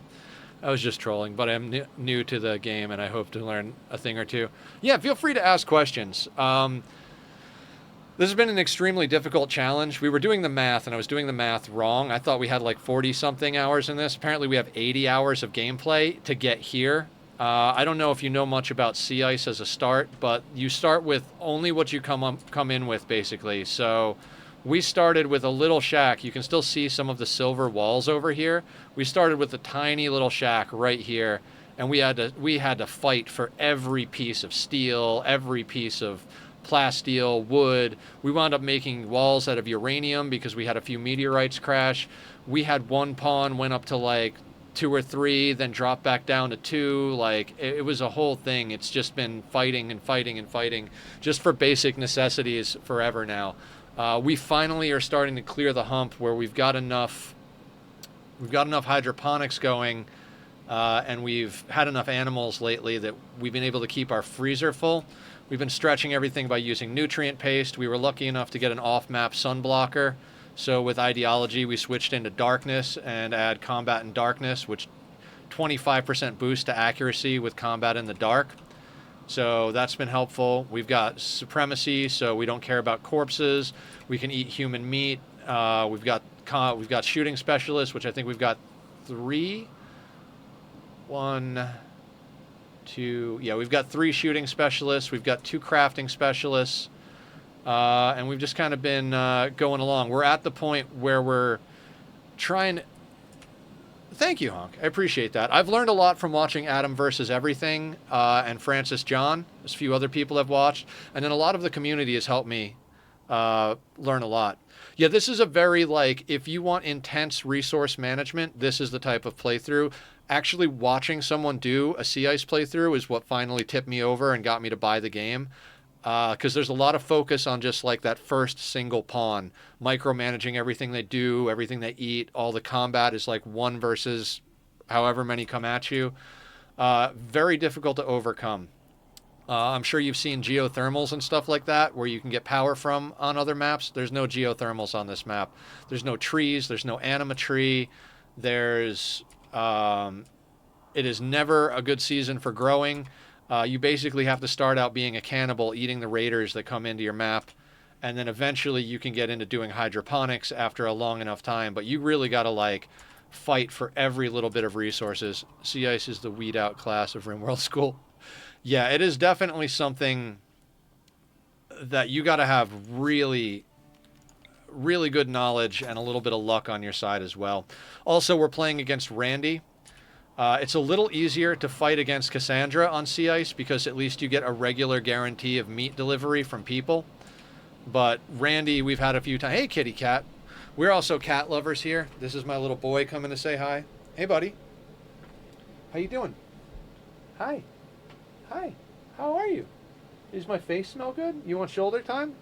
I was just trolling, but I'm new to the game and I hope to learn a thing or two. Yeah, feel free to ask questions. This has been an extremely difficult challenge. We were doing the math, and I was doing the math wrong. I thought we had like 40-something hours in this. Apparently, we have 80 hours of gameplay to get here. I don't know if you know much about Sea Ice as a start, but you start with only what you come in with, basically. So we started with a little shack. You can still see some of the silver walls over here. We started with a tiny little shack right here, and we had to fight for every piece of steel, every piece of plasteel, wood. We wound up making walls out of uranium because we had a few meteorites crash. We had one pawn went up to like 2 or 3, then dropped back down to 2. Like it was a whole thing. It's just been fighting and fighting and fighting just for basic necessities forever now. We finally are starting to clear the hump where we've got enough hydroponics going, and we've had enough animals lately that we've been able to keep our freezer full. We've been stretching everything by using nutrient paste. We were lucky enough to get an off-map sun blocker. So with ideology, we switched into darkness and add combat in darkness, which 25% boost to accuracy with combat in the dark. So that's been helpful. We've got supremacy, so we don't care about corpses. We can eat human meat. We've got shooting specialists, which I think we've got 3. 1, 2. Yeah, we've got 3 shooting specialists. We've got 2 crafting specialists. And we've just kind of been going along. We're at the point where we're trying. Thank you, Honk. I appreciate that. I've learned a lot from watching Adam versus Everything and Francis John. There's a few other people I've watched. And then a lot of the community has helped me learn a lot. Yeah, this is a very, like, if you want intense resource management, this is the type of playthrough. Actually watching someone do a Sea Ice playthrough is what finally tipped me over and got me to buy the game. Because there's a lot of focus on just like that first single pawn, micromanaging everything they do, everything they eat. All the combat is like 1 versus however many come at you. Very difficult to overcome. I'm sure you've seen geothermals and stuff like that where you can get power from on other maps. There's no geothermals on this map. There's no trees. There's no anima tree. There's it is never a good season for growing. You basically have to start out being a cannibal, eating the raiders that come into your map, and then eventually you can get into doing hydroponics after a long enough time. But you really got to like fight for every little bit of resources. Sea Ice is the weed out class of Rimworld School. Yeah, it is definitely something that you got to have really, really good knowledge and a little bit of luck on your side as well. Also, we're playing against Randy. It's a little easier to fight against Cassandra on Sea Ice because at least you get a regular guarantee of meat delivery from people. But Randy, we've had a few times. Hey, kitty cat. We're also cat lovers here. This is my little boy coming to say hi. Hey, buddy. How you doing? Hi. Hi. How are you? Does my face smell good? You want shoulder time?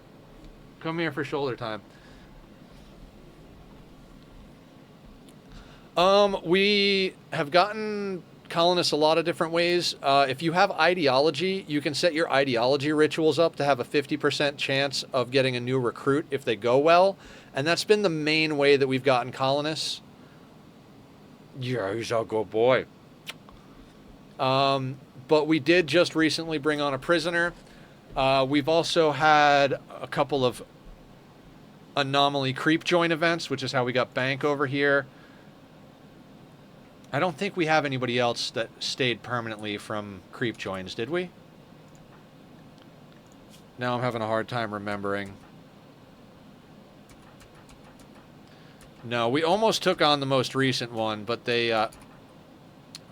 Come here for shoulder time. We have gotten colonists a lot of different ways. If you have ideology, you can set your ideology rituals up to have a 50% chance of getting a new recruit if they go well. And that's been the main way that we've gotten colonists. Yeah, he's a good boy. But we did just recently bring on a prisoner. We've also had a couple of anomaly creep join events, which is how we got Bank over here. I don't think we have anybody else that stayed permanently from creep joins, did we? Now I'm having a hard time remembering. No, we almost took on the most recent one, but they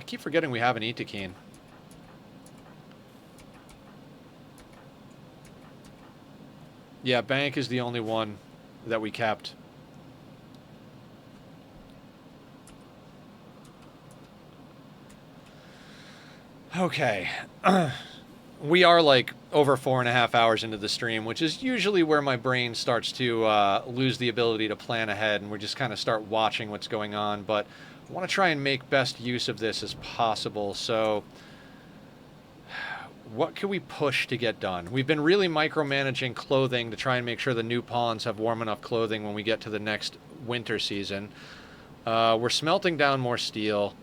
keep forgetting we have an Itakine. Yeah, bank is the only one that we kept. Okay. We are like over 4.5 hours into the stream, which is usually where my brain starts to lose the ability to plan ahead, and we just kind of start watching what's going on. But I want to try and make best use of this as possible. So what can we push to get done? We've been really micromanaging clothing to try and make sure the new pawns have warm enough clothing when we get to the next winter season. We're smelting down more steel.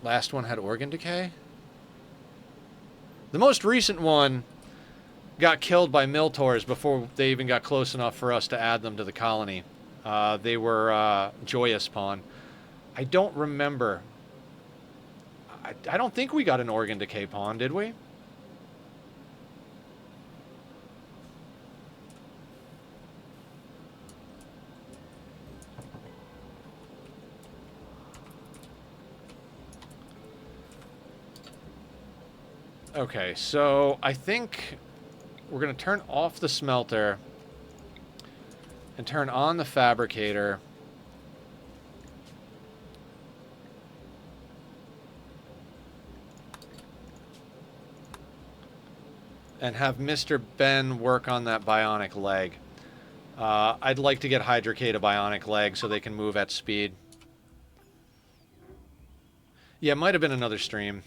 Last one had organ decay? The most recent one got killed by Miltors before they even got close enough for us to add them to the colony. They were Joyous Pawn. I don't remember. I don't think we got an organ decay pawn, did we? Okay, so I think we're going to turn off the smelter and turn on the fabricator. And have Mr. Ben work on that bionic leg. I'd like to get Hydrocate a bionic leg so they can move at speed. Yeah, it might have been another stream.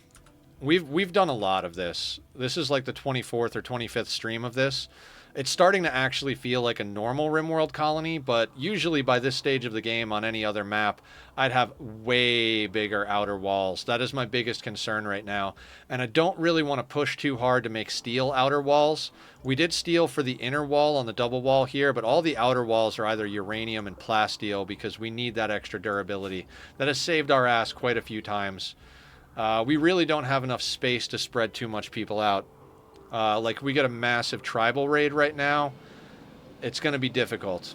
We've done a lot of this. This is like the 24th or 25th stream of this. It's starting to actually feel like a normal Rimworld colony, but usually by this stage of the game on any other map, I'd have way bigger outer walls. That is my biggest concern right now. And I don't really want to push too hard to make steel outer walls. We did steel for the inner wall on the double wall here, but all the outer walls are either uranium and plasteel because we need that extra durability. That has saved our ass quite a few times. We really don't have enough space to spread too much people out. Like, we get a massive tribal raid right now. It's going to be difficult.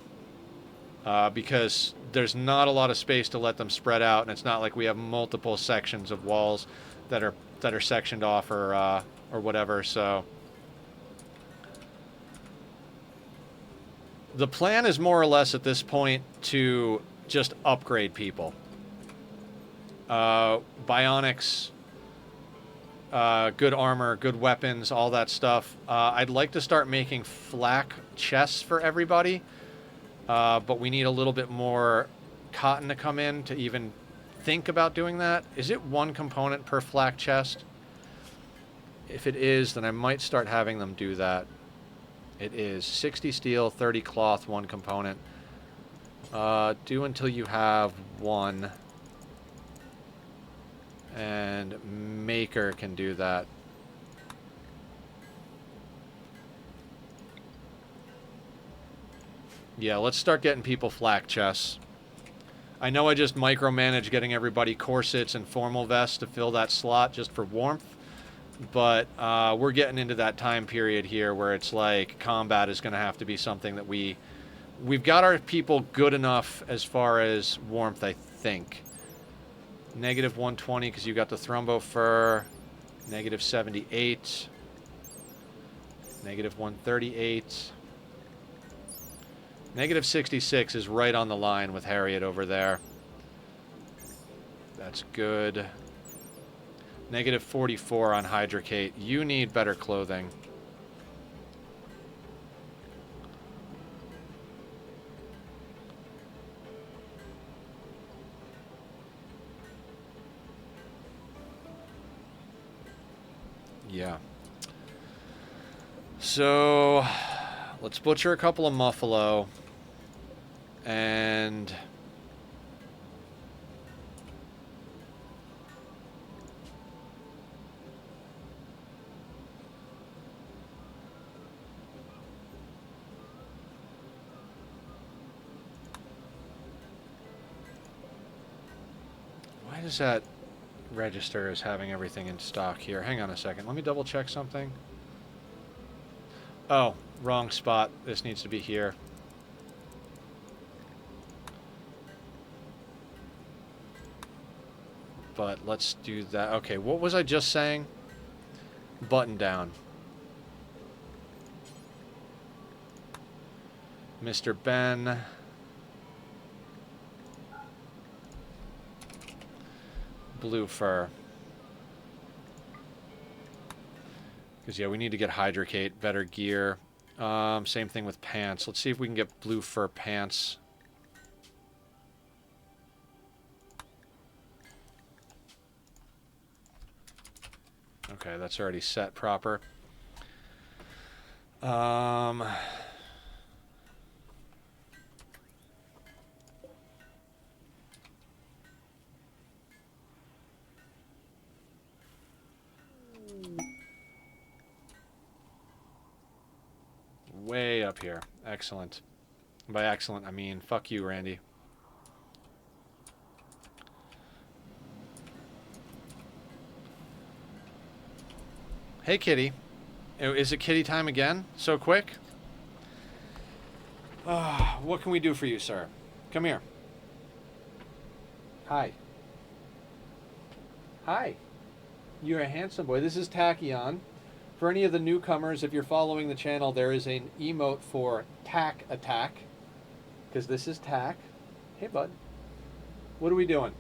Because there's not a lot of space to let them spread out, and it's not like we have multiple sections of walls that are sectioned off or whatever, so... The plan is more or less at this point to just upgrade people. Bionics, good armor, good weapons, all that stuff. I'd like to start making flak chests for everybody, but we need a little bit more cotton to come in to even think about doing that. Is it one component per flak chest? If it is, then I might start having them do that. It is 60 steel, 30 cloth, one component. Do until you have one. And Maker can do that. Yeah, let's start getting people flak chests. I know I just micromanage getting everybody corsets and formal vests to fill that slot just for warmth, but we're getting into that time period here where it's like combat is going to have to be something that we've got our people good enough as far as warmth, I think. Negative 120 because you got the Thrumbo Fur. Negative 78. Negative 138. Negative 66 is right on the line with Harriet over there. That's good. Negative 44 on Hydrocate. You need better clothing. Yeah. So, let's butcher a couple of Muffalo. And... why does that register as having everything in stock here? Hang on a second. Let me double check something. Oh, wrong spot. This needs to be here. but let's do that. Okay, what was I just saying? Button down. Mr. Ben. Blue fur. Because, yeah, we need to get Hydrocate, better gear. Same thing with pants. Let's see if we can get blue fur pants. Okay, that's already set proper. Way up here. Excellent. By excellent, I mean fuck you, Randy. Hey, kitty. Is it kitty time again? So quick? What can we do for you, sir? Come here. Hi. Hi. You're a handsome boy. This is Tachyon. For any of the newcomers, if you're following the channel, there is an emote for Tack Attack. Because this is Tack. Hey, bud. What are we doing?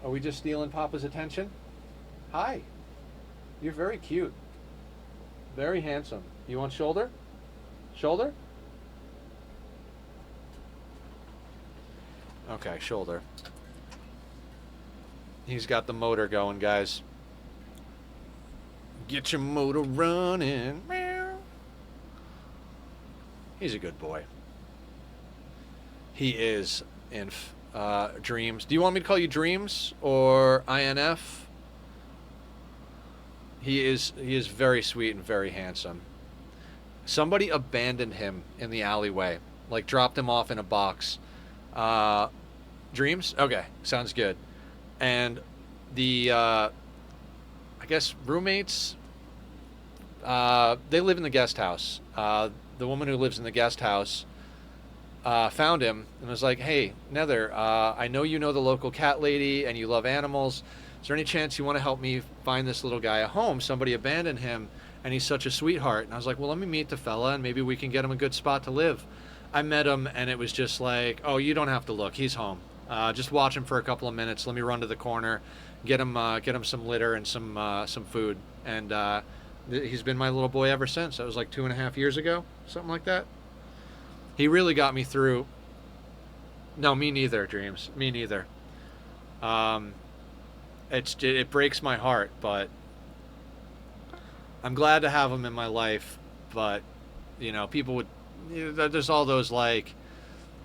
Are we just stealing Papa's attention? Hi. You're very cute. Very handsome. You want shoulder? Shoulder? Okay, shoulder. He's got the motor going, guys. Get your motor running. Meow. He's a good boy. He is in Dreams. Do you want me to call you Dreams or INF? He is very sweet and very handsome. Somebody abandoned him in the alleyway, like dropped him off in a box. Dreams? Okay, sounds good. And the I guess roommates, they live in the guest house. The woman who lives in the guest house found him and was like, "Hey, Nether, I know you know the local cat lady and you love animals. Is there any chance you want to help me find this little guy a home? Somebody abandoned him, and he's such a sweetheart." And I was like, "Well, let me meet the fella, and maybe we can get him a good spot to live." I met him, and it was just like, "Oh, you don't have to look. He's home. Just watch him for a couple of minutes. Let me run to the corner, get him some litter and some food." And he's been my little boy ever since. That was like 2.5 years ago, something like that. He really got me through. No, me neither, Dreams. Me neither. It breaks my heart, but I'm glad to have him in my life. But you know, people would, there's all those like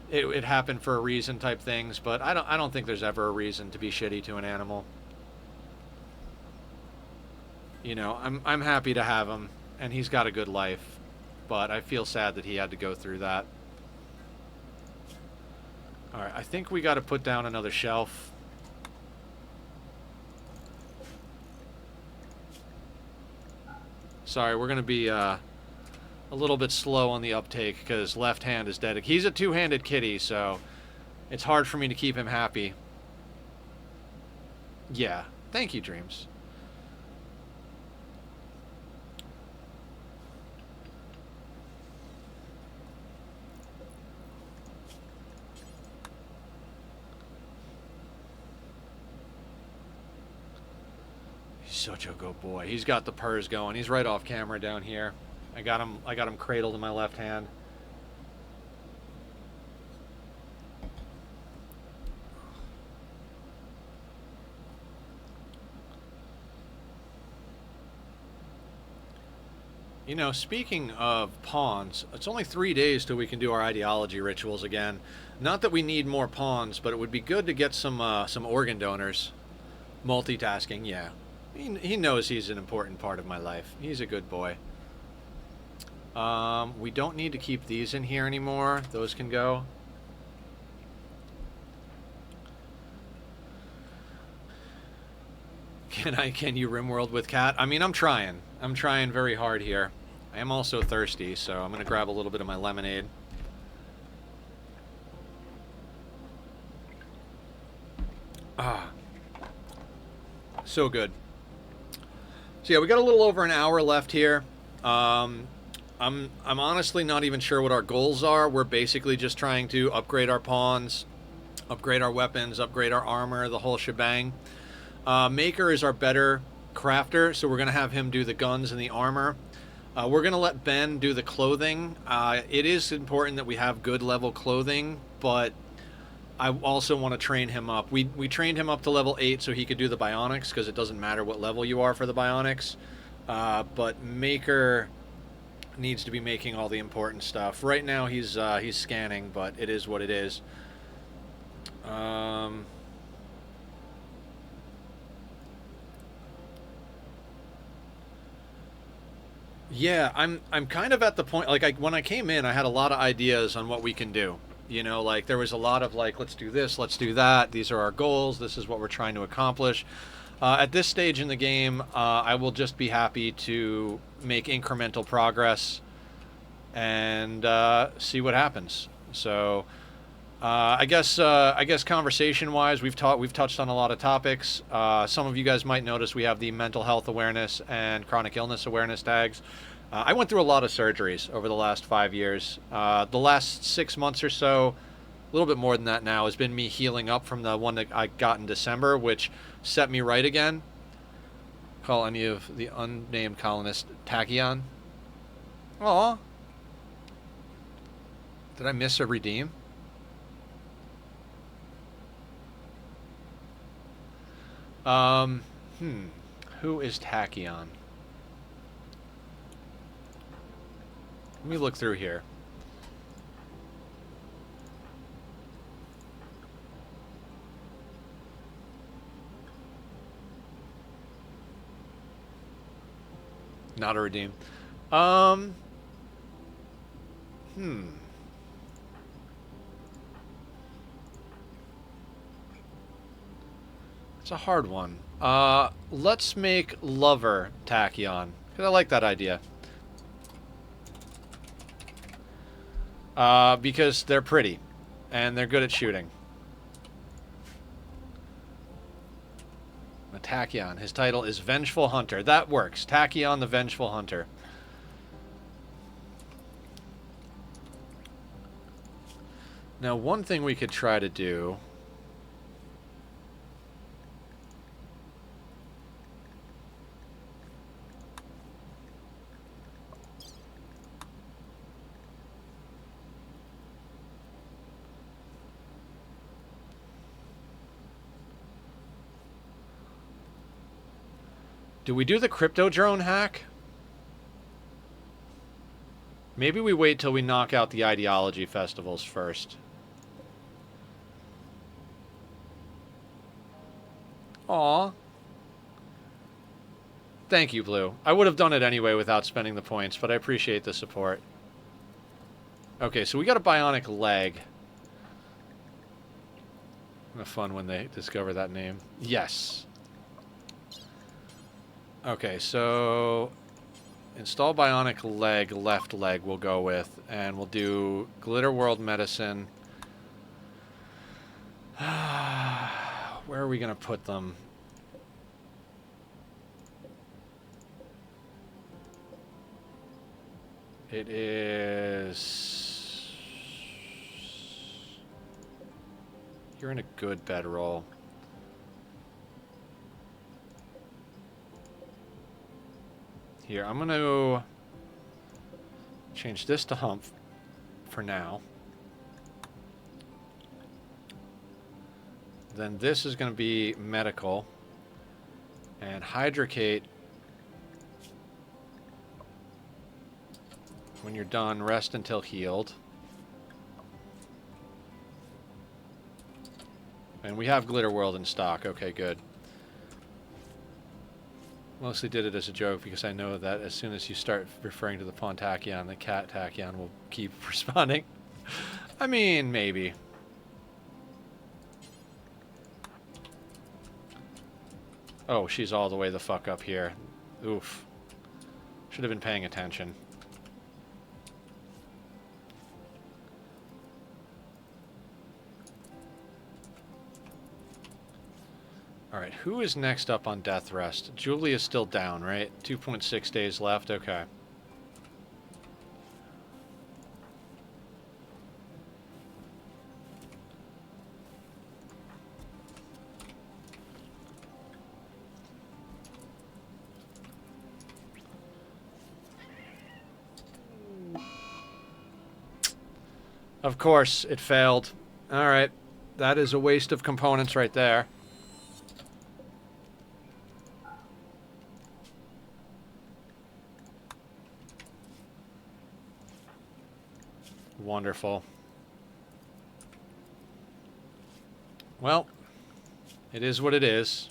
it happened for a reason type things, but I don't think there's ever a reason to be shitty to an animal. You know, I'm happy to have him, and he's got a good life, but I feel sad that he had to go through that. All right, I think we got to put down another shelf. Sorry, we're going to be a little bit slow on the uptake because left hand is dedicated. He's a two-handed kitty, so it's hard for me to keep him happy. Yeah, thank you, Dreams. Such a good boy. He's got the purrs going. He's right off camera down here. I got him cradled in my left hand. You know, speaking of pawns, it's only 3 days till we can do our ideology rituals again. Not that we need more pawns, but it would be good to get some organ donors. Multitasking, yeah. He knows he's an important part of my life. He's a good boy. We don't need to keep these in here anymore. Those can go. Can you Rimworld with cat? I mean, I'm trying. I'm trying very hard here. I am also thirsty, so I'm gonna grab a little bit of my lemonade. Ah. So good. So yeah, we got a little over an hour left here. I'm honestly not even sure what our goals are. We're basically just trying to upgrade our pawns, upgrade our weapons, upgrade our armor, the whole shebang. Maker is our better crafter, so we're going to have him do the guns and the armor. We're going to let Ben do the clothing. It is important that we have good level clothing, but I also want to train him up. We trained him up to level 8 so he could do the bionics, because it doesn't matter what level you are for the bionics. But Maker needs to be making all the important stuff. Right now he's scanning, but it is what it is. Yeah, I'm kind of at the point, like, when I came in, I had a lot of ideas on what we can do. You know, like, there was a lot of like, let's do this, let's do that. These are our goals. This is what we're trying to accomplish. At this stage in the game, I will just be happy to make incremental progress and see what happens. So, I guess conversation-wise, we've touched on a lot of topics. Some of you guys might notice we have the mental health awareness and chronic illness awareness tags. I went through a lot of surgeries over the last 5 years. The last 6 months or so, a little bit more than that now, has been me healing up from the one that I got in December, which set me right again. Call any of the unnamed colonists Tachyon. Aw. Did I miss a redeem? Who is Tachyon? Let me look through here. Not a redeem. It's a hard one. Let's make Lover Tachyon, because I like that idea. Because they're pretty, and they're good at shooting. Tachyon. His title is Vengeful Hunter. That works. Tachyon the Vengeful Hunter. Now, one thing we could try to do... Do we do the crypto drone hack? Maybe we wait till we knock out the ideology festivals first. Aw. Thank you, Blue. I would have done it anyway without spending the points, but I appreciate the support. Okay, so we got a bionic leg. Fun when they discover that name. Yes. Okay, so install bionic leg, left leg we'll go with, and we'll do Glitter World Medicine. Where are we going to put them? It is... You're in a good bedroll. Here, I'm going to change this to hump for now. Then this is going to be medical. And hydrocate. When you're done, rest until healed. And we have Glitter World in stock. Okay, good. Mostly did it as a joke because I know that as soon as you start referring to the pawn Tachyon, the cat Tachyon will keep responding. I mean, maybe. Oh, she's all the way the fuck up here. Oof. Should have been paying attention. Alright, who is next up on death rest? Julie is still down, right? 2.6 days left, okay. Of course, it failed. Alright, that is a waste of components right there. Wonderful. Well, it is what it is.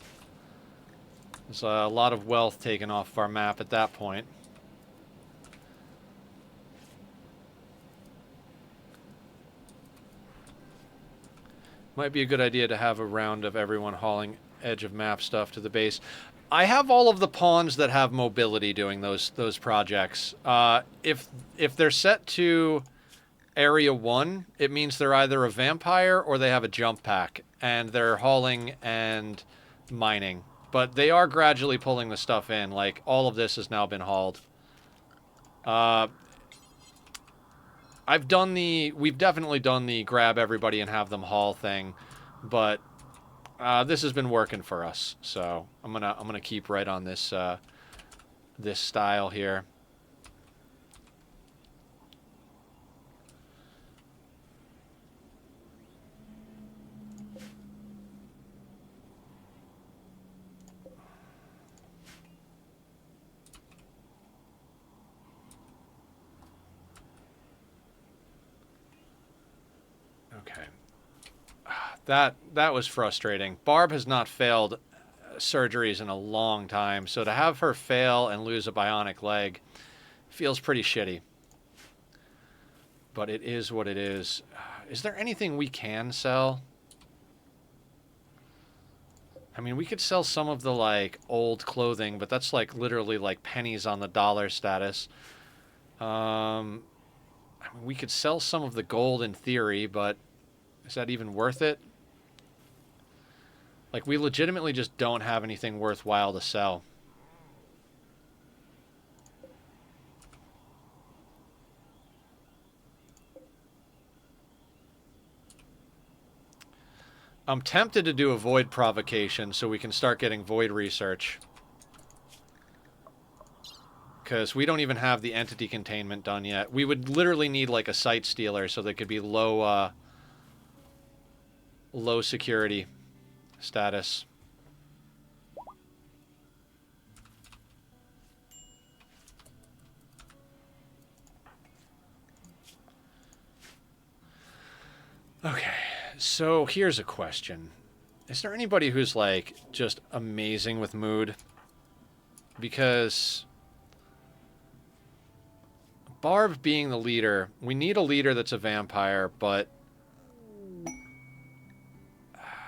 There's a lot of wealth taken off of our map at that point. Might be a good idea to have a round of everyone hauling edge of map stuff to the base. I have all of the pawns that have mobility doing those projects. If they're set to Area 1, it means they're either a vampire or they have a jump pack, and they're hauling and mining. But they are gradually pulling the stuff in. Like, all of this has now been hauled. We've definitely done the grab everybody and have them haul thing, but this has been working for us. So I'm gonna keep right on this this style here. Okay. That was frustrating. Barb has not failed surgeries in a long time, so to have her fail and lose a bionic leg feels pretty shitty. But it is what it is. Is there anything we can sell? I mean, we could sell some of the, like, old clothing, but that's, like, literally, like, pennies on the dollar status. I mean, we could sell some of the gold in theory, but is that even worth it? Like, we legitimately just don't have anything worthwhile to sell. I'm tempted to do a void provocation so we can start getting void research. Because we don't even have the entity containment done yet. We would literally need, like, a site stealer so they could be low, low security status. Okay, so here's a question. Is there anybody who's, like, just amazing with mood? Because Barb being the leader, we need a leader that's a vampire, but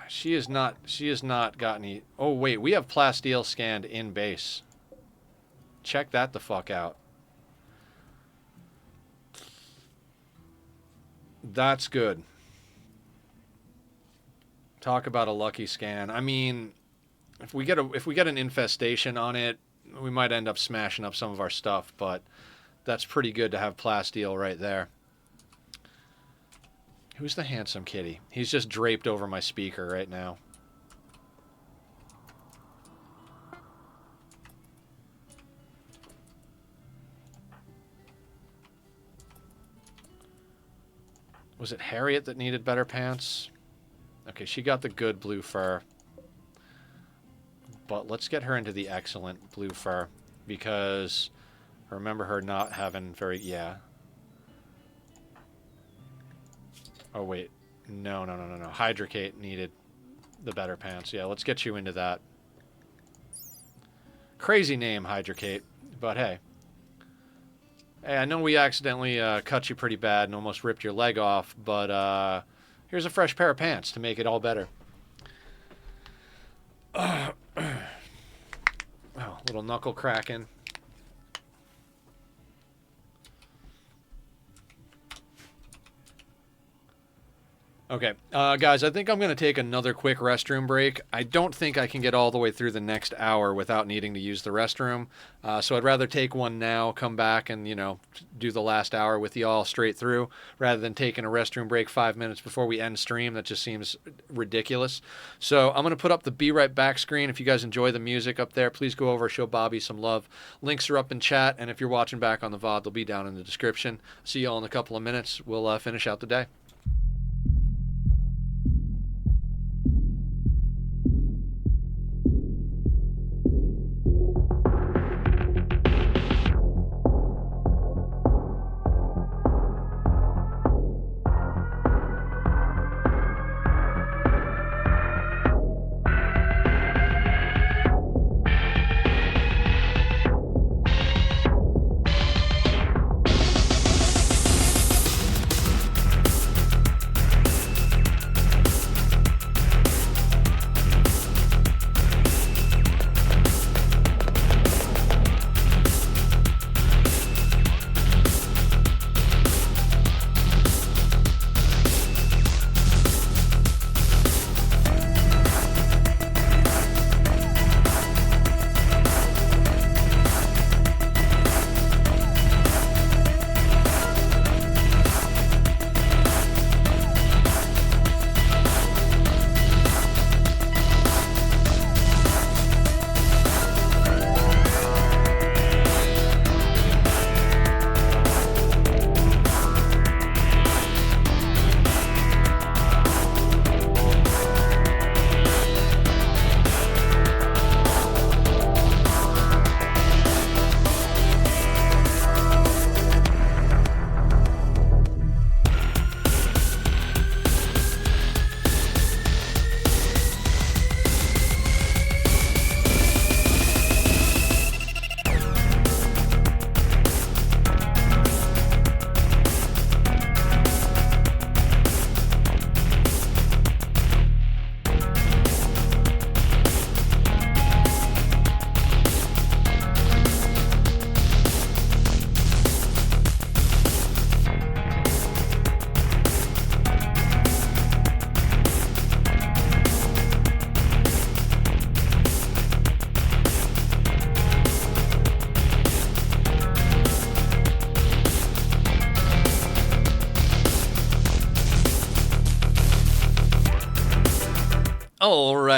she has not got any... Oh, wait, we have Plasteel scanned in base. Check that the fuck out. That's good. Talk about a lucky scan. I mean, if we get an infestation on it, we might end up smashing up some of our stuff, but that's pretty good to have Plasteel right there. Who's the handsome kitty? He's just draped over my speaker right now. Was it Harriet that needed better pants? Okay, she got the good blue fur. But let's get her into the excellent blue fur, because I remember her not having very... Yeah. Oh, wait. No. Hydrocate needed the better pants. Yeah, let's get you into that. Crazy name, Hydrocate. But hey. Hey, I know we accidentally cut you pretty bad and almost ripped your leg off, but here's a fresh pair of pants to make it all better. Oh, little knuckle cracking. Okay, guys, I think I'm going to take another quick restroom break. I don't think I can get all the way through the next hour without needing to use the restroom. So I'd rather take one now, come back, and, do the last hour with y'all straight through rather than taking a restroom break 5 minutes before we end stream. That just seems ridiculous. So I'm going to put up the Be Right Back screen. If you guys enjoy the music up there, please go over, show Bobby some love. Links are up in chat, and if you're watching back on the VOD, they'll be down in the description. See y'all in a couple of minutes. We'll finish out the day.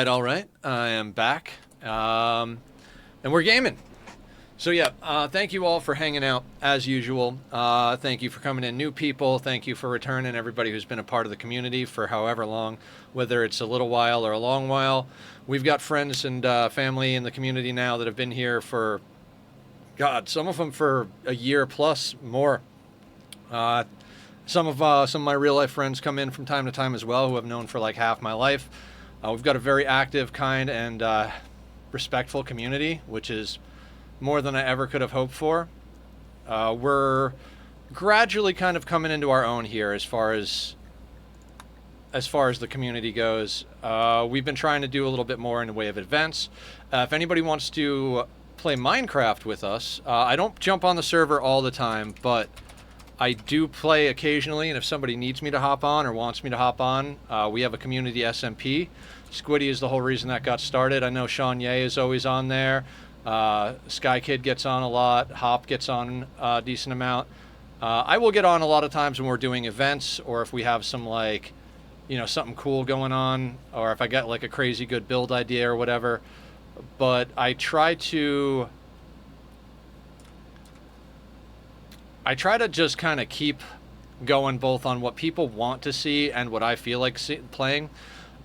All right. I am back. And we're gaming. So, yeah, thank you all for hanging out, as usual. Thank you for coming in, new people. Thank you for returning, everybody who's been a part of the community for however long, whether it's a little while or a long while. We've got friends and family in the community now that have been here for, God, some of them for a year plus more. Some of my real-life friends come in from time to time as well, who I've known for like half my life. We've got a very active, kind, and respectful community, which is more than I ever could have hoped for. We're gradually kind of coming into our own here as far as the community goes. We've been trying to do a little bit more in the way of events. If anybody wants to play Minecraft with us, I don't jump on the server all the time, but I do play occasionally, and if somebody needs me to hop on or wants me to hop on, we have a community SMP. Squiddy is the whole reason that got started. I know Sean Ye is always on there. Sky Kid gets on a lot. Hop gets on a decent amount. I will get on a lot of times when we're doing events, or if we have some something cool going on, or if I get like a crazy good build idea or whatever. But I try to just kind of keep going both on what people want to see and what I feel like playing.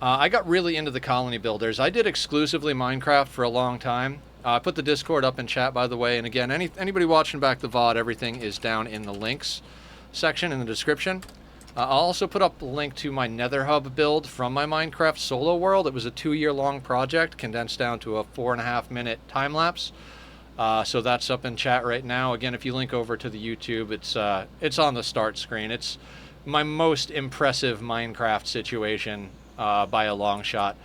I got really into the colony builders. I did exclusively Minecraft for a long time. I put the Discord up in chat, by the way. And again, anybody watching back the VOD, everything is down in the links section in the description. I'll also put up a link to my Nether Hub build from my Minecraft solo world. It was a 2-year-long project, condensed down to a 4.5-minute time lapse. So that's up in chat right now. Again, if you link over to the YouTube, it's on the start screen. It's my most impressive Minecraft situation by a long shot.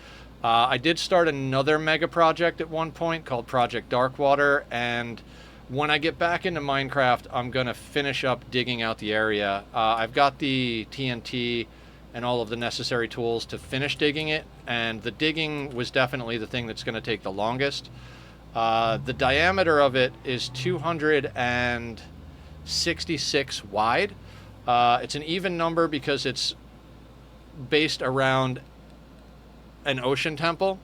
I did start another mega project at one point called Project Darkwater, and when I get back into Minecraft, I'm going to finish up digging out the area. I've got the TNT and all of the necessary tools to finish digging it. And the digging was definitely the thing that's going to take the longest. The diameter of it is 266 wide. It's an even number because it's based around an ocean temple,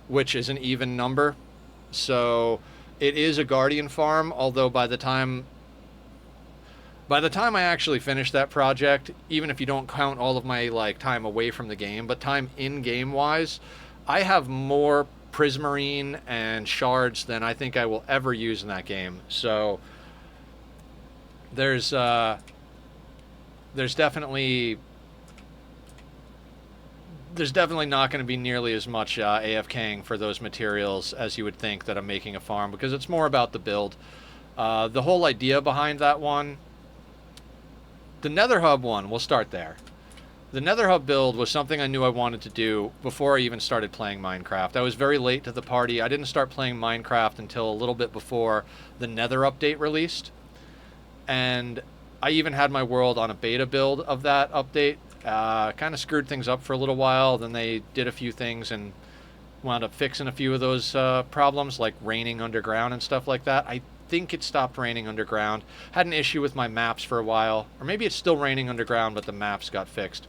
which is an even number. So it is a guardian farm, although by the time I actually finish that project, even if you don't count all of my like time away from the game, but time in game wise, I have more prismarine and shards than I think I will ever use in that game. So there's uh, there's definitely there's definitely not going to be nearly as much AFKing for those materials as you would think that I'm making a farm, because it's more about the build. The whole idea behind that one, the Nether Hub one, we'll start there. The Nether Hub build was something I knew I wanted to do before I even started playing Minecraft. I was very late to the party. I didn't start playing Minecraft until a little bit before the Nether update released. And I even had my world on a beta build of that update. Kind of screwed things up for a little while. Then they did a few things and wound up fixing a few of those problems, like raining underground and stuff like that. I think it stopped raining underground. Had an issue with my maps for a while. Or maybe it's still raining underground, but the maps got fixed.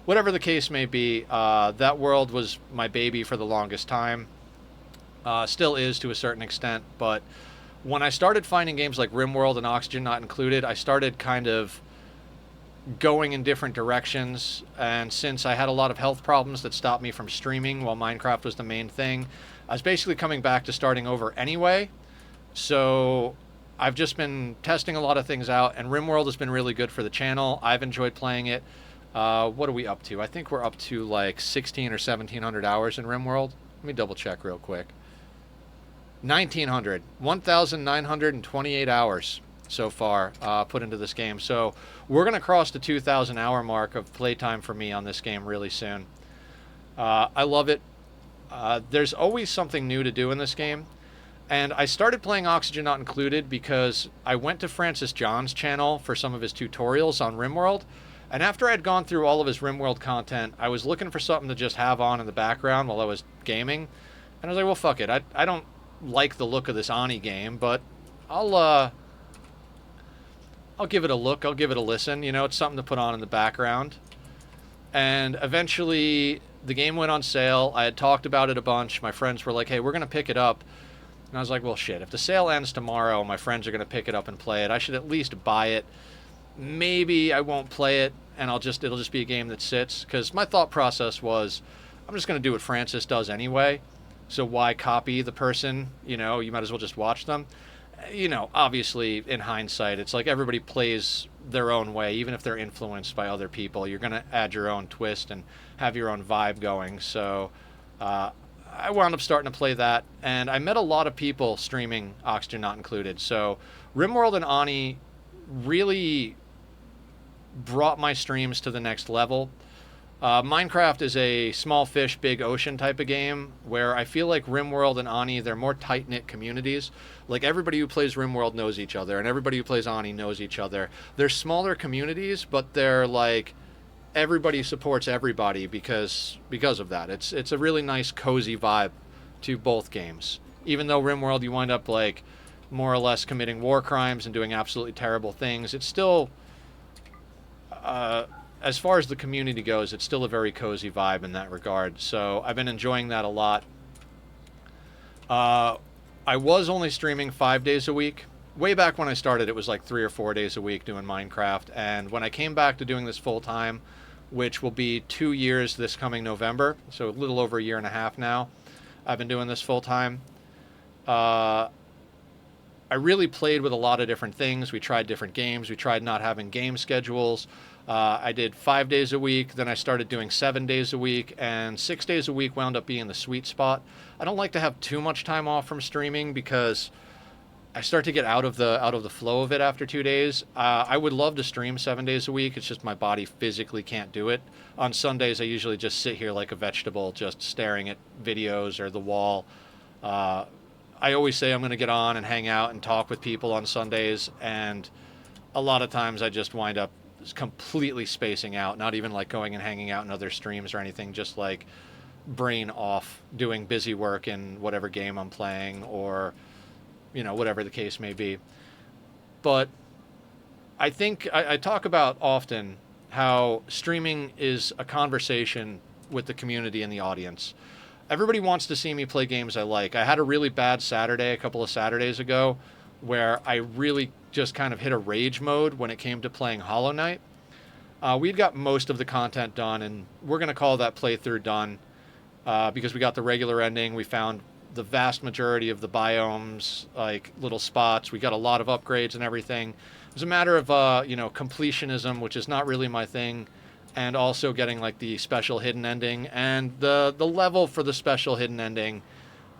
Whatever the case may be, that world was my baby for the longest time. Still is to a certain extent, but when I started finding games like Rimworld and Oxygen Not Included, I started kind of going in different directions. And since I had a lot of health problems that stopped me from streaming while Minecraft was the main thing, I was basically coming back to starting over anyway. So I've just been testing a lot of things out, and Rimworld has been really good for the channel. I've enjoyed playing it. What are we up to? I think we're up to like 16 or 1700 hours in Rimworld. Let me double check real quick. 1,928 hours so far put into this game. So we're going to cross the 2,000 hour mark of playtime for me on this game really soon. I love it. There's always something new to do in this game. And I started playing Oxygen Not Included because I went to Francis John's channel for some of his tutorials on Rimworld. And after I'd gone through all of his Rimworld content, I was looking for something to just have on in the background while I was gaming. And I was like, well, fuck it. I don't like the look of this Ani game, but I'll give it a look. I'll give it a listen. You know, it's something to put on in the background. And eventually the game went on sale. I had talked about it a bunch. My friends were like, hey, we're going to pick it up. And I was like, well, shit, if the sale ends tomorrow, my friends are going to pick it up and play it. I should at least buy it. Maybe I won't play it, and it'll just be a game that sits. Because my thought process was, I'm just going to do what Francis does anyway. So why copy the person? You know, you might as well just watch them. You know, obviously, in hindsight, it's like everybody plays their own way. Even if they're influenced by other people, you're going to add your own twist and have your own vibe going. So I wound up starting to play that, and I met a lot of people streaming Oxygen Not Included. So Rimworld and Ani really brought my streams to the next level. Minecraft is a small fish, big ocean type of game where I feel like Rimworld and Ani, they're more tight-knit communities. Like everybody who plays Rimworld knows each other, and everybody who plays Ani knows each other. They're smaller communities, but they're like everybody supports everybody because of that. It's a really nice, cozy vibe to both games. Even though Rimworld, you wind up like more or less committing war crimes and doing absolutely terrible things, it's still as far as the community goes, it's still a very cozy vibe in that regard. So I've been enjoying that a lot. I was only streaming 5 days a week. Way back when I started, it was like 3 or 4 days a week doing Minecraft. And when I came back to doing this full time, which will be 2 years this coming November, so a little over a year and a half now, I've been doing this full time. I really played with a lot of different things. We tried different games. We tried not having game schedules. I did 5 days a week. Then I started doing 7 days a week, and 6 days a week wound up being the sweet spot. I don't like to have too much time off from streaming because I start to get out of the flow of it after 2 days. I would love to stream 7 days a week. It's just my body physically can't do it. On Sundays, I usually just sit here like a vegetable, just staring at videos or the wall. I always say I'm going to get on and hang out and talk with people on Sundays, and a lot of times I just wind up completely spacing out, not even like going and hanging out in other streams or anything, just like brain off doing busy work in whatever game I'm playing or, whatever the case may be. But I think I talk about often how streaming is a conversation with the community and the audience. Everybody wants to see me play games I like. I had a really bad Saturday a couple of Saturdays ago where I really just kind of hit a rage mode when it came to playing Hollow Knight. We'd got most of the content done, and we're going to call that playthrough done because we got the regular ending. We found the vast majority of the biomes, like little spots. We got a lot of upgrades and everything. It was a matter of, completionism, which is not really my thing, and also getting like the special hidden ending. And the level for the special hidden ending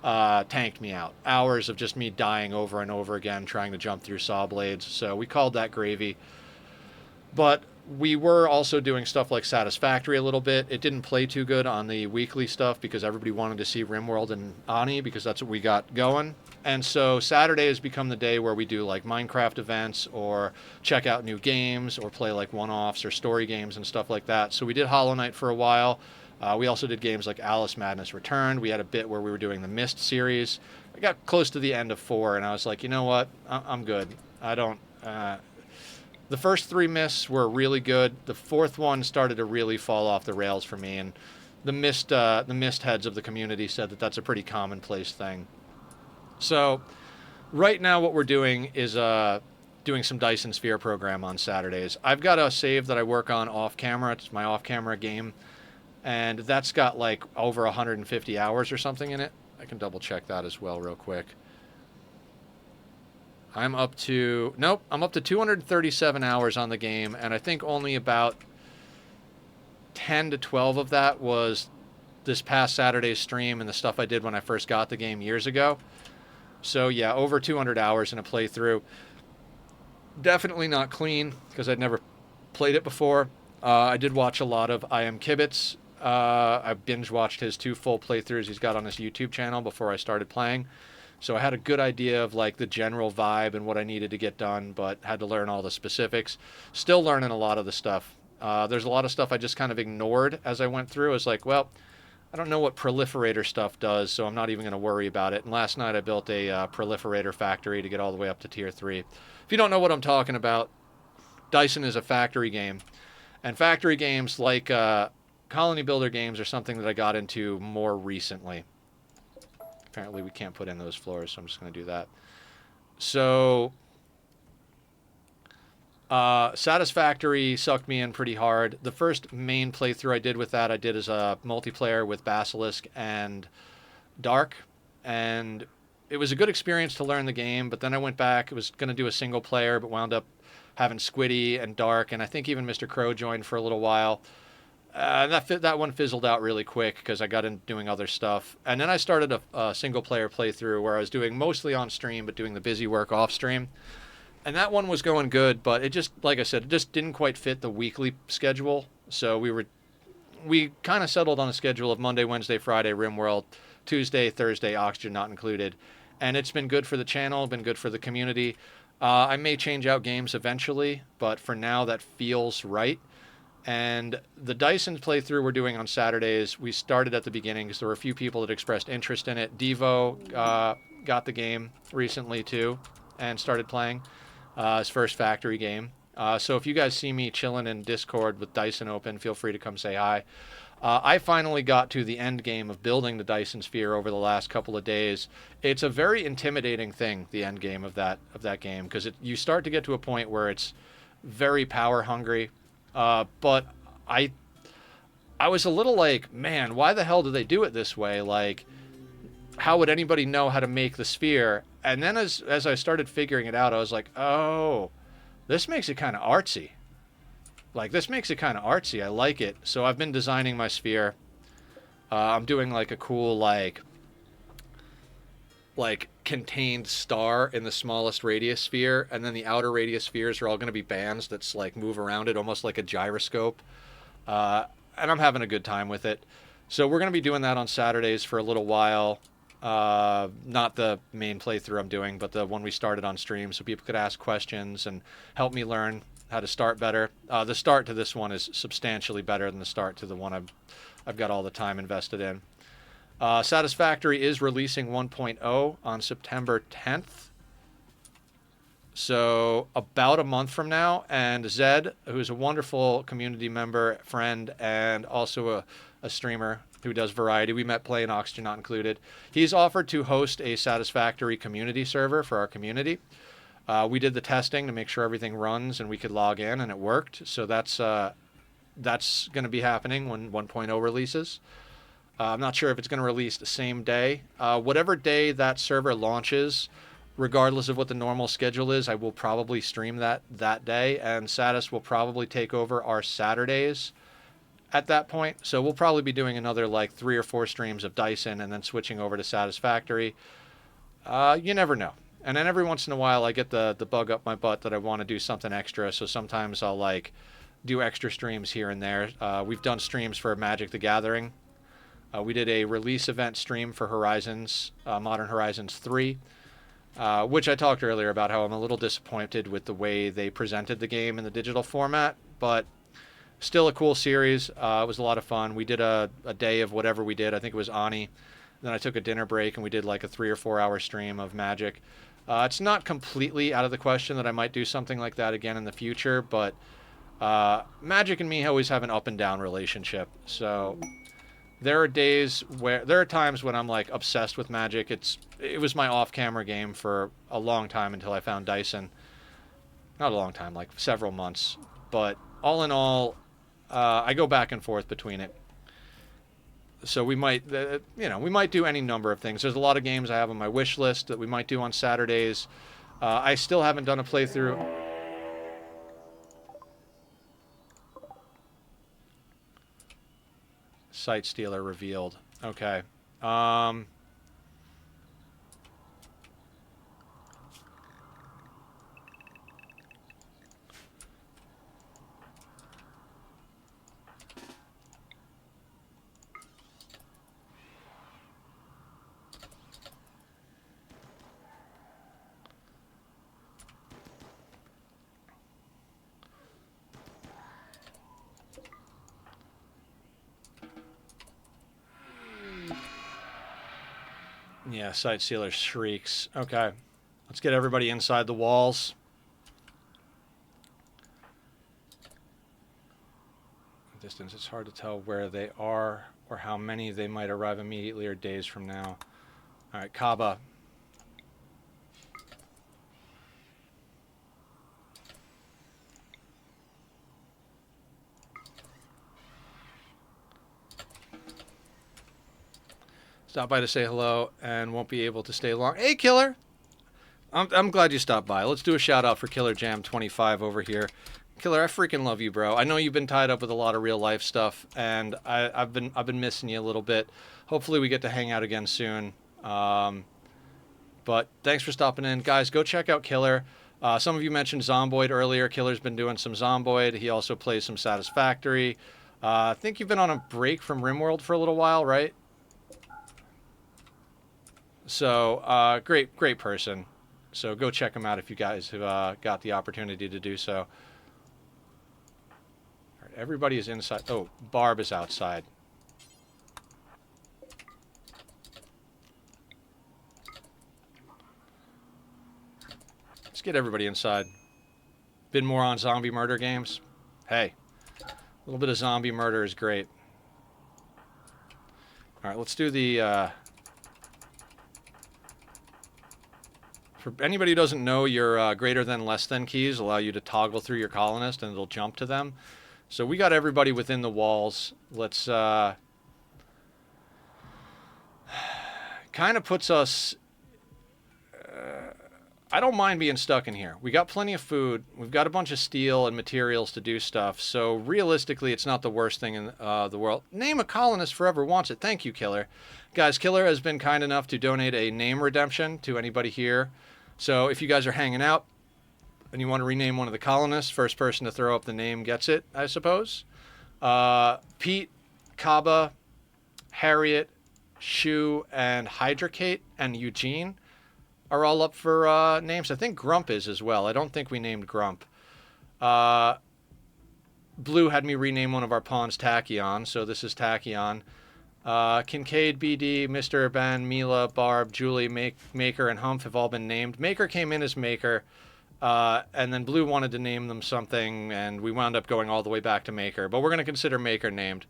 tanked me out. Hours of just me dying over and over again trying to jump through saw blades. So we called that gravy. But we were also doing stuff like Satisfactory a little bit. It didn't play too good on the weekly stuff because everybody wanted to see Rimworld and Ani because that's what we got going. And so Saturday has become the day where we do like Minecraft events or check out new games or play like one-offs or story games and stuff like that. So we did Hollow Knight for a while. We also did games like Alice Madness Returned. We had a bit where we were doing the Myst series. I got close to the end of 4 and I was like, you know what? I'm good. I don't... The first 3 Mysts were really good. The 4th one started to really fall off the rails for me, and the Myst heads of the community said that that's a pretty commonplace thing. So right now what we're doing is doing some Dyson Sphere program on Saturdays. I've got a save that I work on off camera. It's my off camera game, and that's got like over 150 hours or something in it. I can double check that as well real quick. I'm up to 237 hours on the game, and I think only about 10 to 12 of that was this past Saturday's stream and the stuff I did when I first got the game years ago. So yeah, over 200 hours in a playthrough. Definitely not clean because I'd never played it before. I did watch a lot of I Am Kibitz. I binge watched his 2 full playthroughs he's got on his YouTube channel before I started playing. So I had a good idea of like the general vibe and what I needed to get done, but had to learn all the specifics. Still learning a lot of the stuff. There's a lot of stuff I just kind of ignored as I went through. I was like, well, I don't know what proliferator stuff does, so I'm not even going to worry about it. And last night I built a proliferator factory to get all the way up to tier 3. If you don't know what I'm talking about, Dyson is a factory game. And factory games like colony builder games are something that I got into more recently. Apparently we can't put in those floors, so I'm just going to do that. So Satisfactory sucked me in pretty hard. The first main playthrough I did with that, I did as a multiplayer with Basilisk and Dark, and it was a good experience to learn the game, but then I went back. I was going to do a single player, but wound up having Squiddy and Dark, and I think even Mr. Crow joined for a little while. That one fizzled out really quick because I got into doing other stuff. And then I started a single-player playthrough where I was doing mostly on stream, but doing the busy work off stream. And that one was going good, but it just, like I said, it just didn't quite fit the weekly schedule. So we kind of settled on a schedule of Monday, Wednesday, Friday, Rimworld, Tuesday, Thursday, Oxygen not included. And it's been good for the channel, been good for the community. I may change out games eventually, but for now that feels right. And the Dyson playthrough we're doing on Saturdays, we started at the beginning because there were a few people that expressed interest in it. Devo got the game recently too and started playing his first factory game. So if you guys see me chilling in Discord with Dyson open, feel free to come say hi. I finally got to the end game of building the Dyson Sphere over the last couple of days. It's a very intimidating thing, the end game of that game, because you start to get to a point where it's very power hungry. But I was a little like, man, why the hell do they do it this way? Like, how would anybody know how to make the sphere? And then as I started figuring it out, I was like, oh, this makes it kind of artsy. I like it. So I've been designing my sphere. I'm doing like a cool, like contained star in the smallest radius sphere, and then the outer radius spheres are all going to be bands that's like move around it almost like a gyroscope. And I'm having a good time with it. So we're going to be doing that on Saturdays for a little while. Not the main playthrough I'm doing, but the one we started on stream, so people could ask questions and help me learn how to start better. The start to this one is substantially better than the start to the one I've got all the time invested in. Satisfactory is releasing 1.0 on September 10th. So about a month from now, and Zed, who's a wonderful community member, friend, and also a streamer who does variety, we met playing Oxygen Not Included. He's offered to host a Satisfactory community server for our community. We did the testing to make sure everything runs and we could log in, and it worked. So that's going to be happening when 1.0 releases. I'm not sure if it's going to release the same day. Whatever day that server launches, regardless of what the normal schedule is, I will probably stream that day, and Satis will probably take over our Saturdays at that point. So we'll probably be doing another like 3 or 4 streams of Dyson and then switching over to Satisfactory. You never know. And then every once in a while I get the bug up my butt that I want to do something extra, so sometimes I'll like do extra streams here and there. We've done streams for Magic the Gathering. We did a release event stream for Horizons, Modern Horizons 3, which I talked earlier about how I'm a little disappointed with the way they presented the game in the digital format, but still a cool series. It was a lot of fun. We did a day of whatever we did. I think it was Ani. Then I took a dinner break and we did like a 3 or 4 hour stream of Magic. It's not completely out of the question that I might do something like that again in the future, but Magic and me always have an up and down relationship. So there are times when I'm like obsessed with Magic. It was my off-camera game for a long time until I found Dyson. Not a long time, like several months. But all in all, I go back and forth between it. So we might do any number of things. There's a lot of games I have on my wish list that we might do on Saturdays. I still haven't done a playthrough. Site Stealer revealed. Okay. Yeah, Sight Sealer shrieks. Okay. Let's get everybody inside the walls. Distance, it's hard to tell where they are or how many they might arrive immediately or days from now. All right, Kaba. Stop by to say hello and won't be able to stay long. Hey, Killer! I'm glad you stopped by. Let's do a shout out for Killer Jam 25 over here. Killer, I freaking love you, bro. I know you've been tied up with a lot of real life stuff, and I've been missing you a little bit. Hopefully we get to hang out again soon. But thanks for stopping in. Guys, go check out Killer. Some of you mentioned Zomboid earlier. Killer's been doing some Zomboid. He also plays some Satisfactory. I think you've been on a break from Rimworld for a little while, right? So, great person. So go check him out if you guys have got the opportunity to do so. All right, everybody is inside. Oh, Barb is outside. Let's get everybody inside. Been more on zombie murder games? Hey, a little bit of zombie murder is great. All right, let's do the... For anybody who doesn't know, your greater than, less than keys allow you to toggle through your colonist and it'll jump to them. So we got everybody within the walls. Let's kind of puts us... I don't mind being stuck in here. We got plenty of food. We've got a bunch of steel and materials to do stuff. So realistically, it's not the worst thing in the world. Name a colonist forever wants it. Thank you, Killer. Guys, Killer has been kind enough to donate a name redemption to anybody here. So if you guys are hanging out and you want to rename one of the colonists, first person to throw up the name gets it, I suppose. Pete, Kaba, Harriet, Shu, and Hydrocate, and Eugene are all up for names. I think Grump is as well. I don't think we named Grump. Blue had me rename one of our pawns Tachyon, so this is Tachyon. Kincaid, BD, Mr. Ben, Mila, Barb, Julie, Maker, and Humph have all been named. Maker came in as Maker, and then Blue wanted to name them something, and we wound up going all the way back to Maker. But we're going to consider Maker named.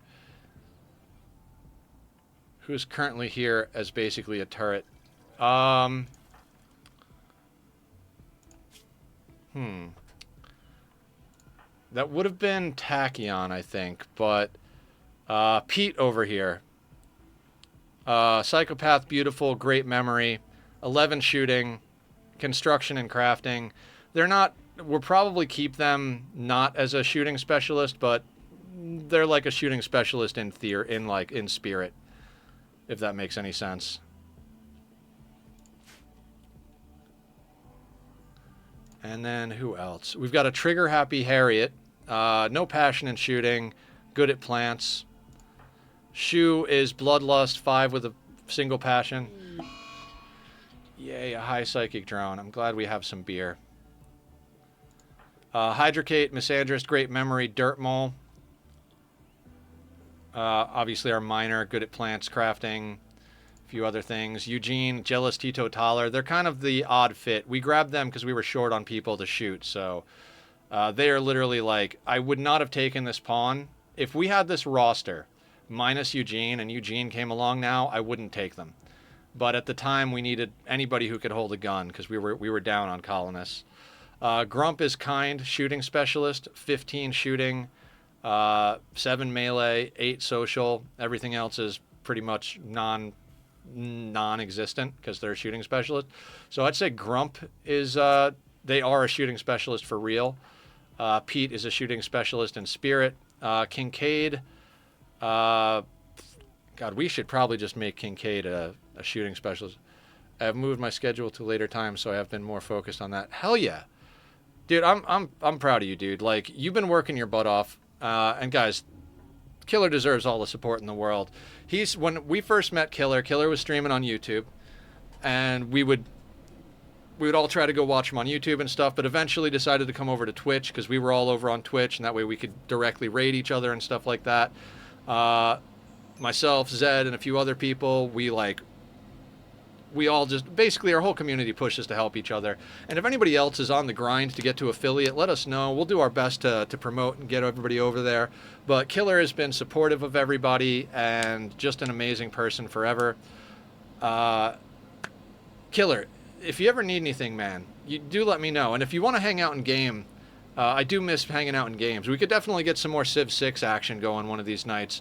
Who's currently here as basically a turret. That would have been Tachyon, I think, but Pete over here. Psychopath, beautiful, great memory, 11 shooting, construction and crafting. They're not. We'll probably keep them not as a shooting specialist, but they're like a shooting specialist in spirit, if that makes any sense. And then who else? We've got a trigger happy Harriet. No passion in shooting. Good at plants. Shu is bloodlust, 5 with a single passion. Yay, a high psychic drone. I'm glad we have some beer. Hydrocate, Misandrist, great memory, dirt mole. Obviously our miner, good at plants, crafting. A few other things. Eugene, jealous teetotaler. They're kind of the odd fit. We grabbed them because we were short on people to shoot, so they are literally like, I would not have taken this pawn. If we had this roster, minus Eugene, and Eugene came along now, I wouldn't take them. But at the time, we needed anybody who could hold a gun, because we were down on colonists. Grump is kind, shooting specialist, 15 shooting, 7 melee, 8 social. Everything else is pretty much non-existent because they're a shooting specialist. So I'd say Grump is they are a shooting specialist for real. Pete is a shooting specialist in spirit. Kincaid, God, we should probably just make Kincaid a shooting specialist. I've moved my schedule to later times, so I have been more focused on that. Hell yeah, dude, I'm proud of you, dude. Like, you've been working your butt off, and guys, Killer deserves all the support in the world. When we first met Killer was streaming on YouTube, and we would all try to go watch him on YouTube and stuff, but eventually decided to come over to Twitch because we were all over on Twitch, and that way we could directly raid each other and stuff like that. Myself, Zed, and a few other people, we all just, basically our whole community pushes to help each other. And if anybody else is on the grind to get to affiliate, let us know. We'll do our best to promote and get everybody over there. But Killer has been supportive of everybody and just an amazing person forever. Killer, if you ever need anything, man, you do let me know. And if you want to hang out in game, I do miss hanging out in games. We could definitely get some more Civ 6 action going one of these nights.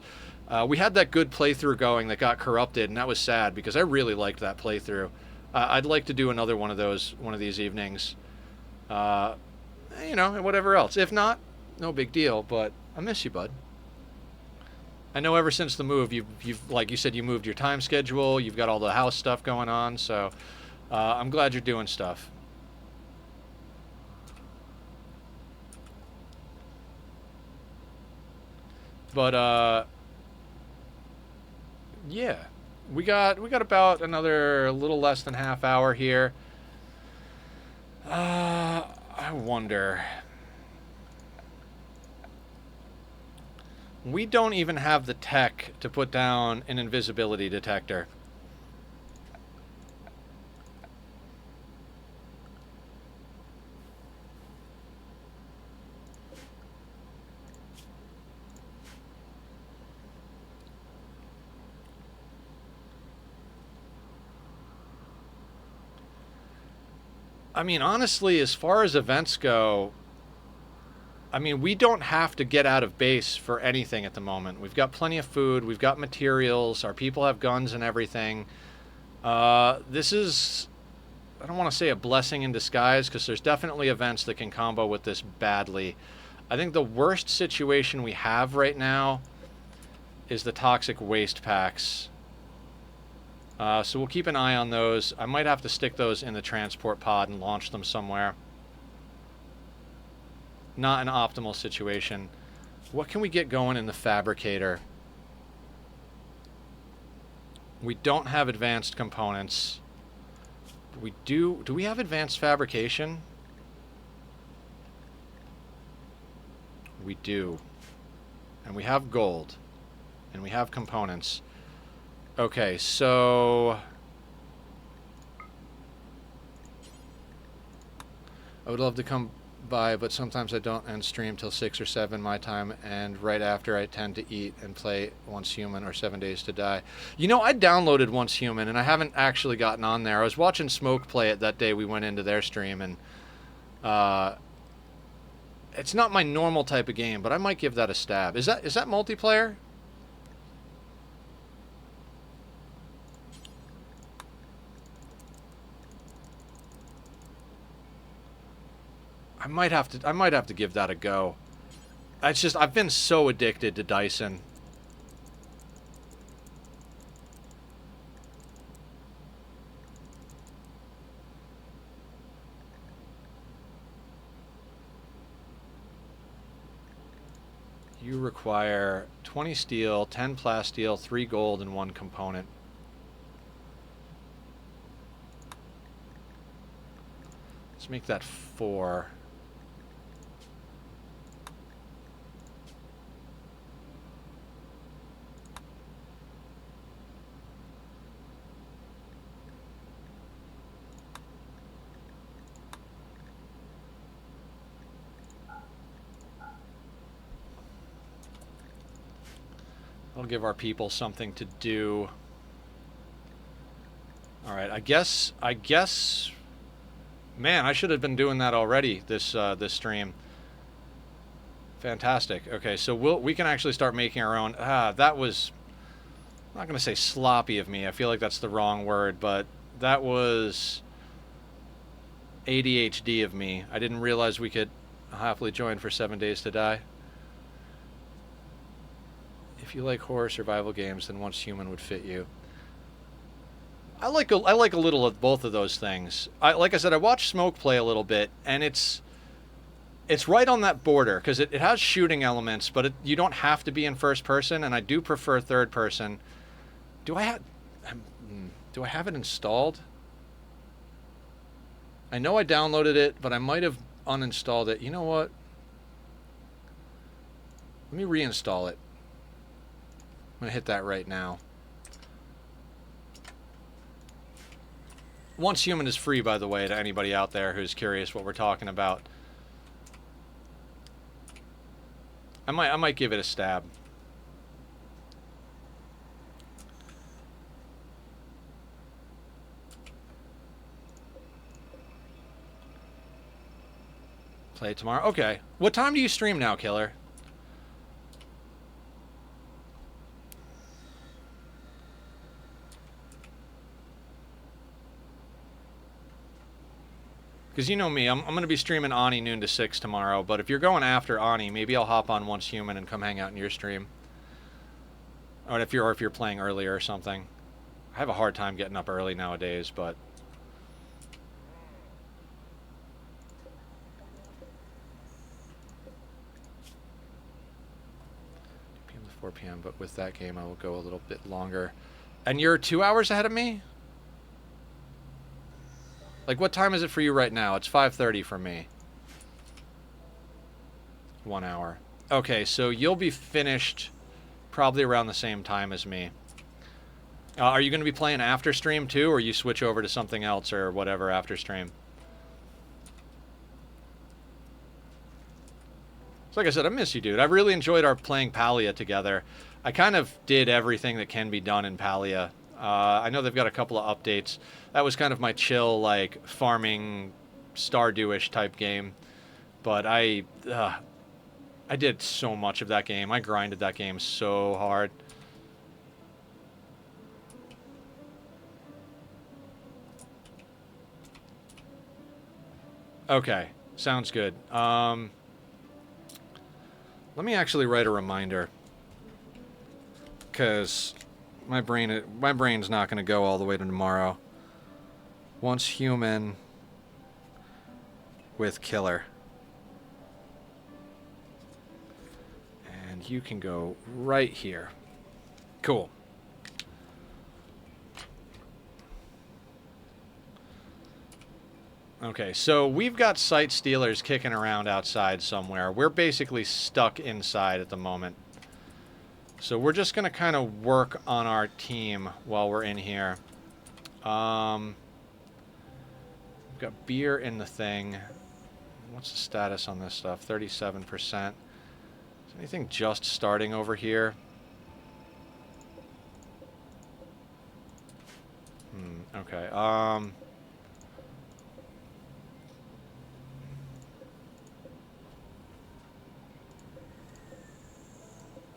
We had that good playthrough going that got corrupted, and that was sad because I really liked that playthrough. I'd like to do another one of these evenings. And whatever else. If not, no big deal, but I miss you, bud. I know ever since the move, you've like you said, you moved your time schedule, you've got all the house stuff going on, so I'm glad you're doing stuff. But yeah, we got about another little less than half hour here. I wonder. We don't even have the tech to put down an invisibility detector. I mean, honestly, as far as events go, I mean, we don't have to get out of base for anything at the moment. We've got plenty of food, we've got materials, our people have guns and everything. This is, I don't want to say a blessing in disguise, because there's definitely events that can combo with this badly. I think the worst situation we have right now is the toxic waste packs. So we'll keep an eye on those. I might have to stick those in the transport pod and launch them somewhere. Not an optimal situation. What can we get going in the fabricator? We don't have advanced components. We do we have advanced fabrication? We do. And we have gold. And we have components. Okay, so... I would love to come by, but sometimes I don't end stream till 6 or 7 my time, and right after I tend to eat and play Once Human or 7 Days to Die. You know, I downloaded Once Human, and I haven't actually gotten on there. I was watching Smoke play it that day we went into their stream, and it's not my normal type of game, but I might give that a stab. Is that multiplayer? I might have to give that a go. It's just I've been so addicted to Dyson. You require 20 steel, 10 plasteel, 3 gold, and 1 component. Let's make that 4. I'll give our people something to do. All right, I guess, man, I should have been doing that already this stream. Fantastic. Okay, so we can actually start making our own. That was, I'm not going to say sloppy of me. I feel like that's the wrong word, but that was ADHD of me. I didn't realize we could happily join for 7 Days to Die. If you like horror survival games, then Once Human would fit you. I like a little of both of those things. Like I said, I watched Smoke play a little bit, and it's right on that border because it has shooting elements, but you don't have to be in first person, and I do prefer third person. Do I have it installed? I know I downloaded it, but I might have uninstalled it. You know what? Let me reinstall it. I'm going to hit that right now. Once Human is free, by the way, to anybody out there who's curious what we're talking about. I might give it a stab. Play it tomorrow? Okay. What time do you stream now, Killer? Because you know me, I'm going to be streaming Ani noon to 6 tomorrow, but if you're going after Ani, maybe I'll hop on Once Human and come hang out in your stream. Or if you're playing earlier or something. I have a hard time getting up early nowadays, but... p.m. to 4 p.m., but with that game I will go a little bit longer. And you're 2 hours ahead of me? Like, what time is it for you right now? It's 5:30 for me. 1 hour. Okay, so you'll be finished probably around the same time as me. Are you going to be playing after stream too, or you switch over to something else or whatever after stream? So like I said, I miss you, dude. I really enjoyed our playing Palia together. I kind of did everything that can be done in Palia. I know they've got a couple of updates. That was kind of my chill, like, farming, Stardew-ish type game. But I did so much of that game. I grinded that game so hard. Okay, sounds good. Let me actually write a reminder. Because... my brain's not going to go all the way to tomorrow. Once Human with Killer. And you can go right here. Cool. Okay, so we've got sight stealers kicking around outside somewhere. We're basically stuck inside at the moment. So we're just going to kind of work on our team while we're in here. We've got beer in the thing. What's the status on this stuff? 37%. Is anything just starting over here? Okay.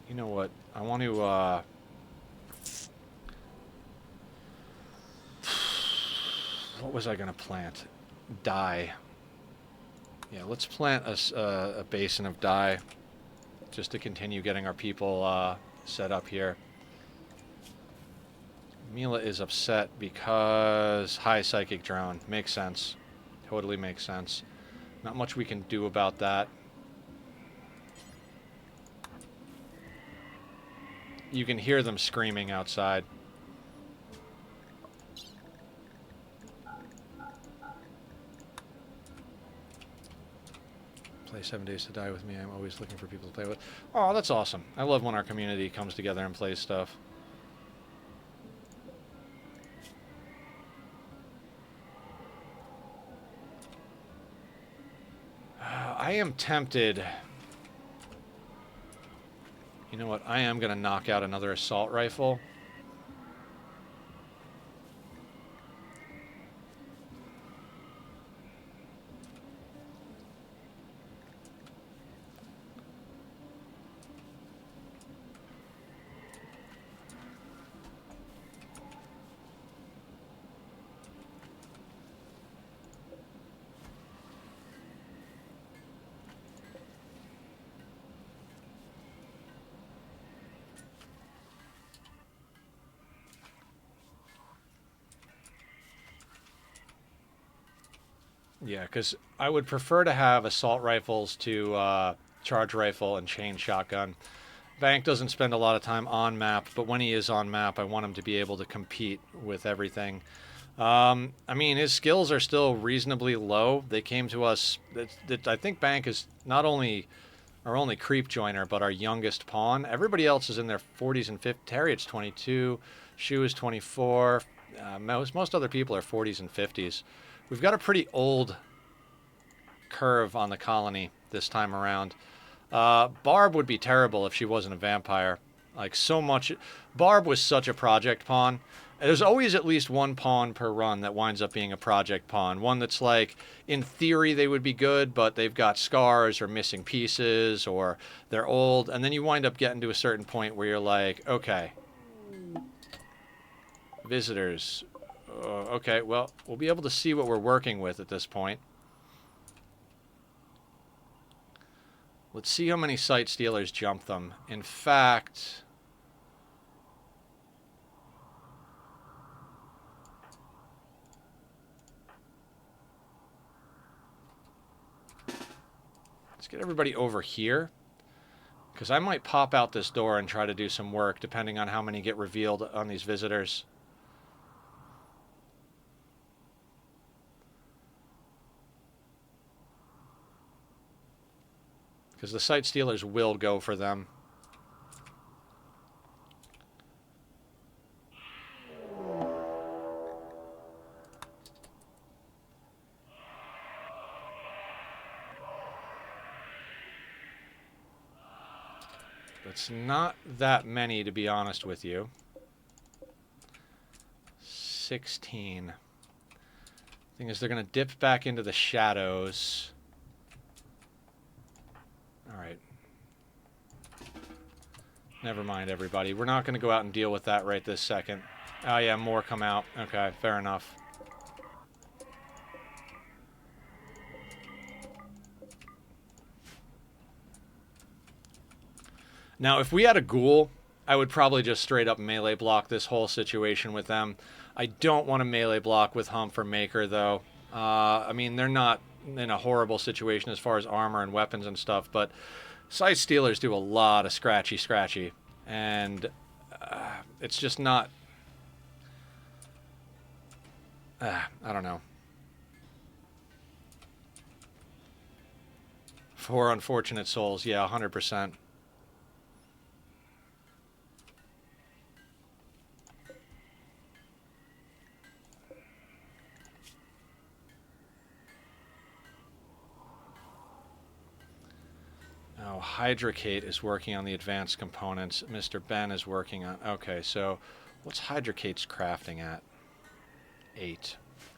You know what? I want to, what was I going to plant? Dye. Yeah, let's plant a basin of dye just to continue getting our people set up here. Mila is upset because high psychic drone. Makes sense. Totally makes sense. Not much we can do about that. You can hear them screaming outside. Play 7 Days to Die with me. I'm always looking for people to play with. Oh, that's awesome. I love when our community comes together and plays stuff. I am tempted. You know what? I am going to knock out another assault rifle. Yeah, because I would prefer to have assault rifles to charge rifle and chain shotgun. Bank doesn't spend a lot of time on map, but when he is on map, I want him to be able to compete with everything. I mean, his skills are still reasonably low. They came to us. I think Bank is not only our only creep joiner, but our youngest pawn. Everybody else is in their 40s and 50s. Harriet's 22. Shu is 24. Most other people are 40s and 50s. We've got a pretty old curve on the colony this time around. Barb would be terrible if she wasn't a vampire. Like, so much. Barb was such a project pawn. There's always at least one pawn per run that winds up being a project pawn. One that's like, in theory, they would be good, but they've got scars or missing pieces or they're old. And then you wind up getting to a certain point where you're like, okay, visitors. Okay, well, we'll be able to see what we're working with at this point. Let's see how many sight stealers jump them. In fact, let's get everybody over here, because I might pop out this door and try to do some work depending on how many get revealed on these visitors. Because the sight stealers will go for them. It's not that many, to be honest with you. 16. Thing is, they're going to dip back into the shadows. Alright. Never mind, everybody. We're not going to go out and deal with that right this second. Oh, yeah, more come out. Okay, fair enough. Now, if we had a ghoul, I would probably just straight up melee block this whole situation with them. I don't want to melee block with Humph or Maker, though. I mean, they're not in a horrible situation as far as armor and weapons and stuff, but Sight Stealers do a lot of scratchy, and it's just not... I don't know. For unfortunate souls, yeah, 100%. Oh, Hydrocate is working on the advanced components. Mr. Ben is working on... Okay, so what's Hydrocate's crafting at? 8.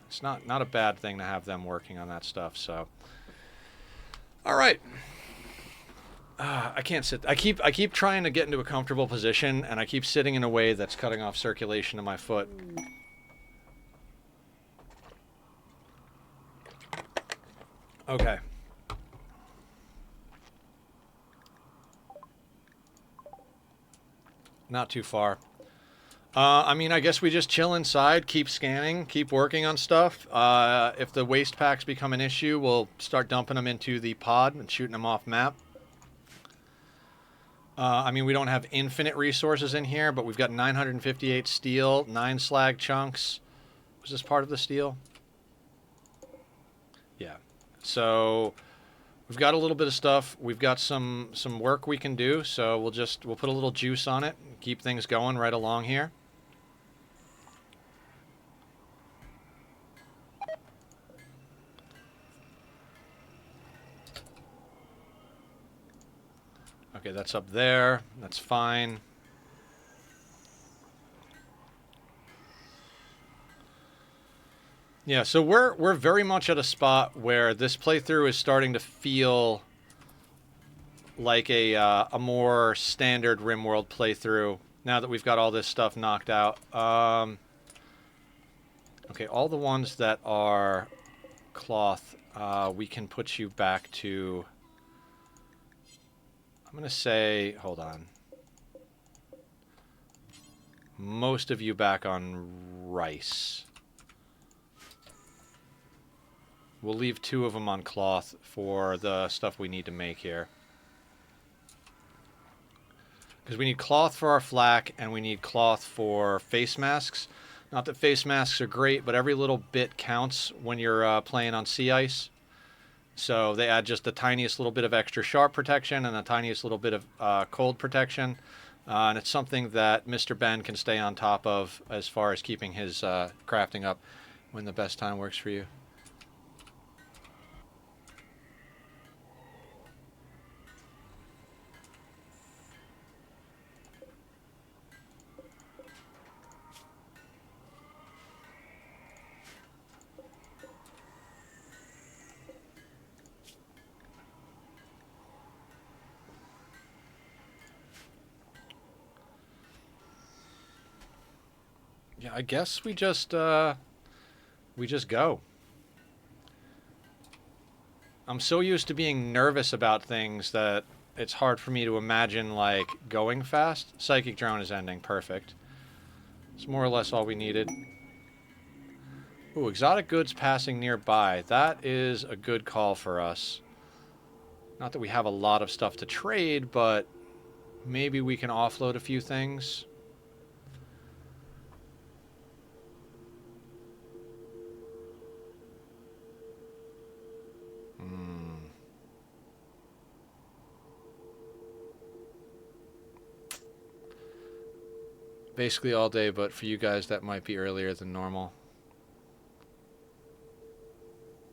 It's not a bad thing to have them working on that stuff, so... All right. I can't sit... I keep trying to get into a comfortable position, and I keep sitting in a way that's cutting off circulation to my foot. Okay. Not too far. I mean, I guess we just chill inside, keep scanning, keep working on stuff. If the waste packs become an issue, we'll start dumping them into the pod and shooting them off map. I mean, we don't have infinite resources in here, but we've got 958 steel, 9 slag chunks. Was this part of the steel? Yeah. So we've got a little bit of stuff. We've got some work we can do, so we'll put a little juice on it and keep things going right along here. Okay, that's up there. That's fine. Yeah, so we're very much at a spot where this playthrough is starting to feel like a more standard Rimworld playthrough now that we've got all this stuff knocked out. Okay, all the ones that are cloth, we can put you back to... I'm going to say, hold on. Most of you back on rice. We'll leave 2 of them on cloth for the stuff we need to make here. Because we need cloth for our flak, and we need cloth for face masks. Not that face masks are great, but every little bit counts when you're playing on sea ice. So they add just the tiniest little bit of extra sharp protection and the tiniest little bit of cold protection. And it's something that Mr. Ben can stay on top of as far as keeping his crafting up when the best time works for you. Yeah, I guess we just go. I'm so used to being nervous about things that it's hard for me to imagine, like, going fast. Psychic drone is ending. Perfect. It's more or less all we needed. Ooh, exotic goods passing nearby. That is a good call for us. Not that we have a lot of stuff to trade, but maybe we can offload a few things. Basically all day, but for you guys that might be earlier than normal.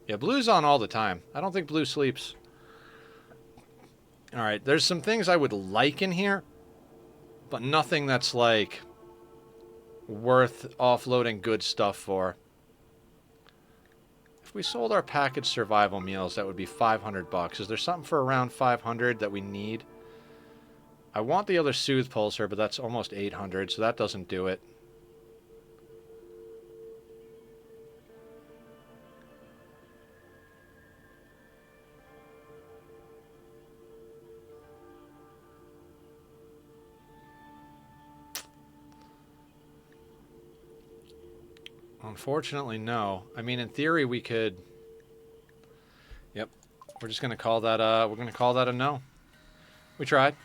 Yeah, Blue's on all the time. I don't think Blue sleeps. Alright, there's some things I would like in here, but nothing that's, like, worth offloading good stuff for. If we sold our packaged survival meals, that would be $500. Is there something for around 500 that we need? I want the other Soothe Pulsar, but that's almost 800, so that doesn't do it. Unfortunately, no. I mean, in theory, we could... Yep. We're just going to call that, we're going to call that a no. We tried.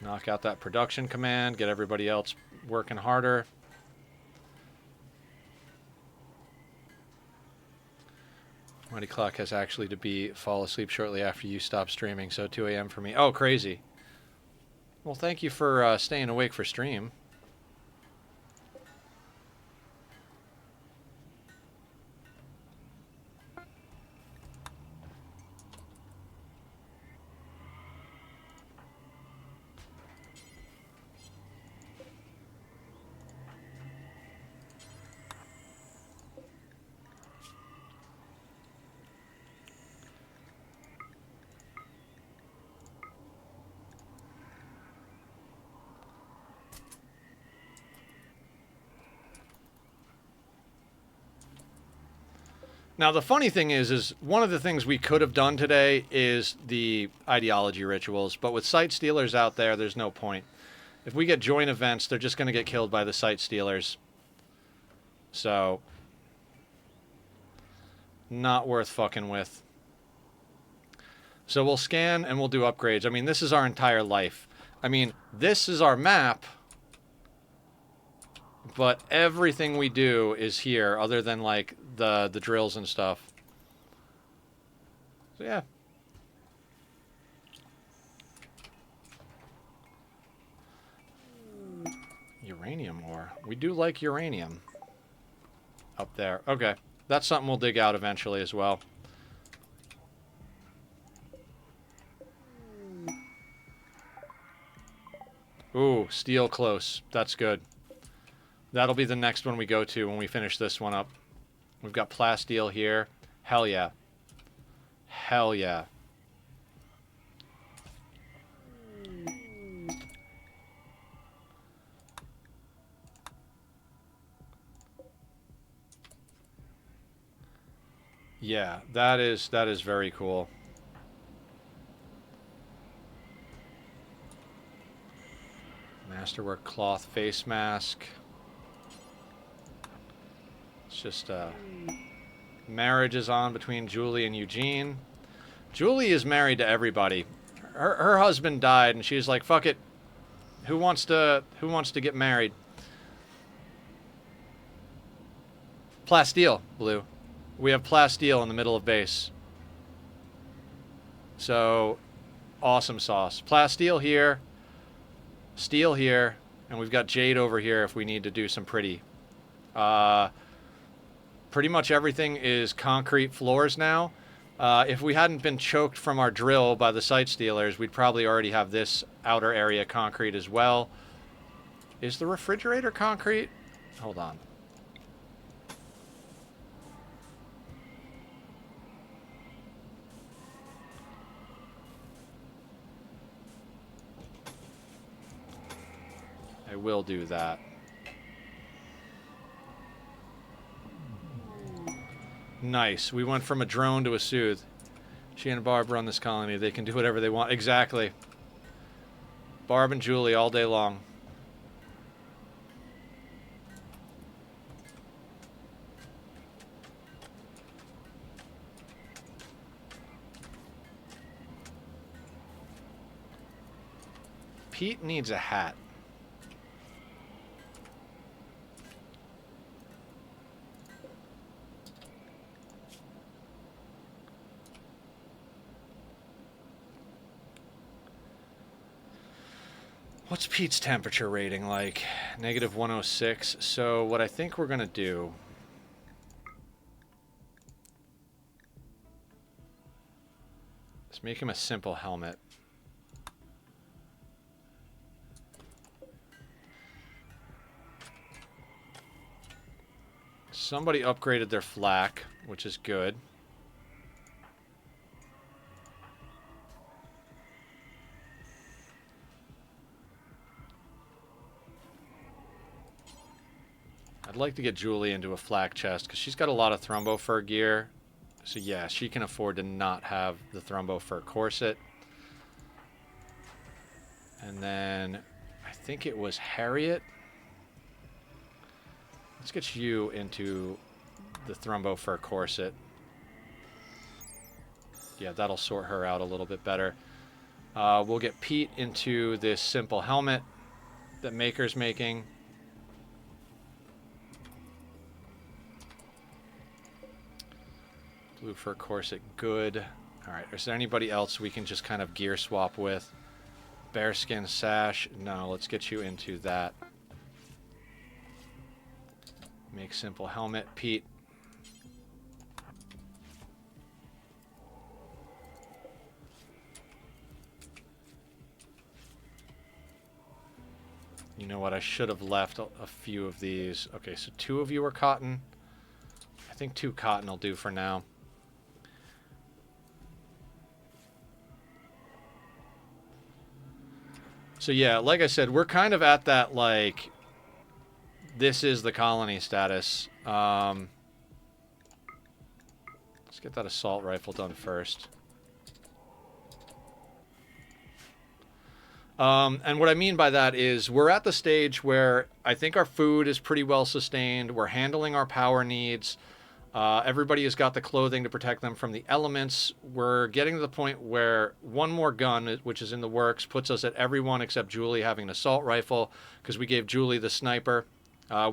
Knock out that production command, get everybody else working harder. Mighty Clock has actually to be fall asleep shortly after you stop streaming, so 2 a.m. for me. Oh, crazy. Well, thank you for staying awake for stream. Now, the funny thing is one of the things we could have done today is the ideology rituals, but with Sight Stealers out there, there's no point. If we get joint events, they're just going to get killed by the Sight Stealers. So, not worth fucking with. So we'll scan and we'll do upgrades. I mean, this is our entire life. I mean, this is our map, but everything we do is here, other than, like, the drills and stuff. So, yeah. Uranium ore. We do like uranium. Up there. Okay. That's something we'll dig out eventually as well. Ooh, steel close. That's good. That'll be the next one we go to when we finish this one up. We've got plasteel here. Hell yeah. Hell yeah. Yeah, that is very cool. Masterwork cloth face mask. It's just marriage is on between Julie and Eugene. Julie is married to everybody. Her husband died, and she's like, "Fuck it. Who wants to get married?" Plasteel, Blue. We have plasteel in the middle of base. So, awesome sauce. Plasteel here, steel here, and we've got jade over here if we need to do some pretty. Pretty much everything is concrete floors now. If we hadn't been choked from our drill by the Sight Stealers, we'd probably already have this outer area concrete as well. Is the refrigerator concrete? Hold on. I will do that. Nice. We went from a drone to a soothe. She and Barb run this colony. They can do whatever they want. Exactly. Barb and Julie all day long. Pete needs a hat. What's Pete's temperature rating like? Negative 106. So what I think we're going to do... is make him a simple helmet. Somebody upgraded their flak, which is good. I'd like to get Julie into a flak chest because she's got a lot of thrumbo fur gear. So yeah, she can afford to not have the thrumbo fur corset. And then I think it was Harriet. Let's get you into the thrumbo fur corset. Yeah, that'll sort her out a little bit better. We'll get Pete into this simple helmet that Maker's making. Blue fur corset, good. All right, is there anybody else we can just kind of gear swap with? Bearskin sash, no, let's get you into that. Make simple helmet, Pete. You know what, I should have left a few of these. Okay, so 2 of you are cotton. I think 2 cotton will do for now. So yeah, like I said, we're kind of at that, like, this is the colony status. Let's get that assault rifle done first. And what I mean by that is we're at the stage where I think our food is pretty well sustained. We're handling our power needs. Everybody has got the clothing to protect them from the elements. We're getting to the point where one more gun, which is in the works, puts us at everyone except Julie having an assault rifle because we gave Julie the sniper.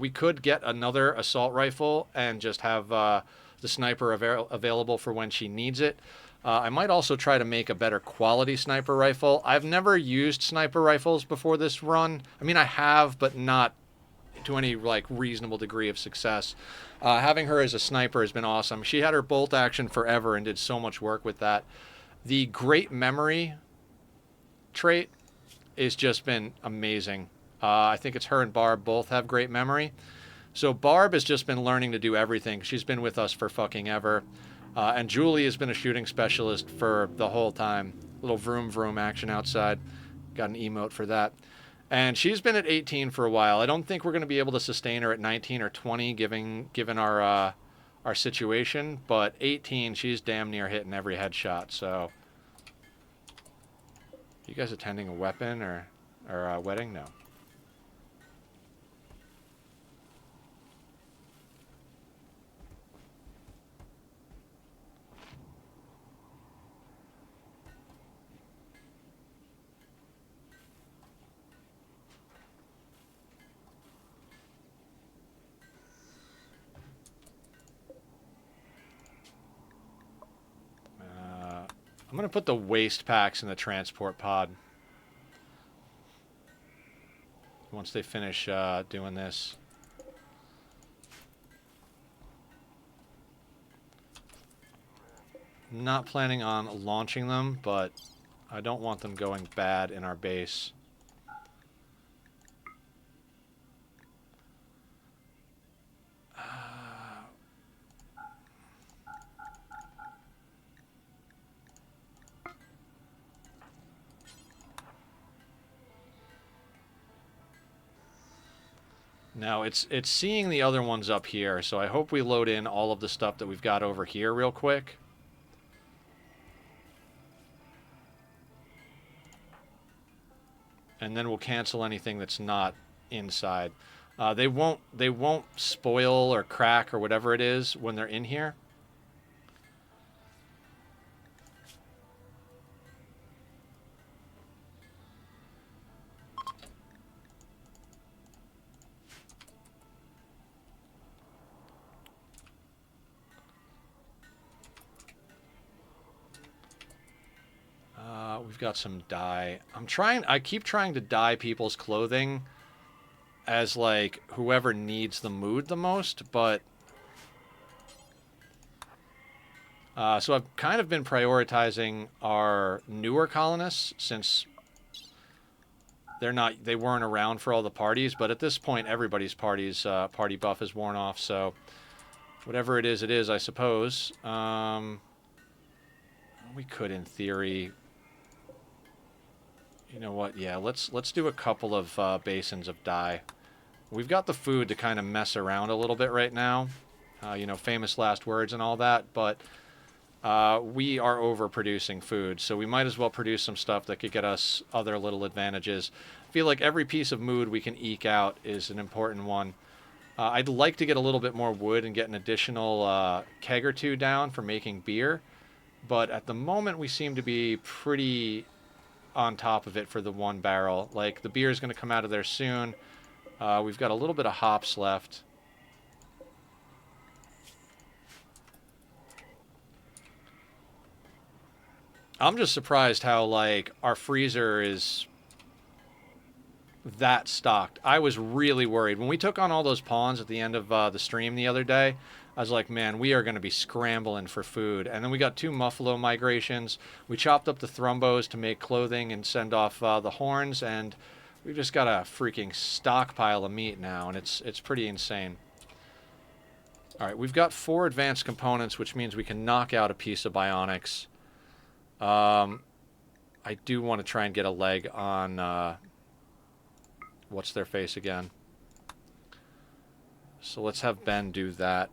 We could get another assault rifle and just have the sniper available for when she needs it. I might also try to make a better quality sniper rifle. I've never used sniper rifles before this run. I mean, I have, but not to any like reasonable degree of success. Having her as a sniper has been awesome. She had her bolt action forever and did so much work with that. The great memory trait has just been amazing. I think it's her and Barb both have great memory. So Barb has just been learning to do everything. She's been with us for fucking ever. And Julie has been a shooting specialist for the whole time. Little vroom vroom action outside. Got an emote for that. And she's been at 18 for a while. I don't think we're going to be able to sustain her at 19 or 20 given our situation. But 18, she's damn near hitting every headshot. So, you guys attending a weapon or a wedding? No. I'm going to put the waste packs in the transport pod. Once they finish doing this. Not planning on launching them, but I don't want them going bad in our base. Now, it's seeing the other ones up here, so I hope we load in all of the stuff that we've got over here real quick. And then we'll cancel anything that's not inside. They won't spoil or crack or whatever it is when they're in here. We've got some dye. I keep trying to dye people's clothing as like whoever needs the mood the most, but so I've kind of been prioritizing our newer colonists since they weren't around for all the parties, but at this point everybody's party buff is worn off, so whatever it is, I suppose. We could, in theory. You know what? Yeah, let's do a couple of basins of dye. We've got the food to kind of mess around a little bit right now. You know, famous last words and all that, but we are overproducing food, so we might as well produce some stuff that could get us other little advantages. I feel like every piece of mood we can eke out is an important one. I'd like to get a little bit more wood and get an additional keg or two down for making beer, but at the moment we seem to be pretty on top of it for the one barrel. Like, the beer is going to come out of there soon. We've got a little bit of hops left. I'm just surprised how, like, our freezer is that stocked. I was really worried. When we took on all those pawns at the end of the stream the other day, I was like, man, we are going to be scrambling for food. And then we got 2 Muffalo migrations. We chopped up the thrumbos to make clothing and send off the horns, and we've just got a freaking stockpile of meat now, and it's pretty insane. All right, we've got 4 advanced components, which means we can knock out a piece of bionics. I do want to try and get a leg on, what's their face again? So let's have Ben do that.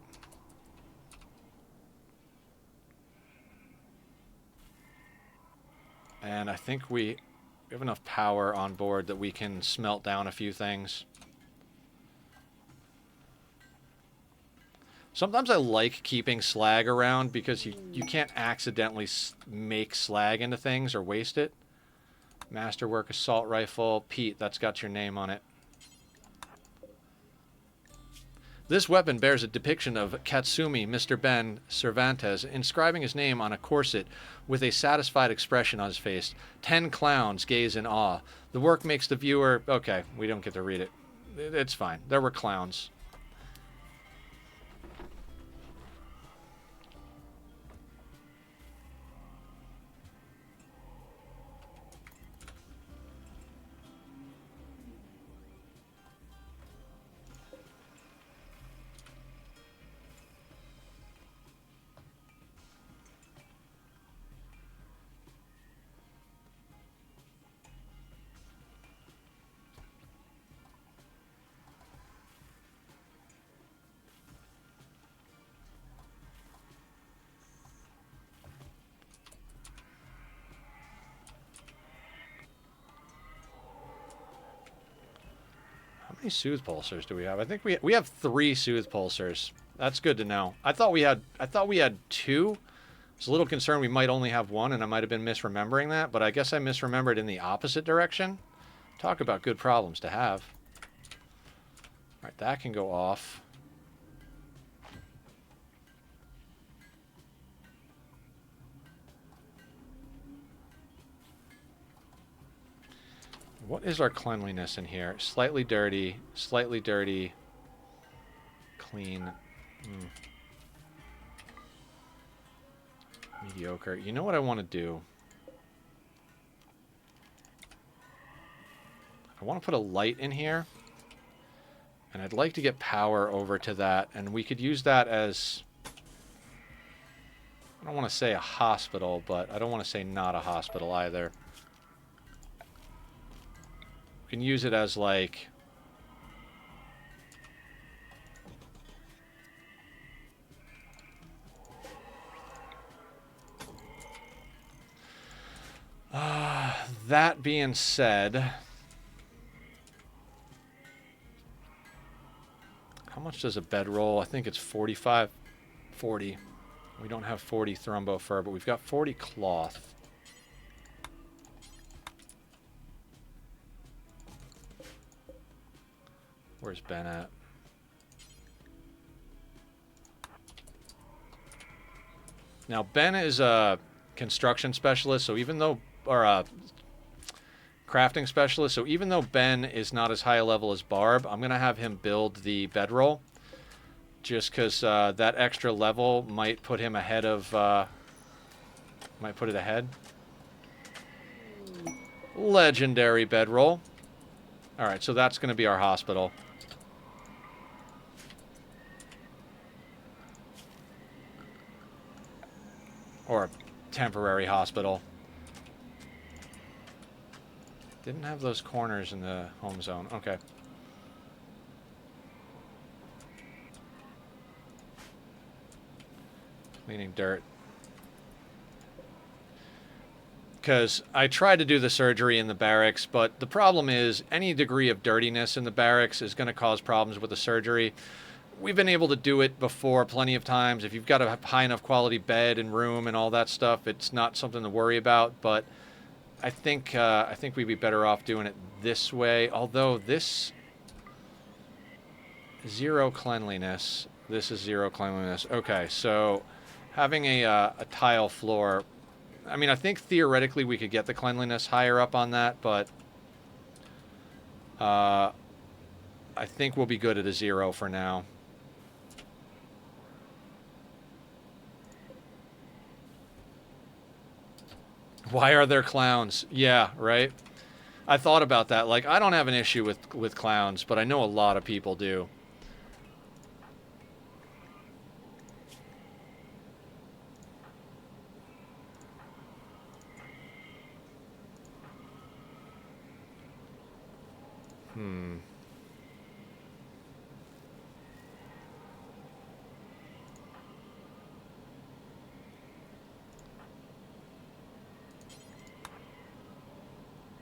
And I think we have enough power on board that we can smelt down a few things. Sometimes I like keeping slag around because you can't accidentally make slag into things or waste it. Masterwork assault rifle. Pete, that's got your name on it. This weapon bears a depiction of Katsumi Mr. Ben Cervantes inscribing his name on a corset with a satisfied expression on his face. 10 clowns gaze in awe. The work makes the viewer... Okay, we don't get to read it. It's fine. There were clowns. How many soothe pulsers do we have? I think we have 3 soothe pulsers. That's good to know. I thought we had 2. I was a little concerned we might only have 1, and I might have been misremembering that, but I guess I misremembered in the opposite direction. Talk about good problems to have. All right, that can go off. What is our cleanliness in here? Slightly dirty, clean. Mediocre. You know what I want to do? I want to put a light in here. And I'd like to get power over to that. And we could use that as... I don't want to say a hospital, but I don't want to say not a hospital either. We can use it as, like... that being said... How much does a bedroll? I think it's 45... 40. We don't have 40 thrumbo fur, but we've got 40 cloth. Where's Ben at? Now, Ben is a construction specialist, so even though... Or a crafting specialist, so even though Ben is not as high a level as Barb, I'm going to have him build the bedroll. Just because that extra level might put him ahead of... might put it ahead. Legendary bedroll. Alright, so that's going to be our hospital. Or temporary hospital. Didn't have those corners in the home zone. Okay. Cleaning dirt. Because I tried to do the surgery in the barracks, but the problem is any degree of dirtiness in the barracks is going to cause problems with the surgery. We've been able to do it before plenty of times. If you've got a high enough quality bed and room and all that stuff, it's not something to worry about, but I think we'd be better off doing it this way. Although this zero cleanliness, this is zero cleanliness. Okay, so having a tile floor. I mean, I think theoretically we could get the cleanliness higher up on that, but I think we'll be good at a 0 for now. Why are there clowns? Yeah, right. I thought about that. Like, I don't have an issue with clowns, but I know a lot of people do. Hmm.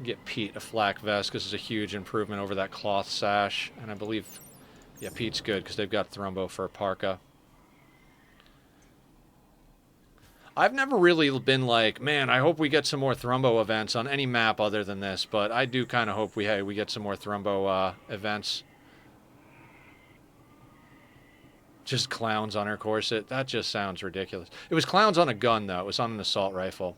Get Pete a flak vest because it's a huge improvement over that cloth sash. And I believe, yeah, Pete's good because they've got Thrumbo for a parka. I've never really been like, man, I hope we get some more Thrumbo events on any map other than this, but I do kind of hope we get some more Thrumbo events. Just clowns on her corset. That just sounds ridiculous. It was clowns on a gun, though. It was on an assault rifle.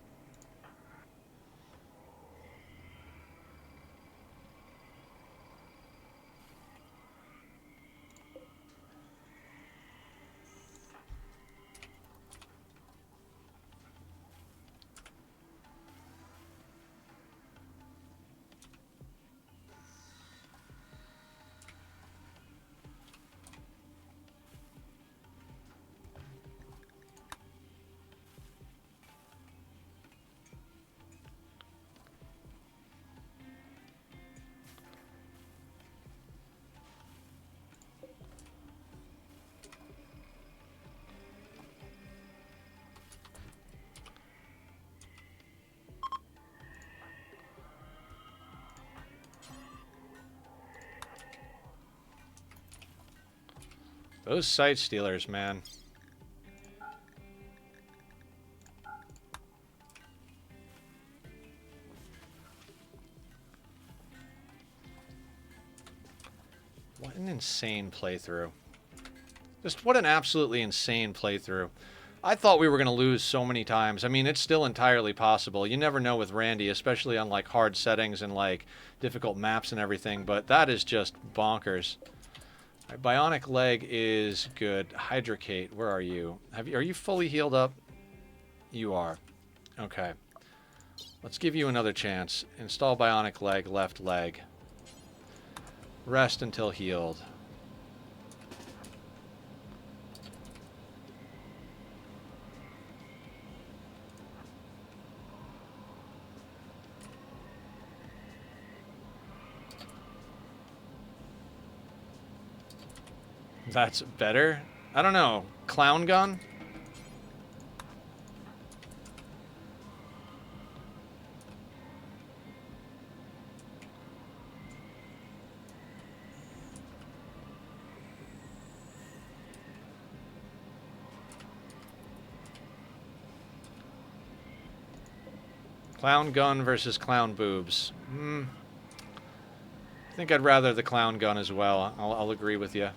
Those sight stealers, man. What an insane playthrough. Just what an absolutely insane playthrough. I thought we were going to lose so many times. I mean, it's still entirely possible. You never know with Randy, especially on like hard settings and like difficult maps and everything, but that is just bonkers. Right, Bionic leg is good. Hydrocate, where are you? Are you fully healed up? You are. Okay. Let's give you another chance. Install bionic leg, left leg. Rest until healed. That's better? I don't know. Clown gun? Clown gun versus clown boobs. I think I'd rather the clown gun as well. I'll agree with you.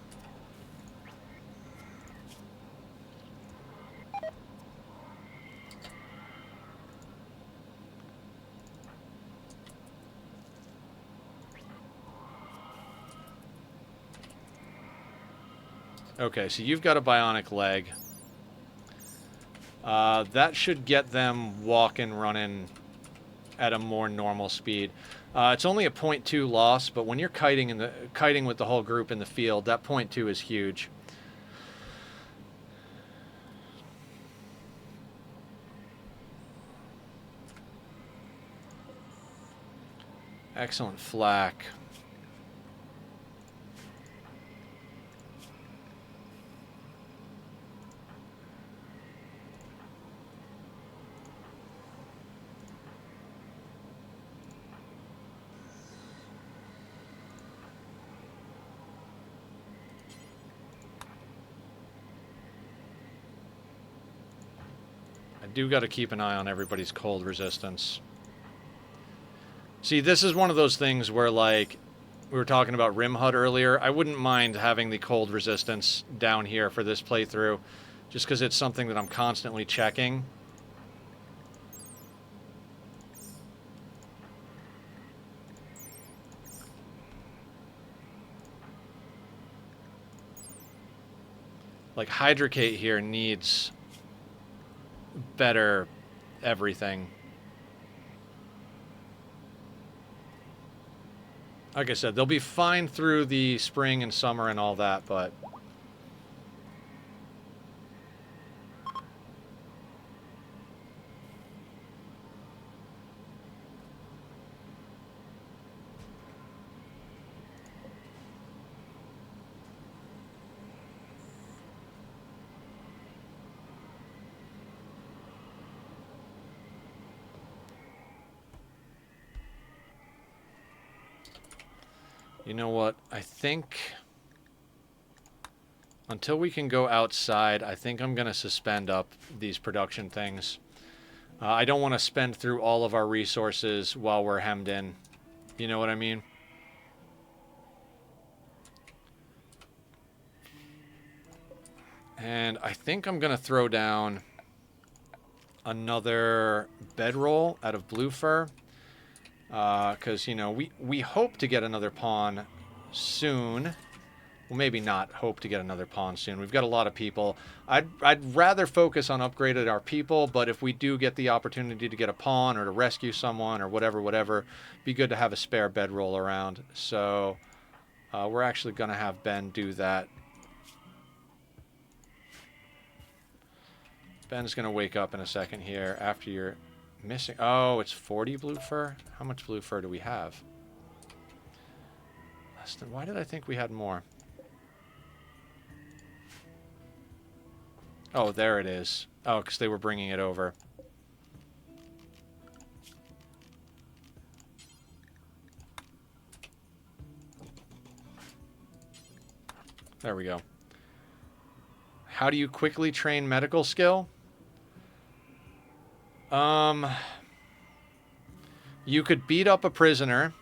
Okay, so you've got a bionic leg. That should get them walking, running at a more normal speed. It's only a 0.2 loss, but when you're kiting with the whole group in the field, that 0.2 is huge. Excellent flak. I do got to keep an eye on everybody's cold resistance. See, this is one of those things where, like, we were talking about Rimhut earlier. I wouldn't mind having the cold resistance down here for this playthrough, just because it's something that I'm constantly checking. Like, Hydrocate here needs better everything. Like I said, they'll be fine through the spring and summer and all that, but... You know what? I think until we can go outside, I think I'm going to suspend up these production things. I don't want to spend through all of our resources while we're hemmed in. You know what I mean? And I think I'm going to throw down another bedroll out of blue fur. Because, you know, we hope to get another pawn soon. Well, maybe not hope to get another pawn soon. We've got a lot of people. I'd rather focus on upgrading our people, but if we do get the opportunity to get a pawn or to rescue someone or whatever, be good to have a spare bedroll around. So we're actually going to have Ben do that. Ben's going to wake up in a second here after you're... Missing. Oh, it's 40 blue fur? How much blue fur do we have? Less than... Why did I think we had more? Oh, there it is. Oh, because they were bringing it over. There we go. How do you quickly train medical skill? You could beat up a prisoner.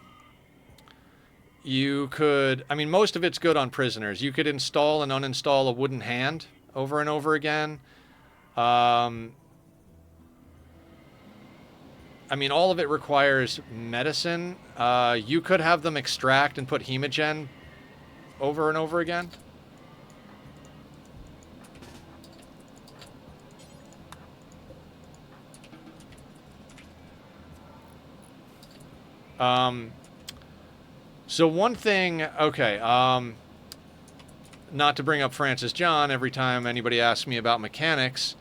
You could... I mean, most of it's good on prisoners. You could install and uninstall a wooden hand over and over again. I mean, all of it requires medicine. You could have them extract and put hemogen over and over again. So one thing, okay, not to bring up Francis John every time anybody asks me about mechanics,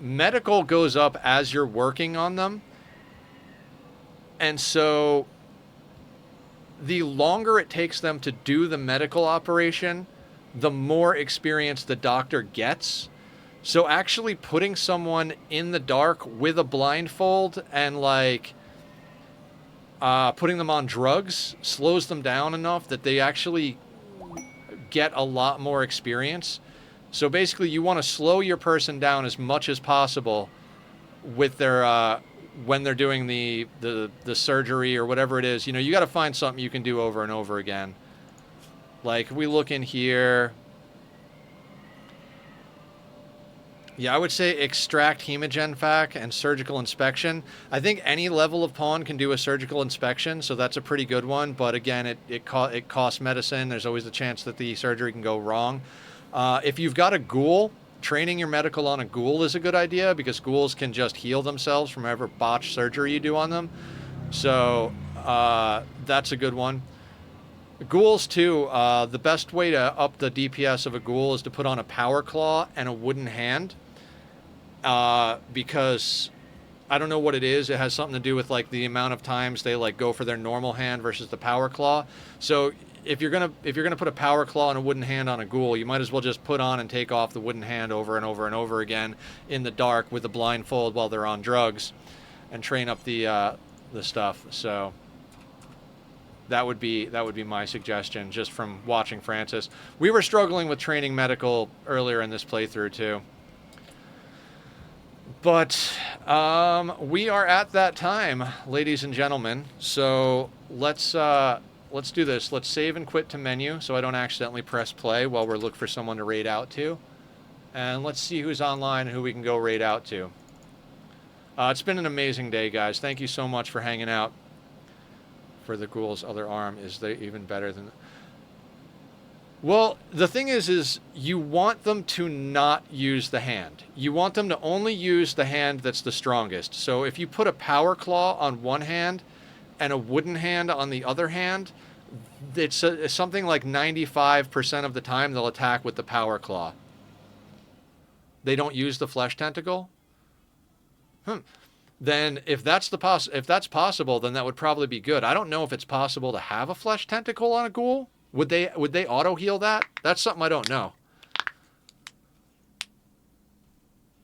medical goes up as you're working on them. And so the longer it takes them to do the medical operation, the more experience the doctor gets. So actually putting someone in the dark with a blindfold and, like... putting them on drugs slows them down enough that they actually get a lot more experience. So basically, you want to slow your person down as much as possible with their when they're doing the surgery or whatever it is. You know, you got to find something you can do over and over again. Like, we look in here. Yeah, I would say extract hemogen fac and surgical inspection. I think any level of pawn can do a surgical inspection, so that's a pretty good one. But again, it costs medicine. There's always the chance that the surgery can go wrong. If you've got a ghoul, training your medical on a ghoul is a good idea because ghouls can just heal themselves from whatever botched surgery you do on them. So that's a good one. Ghouls, too, the best way to up the DPS of a ghoul is to put on a power claw and a wooden hand. Because I don't know what it is. It has something to do with, like, the amount of times they, like, go for their normal hand versus the power claw. So if you're gonna put a power claw and a wooden hand on a ghoul, you might as well just put on and take off the wooden hand over and over and over again in the dark with a blindfold while they're on drugs, and train up the stuff. So that would be my suggestion, just from watching Francis. We were struggling with training medical earlier in this playthrough too. But we are at that time, ladies and gentlemen. So let's do this. Let's save and quit to menu so I don't accidentally press play while we're looking for someone to raid out to. And let's see who's online and who we can go raid out to. It's been an amazing day, guys. Thank you so much for hanging out. For the ghoul's other arm, is they even better than... Well, the thing is you want them to not use the hand. You want them to only use the hand that's the strongest. So if you put a power claw on one hand and a wooden hand on the other hand, it's something like 95% of the time they'll attack with the power claw. They don't use the flesh tentacle? Then if that's possible, then that would probably be good. I don't know if it's possible to have a flesh tentacle on a ghoul. Would they auto heal that? That's something I don't know.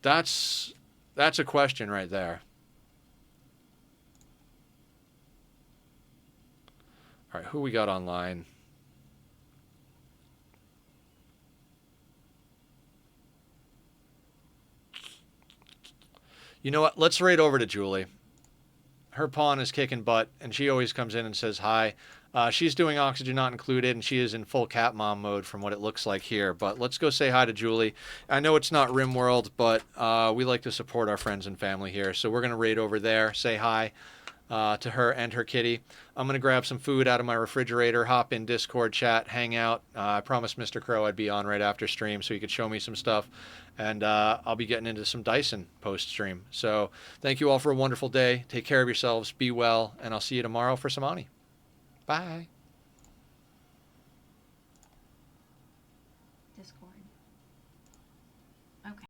That's a question right there. All right, who we got online? You know what? Let's raid over to Julie. Her pawn is kicking butt, and she always comes in and says hi. She's doing oxygen not included, and she is in full cat mom mode from what it looks like here. But let's go say hi to Julie. I know it's not Rimworld, but we like to support our friends and family here. So we're going to raid over there, say hi to her and her kitty. I'm going to grab some food out of my refrigerator, hop in Discord chat, hang out. I promised Mr. Crow I'd be on right after stream so he could show me some stuff. And I'll be getting into some Dyson post-stream. So thank you all for a wonderful day. Take care of yourselves. Be well. And I'll see you tomorrow for some Ani. Bye.